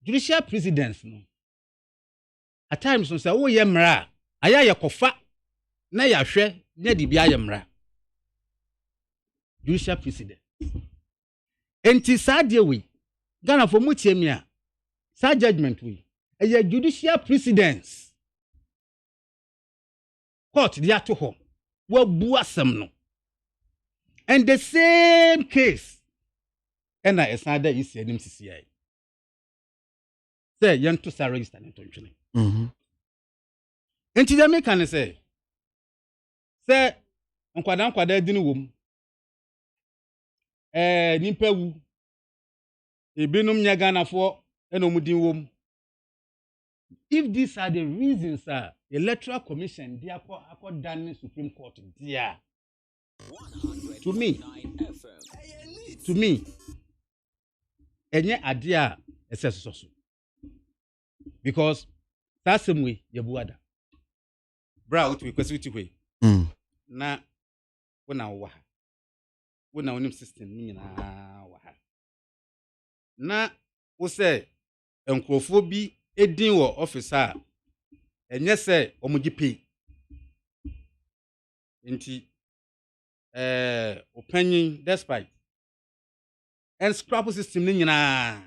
Judicial precedents no. At times no say oh ye mra, aya ye kofa na ya hwe na di bia ye mra. Judicial precedent. Enti sadie we Ghana for mutie a sa judgment we a judicial precedents. Court dia to home. Wo bu asem no. And the same case and I said that you see him CCI. Say young to sa register and to training. And the American say nkwada dinu wom. Nimpa wu. Ebinom nya Ghana for enomudin wom. If these are the reasons the Electoral Commission they are done Supreme Court there. To me, enye adia esesoso. Because that's the way you buada. Bra what we kwesi we. Na wona wa. Wona onim system ni na wa. Na wo say enkrofo bi edin wo officer enye say omugi pay. Nti opinion despite and scrap system ni nyina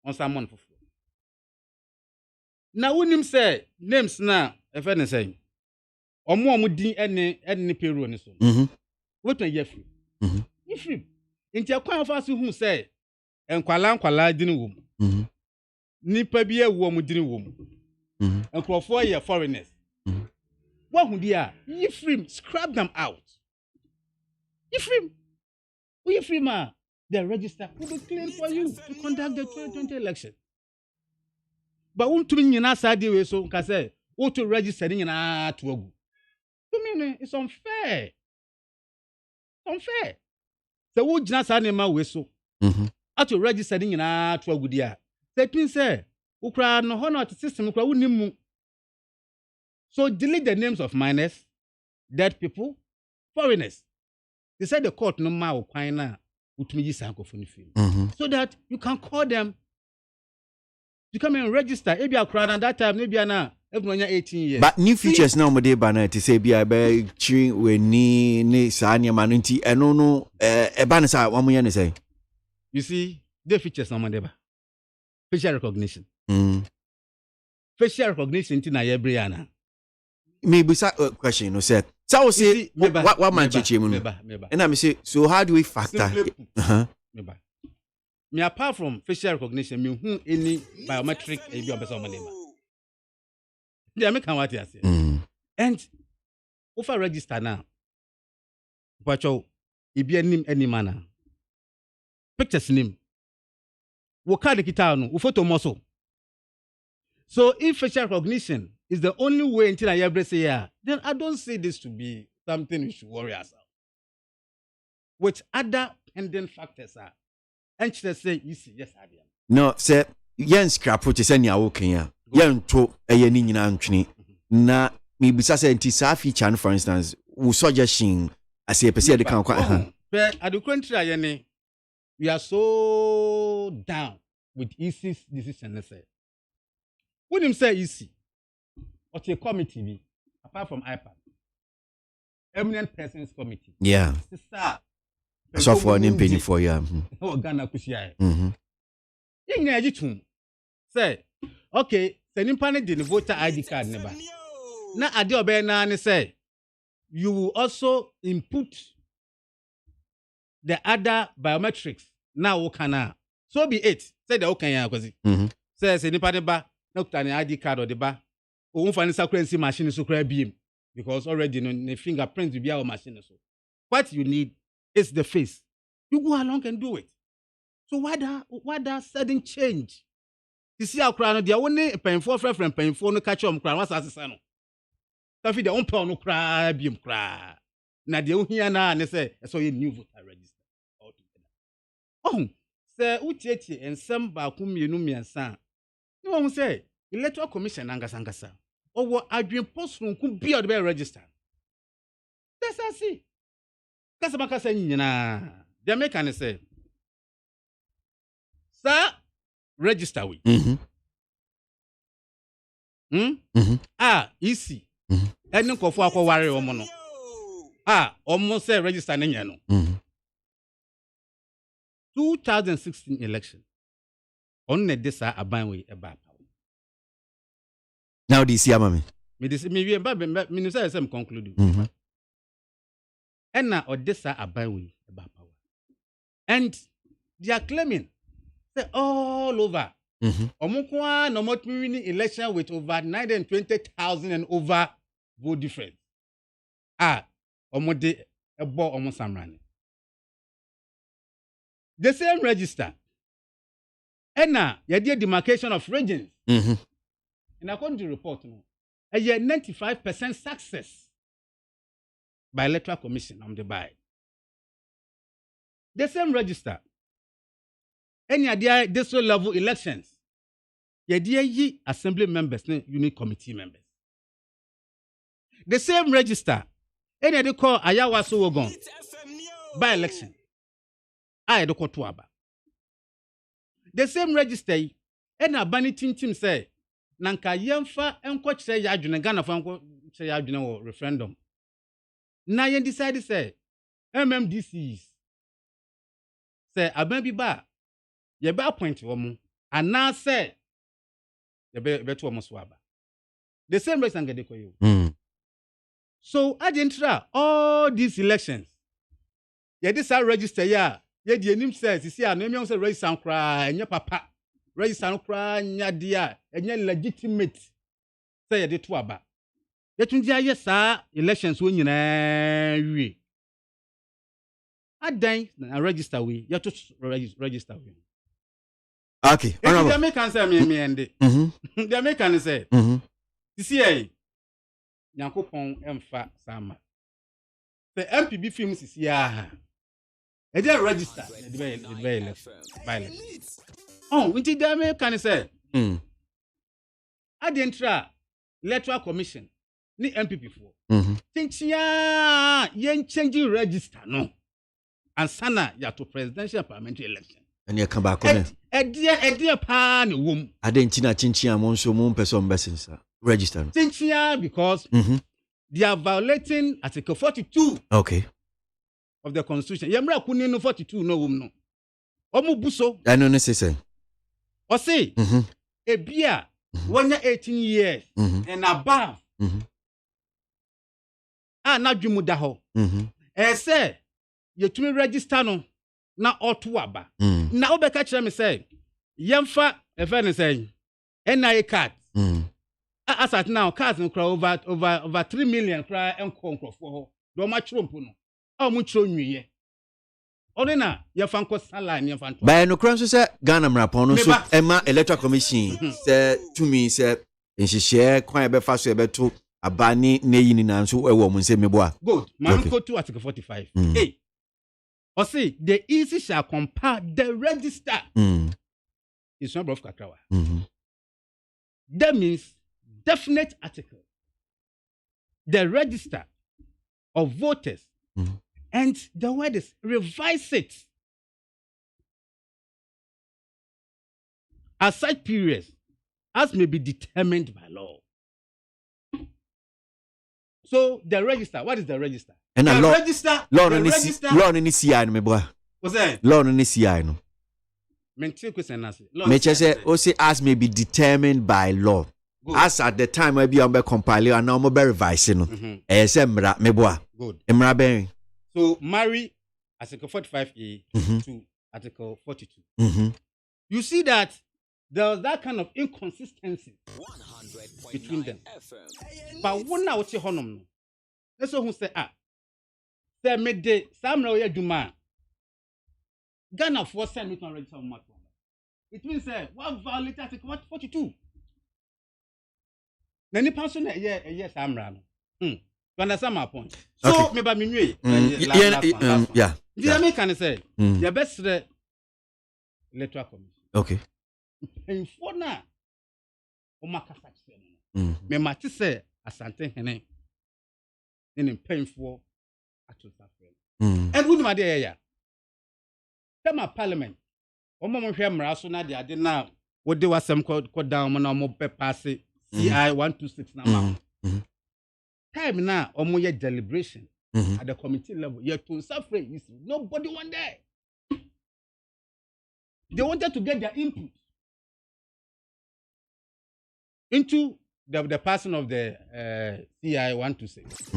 on someone for na wonim say names na efe ne say omo din ene payroll ni so what na yefi if nti akwan fa so hu say enkwala din wom nipa bi ewo mu din wom enkrofo ye foreigners what hu dia if scrap them out. If the register will be clean for you to conduct the 2020 election. But won't mean you not side way so can say what to register in to go. To me, it's unfair. Unfair. So what just animal way so to register in to go there. That means say ukra no honor system ukra wunimu. So delete the names of minors, dead people, foreigners. They said the court no ma kwina utumi sankofo ni film so that you can call them to come and register ebi akra na that time maybe na everyone 18 years but new features now mo dey ba na to say bia be twi we ni sa nya ma no nti eno no e ba ne sa wa mo ye ne say you see the features na mo dey ba facial recognition facial recognition ti na ye bre ana me be question no say so say what man cheche mu and I say so how do we factor me apart from facial recognition me who any biometric e bi obesa mo name they make what you say and if I register now pacho e bi anim mana pictures name wo card kita no wo photo mo so if facial recognition is the only way until I ever say yeah, then I don't see this to be something we should worry ourselves. Which other pending factors are? And she say, you see, yes, I am. No, sir, yen scrap what you send ya walking ya. Yen to a yen in antony. Na me bisa say anti safi chan, for instance, who suggesting I say a person can't quite. But at the country, we are so down with EC's decision. When him say EC, or to a committee be, apart from IPAD, eminent persons committee. Yeah. So for an impany for you. Oh, Ghana Kushia. Say, okay, the impany didn't voter ID card never. Now, I do be say, you will also input the other biometrics. Now, okana. So be it. Say the okanya because says the impany ba, not an ID card or the ba. Won't find a currency machine so crab beam because already the fingerprints will be our machine. So what you need is the face. You go along and do it. So why that sudden change? You see our crown, the only painful friend painful no catch on crown was assassin. Taffy the own pound no cry beam cry. Now the only here now and say so you new voter register altogether. Oh, sir, Uchechi and some bakum you and son. You won't say electoral commission angasa. Or what adwin post room could be out there register. That's I see. Kasamaka say nyina. They make an say. Sir, register we. Easy. And no for akwa ware omo no. Almost say register nenya no. 2016 election. On this aban we eba. Now this year, mommy. Me say some conclude. And now Odessa are buying about power. And they are claiming say all over. Omukwa no more winning election with over 920,000 and over vote difference. Omode ebo omosamrani. The same register. And now you did demarcation of regions. And according to the report, a 95% success by electoral commission on the buy. The same register. Any idea district level elections? Ye assembly members, unit committee members. The same register. Any they call Ayawaso Wogon by election. I do call Tuaba. The same register. Any abani team say. Nanka yemfa enko kire ya adwene Ghana fa enko kire ya adwene wo referendum na yen decide say MMDCs say aban bi ba ye be appoint wo mu ana say ye be to wo so aba the same race and get you so agentra all these elections ye this register ya ye di enim say sisi a no me say register kra enye papa register no kra nya dia enye legitimate say ye de to aba yetunji aye sa elections wo nyina wi adan na register we ye to register we okay honorable they make answer me ende they make answer sisi ai Nyankopon emfa sama the MPB film sisi a e dey register e dey by oh, we did that can say. Adentra electoral commission ni MPP for. Think yen changing register no. and sana ya to presidential parliamentary election. And you come back on it. A dear pan womb. I didn't chinchia monso moon person bessins register. Chinchia because they are violating Article 42 okay of the Constitution. Yamra kunino 42 no no. Omu buso. I know necessary. Or say a beer 18 years and above. Na dwumu da ho. Say you to register no na otu aba. Na obeka kire me say yemfa efe ne say NIA card. As at now cards no over 3 million cry enko for ho. Do ma chiro mpo no. A mu chiro nwiye. Odena yefa nko salary yefa nto. By no kran so say Ghana mrapon no so Emma Electoral Commission say to me say nhihye kwan e be fa so e beto abani neyi na nso ewo mu nse meboa. Good. Man go to Article 45. Hey. Or say the easy shall compare the register. It's not of Kakrawa. That means definite article. The register of voters. And the word is revise it. At such periods as may be determined by law. So the register, what is the register? And the law, register, law the register. Law no CI no me boy. What's that? Law no CI no. Mention question answer. Me say o say as may be determined by law. Good. As at the time we be on be compile and now mo be revise no. Say mra me boy. Good. Mra ben. So marry Article 45A to Article 42. You see that there was that kind of inconsistency between them. But one now what you honor. Let's who say say midday Samuel Yaduma. Ghana for send me to register on my. It means what violate Article 42. Any person yes Samuel. You understand my point? So okay. Maybe me yeah. The American say the best electoral commission. Okay. And for now, Omakasa me mati say asante hene in painful actual suffering. And we know there ya. Come Parliament. Omo mo hwe mra so na de ade na wo de wasem ko down mo na mo pe pass CI 126 na ma. Time now omo ye deliberation at the committee level. You to suffering. Nobody want there. They wanted to get their input into the person of the CI 126.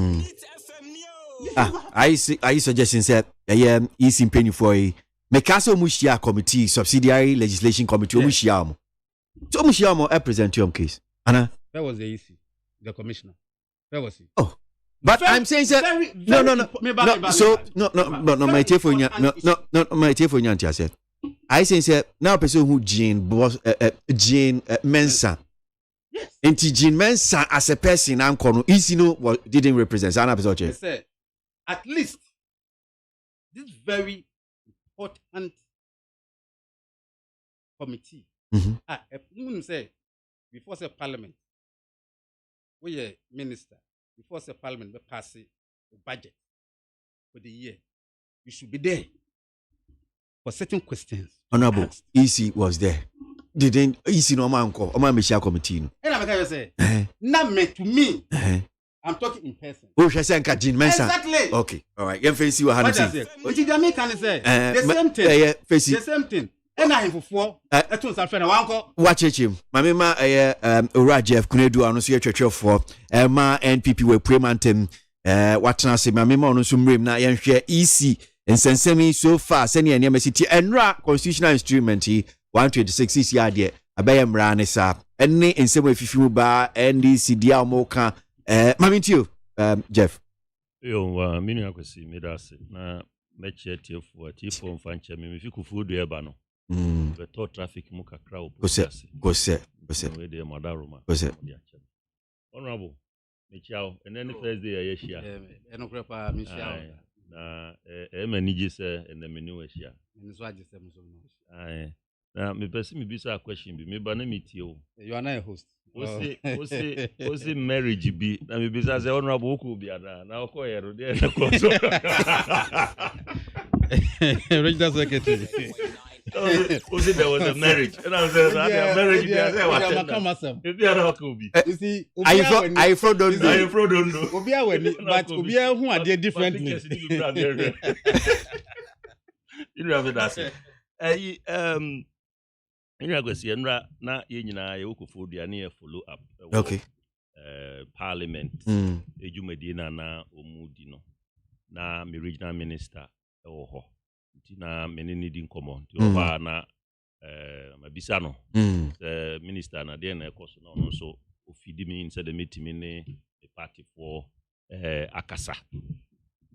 I suggesting that is in penny for a Mekaso Mushia committee, subsidiary legislation committee, Mushiamo. So Mushiamo represent your case. Anna? That was the EC, the commissioner. That was it. Oh. But very, I'm saying that no. So no. My telephone, no. My telephone, I said. I say now person who Jean Mensa. Yes. And Jean Mensa as a person, I'm calling. Isino didn't represent. I said, at least this very important committee. Say before the Parliament, we are minister. Before the Parliament, we pass the budget for the year. You should be there for certain questions. Honorable, EC was there. Didn't EC no man call? Oma Michelle committee. And I'm going to say, not meant to me. I'm talking in person. Oh, she said, "Kajin Mensa." Exactly. Okay, all right. You face you what say. What did you can say? The same thing. Yeah, face the same thing. And I have for that was friend one call. Watch him. Mama Ura Jeff Kunedu anu so yetwetwe for ma NPP we premantem what na say mama onu so mrem na yenhwe EC nsensemi so far senior name city enra constitutional instrument 126 CCR de abeye mra ne sa enne nsem afifimu ba NDC dia mo ka mamintio Jeff yo minu akwesi medase na meche tifo mfanche me fikufu do eba no beto traffic mu kakra gose we de madaroma gose honorable mechiao enen Thursday ya yeshia enokre pa mechiao na emanije se enemeni weshia enso agese muso no na me person me bisa question bi me ba na metie o you are not a host Osi marriage bi na me bisa se honorable oku bi ada na okoyero de na ko so Regional secretary. Who said there was a marriage? And I was saying, marriage. You see, I fraud don't know. But Ubia who are there differently. You know what that's it. You know go see na ye nyina ye wokofo dia na ye follow up. Okay. Parliament. Ejumadi na omudi no. Na me regional minister ewo ho. Na many needing common to na mabisa no minister na dey na ekoso no so ofidi me inside the meeting me the party for akasa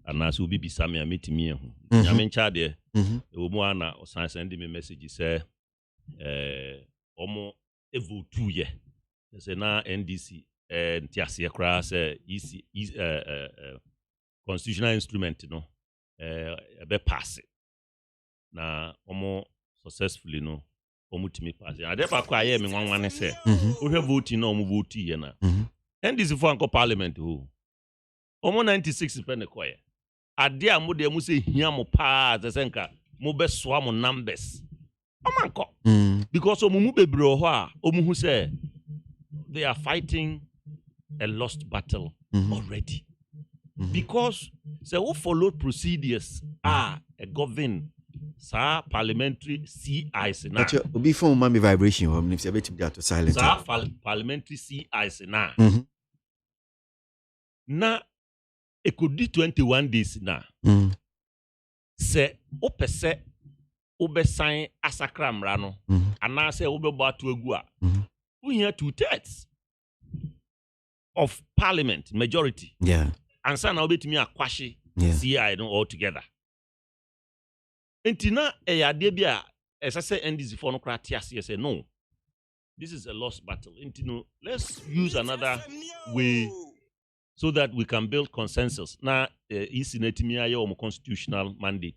ana so obi bisa me meeting me hu nyame ncha de o mu ana o send me message say omo vote ye say na NDC ntiase kra say constitutional instrument no be pass na omo successfully no omo timi pass and therefore kwa ye me nwanwane say o hwe voting na omo vote ye na NDC for anko parliament ho omo 96 pe ne koye ade a mo de mo say hia mo pa ze nka mo be soa mo numbers omo anko because omo mu bebre ho a omo hu say they are fighting a lost battle already because say who followed procedures a govern sa parliamentary CIs na obi phone ma me vibration hom ni se betim dia to silent sa parliamentary CIs na na e could 21 days na se opese obesan asakra mra no ana se obebo ato agu a we here 2/3 of parliament majority and so now betimi akwahye CI no all together. Entina eyade bia esase NDC for no kratiase say no. This is a lost battle. Entino, let's use another way so that we can build consensus. Na isinetimi aye o constitutional mandate.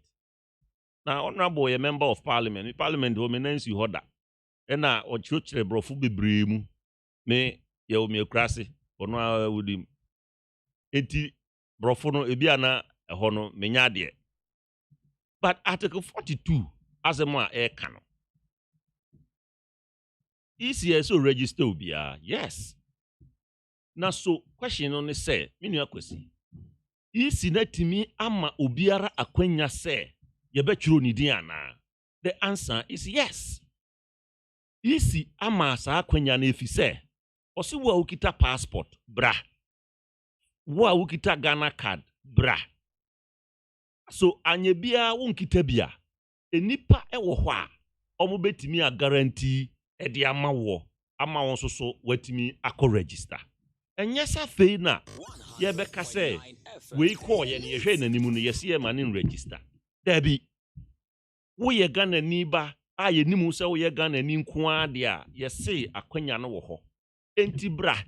Now honorable a member of parliament ho menensi hoda. Ena o chochre brofu bebre mu me ye o mekrase ono awudim. Enti brofo no ebia na ho no menya de. But Article 42 as a more air canon. ECSO register obia, yes. Now so question on the say, mini question. Isi na timi ama obiara akwenya say ye betro ni din ana. The answer is yes. Isi ama sa akwenya na efi say osi wo ukita passport bra. Wo ukita Ghana card bra. So anye bia wonkita bia enipa ewo ho a omo betimi a guarantee e de ama wo so watimi akọ register enye sa fei na ye beka say we call ye ne hwe nanimu no ye se ye mane register dabi wo ye Ghana ni ba a ye nimu se wo ye Ghana ni nko ade a ye se akwanya no wo ho enti bra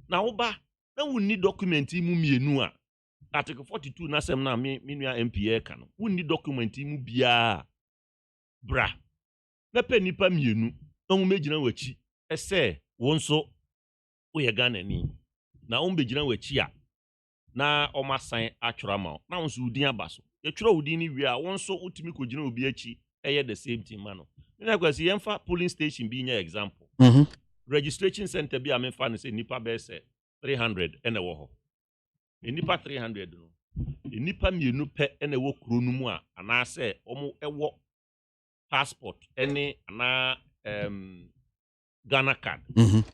na wo ba na wonni document mu mienu a Article 42 na sem na me nua MPA ka no wonni document mu bia bra na pe nipa mienu on megina wachi ese wonso wo ye Ghana ni na on begina wachi a na o masan atwora ma na wonso udin abaso ye twora udin ni wi a wonso utimi kogina obi achi eye the same thing ma no na kwasi yemfa polling station bi nya example registration center bi amemfa ne se nipa be se 300 ene wo ho enipa 300 no enipa mienu pe ene wo kuro no mu a ana se omo ewo passport ene ana Ghana card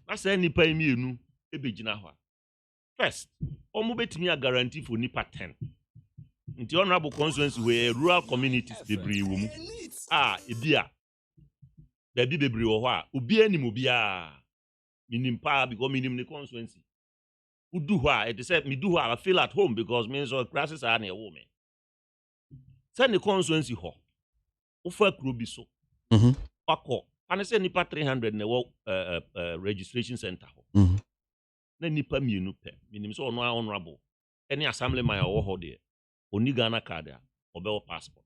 na se enipa mienu ebegina ho first omo betimi a guarantee for nipa 10 nti honorable constituency we rural communities bebre wo mu ebia da bi bebre wo ho a obi anim obi a minim pa because minim ne constituency udu ho a it say me do ho I feel at home because means all classes are near woman send the constituency ho ufa kuro bi so akọ and say nipa 300 na wo registration center ho na nipa mienu pe minim so ono honorable any assemblyman wo ho de oni Ghana card a obewo passport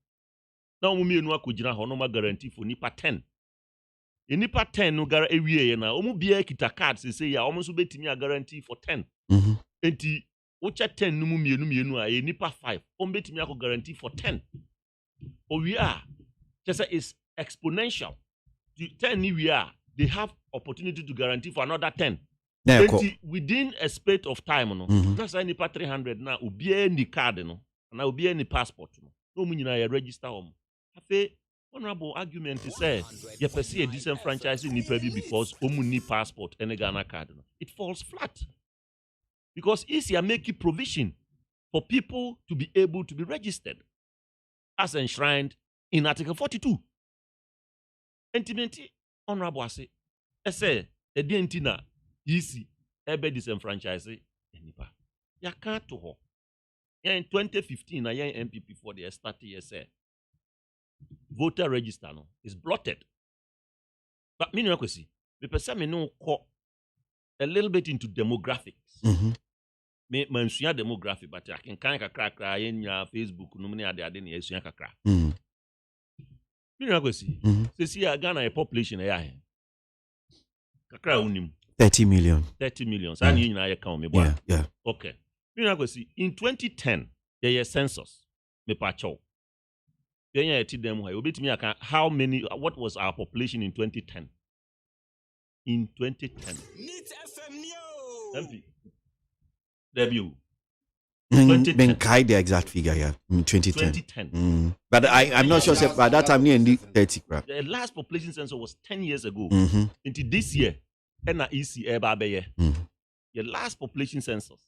na omu mienu akogina ho no ma guarantee for nipa 10 nipa 10 no gara ewie na omu bia kita card say ya omu so betimi a guarantee for 10 enti ucha 10 no mu mienu a nipa 5 omu betimi akọ guarantee for 10 or we are, just it's exponential. The 10 we are, they have opportunity to guarantee for another 10. 20 within a space of time, no. That's any 300 now. Ubi any card, no. Na ubi any passport, no. No meaning I register home. Have honorable argument is say you perceive a disenfranchising nipebi because omuni passport and a Ghana card. No. It falls flat because easier making provision for people to be able to be registered as enshrined in Article 42. Intimately, honorable I say a dientina easy ebe disenfranchising nipa. Ya can't to ho. In 2015, I am MPP for the starting say voter register no is blotted. But me no kwesi. Me pese me no call a little bit into demographics. Me mansua demographic but I can kakra yen Facebook no me ade na esua kakra. Me no kwesi. Say see Ghana a population e ya he. Kakra unim 30 million. 30 million. So you na count me boy. Yeah. Okay. Me no kwesi. In 2010, there was census. Me pacho. How many, what was our population in 2010? In 2010. Debut. Then Kai the exact figure, yeah, in 2010. But I'm not sure, by that time, near 30. The last population census was 10 years ago. Into this year, the last population census,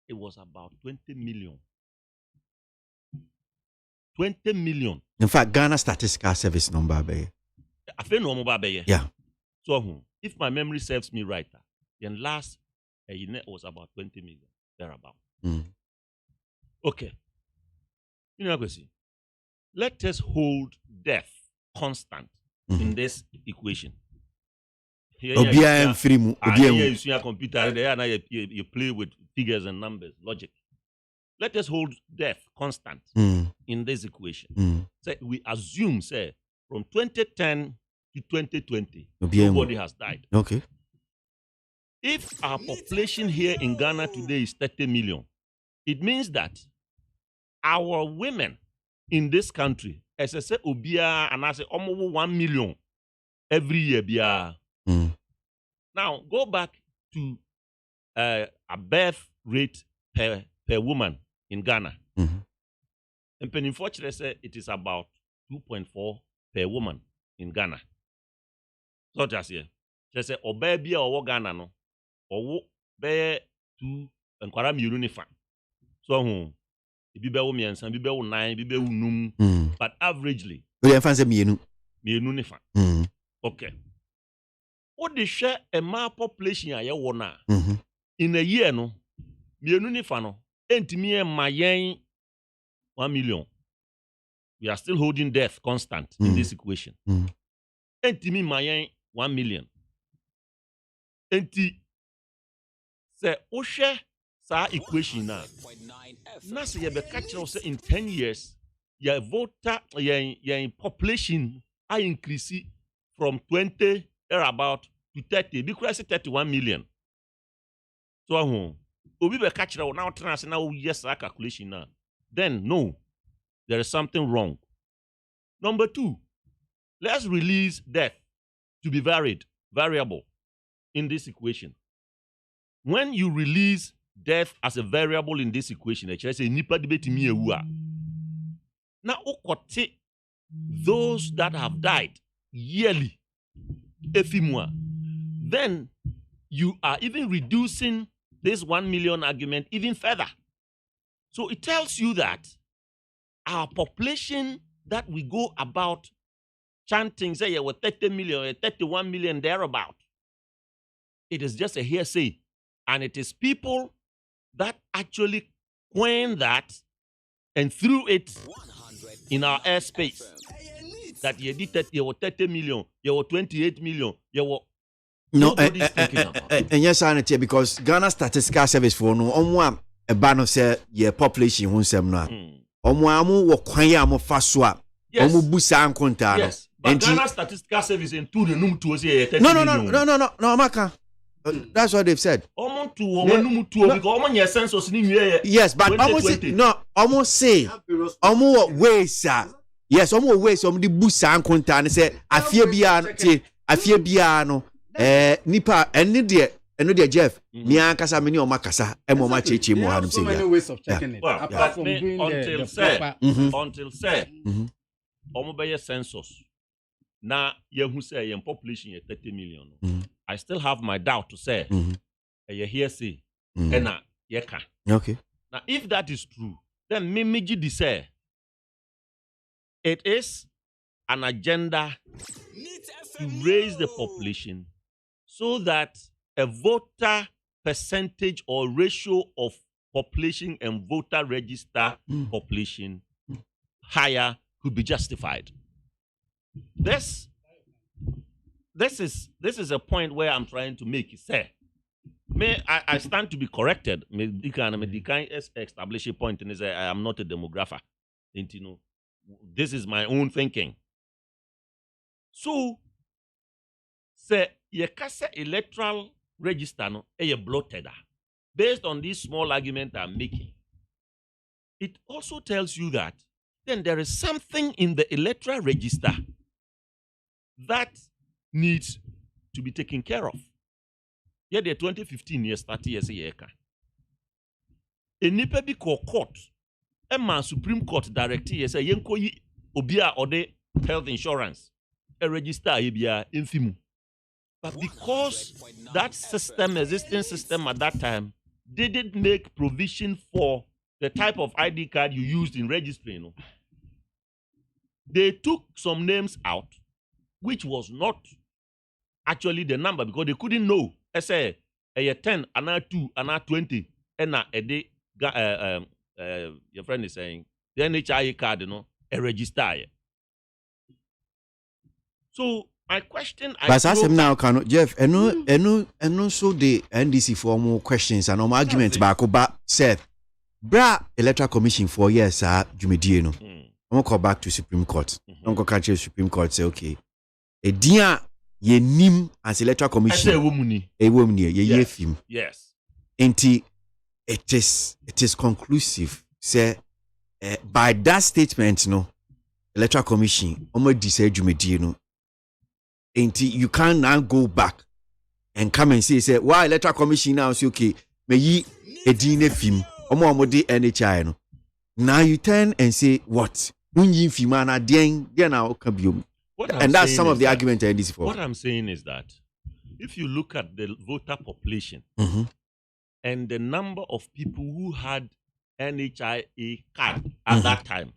it was about 20 million. 20 million. In fact, Ghana Statistical Service number. I feel no more. Yeah. So, if my memory serves me right, then last year was about 20 million, thereabout. Okay. You know what I see? Let us hold death constant in this equation. Here you computer there, you play with figures and numbers, logic. Let us hold death constant in this equation. So we assume, say, from 2010 to 2020, nobody has died. Okay. If our population here in Ghana today is 30 million, it means that our women in this country, as I say, obia and I say almost 1 million every year. Bia. Now go back to a birth rate per woman in Ghana. And unfortunately, say it is about 2.4 per woman in Ghana. So just here, just say obebi or Ghana no, or be 2 and kwara miru ni fa. So bibe wo miensan, bibe wo 9, bibe wo num, but averagely. We have fancy mienu ni fa. Okay. What the share a ma population a ye wo na in a year no, mienu ni fa no. Entimi mayen 1 million. We are still holding death constant in this equation. Entimi mayen 1 million. Enti se oshe sa equation na. Na se ye be catch us in 10 years, your voter your population are increase from 20 about to 30. Because 31 million. So Obi be catch now trans now yes calculation now. Then no, there is something wrong. Number 2, let's release death to be variable in this equation. When you release death as a variable in this equation, I say nipa debate me ewa. Now okote those that have died yearly, efimwa, then you are even reducing this 1 million argument even further. So it tells you that our population that we go about chanting, say, yeah, we're 30 million, 31 million, thereabout. It is just a hearsay. And it is people that actually coined that and threw it in our airspace. That you did that, you were 30 million, you were 28 million, you were. No, and yes, I know because Ghana Statistical Service for no a ban of say your population won't say no. Omuamu wo kwanya mo faswa. Omu busa ankonta no. Yes. But Ghana Statistical Service in two the num to say No, Amaka. That's what they've said. Omu Omo to omo to because omo nye census ni nwie. Yes, but almost say almost ways yes, almost ways omo di busa ankonta ne say afie bia no nipa eno de Jeff mi ankasa me ni o makasa e mo ma cheche mo hanum say many ways of checking it apart from doing until say omo be census na yehu say your population is 30 million. I still have my doubt to say you hear say na yeka. Okay. Now if that is true, then mimiji di say it is an agenda to raise the population so that a voter percentage or ratio of population and voter register population higher could be justified. This is a point where I'm trying to make it say. I stand to be corrected. Me can establish a point and say I am not a demographer. You know, this is my own thinking. So, say ye kasa electoral register no e bloated. Based on this small argument I'm making, it also tells you that then there is something in the electoral register that needs to be taken care of. Yeah, the 2015 years 30 years a year. A nipa bi court, Emma Supreme Court directive say yenko yi obia or the health insurance a register ebia infimu. But because that existing system at that time didn't make provision for the type of ID card you used in registering, they took some names out, which was not actually the number because they couldn't know. I say a 10, another 2, another 20, and a day. Your friend is saying the NHI card, a register. So my question, but as him now cannot Jeff, and no, so the NDC for more questions and more arguments. But said, bra electoral commission for years, Jumedie no. I'm gonna call back to Supreme Court. I'm gonna catch the Supreme Court say okay, a dia ye nim as electoral commission. A woman ye film. Yes. Enti it is conclusive. Say by that statement, no electoral commission almost decide Jumedie no. Enti you can now go back and come and say why electoral commission now say okay may ye a dine film omo de NHI no. Now you turn and say what? And that's some of the argument I this for. What I'm saying is that if you look at the voter population and the number of people who had NHIA card at that time,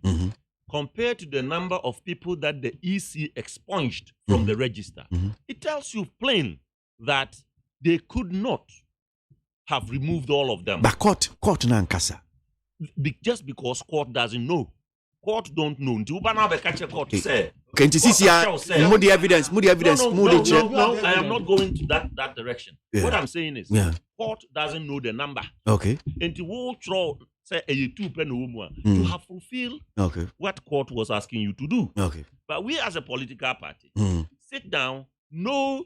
compared to the number of people that the EC expunged from the register, it tells you plain that they could not have removed all of them. But court nankasa. Just because court doesn't know. Court don't know. Court say. Okay, the evidence. No, I am not going to that direction. Yeah. What I'm saying is, court doesn't know the number. Okay. And to say a 2 to have fulfilled what court was asking you to do. Okay. But we as a political party sit down, know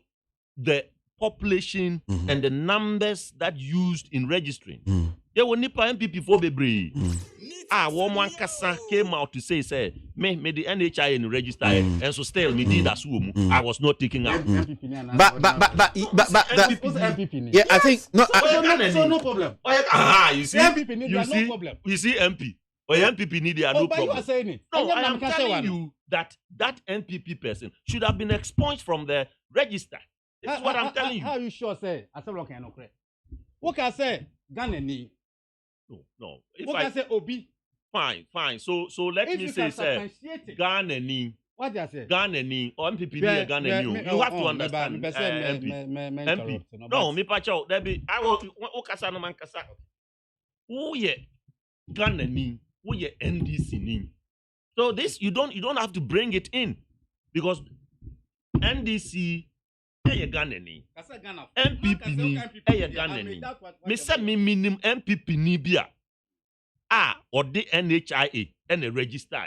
the population and the numbers that used in registering. There were Nipa MPP for Bebre. One kasa came out to say me the NHI in register and so still me did as I was not taking out. But yeah, I think no. So no problem. You see MPP need no problem. You see MP. Or MPP need no problem. You are saying it. No, I am telling you that MPP person should have been expunged from the register. That's what I'm telling you. How are you sure say? I said okay, no correct. What can I say? Ghana ni. No. What can I say? Obi. Fine. So let me say, Ghana ni. What do I say? Ghana ni or MPP ni Ghana ni. You have to understand. MP. No, me pacho. There be. I will. Okasa no man kasa. Who ye Ghana ni? Who ye NDC ni? So this you don't have to bring it in because NDC. Ghana ni. MPP ni. Ghana ni. Me say me minimum MPP ni bia. Or the NHIA and a register.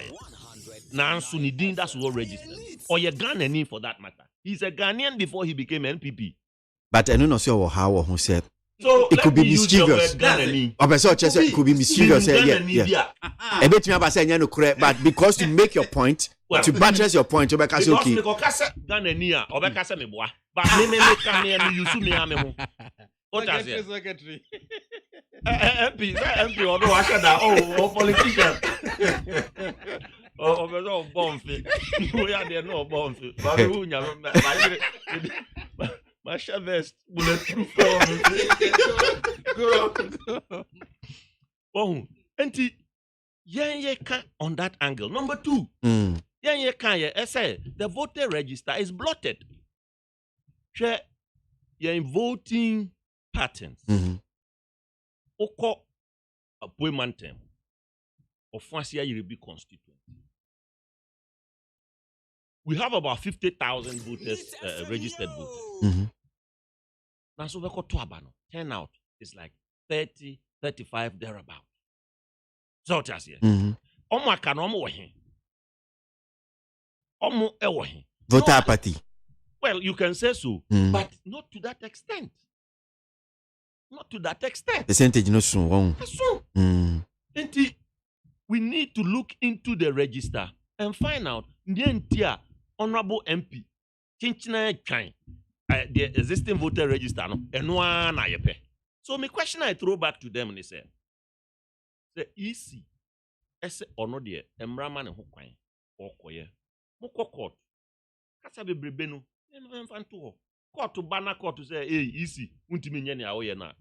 Now, Sunidin, that's what register. Or your Ghanaian for that matter. He's a Ghanaian before he became NPP. But I don't know how who said So it could be use the mischievous. word Ghanaian. It could be mischievous. Yeah. A bit me correct, but because to make your point, to buttress your point, you because okay. Because Ghanaian, obekasa me boa. But me can me use me am. What does it? Secretary. MP, although I said that, politician. Oh, Bonfi. We are there, no Bonfi. My Chavez bulletproof. Oh, and Yan on that angle. Number 2, Yan I say the voter register is blotted. Share your voting patterns. Oko appointment term of Fancy Yiribi constituent. We have about 50,000 voters, registered voters. Now, so we got Tuabano. Turnout is like 30, 35, thereabout. So, just here. Omo can omo wahin. Omo ewahin. Voter apathy. Well, you can say so, but not to that extent. Not to that extent. Percentage no so wrong. So, we need to look into the register and find out the honorable MP, Chinchina Chine, the existing voter register, no, and one ayepe. So my question I throw back to them and they say, the EC, ese ono de emrama ne ho kwan okoye. Moko court. Kasa bebrebe no, emfanto ho. Court to bana court to say, hey, EC, untimi nye ne awoye na.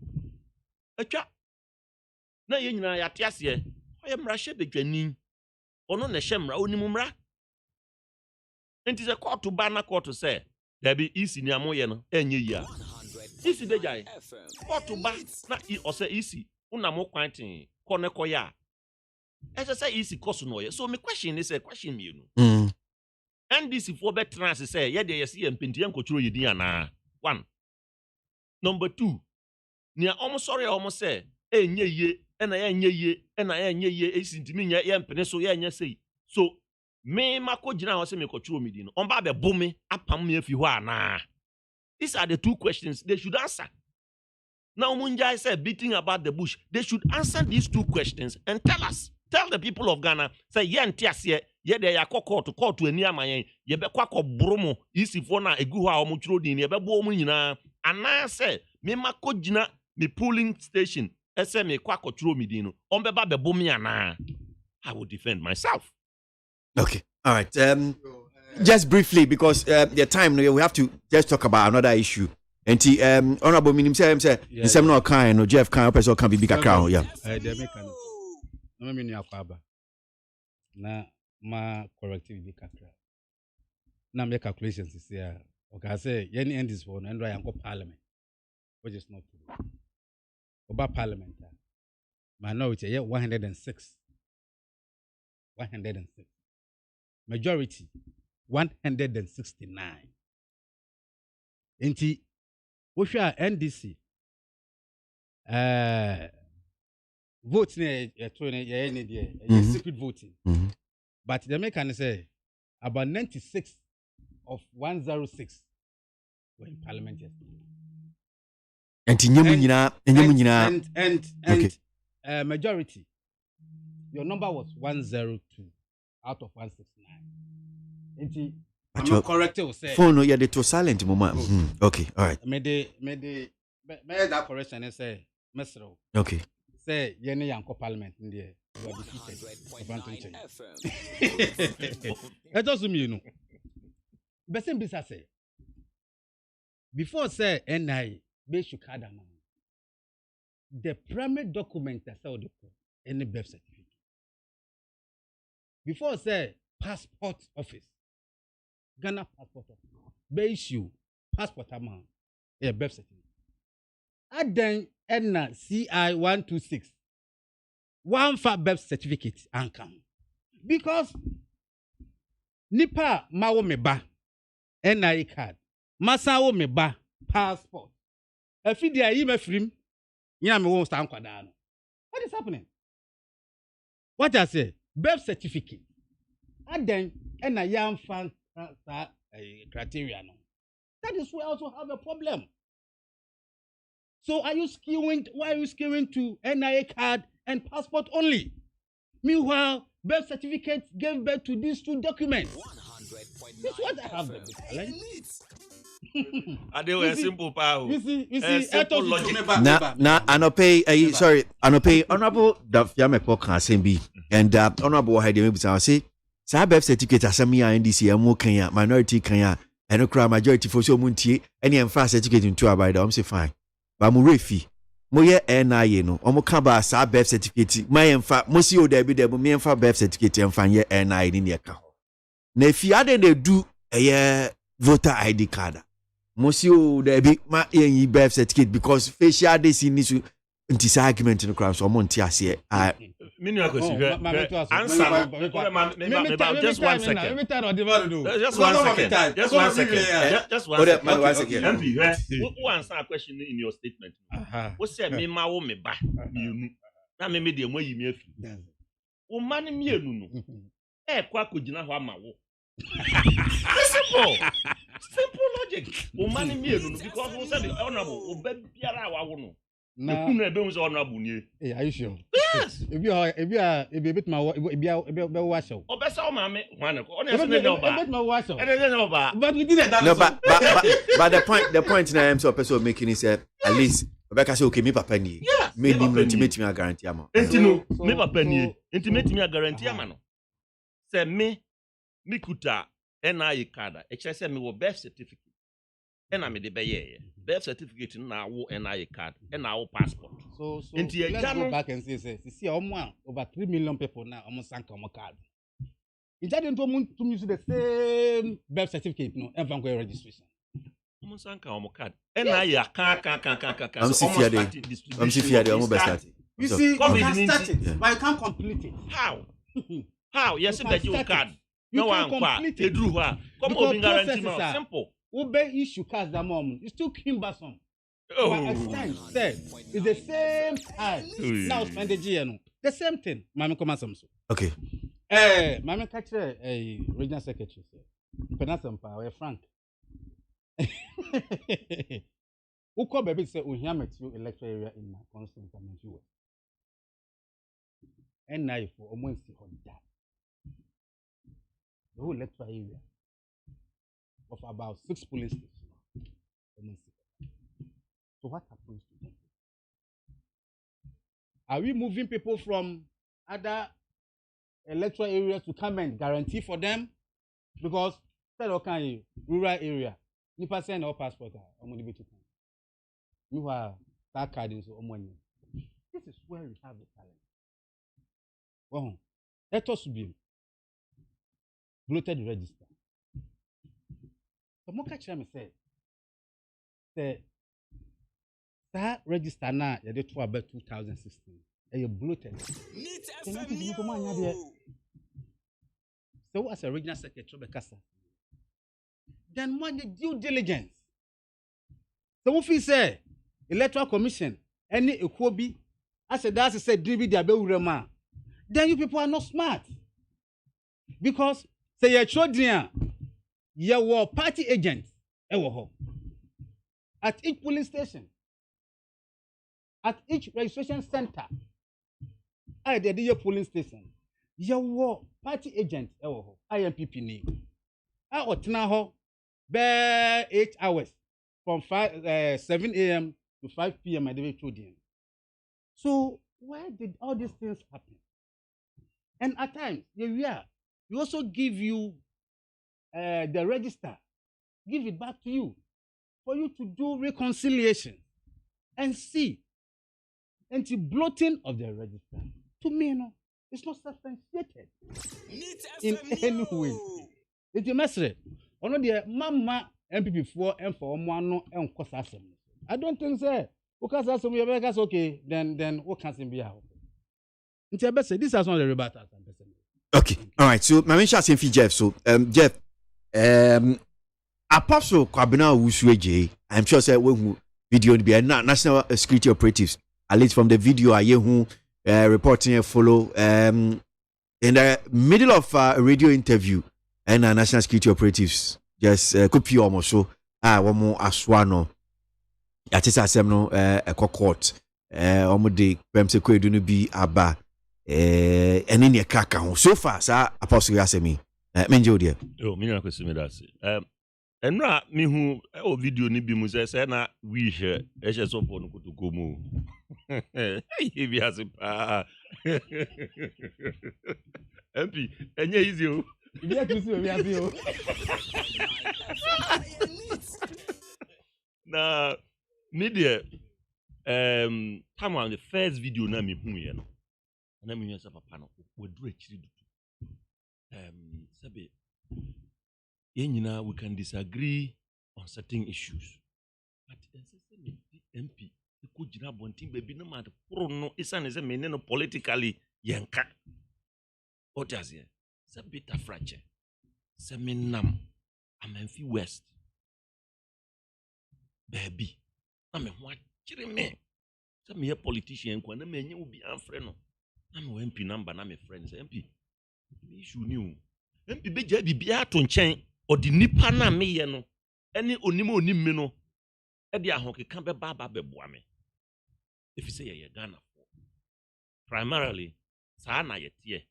Etwa. Na ye nyina ya tiase, oye mra hye bedwani. Ono ne hye mra onimu mra. Enti se court to bana court to say, there be EC ni amoye no, enye yi a. EC de jai. Court to ba na o say EC, una mo kwantin, kone koya. Ese say EC koso no ye. So me question is a question me you know. NDC for bet trans say, yeah, they see empinti en kochuro yedi ana. 1. Number 2, nia almost sorry almost say, nye ye, ena nye ye, esi ntimi nya ye mpene so ye nya say. So me mako jina ho say me kochuro mi di no. On ba be bome apam me afi ho ana. These are the 2 questions they should answer. Now Munjai said beating about the bush. They should answer these 2 questions and tell us. Tell the people of Ghana, say, ye ntiasie, ye de ya court to eni amayen, ye be kwa ko bromo, isi fona egu ha omuchuro din, ye be bo omu nyina. Ana say, me mako jina me polling station, ese me kwa ko churo mi din no. On be ba be bo mi ana. I will defend myself. Okay. All right. Just briefly, because the time we have to just talk about another issue. And honorable minim say in some no kind no Jeff can person can be bigger crown, yeah. No me ni akwaba na ma corrective bi kakra na make calculations is here. Okay, say any end this one and I go parliament, which is not true. About parliament minority 106 majority 169 enti ohwa NDC vote ne secret voting. But the American say about 96 of 106 were in parliament yesterday. And majority, your number was 102 out of 169. I'm not correct to say. Phone, yeah, they too silent moment. Okay, all right. May that correction and say, Mr. Okay. Say yene yanko parliament in there. You are defeated. Let us you know. Besin bisa say before say NI be shukada man. The primary document that saw the any birth certificate. Before say passport office. Ghana passport office. Be issue passport amount a birth certificate. Aden Edna CI 126 one for birth certificate and come because nipa mawo meba NI card masawo meba passport afidi ayi mafrim nya me won stand kwada no. What is happening? What I say birth certificate Aden Edna yam fan criteria no. That is why I also have a problem. So why are you skewing to NIA card and passport only? Meanwhile, birth certificate gave birth to these two documents. This is what I have. They were simple power. You see, simple logic. Sorry, Honorable Dafiame Pokan Sembi and Honorable Haide Mebisa say, Sabef certificate asami NDC Kenya, minority Kenya, and a majority for so MONTIE, any emphasis certificate in two by the fine. But Murefi, Moye NIA no, Omokaba Sabef certificate, my empha, Mosio Debi Debu, me empha birth certificate and find ye NIA in the account. Na if you they do a voter ID card. Monsieur Debi ma yen birth certificate because facial they see this into argument in the crowd so MONTIE say answer just 1 second. Just 1 second. Just 1 second. MP, who answer a question in your statement? What say me ma wo me ba mienu na me de mo yi me afi. Wo ma ne mienu no. Kwa kogina ho ama wo. Simple logic. Wo ma ne mienu no because wo say the honorable wo ba biara wa wo no. Na be unso honorable nie. Are you sure? Yes. If you bit my be wash out. Obesa o ma me wan ko. Only say no ba. Bit my wash out. But we did that. No, but the point na am so person making is at least Rebecca say okay me papa ni. Me ni intimate me guarantee am. Enti no, me papa ni. Intimate me guarantee am no. Say me kuta NIA card. E chere say me wo birth certificate. And me de be birth certificate na wo NIA card and na wo passport. So let's go back and say over 3 million people now almost sank on card. In that to use the same birth certificate no and van go registration. Almost sank on card. NIA can. I'm see fear almost start. You see, you can start it, but you can't complete it. How? Yes, that you card. No one complete it. Come on, guarantee simple. Ube issue cards that moment. You still cumbersome. But as time said, it's the same time. Now spend the year no. The same thing. Mami come some so. Okay. Mami catch a regional secretary. Penasam pa we Frank. Uko baby say uhia metu electoral area in my constituency. And now for almost on that. The whole electoral area of about 6 police stations. So what happens to them? Are we moving people from other electoral areas to come and guarantee for them? Because instead of rural area, if I send our passport, I'm going to be too kind. You are that card in so money. This is where we have the talent. Well, let us be bloated register. The Moka Chairman said, that register now, you did about 2016. And you bloated. So, as a regional secretary, then one due diligence. So, if we say, Electoral Commission, any Ekobi, as a that's said, then you people are not smart. Because, say, you're children. You were party agents at each polling station, at each registration center. I did your polling station. You were party agents. IMPP name. I was now bare 8 hours from 7 a.m. to 5 p.m. I did it. So why did all these things happen? And at times, we also give you the register, give it back to you for you to do reconciliation and see. And the bloating of the register, to me, no, it's not substantiated in any way. It's a message. Ono the mama MPP4 and for one and cost assembly. I don't think so. Because assembly is okay, then what can be out? It's a message. This is not the rebuttal. Okay, all right. So my mention is Jeff. So Jeff. Apostle Kwabena Usweje, I'm sure say we video be national security operatives. At least from the video I hear who reporting follow in the middle of a radio interview and national security operatives just copy almost so one more aswano Yatisa asem no eko court omo de pemse kwedu no bi aba ene ne kaka ho so far sa apostle asemi menje odi yo me na kwesi me da se enra me hu o video ni bi mu se na we hwe ehye so for no kotoko mu e bi asipa MP enye easy o bi akusi o bi asi o na media time on the first video na me hu ye no na me hu se papa no waduru akiri dudu sabe yenyina we can disagree on certain issues but the MP ko jina bontin baby no ma pro no isane se me ne no politically yenka otazie se beta fracture se me nam amanfi west baby na me ho akire me se me politician kwa na me nya obi anfre no na me MP number na me friend se MP issue ni o MP beja bibia to nchen odi nipa na me ye no ene onim me no e de ahokeka be baba beboa me if you say ye Ghana primarily sa na ye tie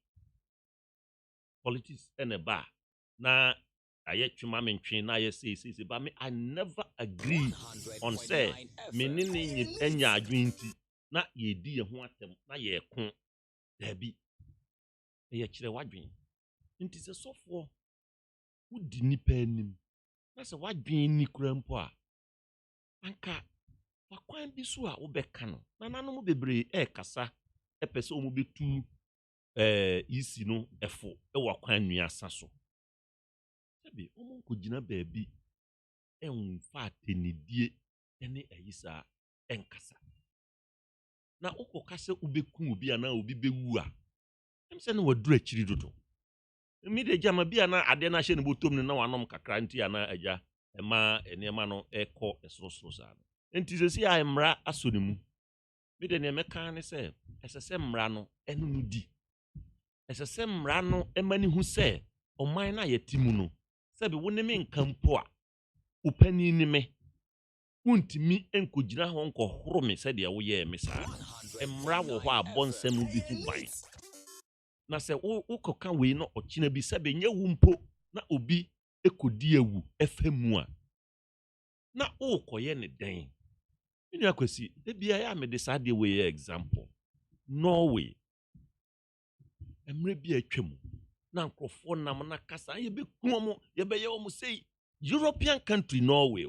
politics and a bar na aye twuma me ntwe na ye say ba me I never agree on say me ne enya adwenti na ye di ye ho atem na ye ko da bi ye kire wadwen nti se sofo wudi nipa anim na se wadwen ni kura mpo a anka wakwan bi so a wo beka no na nanom bebre kasa epese omu betu isi no efo wakwan nua saso sabi omu ko gina baabi enfa atenidie ene ayisa enkasa na ukokase ubeku obi ana obi bewu a emse na waduru akiri dodo mi de jama bi ana ade na hye ne botom ne na wanom kakra nti ana agya ema enema no ekọ esrosro sa nti se si amra asonimu mi de ne meka ne se esese mra no enu no di esese mra no emani hu se oman na yetimu no se be woni me nkampo a upani ni me untimi enkogina ho nkohoro me se de wo ye me sa emra wo ho abonsam bi hu ban na se ukoka we no ochina bi se be nye wumpo na obi ekodi ewu efemu a na ukoye ne den ni akwesi ebia ya me decide we example Norway emre bi atwam na nkrofo nam na kasa ye be kuomo ye be ye omo say European country Norway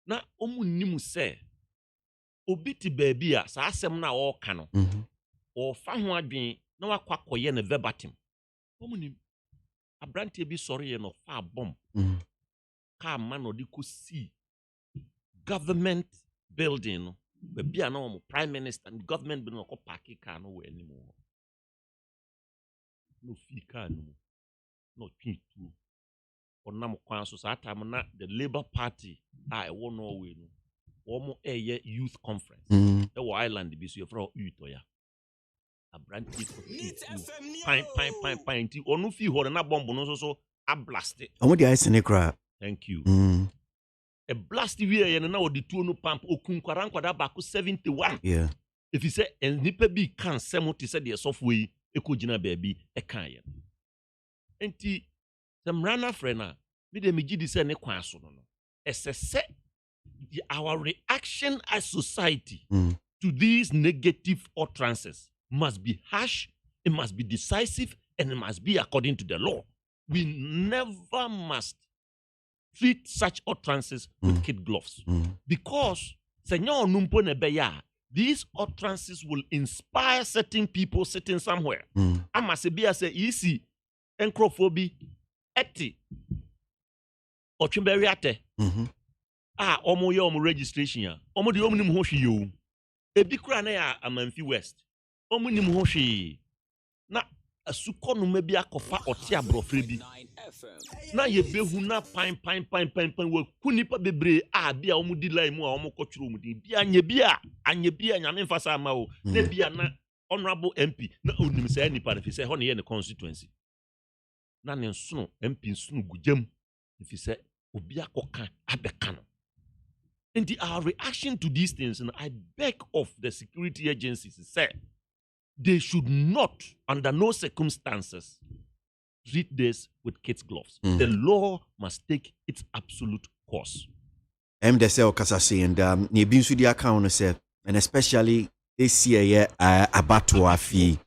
na omu nimu se obi ti baabi a sa asem na o ka no o fa ho adwen na wakwakoye ne verbatim omu nim abrante bi sori ye no fa bomb ka ma no de ko si government building no baabi a na o prime minister and government building ko park car no we animu no fi car no no twitu onam kwan so sa time na the Labour Party a ewo Norway no omo eye youth conference ewo island bi so ye fra utoya abrante ko pine ti onu fi ho na bomb no so a blast omo di ice ne kra thank you a blast we ye na odi tuo no pump okunkwara nkwada ba ko 71 yeah if you say nipa bi kan semuti say the software yi ekogina baabi e kan ye enti semrana frena me de megidi say ne kwan so no esese our reaction as society to these negative utterances must be harsh, it must be decisive, and it must be according to the law. We never must treat such utterances with kid gloves. Because senyor numpo nebeya, these utterances will inspire certain people sitting somewhere. Amasebia say easy encrophobia eti ochimberia ate. Omo ye omo registration ya. Omo di omo nim ho hwe yo. Ebi kura na ya Amanfi West. Omo nim ho hwe. Na asuko no ma bi akofa ote abrofre bi. Na ye behu na pan we kunipa bebre bia omo di line mu a omo kotwero omo di bia anye bia nyame mfasa ama o. Na bia na honorable MP na onim say nipa na fi say ho ne ye ne constituency. Na ne nsono MP nsono gujam fi say obi akoka abeka no. And our reaction to these things, and I beg of the security agencies, say they should not, under no circumstances, treat this with kids' gloves. The law must take its absolute course. They say okasase and ne bi nso di account say, and especially this year abattoir fee.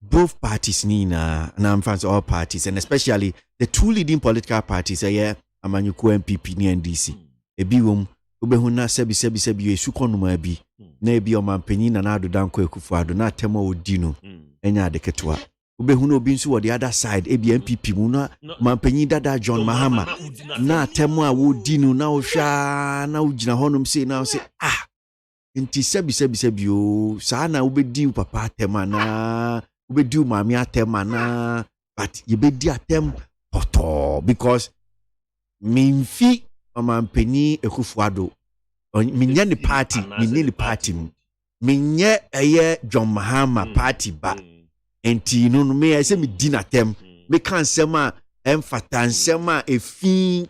Both parties nina, and I'm fans all parties, and especially the two leading political parties Amanyuku MPP ni NDC. Ebi ubehuna sebi esukonuma bi na ebi omampanyi na ado danko ekufuado na temo odino enya adeketua. Ubehuna obi nso the other side ebi MPP mu na mampanyi dada John Mahama na temo a wodino na ohwa na ugina honum sei na say nti sebi o saa na ubedi papa tema na ubedi mami atema na but yebedi atem poto because minfi mampanyi ekufuado minye ni party minye eye John Mahama party ba enti no me say me dinatem me kan sema emfata nsema efi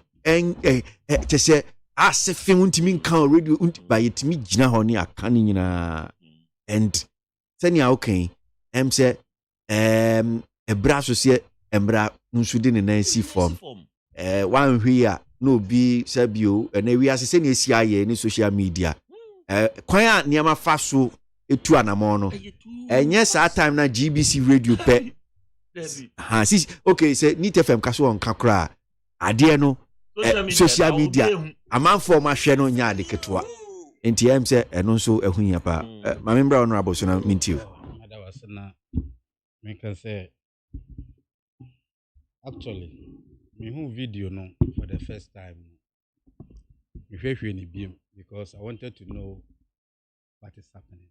chese asefim untimi kan radio ba yetimi gina ho ne aka ni nyina and senia okay say ebra so se embra nsu de ne nansi form one here no be sabio and we are say na si aye ni social media kwan a niam fa so etu anamo no enye sa time na GBC radio pe sis okay say Nit FM kaso on kakra ade no social media amanfo ma hwe no nya ade ketoa enti say eno so ehunya pa ma membra honorable so na mintiu me can say actually me who video no for the first time because I wanted to know what is happening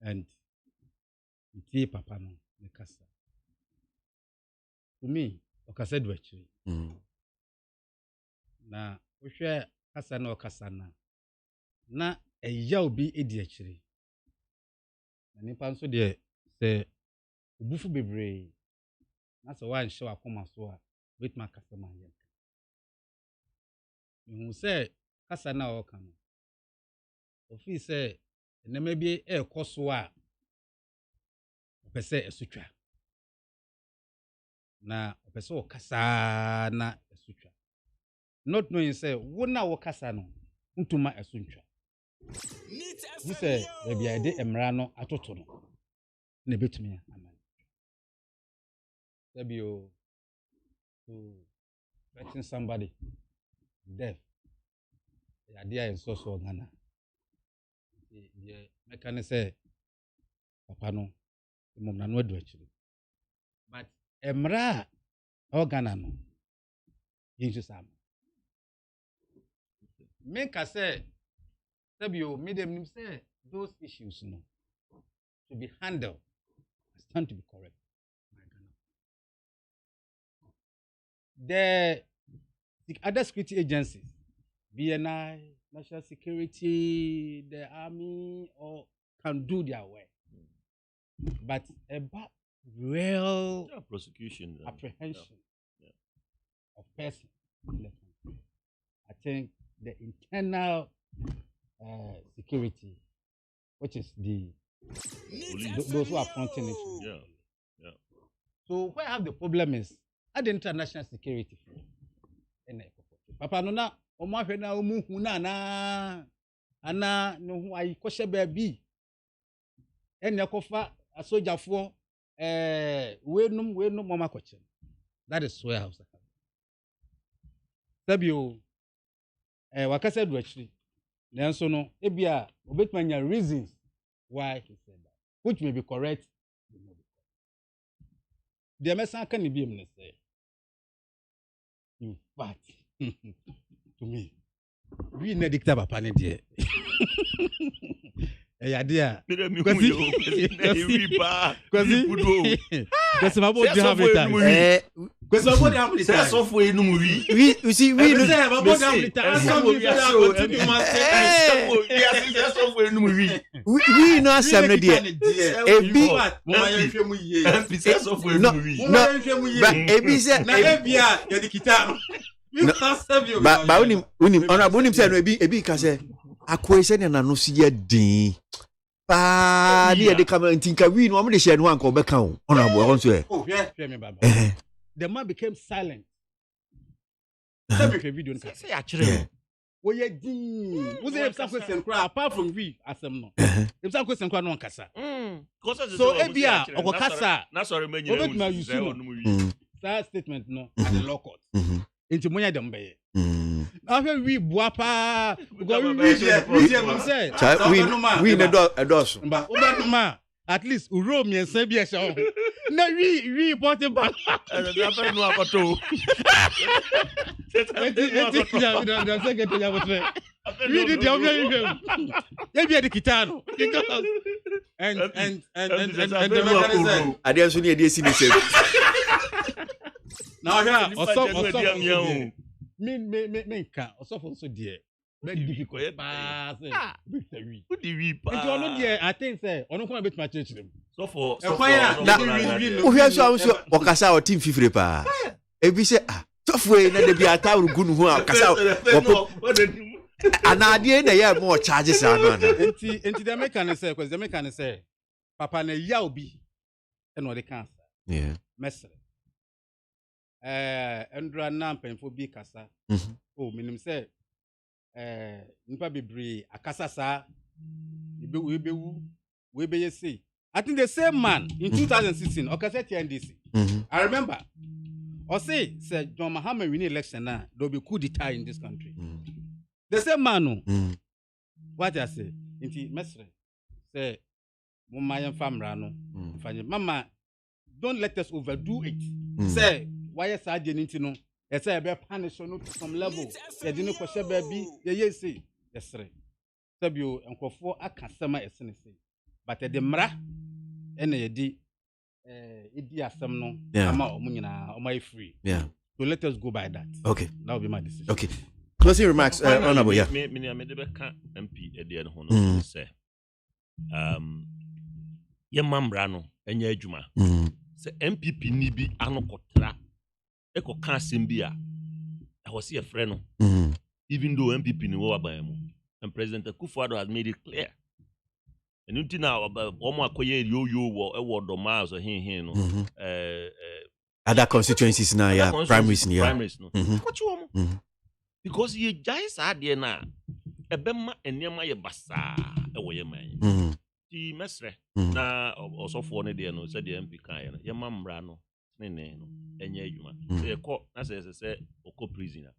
and iti papa no me kasa to me okasa do actually na ohwe kasa na okasa na eya obi edi actually na nipa nso de se obufu bebre na so wan show akoma so a with my customer yet. You say kasa na o kan. Ofi say na maybe e koso a opese esutwa. Na opese o kasa na esutwa. Not knowing say wona wo kasa no ntuma esuntwa. You say maybe I dey emra no atoto no. Na betumi aman. Sabio to betting somebody deaf. The idea is so Ghana. The mechanic say, Papa no, the mom no do actually. But Emra or Ghana no, you Sam. Make us say, Sabio, made them say those issues no to be handled, stand to be correct. The other security agencies, BNI, National Security, the Army, or can do their work. But about real prosecution, apprehension of persons, I think the internal security, which is those who are fronting it. So where I have the problem is at the international security. Papa no na omo ahwe na omu hu na ana no hu ayi kwhye baabi ene kofa asojafo wenum mama kwche. That is where house. Sabio wakasa do actually nanso no ebia obetmanya reasons why he said that, which may be correct. The message can be say. In fact, to me, we need dictate papa ne there. Eh dia. Because my body have it. Because my body have it. So for you no we you see we no say my body have it. We no asem no there. Ebi no ebi say na ebia ya dikita But unim honorable unim say no ebi ka say akwese na no si ye din. Pa ni e de come ntinka wi no am de share no anka obeka o. Honorable won so e. Oh, yeah, me baba. The man became silent. Say me video nka. Say akire. Wo ye din. Wo say some question kra apart from we asem no. If some question kra no nkasa. So ebia okokasa. Na sorry menyi na you see no. That statement no at the law court. Into monya dem be. After we buapa because we the door at least uro mi ensan bi e se na we important back no akoto we did the be the kitano because and the mechanism adeso ni edesi ni se now here also me ka also for so there very difficult pa say who the we pa and you know there I think say onu ko bet ma church them so for o hwe so okasa o team fifre pa e bi say so for na de bi atawru gunu ho akasa anade na ye mo charge sa no na enti the mechanic say because the mechanic say papa na ya obi e no de cancer yeah mesre Andra Nampenfo bi kasa. Oh, minim say nipa bebre akasa sa we be say. I think the same man in 2016 okasa TNDC. I remember. Or say John Mahama win election now, there will be coup d'etat in this country. The same man no. What I say? Inti mesre say mama yan famra no. Mama, don't let us overdo it. Say why is I didn't know? Yes, I be punish no to some level. You didn't question baby. Yeah, say yes, sir. Sabio and Kofo akasama esene say. But the mra ene yedi idi asem no ama omunyina omai free. Yeah. So let us go by that. Okay. That will be my decision. Okay. Closing remarks, honorable. Yeah. Me de be kan MP e de ho no say. Ye mamra no enya adwuma. Se MPP ni bi anokotra eko kan asem bi a was a friend even though MPP ni wo aban mu and President Akufo-Addo has made it clear and until now omo akoye yo wo do miles hin no other constituencies now yeah primaries no what you because ye jais ade na ebema enema ye basa e wo ye man ti mesre na osofo ne de no se de MP kan ye mamra no ne no enye adwuma se ekọ na se okọ prisoner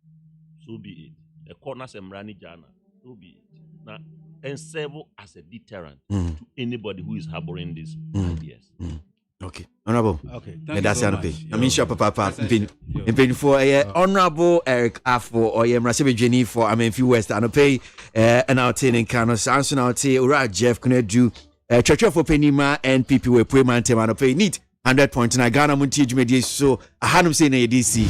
so be it ekọ na se mra ni jana so be it na and serve as a deterrent to anybody who is harboring these ideas. Okay, honorable. Okay, that's so much. I mean, sure, papa. In for honorable Eric Afo or Mrasebe Jenny for Few West and pay and out in Kano Sanson out Ura Jeff Kunedu Church for Penima and people were pray man and pay neat 100 points in Ghana Montie Jumedi so I had him saying ADC.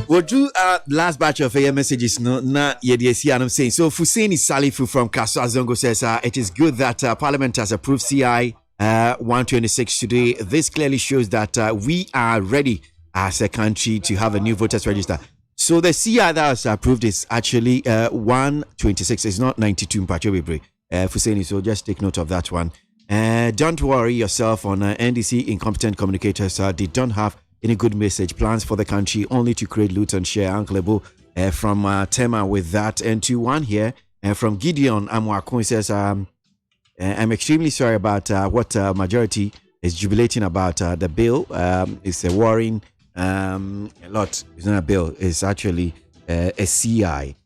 We'll do last batch of messages no na yedisi and I'm saying so Fuseni Salifu from Kaso Azongo says it is good that Parliament has approved CI 126 today. This clearly shows that we are ready as a country to have a new voters register. So the CI that was approved is actually 126. It's not 92 Fuseni, so just take note of that one. Don't worry yourself on NDC incompetent communicators. They don't have any good message plans for the country, only to create loot and share. Uncle Ebo from Tema with that. And to one here from Gideon Amwakun says, I'm extremely sorry about what majority is jubilating about the bill. It's a worrying a lot. It's not a bill. It's actually a CI.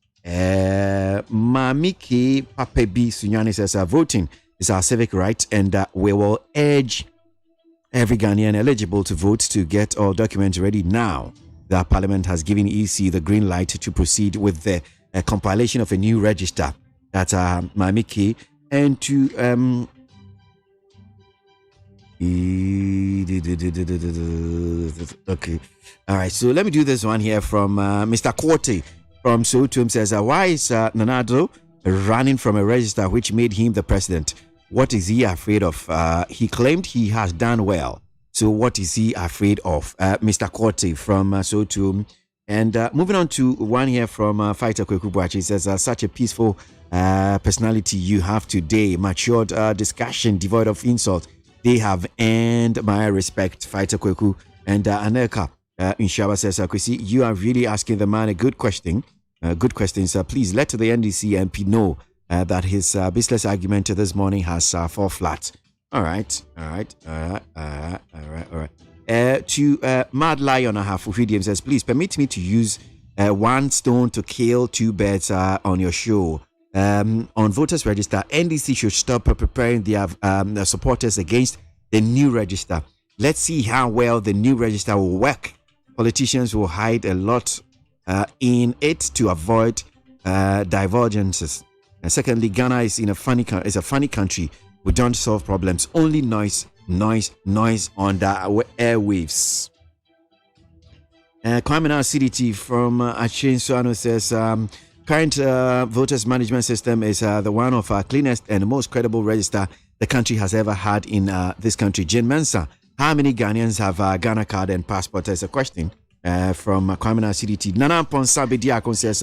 Mamiki Papebi Sunyani says, voting is our civic right, and we will urge every Ghanaian eligible to vote to get all documents ready now. The Parliament has given EC the green light to proceed with the compilation of a new register. That's Mamiki. And to Okay. All right. So let me do this one here from Mr. Korte from Sotum says, why is Nanado running from a register which made him the president? What is he afraid of? He claimed he has done well. So what is he afraid of? Mr. Korte from Sotum. And moving on to one here from Fighter Kwekubuachi. He says, such a peaceful personality you have today. Matured discussion devoid of insult. They have earned my respect, Fighter Kweku. And Anelka Inshaba says, Kwesi, you are really asking the man a good question. Good questions. Please let the NDC MP know that his business argument this morning has fall flat. All right. To Mad Lion Ahafufidium says, please permit me to use one stone to kill two birds on your show. On voters register, NDC should stop preparing their supporters against the new register. Let's see how well the new register will work. Politicians will hide a lot in it to avoid divergences. And secondly, Ghana is a funny country. We don't solve problems. Only noise on the airwaves. Kwame CDT from Achin Suano says, current voters management system is the one of our cleanest and most credible register the country has ever had in this country. Jane Mensa, how many Ghanaians have Ghana card and passport? Is a question from Kwame CDT. Nana Ponsa Bediakon says,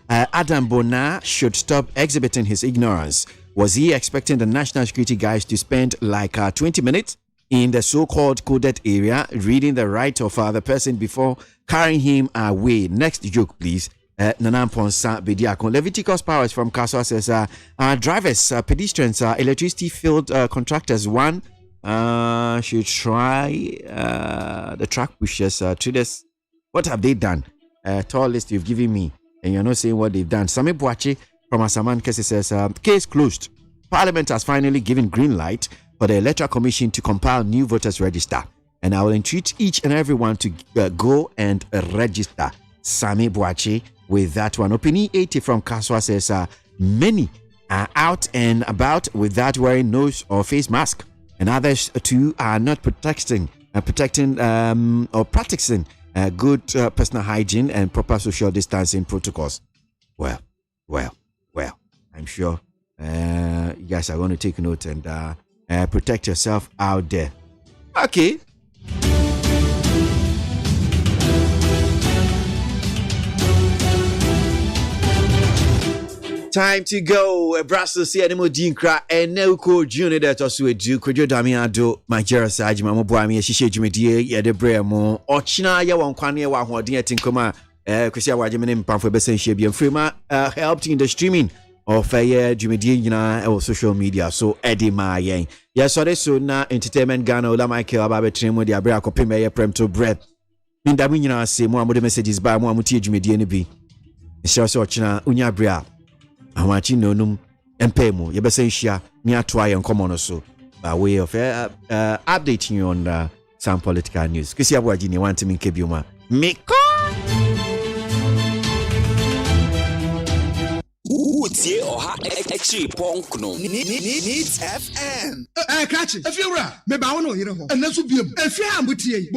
Adam Bona should stop exhibiting his ignorance. Was he expecting the national security guys to spend like 20 minutes in the so-called coded area reading the right of the person before carrying him away? Next joke, please. Nanam Ponsa Bediakon. Leviticus Powers from Kaswa says, drivers, pedestrians, electricity field contractors, one should try the track pushers to this. What have they done? Tall list you've given me, and you're not saying what they've done. Sami Boache from Asaman Kese says, case closed. Parliament has finally given green light for the Electoral Commission to compile new voters register, and I will entreat each and everyone to go and register. Sami Boache with that one. Opini 80 from Kaswa says, many are out and about without wearing nose or face mask, and others too are not practicing good personal hygiene and proper social distancing protocols. Well, I'm sure you guys are going to take note and protect yourself out there. Okay. Time to go. Brussels see animo dinkra and Neuko Junior that also do Kojo Damiado, my Jerry Sajima Mobuami, Shisha Jimidie, Yadebremo, or China Yawan Kwane Wahodi at Tinkoma, Christian Wajamin Pamfor Besson Shabi and Frima helped in the streaming of Jimidie or social media. So Eddie Ma Yang. Yes, so this so now entertainment Ghana, Ola Michael Ababetremo, the Abra Copime, Prem to bread. Mindamina say more messages by Muamuti Jimidie Nibi. So China Unyabria. Awachi nonum empemu yebese nhia ni atoa ye nkomo so by way of updating you on some political news. Kwesi Aboagye ni want me kebioma meko Utie oha extra punk no needs FM Kachi, if you ra me ba wono yire ho. Enaso biem. Efi ambutie